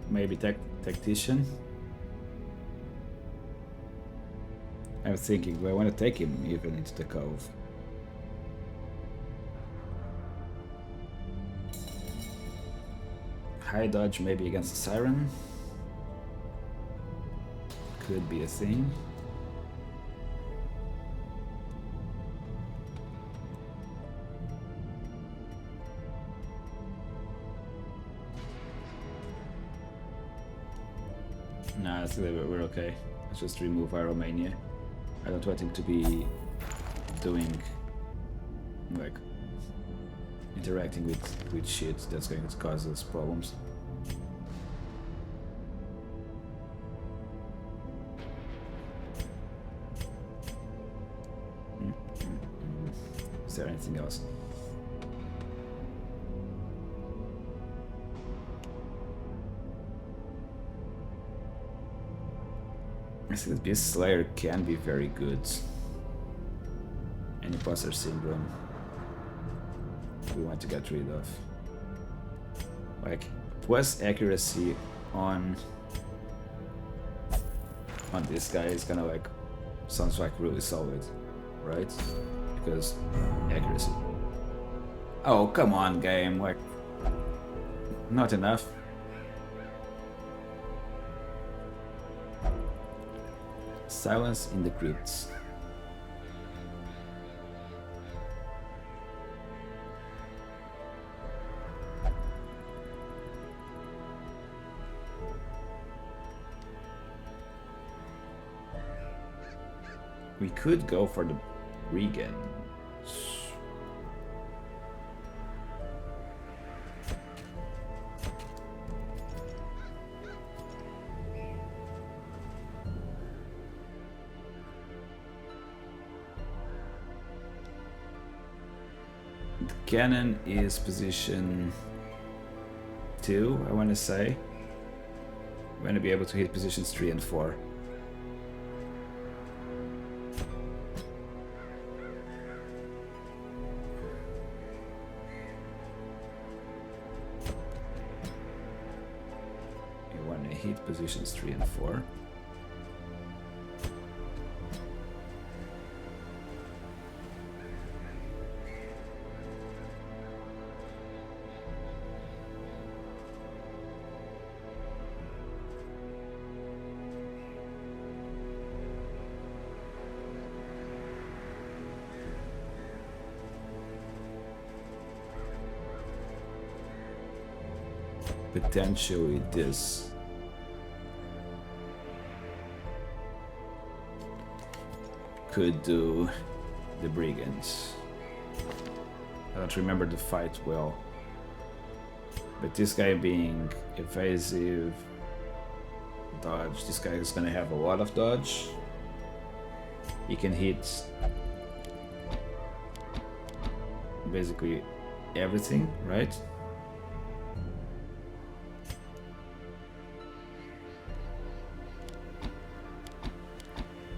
maybe tactician? I'm thinking, do I want to take him even into the cove? High dodge maybe against the siren? could be a thing. Nah, I think we're okay. Let's just remove our Romania. I don't want him to be doing, like, interacting with shit that's going to cause us problems. Is there anything else? I think this Slayer can be very good. And Imposter Syndrome we want to get rid of. Like, plus accuracy on this guy is kind of like, sounds like really solid, right? Because accuracy. Oh, come on, game, like, not enough. Silence in the crypts. We could go for the Regan. The cannon is position 2, I want to say. We're going to be able to hit positions 3 and 4. Positions 3 and 4. Potentially this. Could do the brigands. I don't remember the fight well, but this guy being evasive, dodge, this guy is gonna have a lot of dodge. He can hit basically everything, right?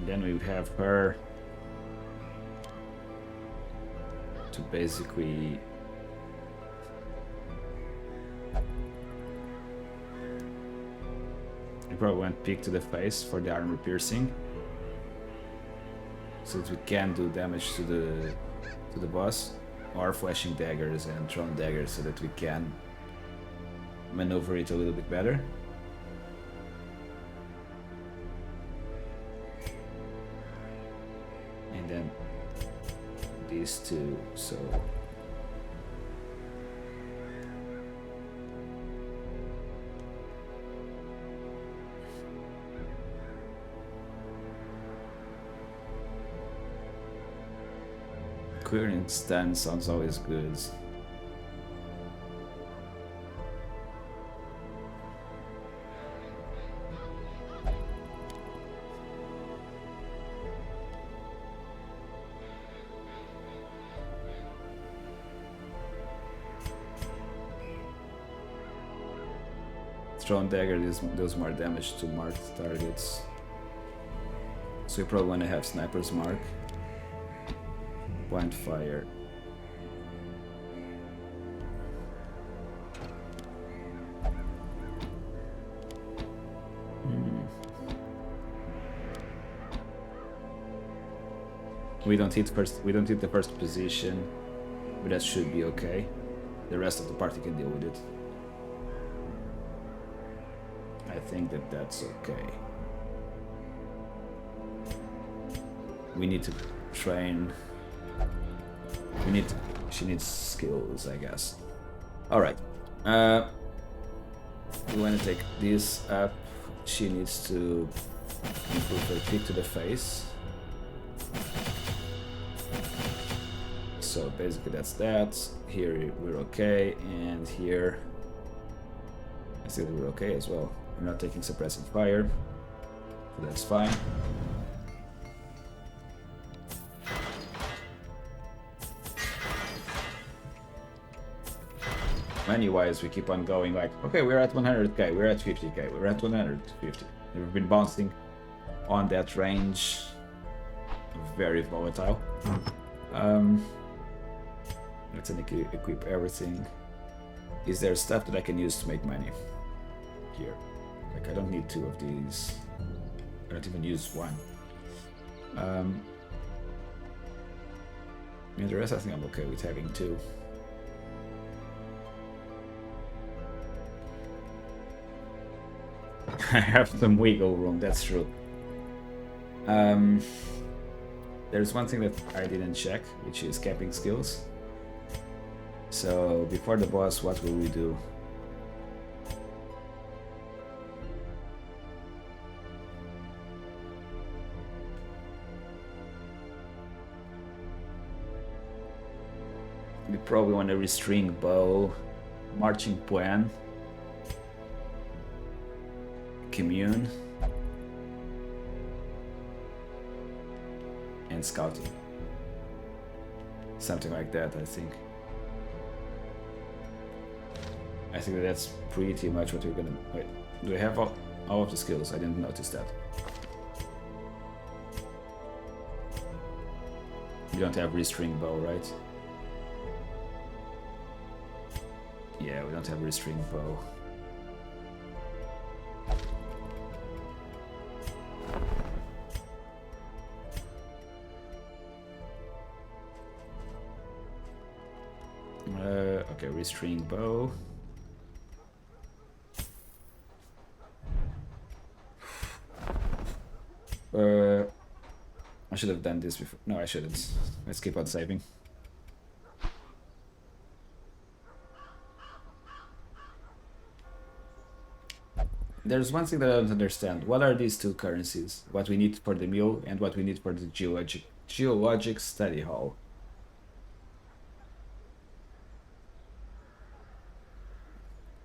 Then we have her to basically we probably want Peek to the face for the armor piercing, so that we can do damage to the boss, or flashing daggers and thrown daggers so that we can maneuver it a little bit better. And then these two, so clearing stun sounds always good. Thrown dagger does more damage to marked targets, so you probably want to have sniper's mark. Blind fire. We don't hit the first position, but that should be okay. The rest of the party can deal with it. I think that's okay. we need to train. She needs skills, I guess. All right. We want to take this up. She needs to improve her kick to the face. So basically that's that. Here we're okay, and here I see that we're okay as well. We're not taking suppressive fire, so that's fine. Money-wise, we keep on going like, okay, we're at 100k, we're at 50k, we're at 150. We've been bouncing on that range. Very volatile. Let's equip everything. Is there stuff that I can use to make money? Here. Like, I don't need 2 of these. I don't even use 1. And the rest, I think I'm okay with having 2. I have some wiggle room, that's true. There's one thing that I didn't check, which is camping skills. So before the boss, what will we do? We probably want a restring bow, marching plan, commune, and scouting. Something like that, I think. I think that's pretty much what we're gonna... Wait, do we have all of the skills? I didn't notice that. You don't have restring bow, right? Yeah, we don't have restring bow. Okay, restring bow. I should have done this before. No, I shouldn't. Let's keep on saving. There's one thing that I don't understand. What are these 2 currencies? What we need for the mule and what we need for the geologic study hall.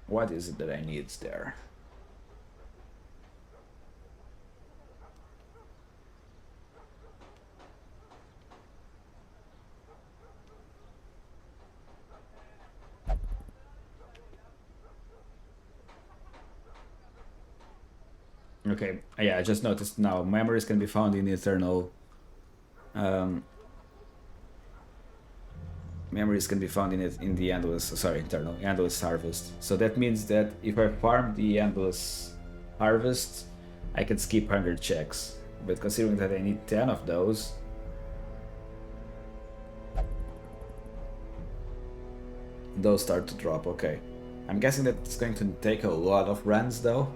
What is it that I need there? Okay, yeah, I just noticed now memories can be found in eternal. Memories can be found in the endless harvest. So that means that if I farm the endless harvest, I can skip 100 checks. But considering that I need 10 of those, start to drop. Okay, I'm guessing that it's going to take a lot of runs though.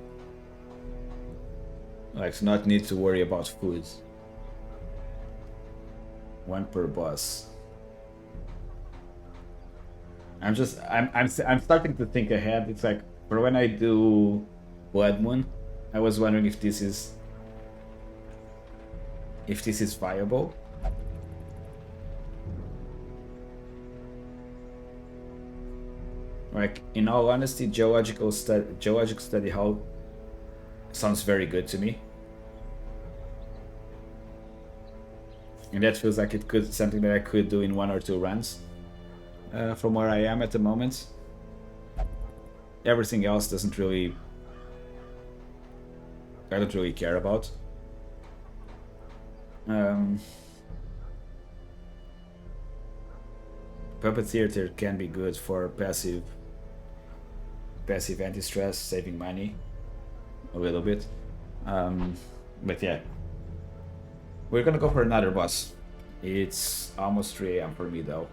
Like, to not need to worry about food. 1 per boss. I'm starting to think ahead. It's like, for when I do Blood Moon, I was wondering if this is viable. Like, in all honesty, geologic study hall sounds very good to me. And that feels like it could something that I could do in 1 or 2 runs. From where I am at the moment. Everything else I don't really care about. Puppet Theater can be good for passive anti-stress, saving money a little bit. But yeah, we're gonna go for another boss. It's almost 3 AM for me though.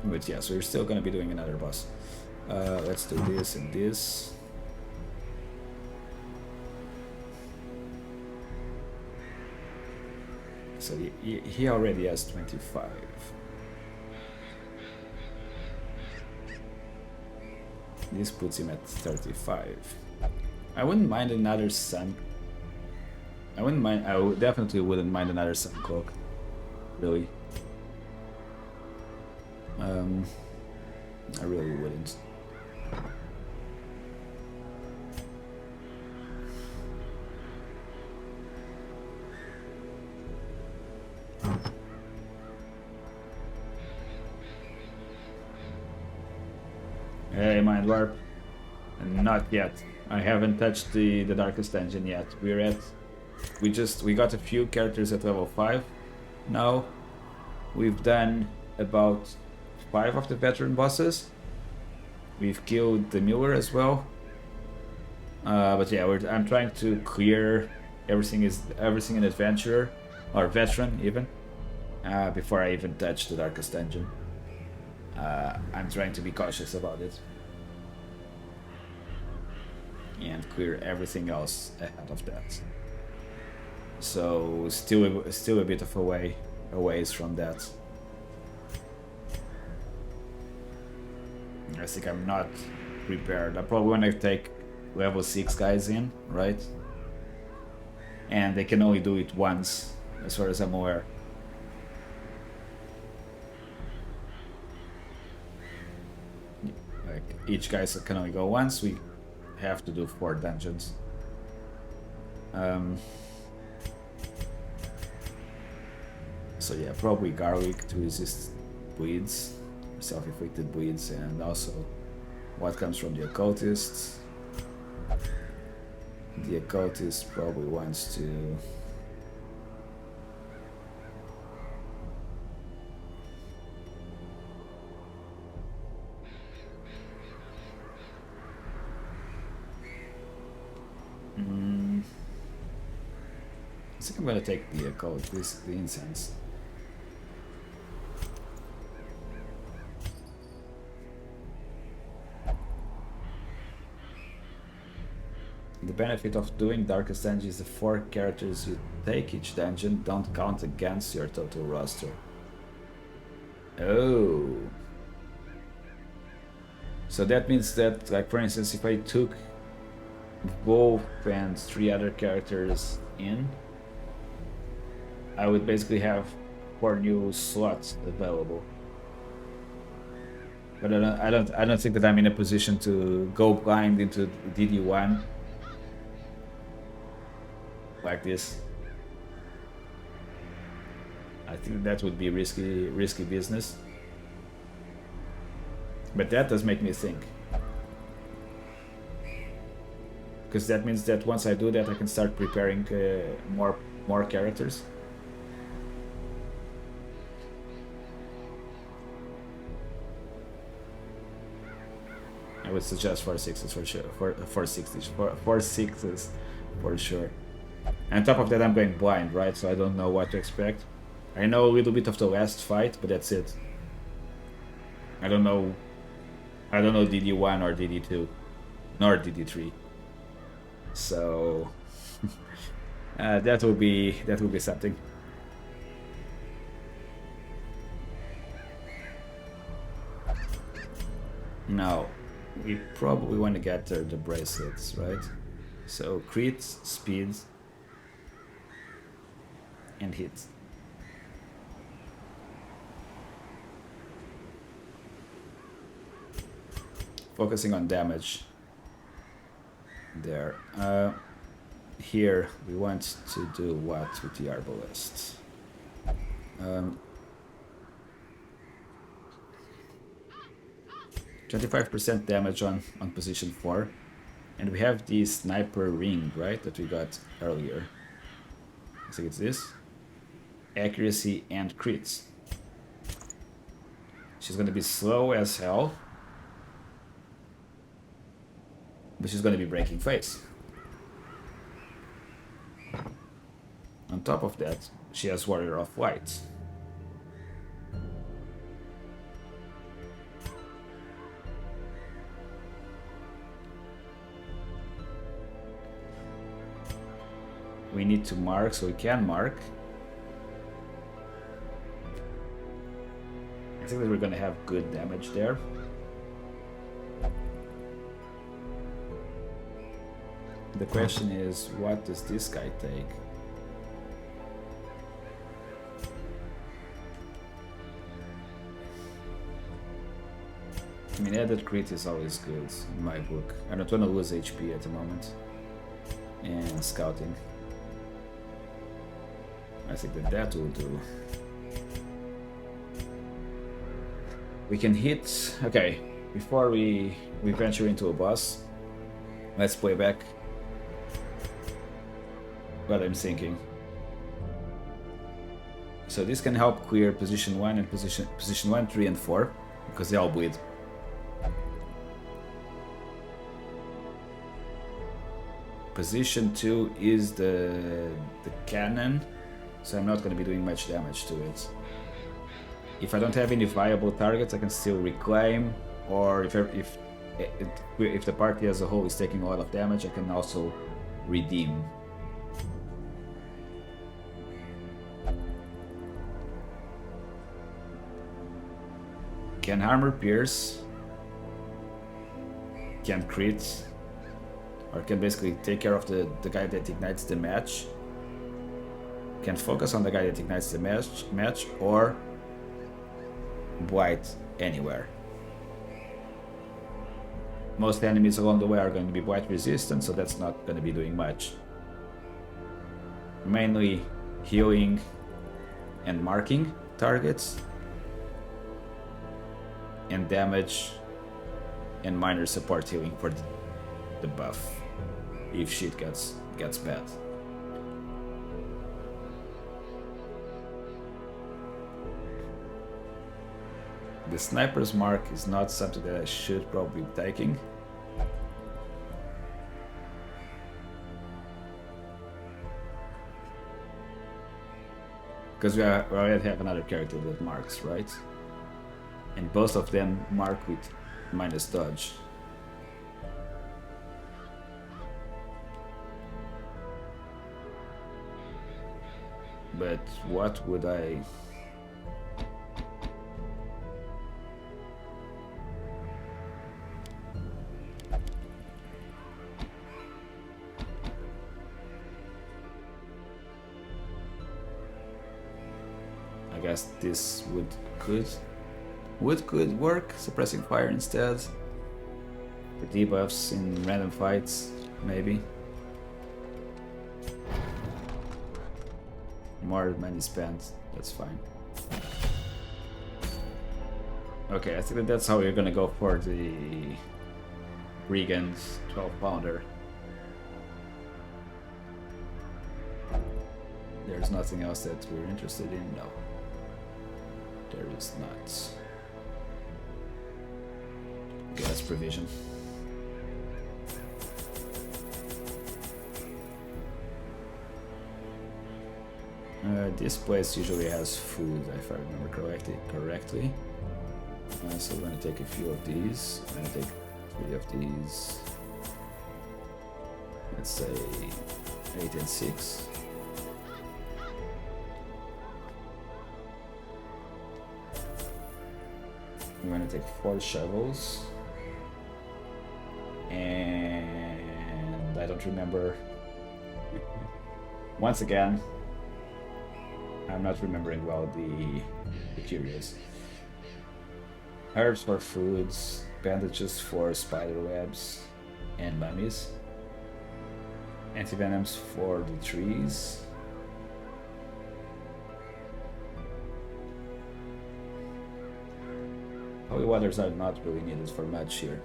But yeah, so we're still gonna be doing another boss. Let's do this and this. So he already has 25. This puts him at 35. I wouldn't mind another sun. I definitely wouldn't mind another sun cloak. Really. I really wouldn't. Hey, Mind Warp. Not yet. I haven't touched the Darkest Engine yet. We got a few characters at level 5 now. We've done about 5 of the veteran bosses. We've killed the Miller as well. But yeah, I'm trying to clear everything in Adventurer, or Veteran even, before I even touch the Darkest Engine. I'm trying to be cautious about it. And clear everything else ahead of that. So still a bit of a ways from that. I think I'm not prepared. I probably want to take level 6 guys in, right? And they can only do it once, as far as I'm aware. Like, each guy can only go once. We have to do 4 dungeons. So yeah, probably garlic to resist bleeds, self-inflicted bleeds, and also what comes from the occultist. The occultist probably wants to I think I'm gonna take the occultist, the incense. The benefit of doing Darkest Dungeon is the 4 characters you take each dungeon don't count against your total roster. Oh. So that means that, like, for instance, if I took Wolf and 3 other characters in, I would basically have 4 new slots available. But I don't think that I'm in a position to go blind into DD1 like this. I think that would be risky business. But that does make me think. Because that means that once I do that, I can start preparing more characters. I would suggest 4/6s for sure. 4/6s for sure. And on top of that, I'm going blind, right? So I don't know what to expect. I know a little bit of the last fight, but that's it. I don't know DD1 or DD2, nor DD3. So that will be something. Now, we probably want to get the bracelets, right? So crit, speed, and hit. Focusing on damage. There. Here we want to do what with the arbalest? 25% damage on position 4, and we have the sniper ring, right, that we got earlier. I think it's this. Accuracy and crits. She's gonna be slow as hell, but she's gonna be breaking face. On top of that, she has Warrior of Light. We need to mark, so we can mark. think that we're gonna have good damage there. The question is, what does this guy take? I mean, added crit is always good in my book. I don't want to lose HP at the moment. And scouting. I think that that will do. We can hit... Okay, before we venture into a boss, let's play back what I'm thinking. So this can help clear position 1 and position 1, 3 and 4, because they all bleed. Position 2 is the cannon, so I'm not going to be doing much damage to it. If I don't have any viable targets, I can still reclaim, or if the party as a whole is taking a lot of damage, I can also redeem. Can armor pierce, can crit, or can basically take care of the guy that ignites the match. Can focus on the guy that ignites the match, or blight anywhere. Most enemies along the way are going to be blight resistant, so that's not going to be doing much. Mainly healing and marking targets, and damage and minor support healing for the buff if shit gets bad. The sniper's mark is not something that I should probably be taking. Because we already have another character that marks, right? And both of them mark with minus dodge. But what would I... I guess this could work, suppressing fire instead. For debuffs in random fights, maybe. More money spent, that's fine. Okay, I think that that's how we're gonna go for the Regan's 12-pounder. There's nothing else that we're interested in? No. There is not. Gas provision. This place usually has food, if I remember correctly. So we're gonna take a few of these. I'm gonna take 3 of these. Let's say 8 and 6. We're gonna take 4 shovels. And I don't remember. Once again, I'm not remembering well the curious. Herbs for foods, bandages for spider webs and mummies, antivenoms for the trees, holy waters are not really needed for much here.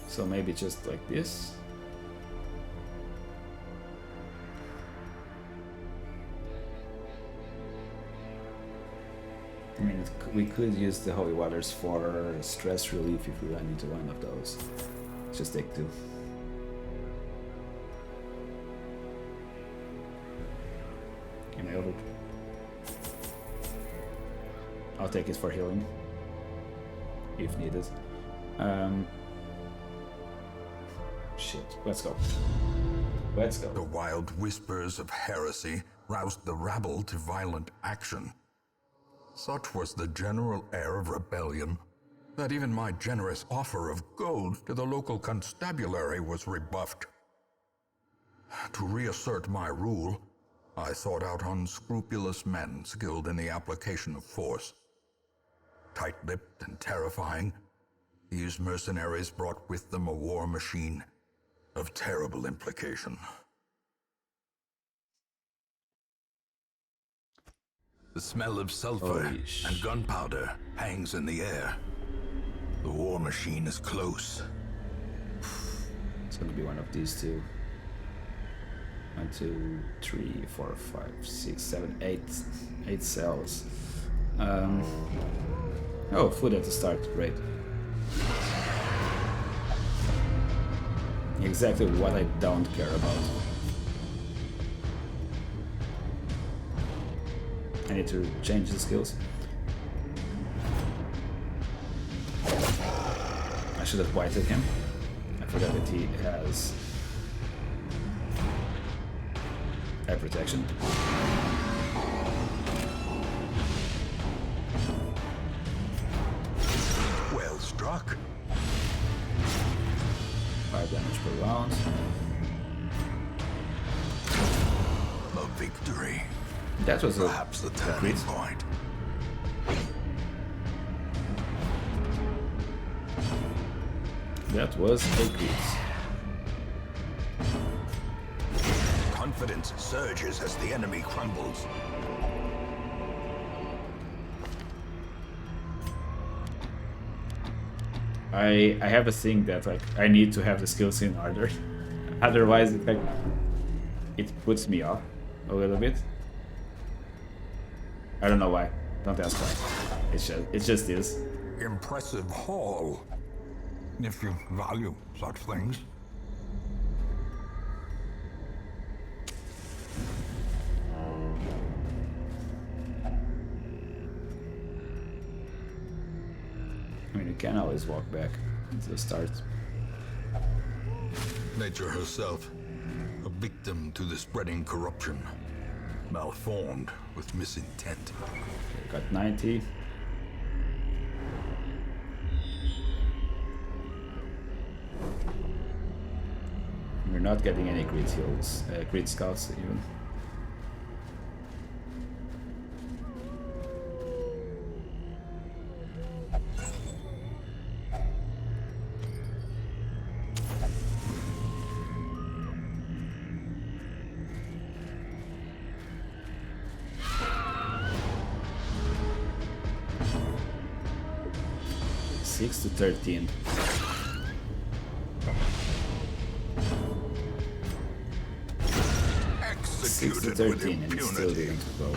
So maybe just like this. I mean, we could use the holy waters for stress relief if we run into one of those. Let's just take 2. Am I over? I'll take it for healing if needed. Shit. Let's go. Let's The go. wild whispers of heresy roused the rabble to violent action. Such was the general air of rebellion that even my generous offer of gold to the local constabulary was rebuffed. To reassert my rule, I sought out unscrupulous men skilled in the application of force. Tight-lipped and terrifying, these mercenaries brought with them a war machine of terrible implication. The smell of sulfur and gunpowder hangs in the air. The war machine is close. It's gonna be one of these two. 1, 2, 3, 4, 5, 6, 7, 8. 8 cells. Oh, food at the start. Great. Exactly what I don't care about. I need to change the skills. I should have whited him. I forgot that he has air protection. Well struck. 5 damage per round. A victory. That was a Perhaps the turning point. that was a crit. Confidence surges as the enemy crumbles. I have a thing that like I need to have the skills in order. Otherwise it puts me off a little bit. I don't know why. Don't ask why. It just is. Impressive haul, if you value such things. I mean, you can always walk back to the start. Nature herself, a victim to the spreading corruption, malformed with misintent. Got 90. We're not getting any crit heals, crit scouts even. Six to 13. 6 to 13 and it's still didn't go.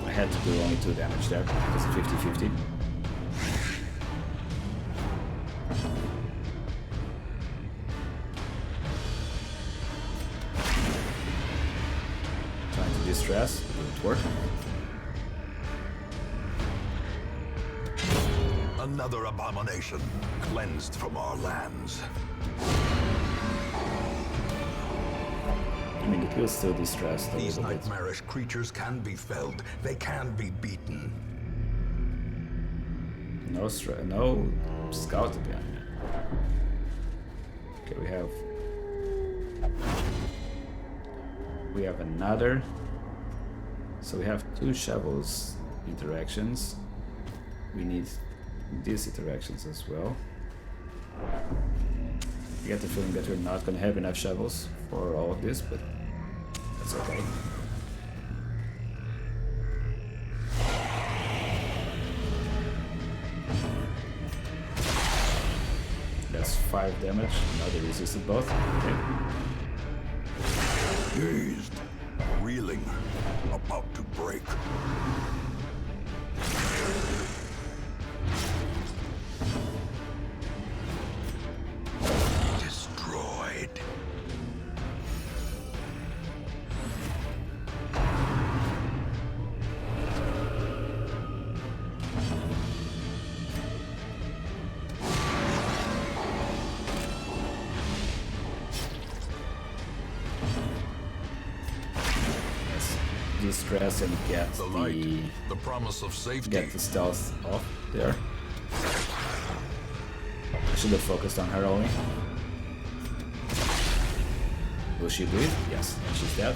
I had to do only 2 damage there because of 50-50. Trying to distress, didn't work. Another abomination cleansed from our lands. I mean, it will still distress a These little bit. nightmarish creatures can be felled. They can be beaten. No scout again. Okay, we have another. So we have 2 shovels interactions. We need these interactions as well. I get the feeling that we're not gonna have enough shovels for all of this, but that's okay. That's 5 damage. Now they resisted both. Okay. Dazed, reeling, about to break. Destroyed. stress and get The light, the promise of safety. get the stealth off there. I should have focused on her only. Will she bleed? Yes, and she's dead.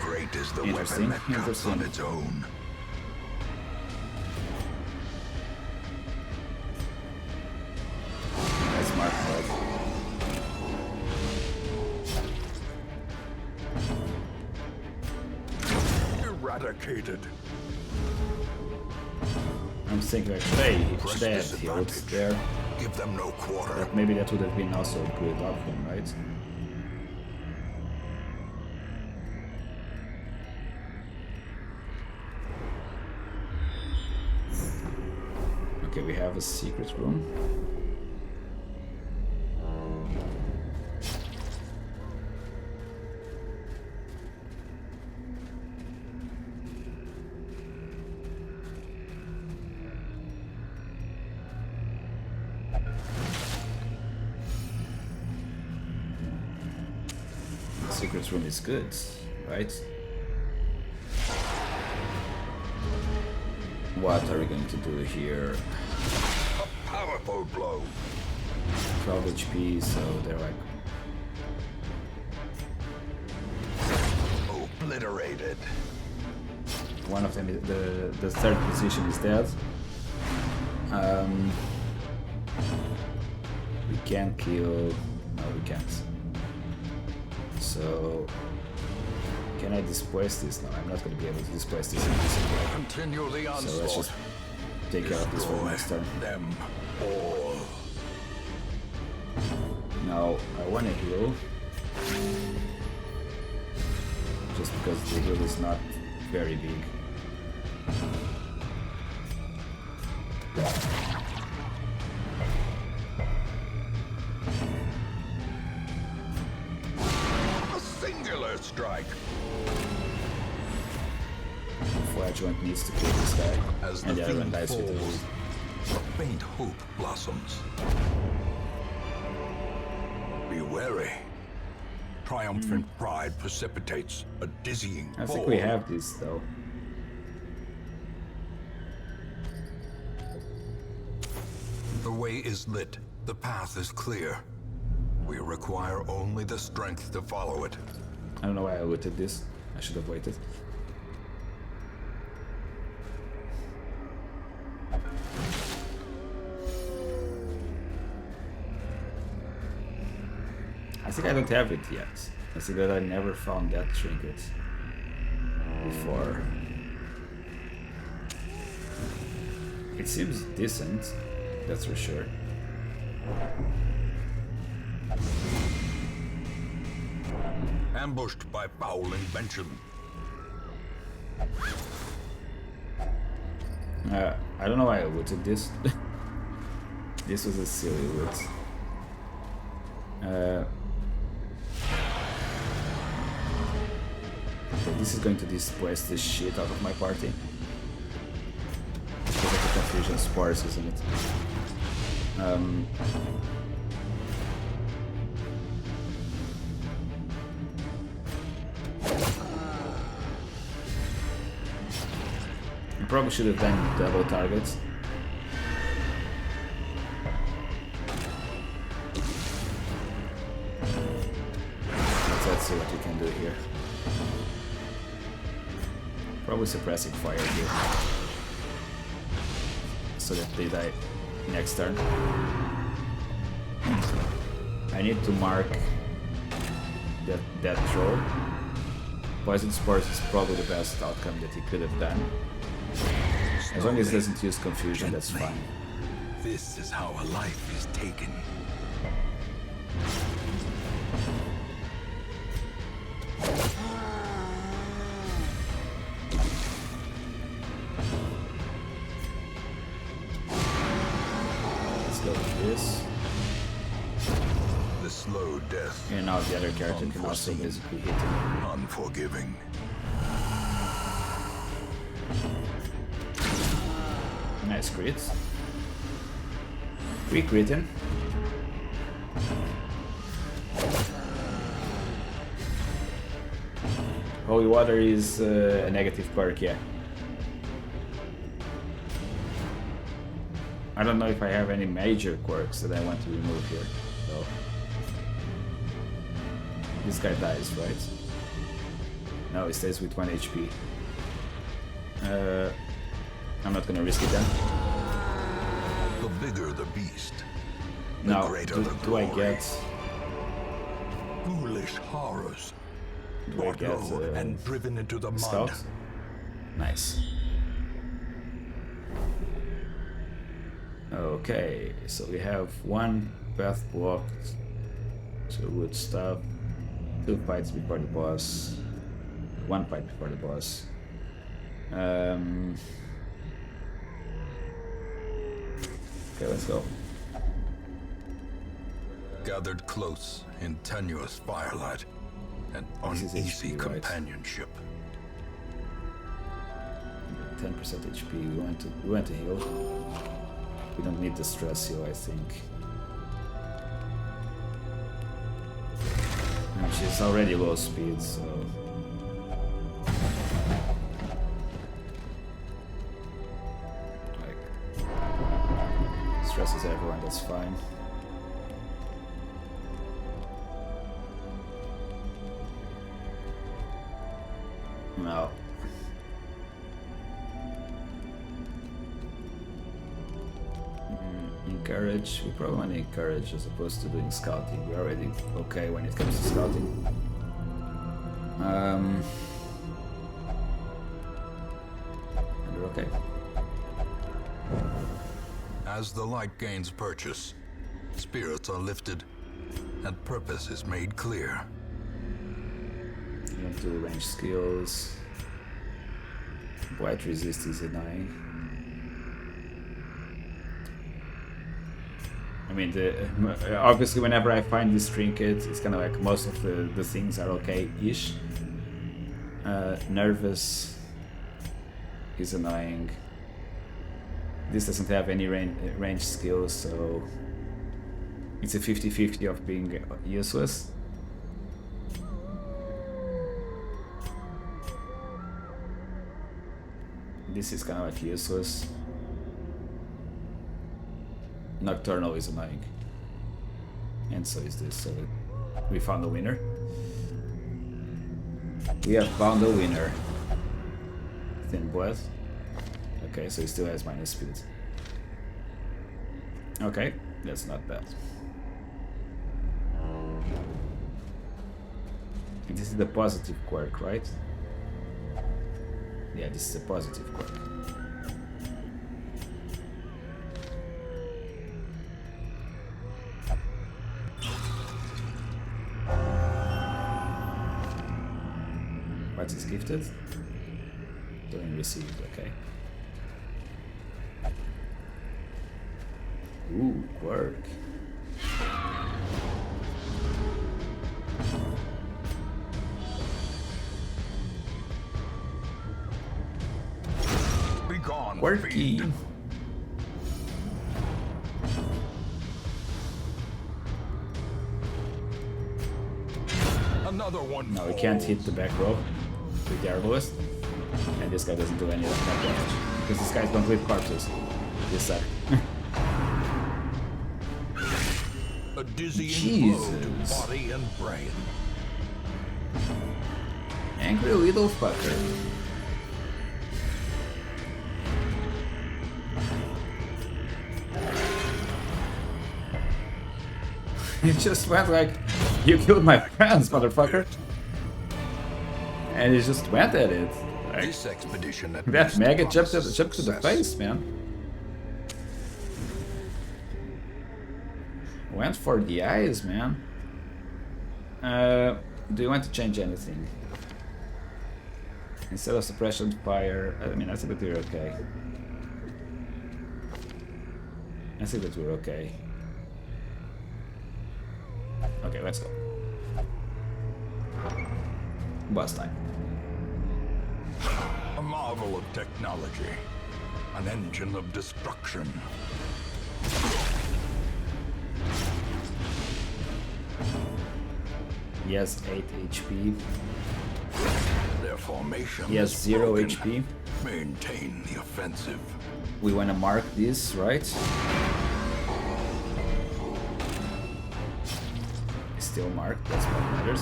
Great is the Interesting, weapon that cuts interesting. on its own. That's Mark Blood. Eradicated. I'm thinking like, should I have healed Disadvantage. there? Give them no quarter. But maybe that would have been also a good option, right? Okay, we have a secret room. The secret room is good, right? What are we going to do here? Powerful blow. 12 HP, so they're like Obliterated. one of them. The third position is dead. We can kill. No, we can't. So can I displace this? No, I'm not going to be able to displace this in this way. Continue the So let's onslaught. just take care of this for next turn. Them all. Now I want to heal, just because the heal is not very big. A singular strike. Flagellant needs to kill this guy, As and the the other one fiend dies with the falls, wound. a faint hope blossoms. Be wary. Triumphant pride precipitates a dizzying I fall. think we have this though. The way is lit. The path is clear. We require only the strength to follow it. I don't know why I looted this. I should have waited. I think I don't have it yet. I think that I never found that trinket before. It seems decent, that's for sure. Ambushed by foul invention. I don't know why I looted this. This was a silly loot. Okay, this is going to displace the shit out of my party. Because of the confusion spores, isn't it? I probably should have done double targets. Let's see what we can do here. Probably suppressing fire here, so that they die next turn. I need to mark that troll. Poison Spores is probably the best outcome that he could have done. As long as he doesn't use confusion, that's fine. This is how a life is taken. Let's go with this. The slow death, And now the other character can also basically hit him. unforgiving. Nice crits. Quick written. Holy water is a negative perk, yeah. I don't know if I have any major quirks that I want to remove here, though. This guy dies, right? No, he stays with 1 HP. I'm not gonna risk it then. The bigger the beast, the Now, greater do, the do I glory. get... Foolish horrors, Do I brought get low and driven into the mud. scout? Nice. Okay, so we have 1 path blocked, so wood stuff, 2 fights before the boss, 1 fight before the boss. Okay, let's go. Gathered close in tenuous firelight and This is uneasy HP, right? companionship. 10% HP, we want to heal. We don't need the stress heal, I think. And she's already low speed, so... Like... Stresses everyone, that's fine. No. Encourage, we probably want to encourage as opposed to doing scouting. We're already okay when it comes to scouting. And we're okay. As the light gains purchase, spirits are lifted and purpose is made clear. You don't do range skills. Blight resist is annoying. I mean, obviously whenever I find this trinket, it's kind of like most of the things are okay-ish. Nervous is annoying. This doesn't have any range skills, so it's a 50-50 of being useless. This is kind of like useless. Nocturnal is annoying. And so is this, so we found a winner. We have found a winner. Thin blood. Okay, so he still has minus speed. Okay, that's not bad. And this is the positive quirk, right? Yeah, this is a positive quirk. What is gifted? Doing received, okay. Ooh, quirk. Be gone, Quirky. fiend. Another one. No, we can't hit the back row with the Arbalist. And this guy doesn't do any of that damage. Because this guy's don't leave corpses. This suck. A dizzying blow to Jesus. body and brain. Angry little fucker. It just went like, you killed my friends, motherfucker. And he just went at it. Like, This expedition at that least maggot jumped promises to the success. face, man. Went for the eyes, man. Do you want to change anything? Instead of suppression fire, I mean, I think that we're okay. I think that we're okay. Okay, let's go. Boss time. A marvel of technology. An engine of destruction. He has 8 HP. Their formation He has is 0 broken. HP. Maintain the offensive. We want to mark this, right? Still marked, that's what matters.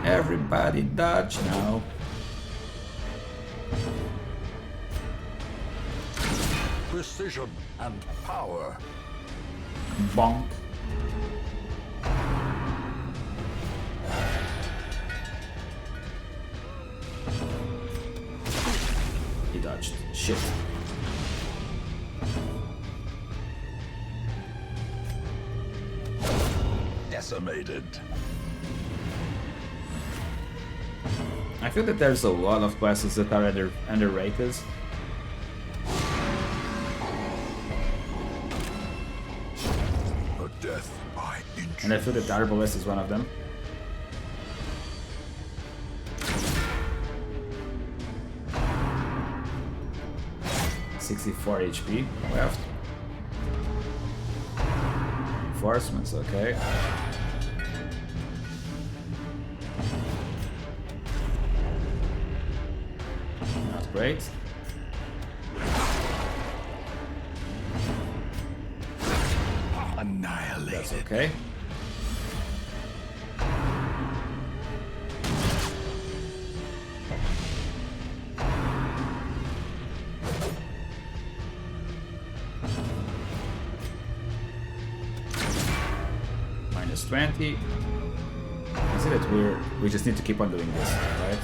Everybody dodge now. Precision and power. Bonk. He dodged. Shit. Decimated. I feel that there's a lot of classes that are underrated. A death by inches. And I feel that Arbalest is one of them. $64 HP left. Enforcements, okay. Not great. Annihilated. That's okay. Minus 20. I see that we just need to keep on doing this, right?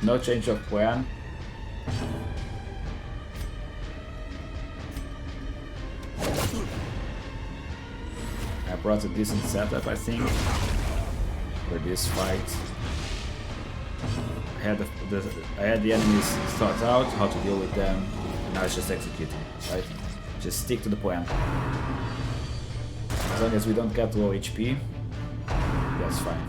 No change of plan. I brought a decent setup, I think, for this fight. I had the enemies thought out, how to deal with them, and now it's just executing, right? Just stick to the plan. As long as we don't get low HP, that's fine.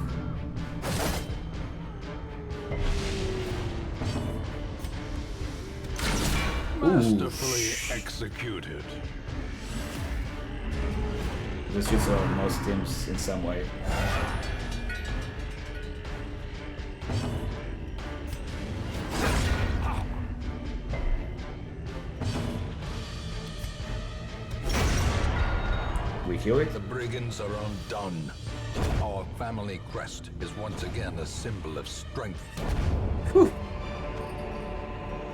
Masterfully executed. This fits on most teams in some way. We heal it. The brigands are undone. Our family crest is once again a symbol of strength. Whew.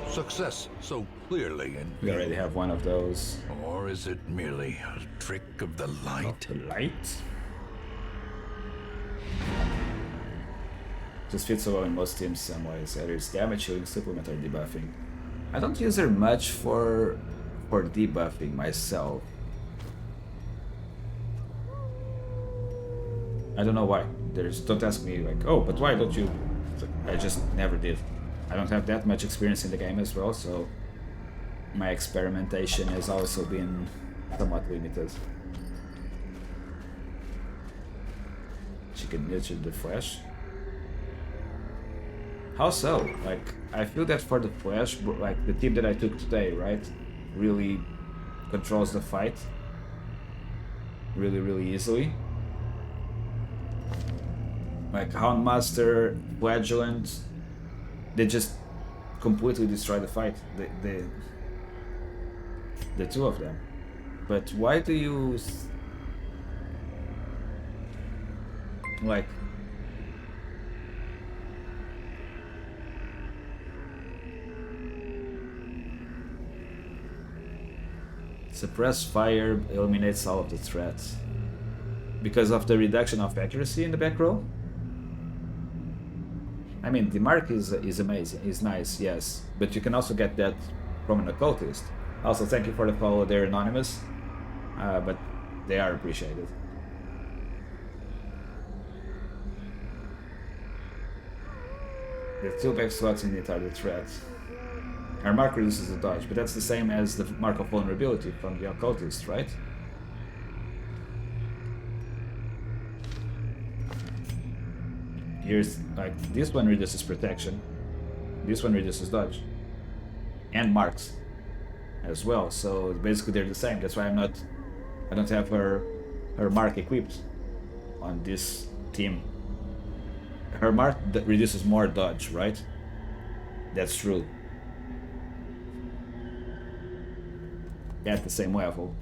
Success so clearly in We already have one of those. Or is it merely a trick of the light? The light? Just fits so well in most teams some ways. Either it's damage, healing, supplement, or debuffing. I don't use her much for debuffing myself. I don't know why. Don't ask me like, oh, but why don't you? I just never did. I don't have that much experience in the game as well, so my experimentation has also been somewhat limited. She can nurture the flesh. How so? Like, I feel that for the flesh, like the tip that I took today, right, really controls the fight really easily. Like Houndmaster, Flagellant, they just completely destroy the fight. The two of them. But why do you like? Suppress fire eliminates all of the threats. Because of the reduction of accuracy in the back row? I mean, the mark is amazing, is nice, yes. But you can also get that from an occultist. Also, thank you for the follow, they're anonymous. But they are appreciated. The two back slots in it are the threats. Our mark reduces the dodge, but that's the same as the mark of vulnerability from the occultist, right? Here's like this one reduces protection, this one reduces dodge, and marks as well. So basically they're the same. That's why I don't have her her mark equipped on this team. Her mark reduces more dodge, right? That's true. At the same level.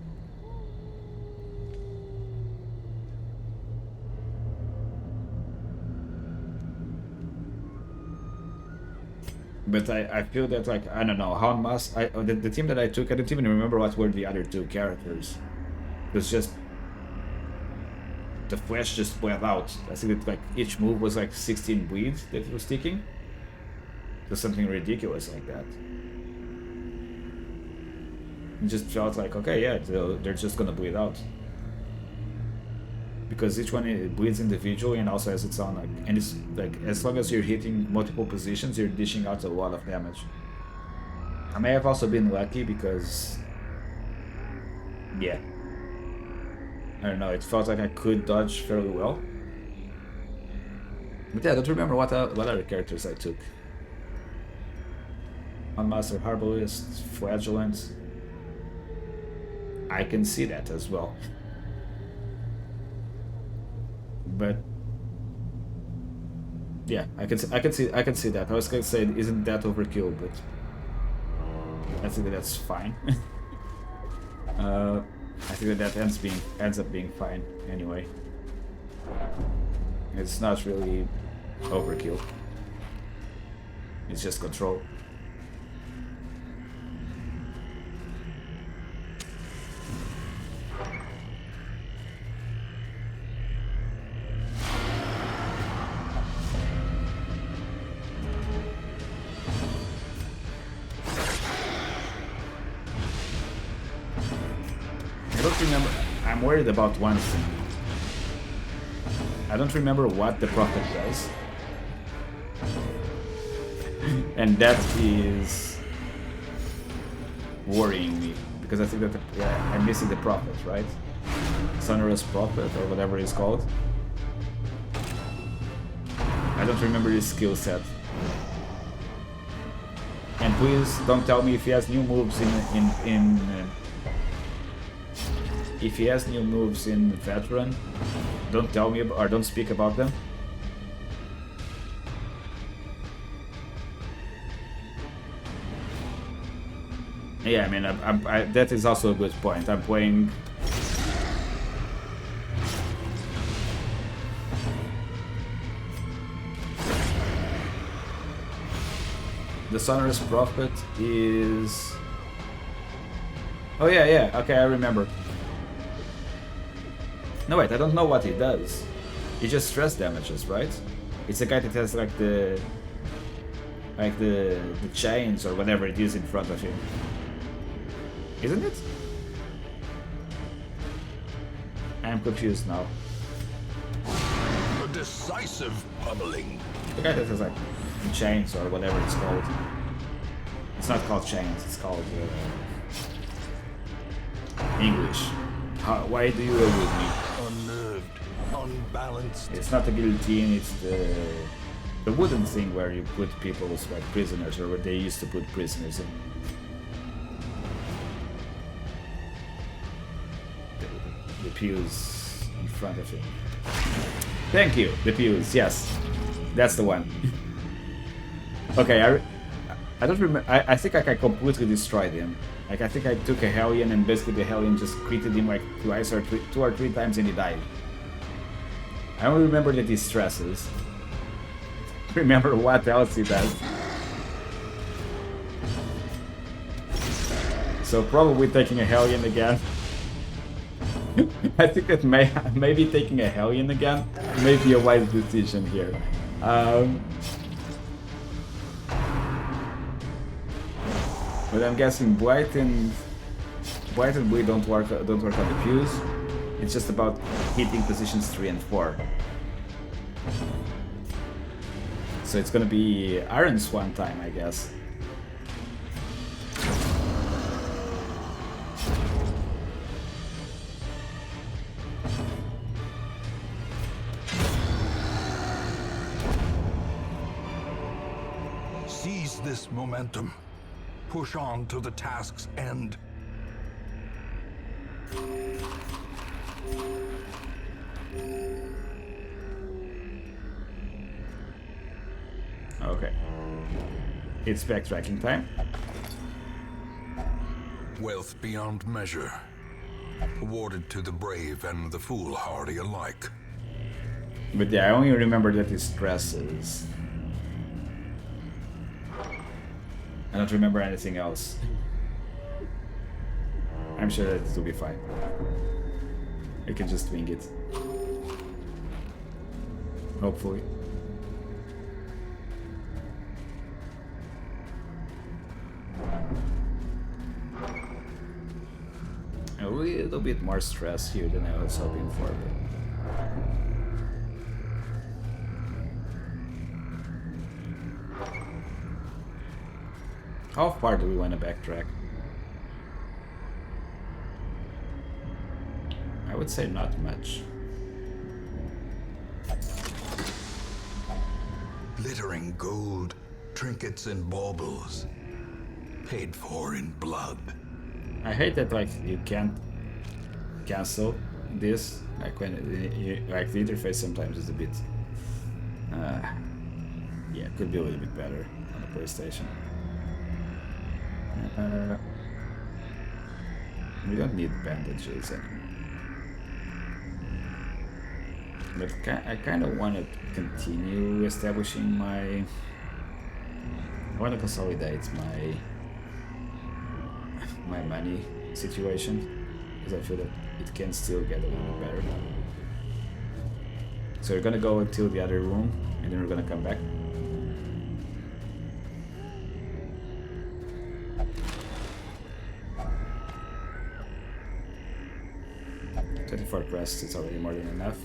But I feel that, like, I don't know, how must the team that I took, I don't even remember what were the other two characters. It was just the flash just bled out. I think that, like, each move was like 16 bleeds that it was taking. It was something ridiculous like that. It just felt like, okay, yeah, they're just gonna bleed out. Because each one bleeds individually and also has its own, like, and it's like, as long as you're hitting multiple positions, you're dishing out a lot of damage. I may have also been lucky because, yeah, I don't know, it felt like I could dodge fairly well. But yeah, I don't remember what other characters I took. Unmaster, Herbalist, Flagellant. I can see that as well. But yeah, I can see that. I was gonna say, isn't that overkill? But I think that's fine. I think that ends up being fine anyway. It's not really overkill. It's just control. Remember, I'm worried about one thing. I don't remember what the prophet does, and that is worrying me because I think that I'm missing the prophet, right? Sonorous prophet or whatever it's called. I don't remember his skill set. And please don't tell me if he has new moves if he has new moves in Veteran, don't tell me or don't speak about them. Yeah, I mean, that is also a good point. I'm playing... The Sonorous Prophet is... Oh yeah, okay, I remember. No wait, I don't know what he does. He just stress damages, right? It's the guy that has like the chains or whatever it is in front of him. Isn't it? I'm confused now. A decisive pummeling. The guy that has like chains or whatever it's called. It's not called chains, it's called English. Why do you agree with me? Unnerved, unbalanced. It's not a guillotine, it's the wooden thing where you put people's like prisoners, or what they used to put prisoners in. The pews in front of him. Thank you, the pews, yes. That's the one. Okay, I don't remember. I think like I completely destroyed him. Like I think I took a Hellion and basically the Hellion just critted him like twice or two or three times and he died. I don't remember that he stresses. Remember what else he does. So probably taking a Hellion again. I think that maybe taking a Hellion again may be a wise decision here. But I'm guessing Blight and Bleed don't work on the pews. It's just about hitting positions 3 and 4. So it's gonna be Iron Swan time, I guess. Seize this momentum. Push on to the task's end. Okay. It's backtracking time. Wealth beyond measure, awarded to the brave and the foolhardy alike. But yeah, I only remember that it stresses. I don't remember anything else. I'm sure that it will be fine. I can just wing it. Hopefully. A little bit more stress here than I was hoping for. How far do we want to backtrack? I would say not much. Glittering gold, trinkets and baubles, paid for in blood. I hate that like you can't cancel this. Like when like the interface sometimes is a bit. Yeah, could be a little bit better on the PlayStation. We don't need bandages anymore. But I kind of want to continue establishing my. I want to consolidate my money situation because I feel that it can still get a little bit better. So we're gonna go until the other room, and then we're gonna come back. For quests, it's already more than enough.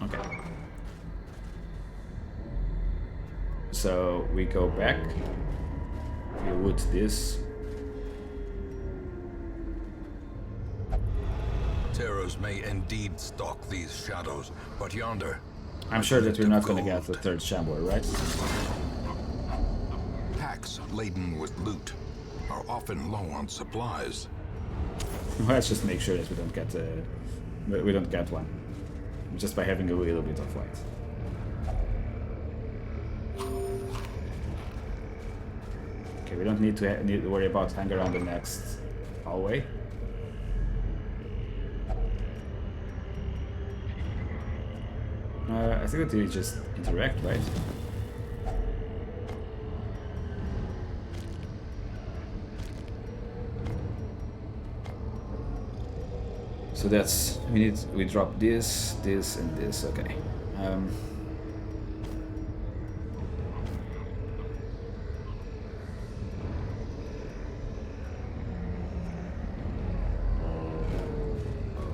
Okay. So we go back. We loot this. Terrors may indeed stalk these shadows, but yonder... I'm sure that we're not going to get the third Shambler, right? Packs laden with loot are often low on supplies. Let's just make sure that we don't get one, just by having a little bit of light. Okay, we don't need to worry about hanging around the next hallway. I think that we just interact, right? So that's we drop this, and this. Okay.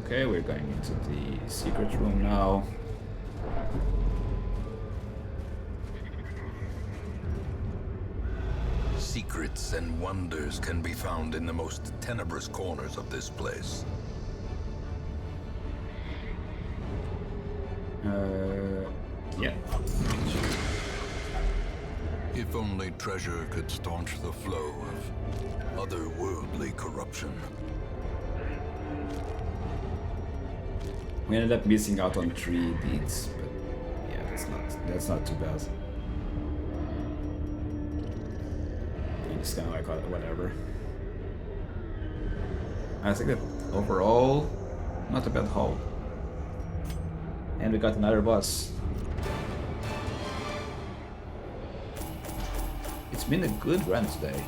Okay, we're going into the secret room now. Secrets and wonders can be found in the most tenebrous corners of this place. Yeah. If only treasure could staunch the flow of otherworldly corruption. We ended up missing out on 3 deeds, but yeah, that's not too bad. It's kind of like whatever. I think that overall, not a bad haul. And we got another boss. It's been a good run today,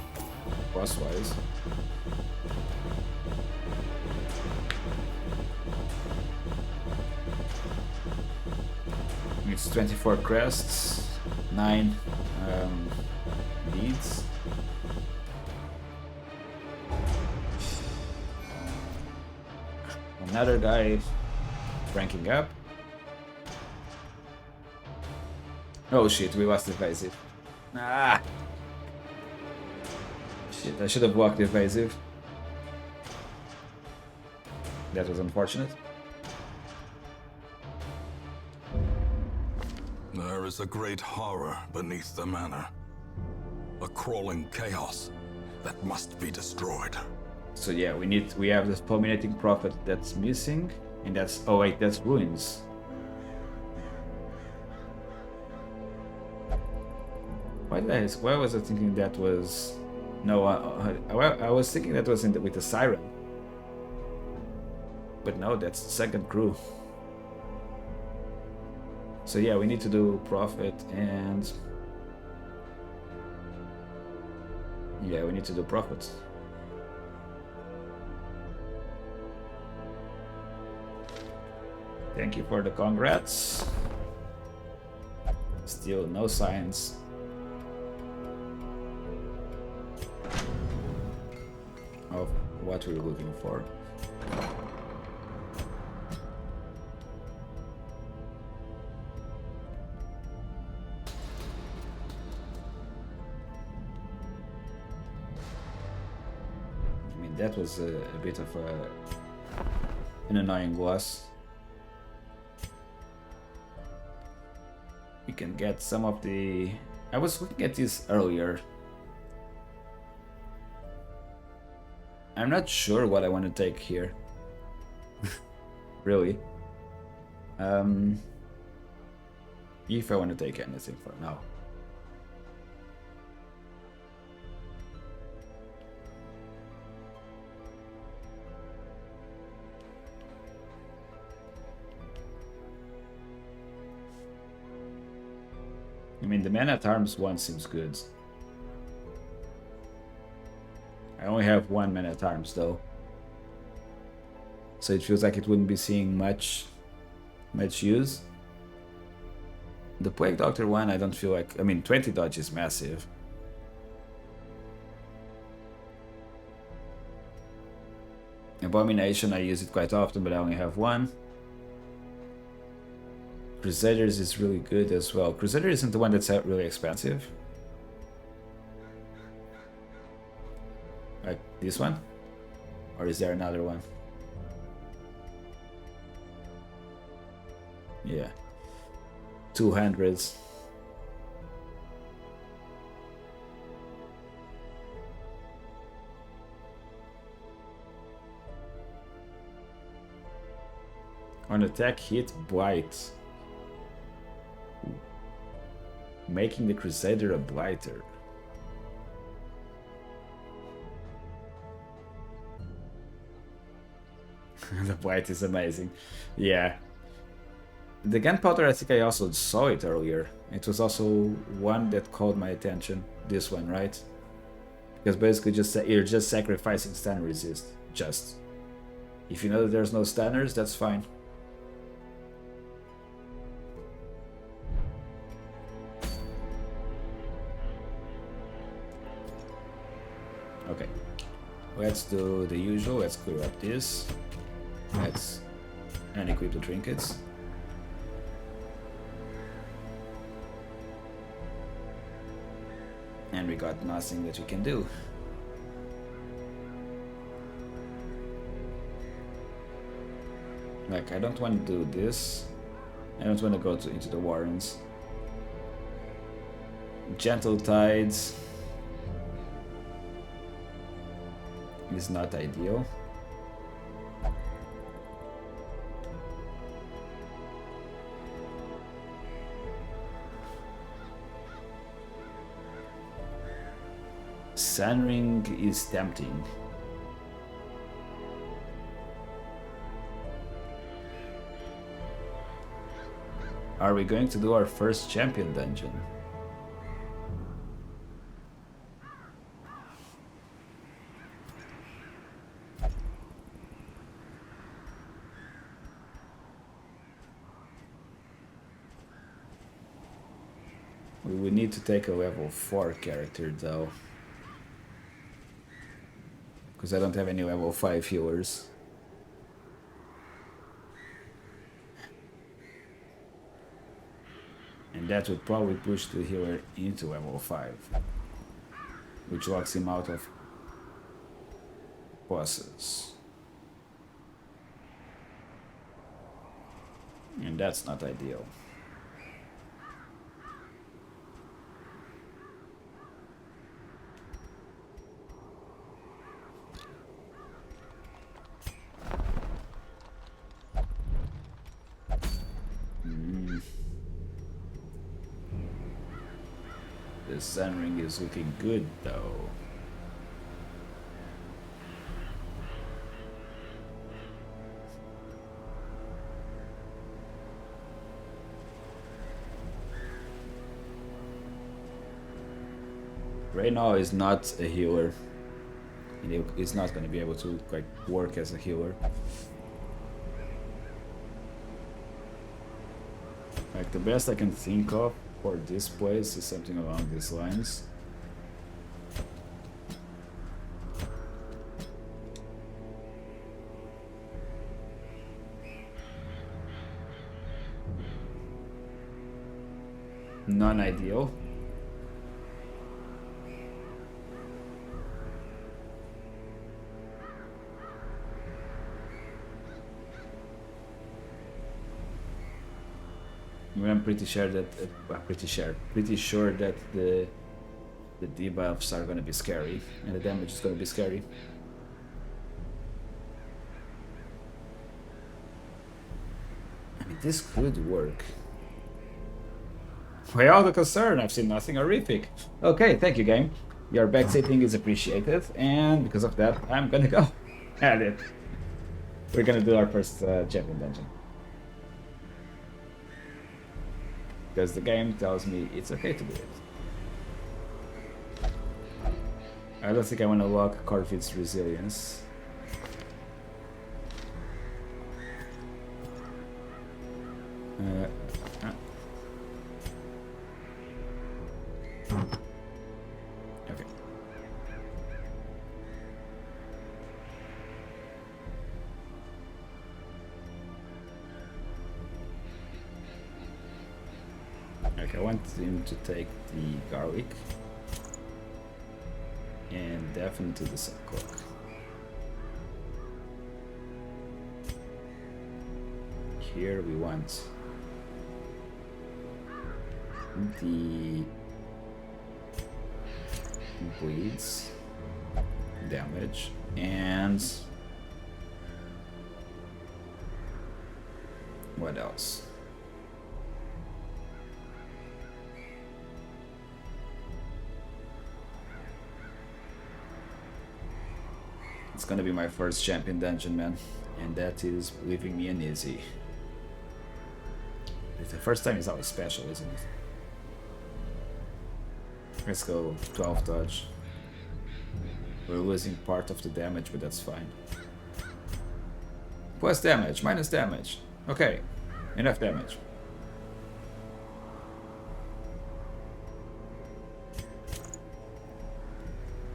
boss-wise. It's 24 crests, 9 deeds. Another guy ranking up. Oh shit, we lost evasive. Ah! Shit, I should have walked evasive. That was unfortunate. is a great horror beneath the manor. A crawling chaos that must be destroyed. So yeah, we have this fulminating prophet that's missing, and that's, oh wait, that's ruins. Why was I thinking that was? No, I was thinking that was with the siren. But no, that's the second crew. So yeah, we need to do prophet and yeah, we need to do prophet. Thank you for the congrats. Still no signs. Of what we're looking for. I mean, that was a bit of an annoying loss. We can get some of the... I was looking at this earlier. I'm not sure what I want to take here. Really. If I want to take anything for now. I mean, the man-at-arms one seems good. I only have one man-at-arms though. So it feels like it wouldn't be seeing much use. The Plague Doctor one, I don't feel like... I mean, 20 dodge is massive. Abomination, I use it quite often, but I only have one. Crusaders is really good as well. Crusader isn't the one that's really expensive. Like this one? Or is there another one? Yeah. 200s. On attack hit, blight. Making the Crusader a blighter. The blight is amazing. Yeah. The gunpowder, I think I also saw it earlier. It was also one that called my attention. This one, right? Because basically you're just sacrificing stun resist. Just. If you know that there's no stunners, that's fine. Okay. Let's do the usual. Let's clear up this. Let's unequip the trinkets. And we got nothing that we can do. Like, I don't want to do this. I don't want to go into the Warrens. Gentle Tides is not ideal. Sunring is tempting. Are we going to do our first champion dungeon? We would need to take a level 4 character though. Because I don't have any level 5 healers. And that would probably push the healer into level 5. Which locks him out of bosses. And that's not ideal. The Sun Ring is looking good though. Right now is not a healer. And he's not going to be able to like work as a healer. Like the best I can think of for this place is something along these lines. Non-ideal. I'm pretty sure that pretty sure that the debuffs are gonna be scary and the damage is gonna be scary. I mean, this could work. Well, the concern, I've seen nothing horrific. Okay, thank you, game. Your backseating is appreciated, and because of that, I'm gonna go at it. We're gonna do our first champion dungeon. Because the game tells me it's okay to do it. I don't think I want to lock Corvid's resilience. Okay. Okay, I want him to take the garlic and definitely the sun cloak. Here we want the bleeds damage and what else? It's gonna be my first champion dungeon, man, and that is leaving me uneasy. The first time is always special, isn't it? Let's go 12 dodge. We're losing part of the damage, but that's fine. Plus damage, minus damage. Okay, enough damage.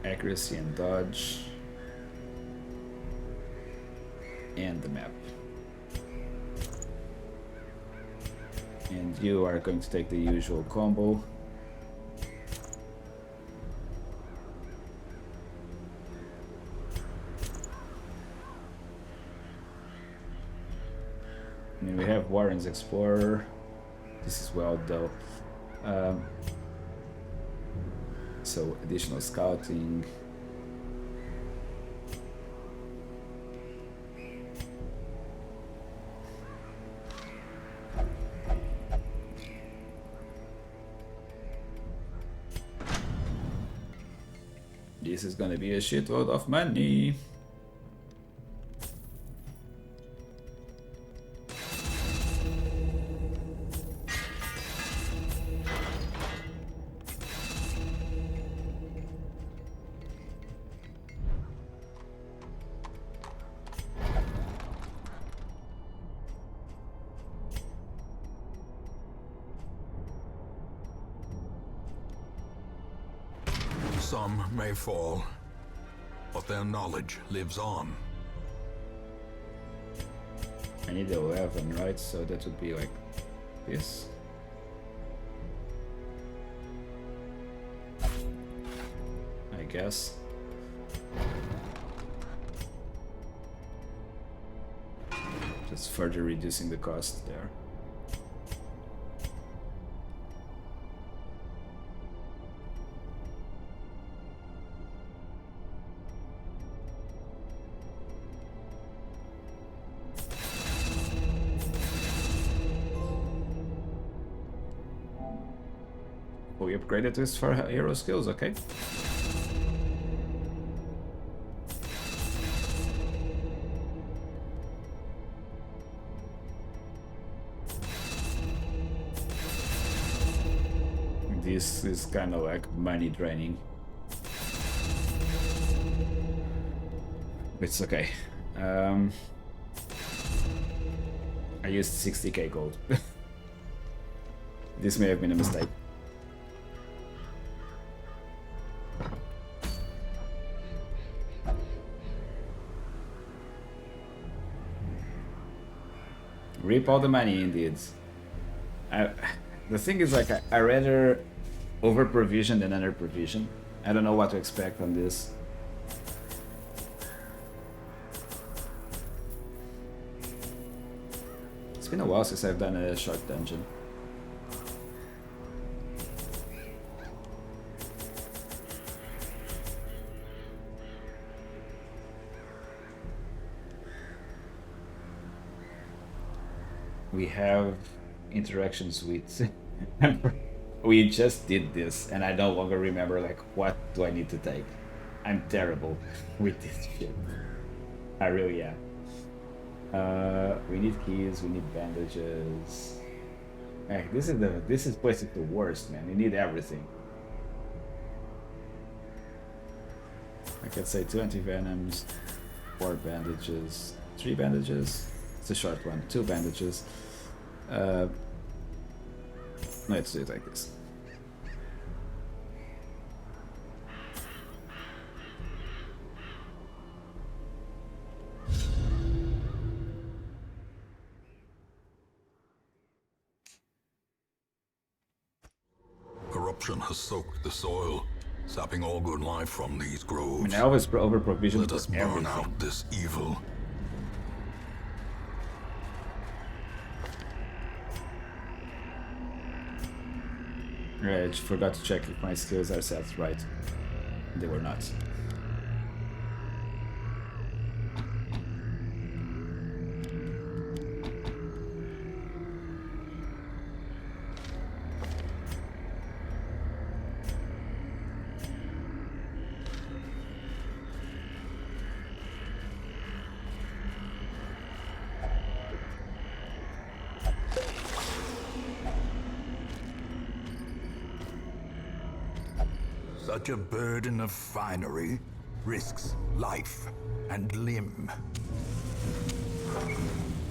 Accuracy and dodge. And the map. And you are going to take the usual combo. I mean, we have Warren's Explorer. This is well though. So additional scouting. This is gonna be a shitload of money. Some may fall, but their knowledge lives on. I need 11, right? So that would be like this. I guess. Just further reducing the cost there. we upgraded this for hero skills, okay. This is kind of like money draining. It's okay. I used 60k gold. This may have been a mistake. Reap all the money, indeed. The thing is, like, I rather over provision than under provision. I don't know what to expect on this. It's been a while since I've done a short dungeon. We have interactions with... We just did this and I no longer remember, like, what do I need to take. I'm terrible with this shit. I really am. We need keys, we need bandages. This is basically the worst, man. You need everything. I could say 2 anti-venoms, 4 bandages, 3 bandages. It's a short one. 2 bandages. Let's do it like this. Corruption has soaked the soil, sapping all good life from these groves. I mean, I always over provision Let us for burn everything. out this evil. Right, I forgot to check if my skills are set right. They were not. Such a burden of finery risks life and limb.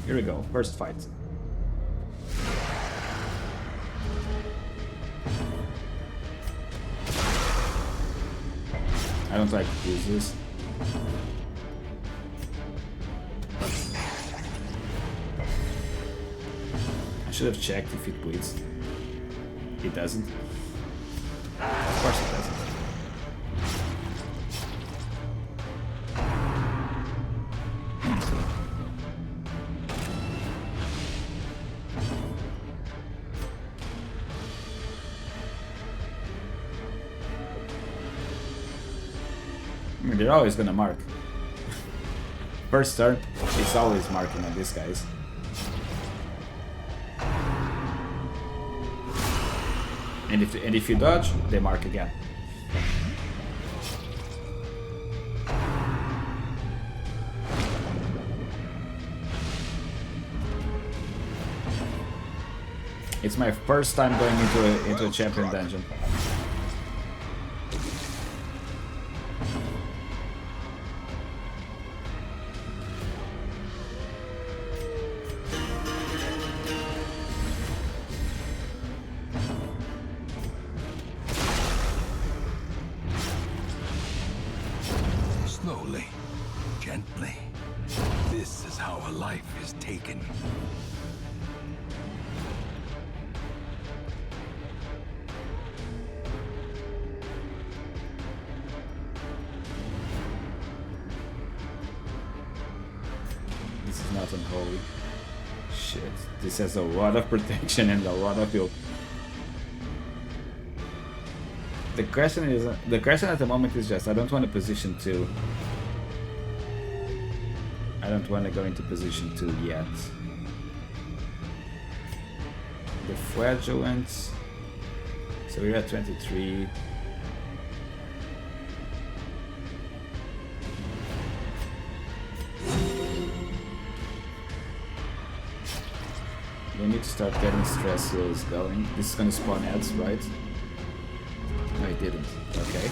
Here we go, first fight. I don't like to use this. I should have checked if it bleeds. It doesn't. Of course it doesn't. I mean, they're always gonna mark. First turn, it's always marking on these guys. And if you dodge, they mark again. It's my first time going into a champion dungeon. Slowly, gently. This is how a life is taken. This is not unholy. Shit. This has a lot of protection and a lot of heal. The question at the moment is just I don't want to position 2. I don't want to go into position 2 yet. The flagellant So we're at 23. We need to start getting stress heals going. This is gonna spawn ads, right? No, it didn't. Okay.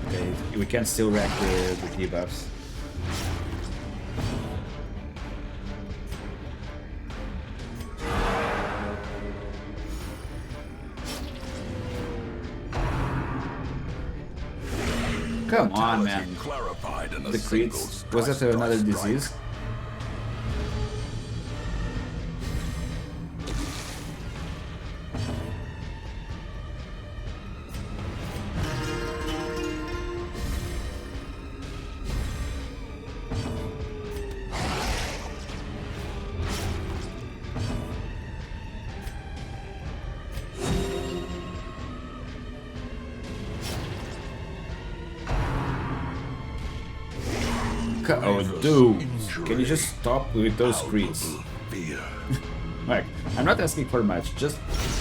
Okay, we can still rack the debuffs. Come on, man. Clarified in a The single creeds. Was that another strike. disease? Oh, dude, can you just stop with those creeds? Fear. Like, I'm not asking for much, just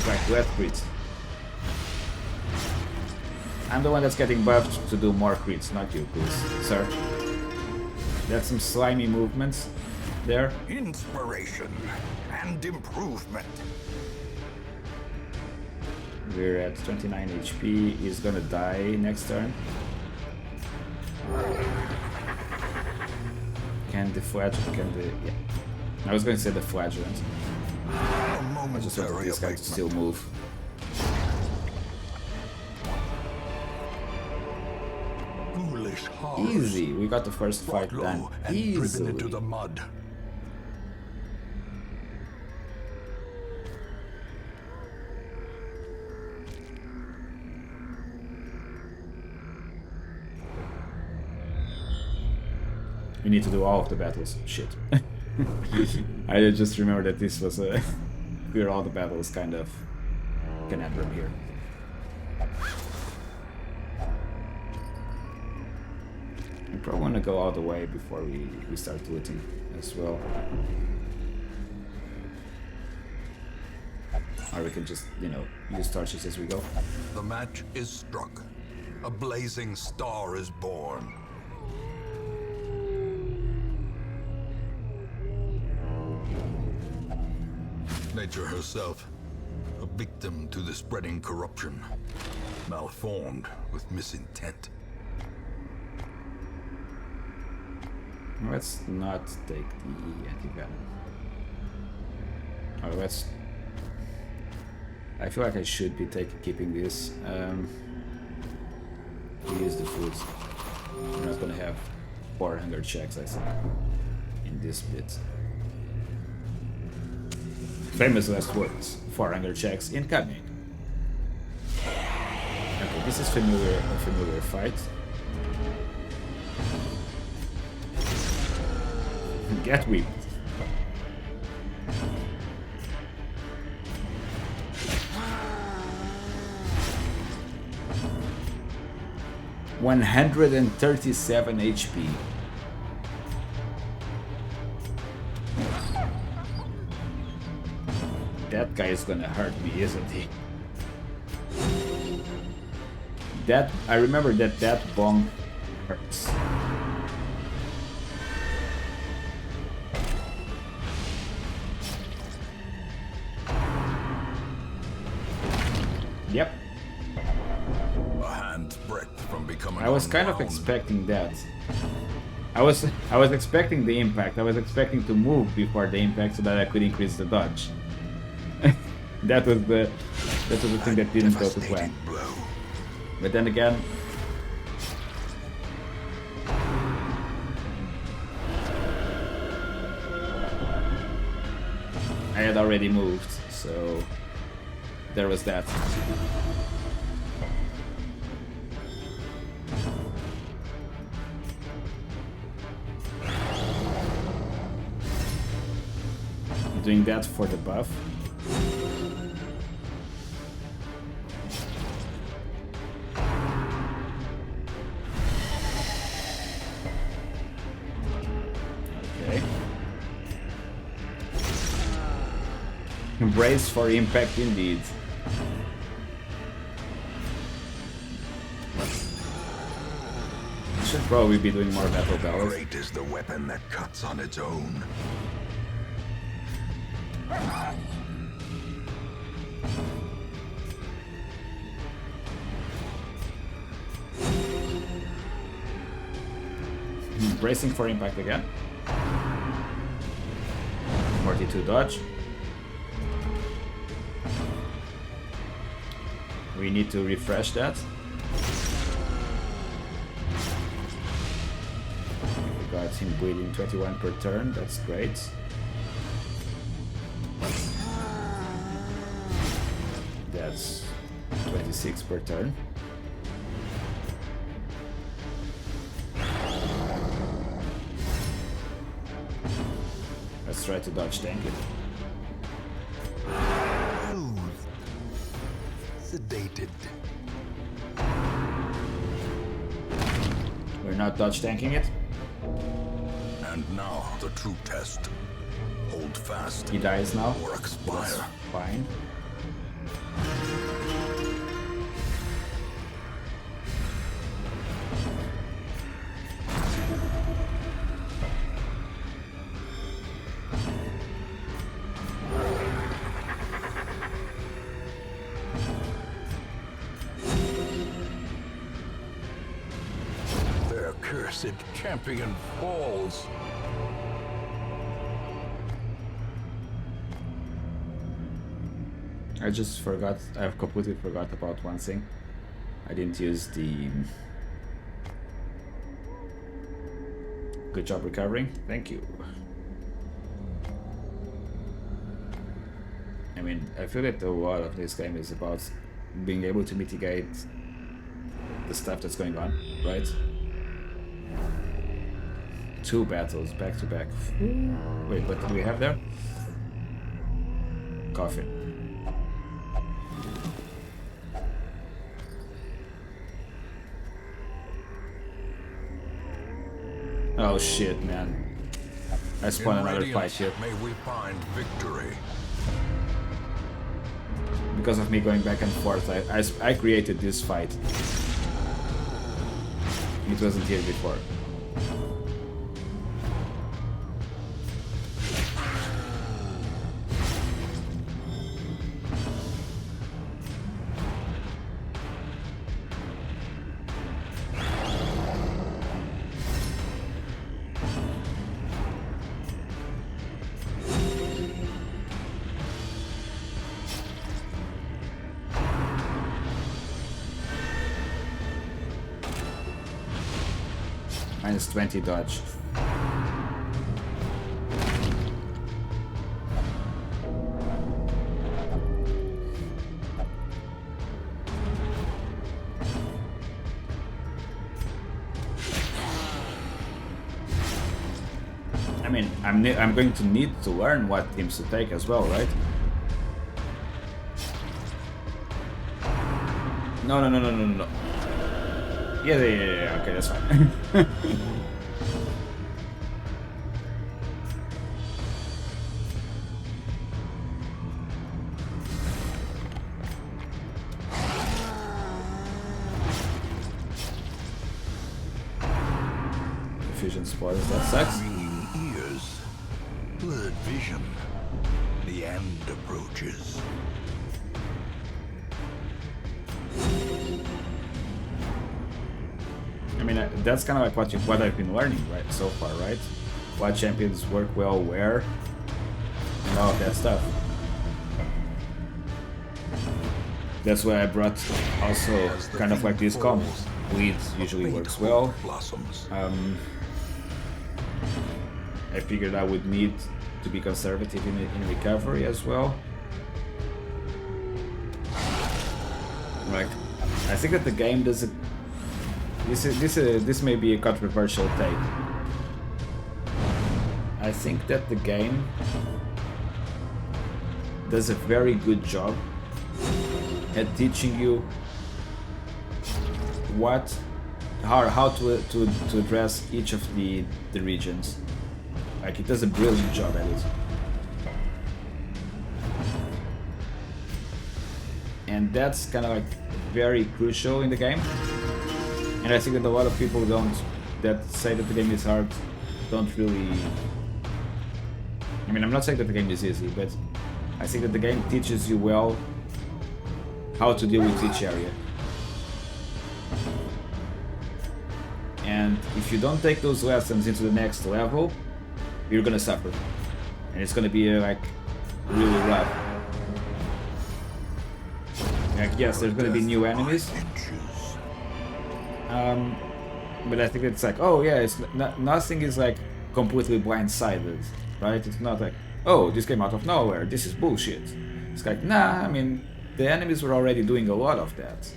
like let crits. I'm the one that's getting buffed to do more crits, not you, please, sir. That's some slimy movements there. Inspiration and improvement. We're at 29 HP. He's gonna die next turn. Can the flagellant? Yeah. I was going to say the flagellant. I just want this guy to still move. Foolish horrors. Easy. We got the first fight Brought done low and driven easily. into the mud. We need to do all of the battles. Shit. I just remember that this was a clear all the battles kind of conundrum here. I probably want to go all the way before we start looting as well. Or we can just, you know, use torches as we go. The match is struck. A blazing star is born. Nature herself, a victim to the spreading corruption, malformed with misintent. Let's not take the anti-venom. Oh, let's... I feel like I should be keeping this. We use the foods. We're not gonna have 400 checks, I think, in this bit. Famous last words. 400 checks incoming. Okay, this is a familiar fight. Get whipped. $137 HP. That guy is gonna hurt me, isn't he? That I remember that bomb hurts. Yep. A hand's breadth from becoming I was kind of unwound. expecting that. I was expecting the impact. I was expecting to move before the impact so that I could increase the dodge. that was the thing that didn't go to plan. Devastating blow. But then again, I had already moved, so there was that. Doing that for the buff. Okay. Brace for impact indeed. Should probably be doing more battle bells. Great is the weapon that cuts on its own. Bracing for impact again. 42 dodge. We need to refresh that. We got him bleeding 21 per turn, that's great. That's 26 per turn. Let's try to dodge tank it. Sedated. We're not dodge tanking it. And now the true test. Hold fast He dies now. or That's expire. fine. Their cursed champion falls. I just forgot, I've completely forgot about one thing. I didn't use the... Good job recovering, thank you. I mean, I feel that a lot of this game is about being able to mitigate the stuff that's going on, right? 2 battles back to back. Wait, what did we have there? Coffee. Oh shit, man. I spawned In another fight radiance, here. may we find victory. Because of me going back and forth, I created this fight. It wasn't here before. Minus 20 dodge. I mean, I'm going to need to learn what teams to take as well, right? No. Yeah, okay, that's fine. Fusion spoilers, that sucks. Ringing ears, blurred vision. The end approaches. I mean, that's kind of like what I've been learning right so far, right? What champions work well where, and all of that stuff. That's why I brought also kind of like these combos. Bleed usually works well. Blossoms. I figured I would need to be conservative in recovery as well. Like, I think that the game doesn't. This may be a controversial take. I think that the game does a very good job at teaching you how to address each of the regions. Like, it does a brilliant job at it. And that's kind of like very crucial in the game. And I think that a lot of people that say that the game is hard don't really... I mean, I'm not saying that the game is easy, but I think that the game teaches you well how to deal with each area. And if you don't take those lessons into the next level, you're gonna suffer. And it's gonna be like really rough. Like, yes, there's gonna be new enemies. But I think it's like, oh yeah, it's nothing is like completely blindsided, right? It's not like, oh, this came out of nowhere, this is bullshit. It's like, nah, I mean, the enemies were already doing a lot of that.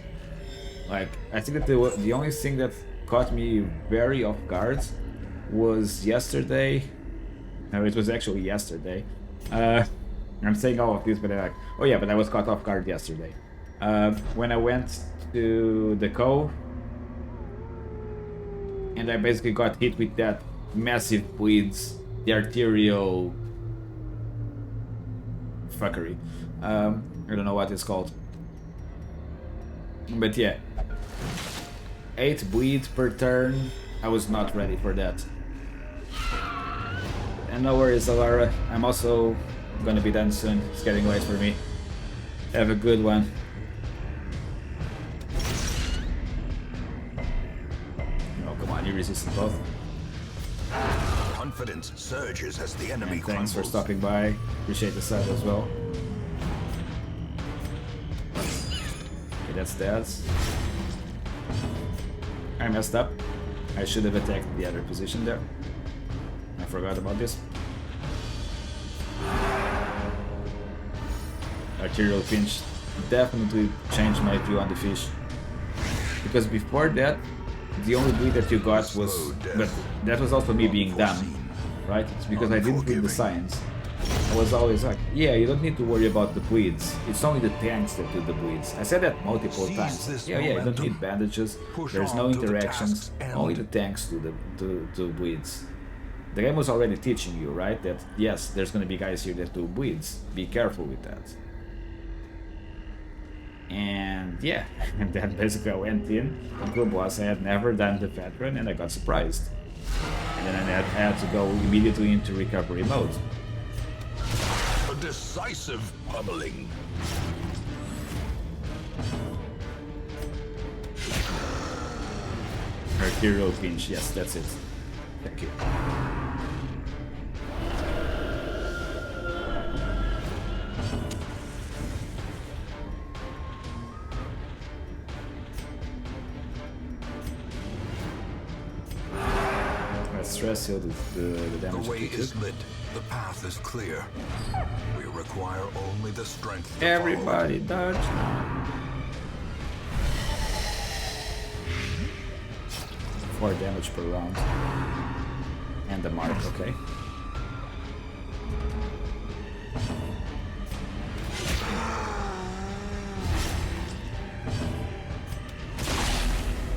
Like, I think that the only thing that caught me very off guard was yesterday. No, it was actually yesterday. I'm saying all of this, but I'm like, oh yeah, but I was caught off guard yesterday. When I went to the cove, and I basically got hit with that massive bleeds, the arterial fuckery. I don't know what it's called. But yeah. 8 bleeds per turn. I was not ready for that. And no worries, Alara. I'm also gonna be done soon. It's getting late for me. Have a good one. Oh, come on, you resisted both. Confidence surges as the enemy Thanks for crumbles. stopping by. Appreciate the sub as well. Okay, that's that. I messed up. I should have attacked the other position there. I forgot about this. Arterial pinch definitely changed my view on the fish. Because before that, the only bleed that you got was... But that was also me being dumb, right? It's because I didn't read the science. I was always like, yeah, you don't need to worry about the bleeds. It's only the tanks that do the bleeds. I said that multiple times. Yeah, you don't need bandages. There's no interactions. Only the tanks do bleeds. The game was already teaching you, right? That yes, there's gonna be guys here that do bleeds. Be careful with that. And yeah, and then basically I went in to a boss I had never done the veteran, and I got surprised. And then I had to go immediately into recovery mode. A decisive pummeling. Arterial pinch, yes, that's it. Thank you. Let's stress heal the damage. The way is lit. The path is clear. We require only the strength to Everybody dodge. 4 damage per round. And the mark, okay.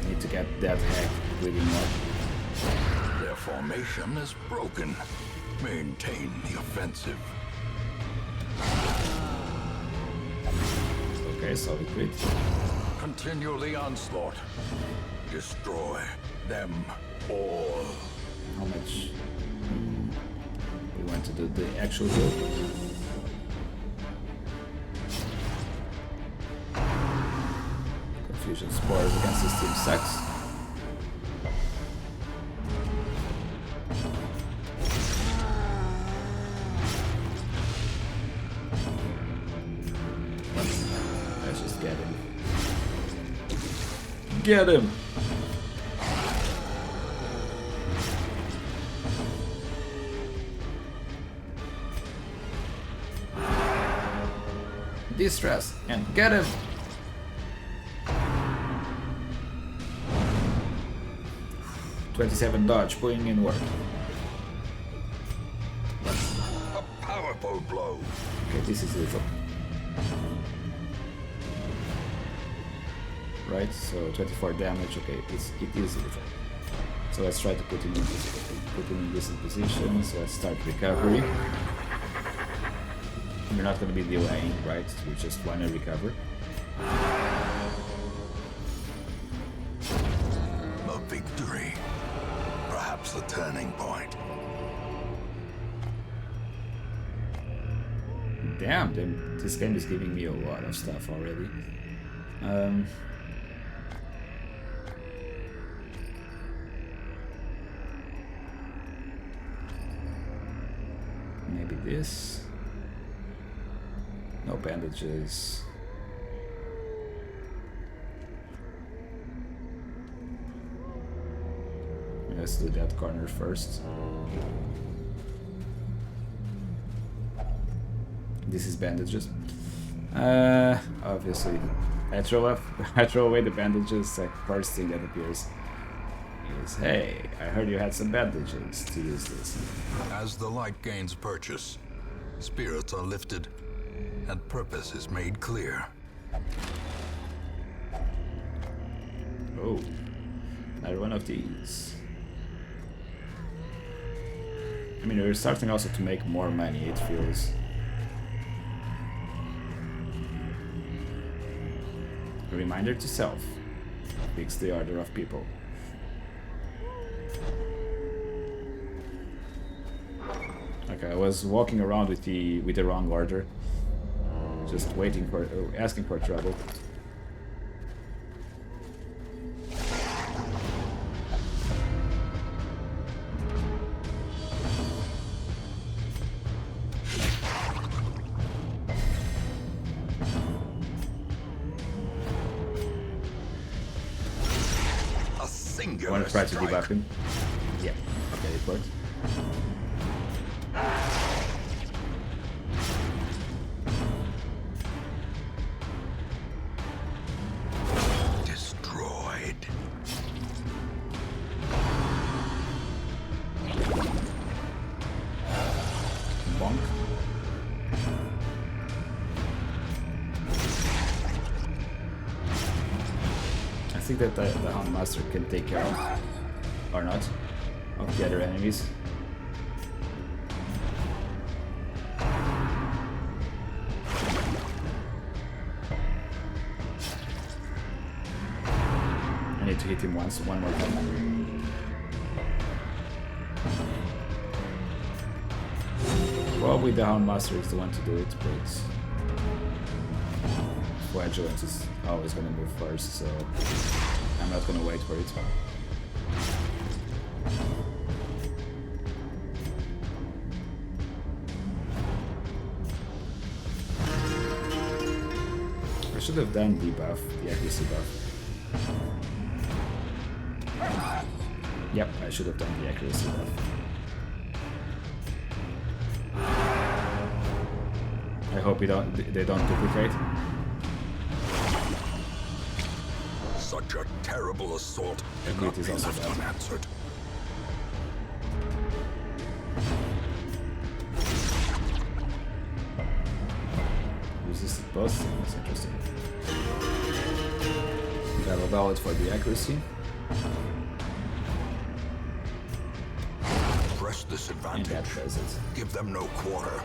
Need to get that hack bleeding up. Their formation is broken. Maintain the offensive. Okay, solid crit. Continue the onslaught. Destroy them all. How much? We want to do the actual heal. Confusion spores against this team sucks. Let's just get him. Get him! Distress and get him! $27 dodge, putting in work. A powerful blow. Okay, this is lethal. Right, so 24 damage, okay, it is lethal. So let's try to put him in decent position. So let's start recovery. We're not going to be delaying, right? We just want to recover. A victory. Perhaps the turning point. Damn, this game is giving me a lot of stuff already. Maybe this. No bandages. Let's do that corner first. This is bandages. Obviously, I throw away the bandages. The first thing that appears is, hey, I heard you had some bandages to use this. As the light gains purchase, spirits are lifted, and purpose is made clear. Oh, another one of these. I mean, we're starting also to make more money, it feels. A reminder to self. Fix the order of people. Okay, I was walking around with the wrong order. Just waiting for, asking for trouble. Singular Want to try to strike. debuff him? Yeah. Okay, it worked. Destroyed. Bonk. I think that the Hound Master can take care of, or not, of the other enemies. I need to hit him one more time. Probably the Hound Master is the one to do it, but Flagellant is always gonna move first, so I'm not gonna wait for it. I should have done the buff, the accuracy buff. Yep, I should have done the accuracy buff. I hope they don't duplicate. Such a terrible assault And cannot it is be also left bad. unanswered. Resisted both things, interesting. Battle Ballad for the accuracy. Press this And advantage. that does it. Give them no quarter.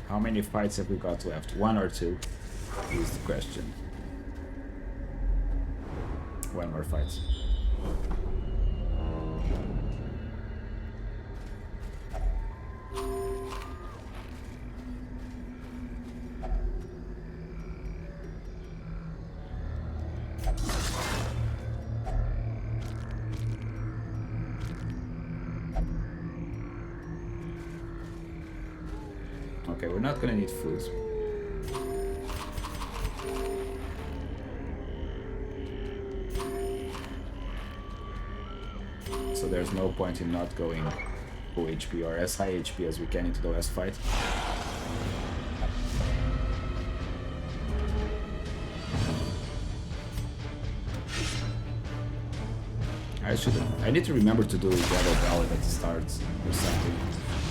How many fights have we got left? One or two is the question. One more fight. Okay, we're not gonna need food. So there's no point in not going full HP or as high HP as we can into the last fight. I need to remember to do Battle Ballad at the start or something,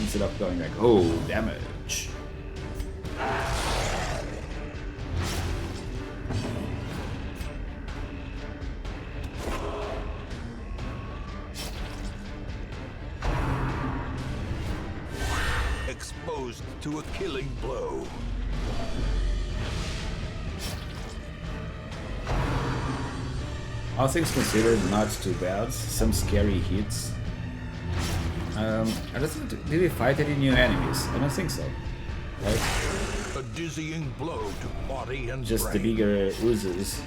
instead of going like, oh, damage. to a killing blow. All things considered, not too bad. Some scary hits. I don't think, did we fight any new enemies? I don't think so. Right? A dizzying blow to body and Just the brain. bigger oozes.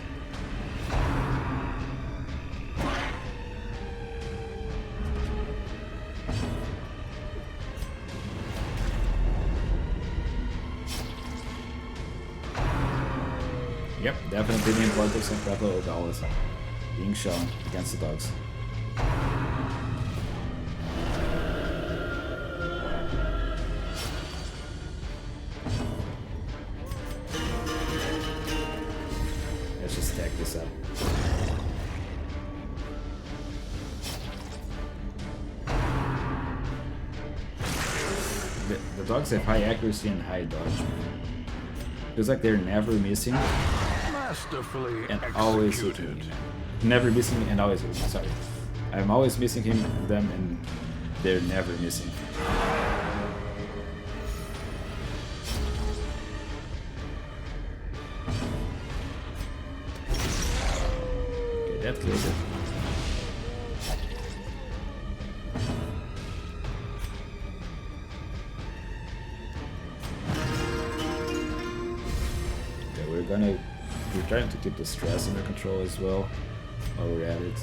Yep, definitely the importance of Pablo always being shown against the dogs. Let's just stack this up. The dogs have high accuracy and high dodge. Feels like they're never missing Masterfully and always hitting executed. me. Never missing and always hitting. Sorry. I'm always missing them and they're never missing. Okay, that kills it. Okay, we're trying to keep the stress under control as well while we're at it.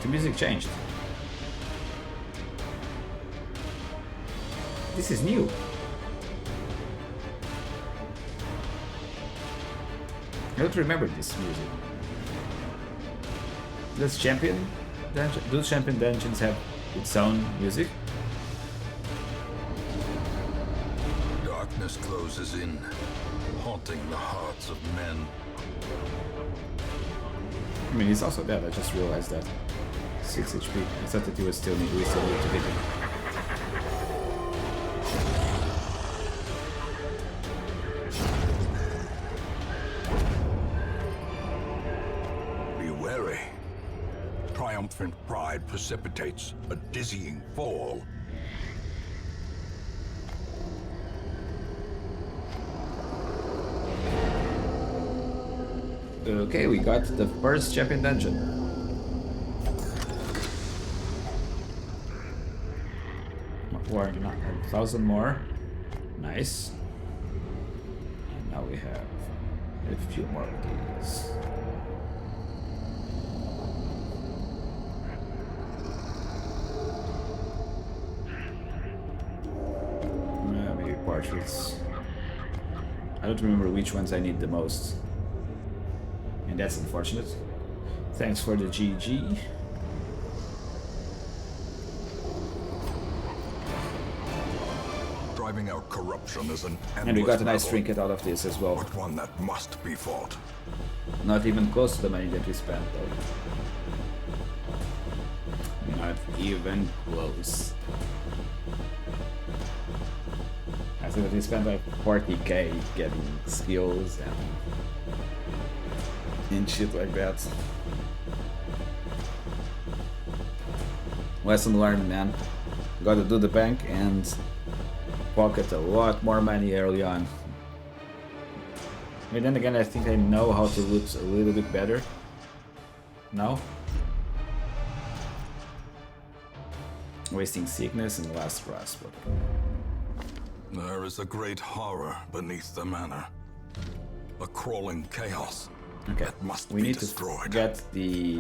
The music changed. This is new. I don't remember this music. Does champion dungeons have its own music? Darkness closes in, haunting the hearts of men. I mean, he's also dead. I just realized that. 6 HP. I thought that we still need to hit him. Be wary. Triumphant pride precipitates a dizzying fall. Okay, we got the first champion dungeon. Or not, 1,000 more. Nice. And now we have a few more of these. Maybe portraits. I don't remember which ones I need the most. And that's unfortunate. Thanks for the GG. Driving out corruption is an endless And we got a nice battle, trinket out of this as well. but one that must be fought. Not even close to the money that we spent though. Not even close. I think that we spent like 40k getting skills and shit like that. Lesson learned, man. Gotta do the bank and pocket a lot more money early on. I mean, then again, I think I know how to loot a little bit better. No? Wasting sickness and last grasp. There is a great horror beneath the manor. A crawling chaos Okay, that must we be need destroyed. to get the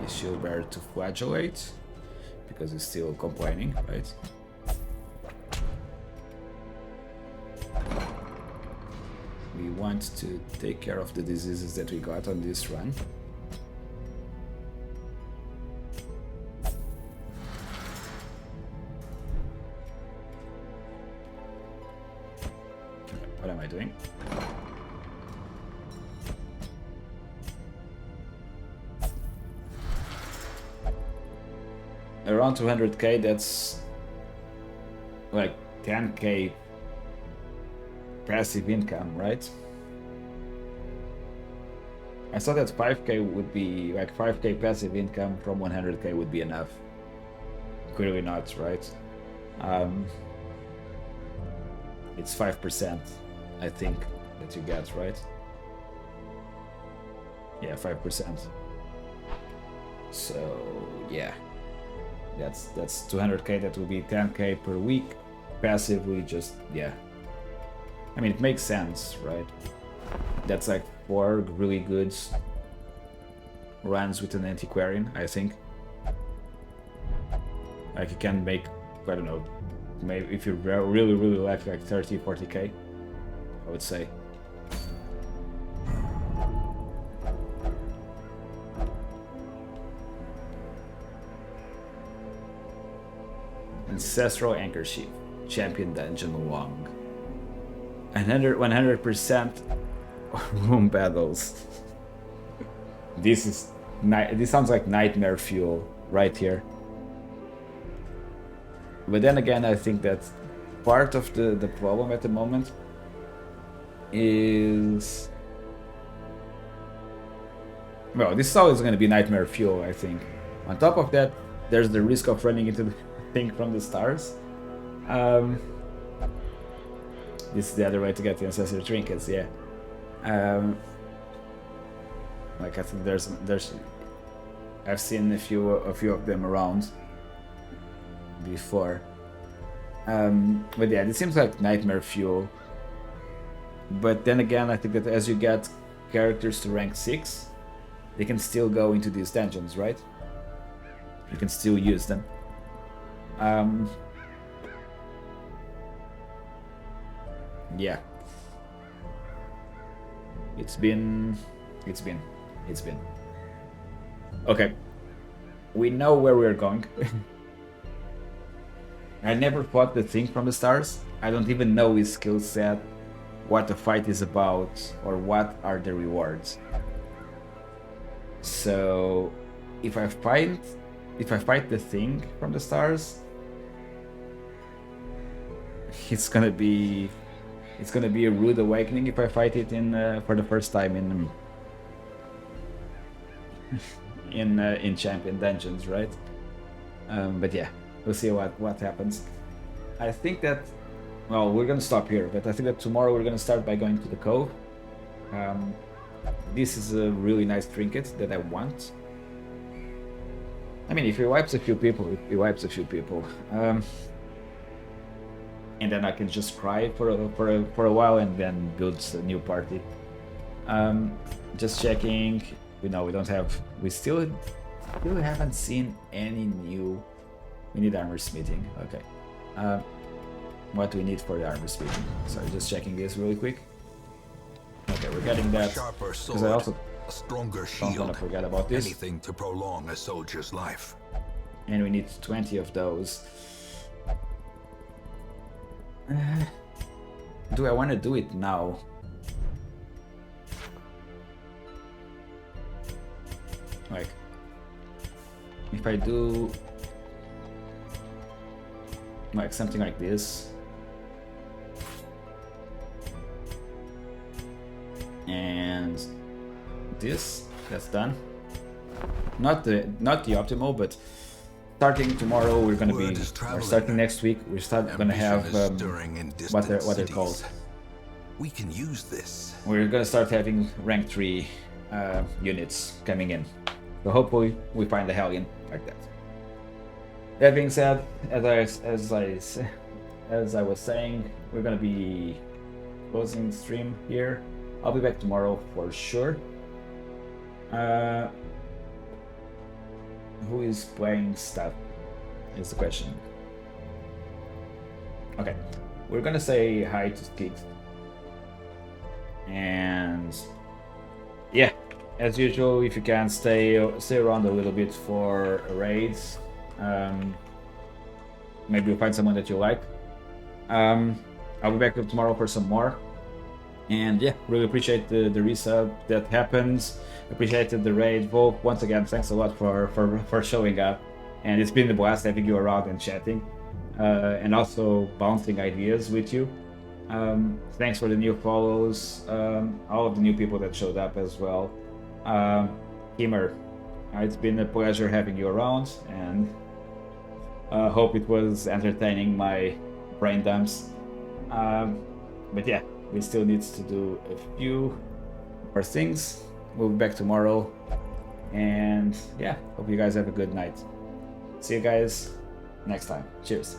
shield bearer to flagellate because he's still complaining, right? We want to take care of the diseases that we got on this run. What am I doing? Around 200k, that's like 10k passive income, right? I thought that 5k would be like 5k passive income from 100k would be enough. Clearly not, right? It's 5%, I think, that you get, right? Yeah, 5%. So yeah, that's 200k. That will be 10k per week. Passively, just yeah. I mean, it makes sense, right? That's like 4 really good runs with an antiquarian, I think. Like you can make, I don't know, maybe if you really like 30, 40k, I would say. Ancestral Anchor Sheep, Champion Dungeon Long. 100% room battles. This sounds like nightmare fuel right here. But then again, I think that part of the problem at the moment is, well, this is always going to be nightmare fuel, I think. On top of that, there's the risk of running into the thing from the stars. This is the other way to get the ancestral trinkets, yeah. Like I think there's I've seen a few of them around before. But yeah, it seems like nightmare fuel. But then again, I think that as you get characters to rank 6, they can still go into these dungeons, right? You can still use them. Yeah. It's been. Okay. We know where we're going. I never fought the thing from the stars. I don't even know his skill set, what the fight is about, or what are the rewards. So, if I fight the thing from the stars, it's gonna be a rude awakening if I fight it for the first time in champion dungeons, right? But yeah, we'll see what happens. I think that, well, we're gonna stop here, but I think that tomorrow we're gonna start by going to the cove. This is a really nice trinket that I want. I mean, if he wipes a few people, he wipes a few people. And then I can just cry for a while and then build a new party. Just checking. We still haven't seen any new. We need armor smithing. Okay. What do we need for the armor smithing? Sorry, just checking this really quick. Okay, we're getting that. Because I also a stronger don't shield. want to forget about this. Anything to prolong a soldier's life. And we need 20 of those. Do I want to do it now? Like, if I do like something like this, and this, that's done. Not the optimal, but starting tomorrow we're gonna be, or starting next week we're gonna have what they're called. We can use this. We're gonna start having rank 3 units coming in. So hopefully we find a Hellion like that. That being said, as I was saying, we're gonna be closing the stream here. I'll be back tomorrow for sure. Who is playing stuff is the question. Okay, we're gonna say hi to Skid. And yeah, as usual, if you can stay around a little bit for raids. Maybe you'll find someone that you like. I'll be back tomorrow for some more. And yeah, really appreciate the resub that happens. Appreciated the raid. Volk, once again, thanks a lot for showing up. And it's been a blast having you around and chatting. And also bouncing ideas with you. Thanks for the new follows. All of the new people that showed up as well. Kimmer, it's been a pleasure having you around, and hope it was entertaining my brain dumps. But yeah, we still need to do a few more things. We'll be back tomorrow, and yeah, hope you guys have a good night. See you guys next time. Cheers.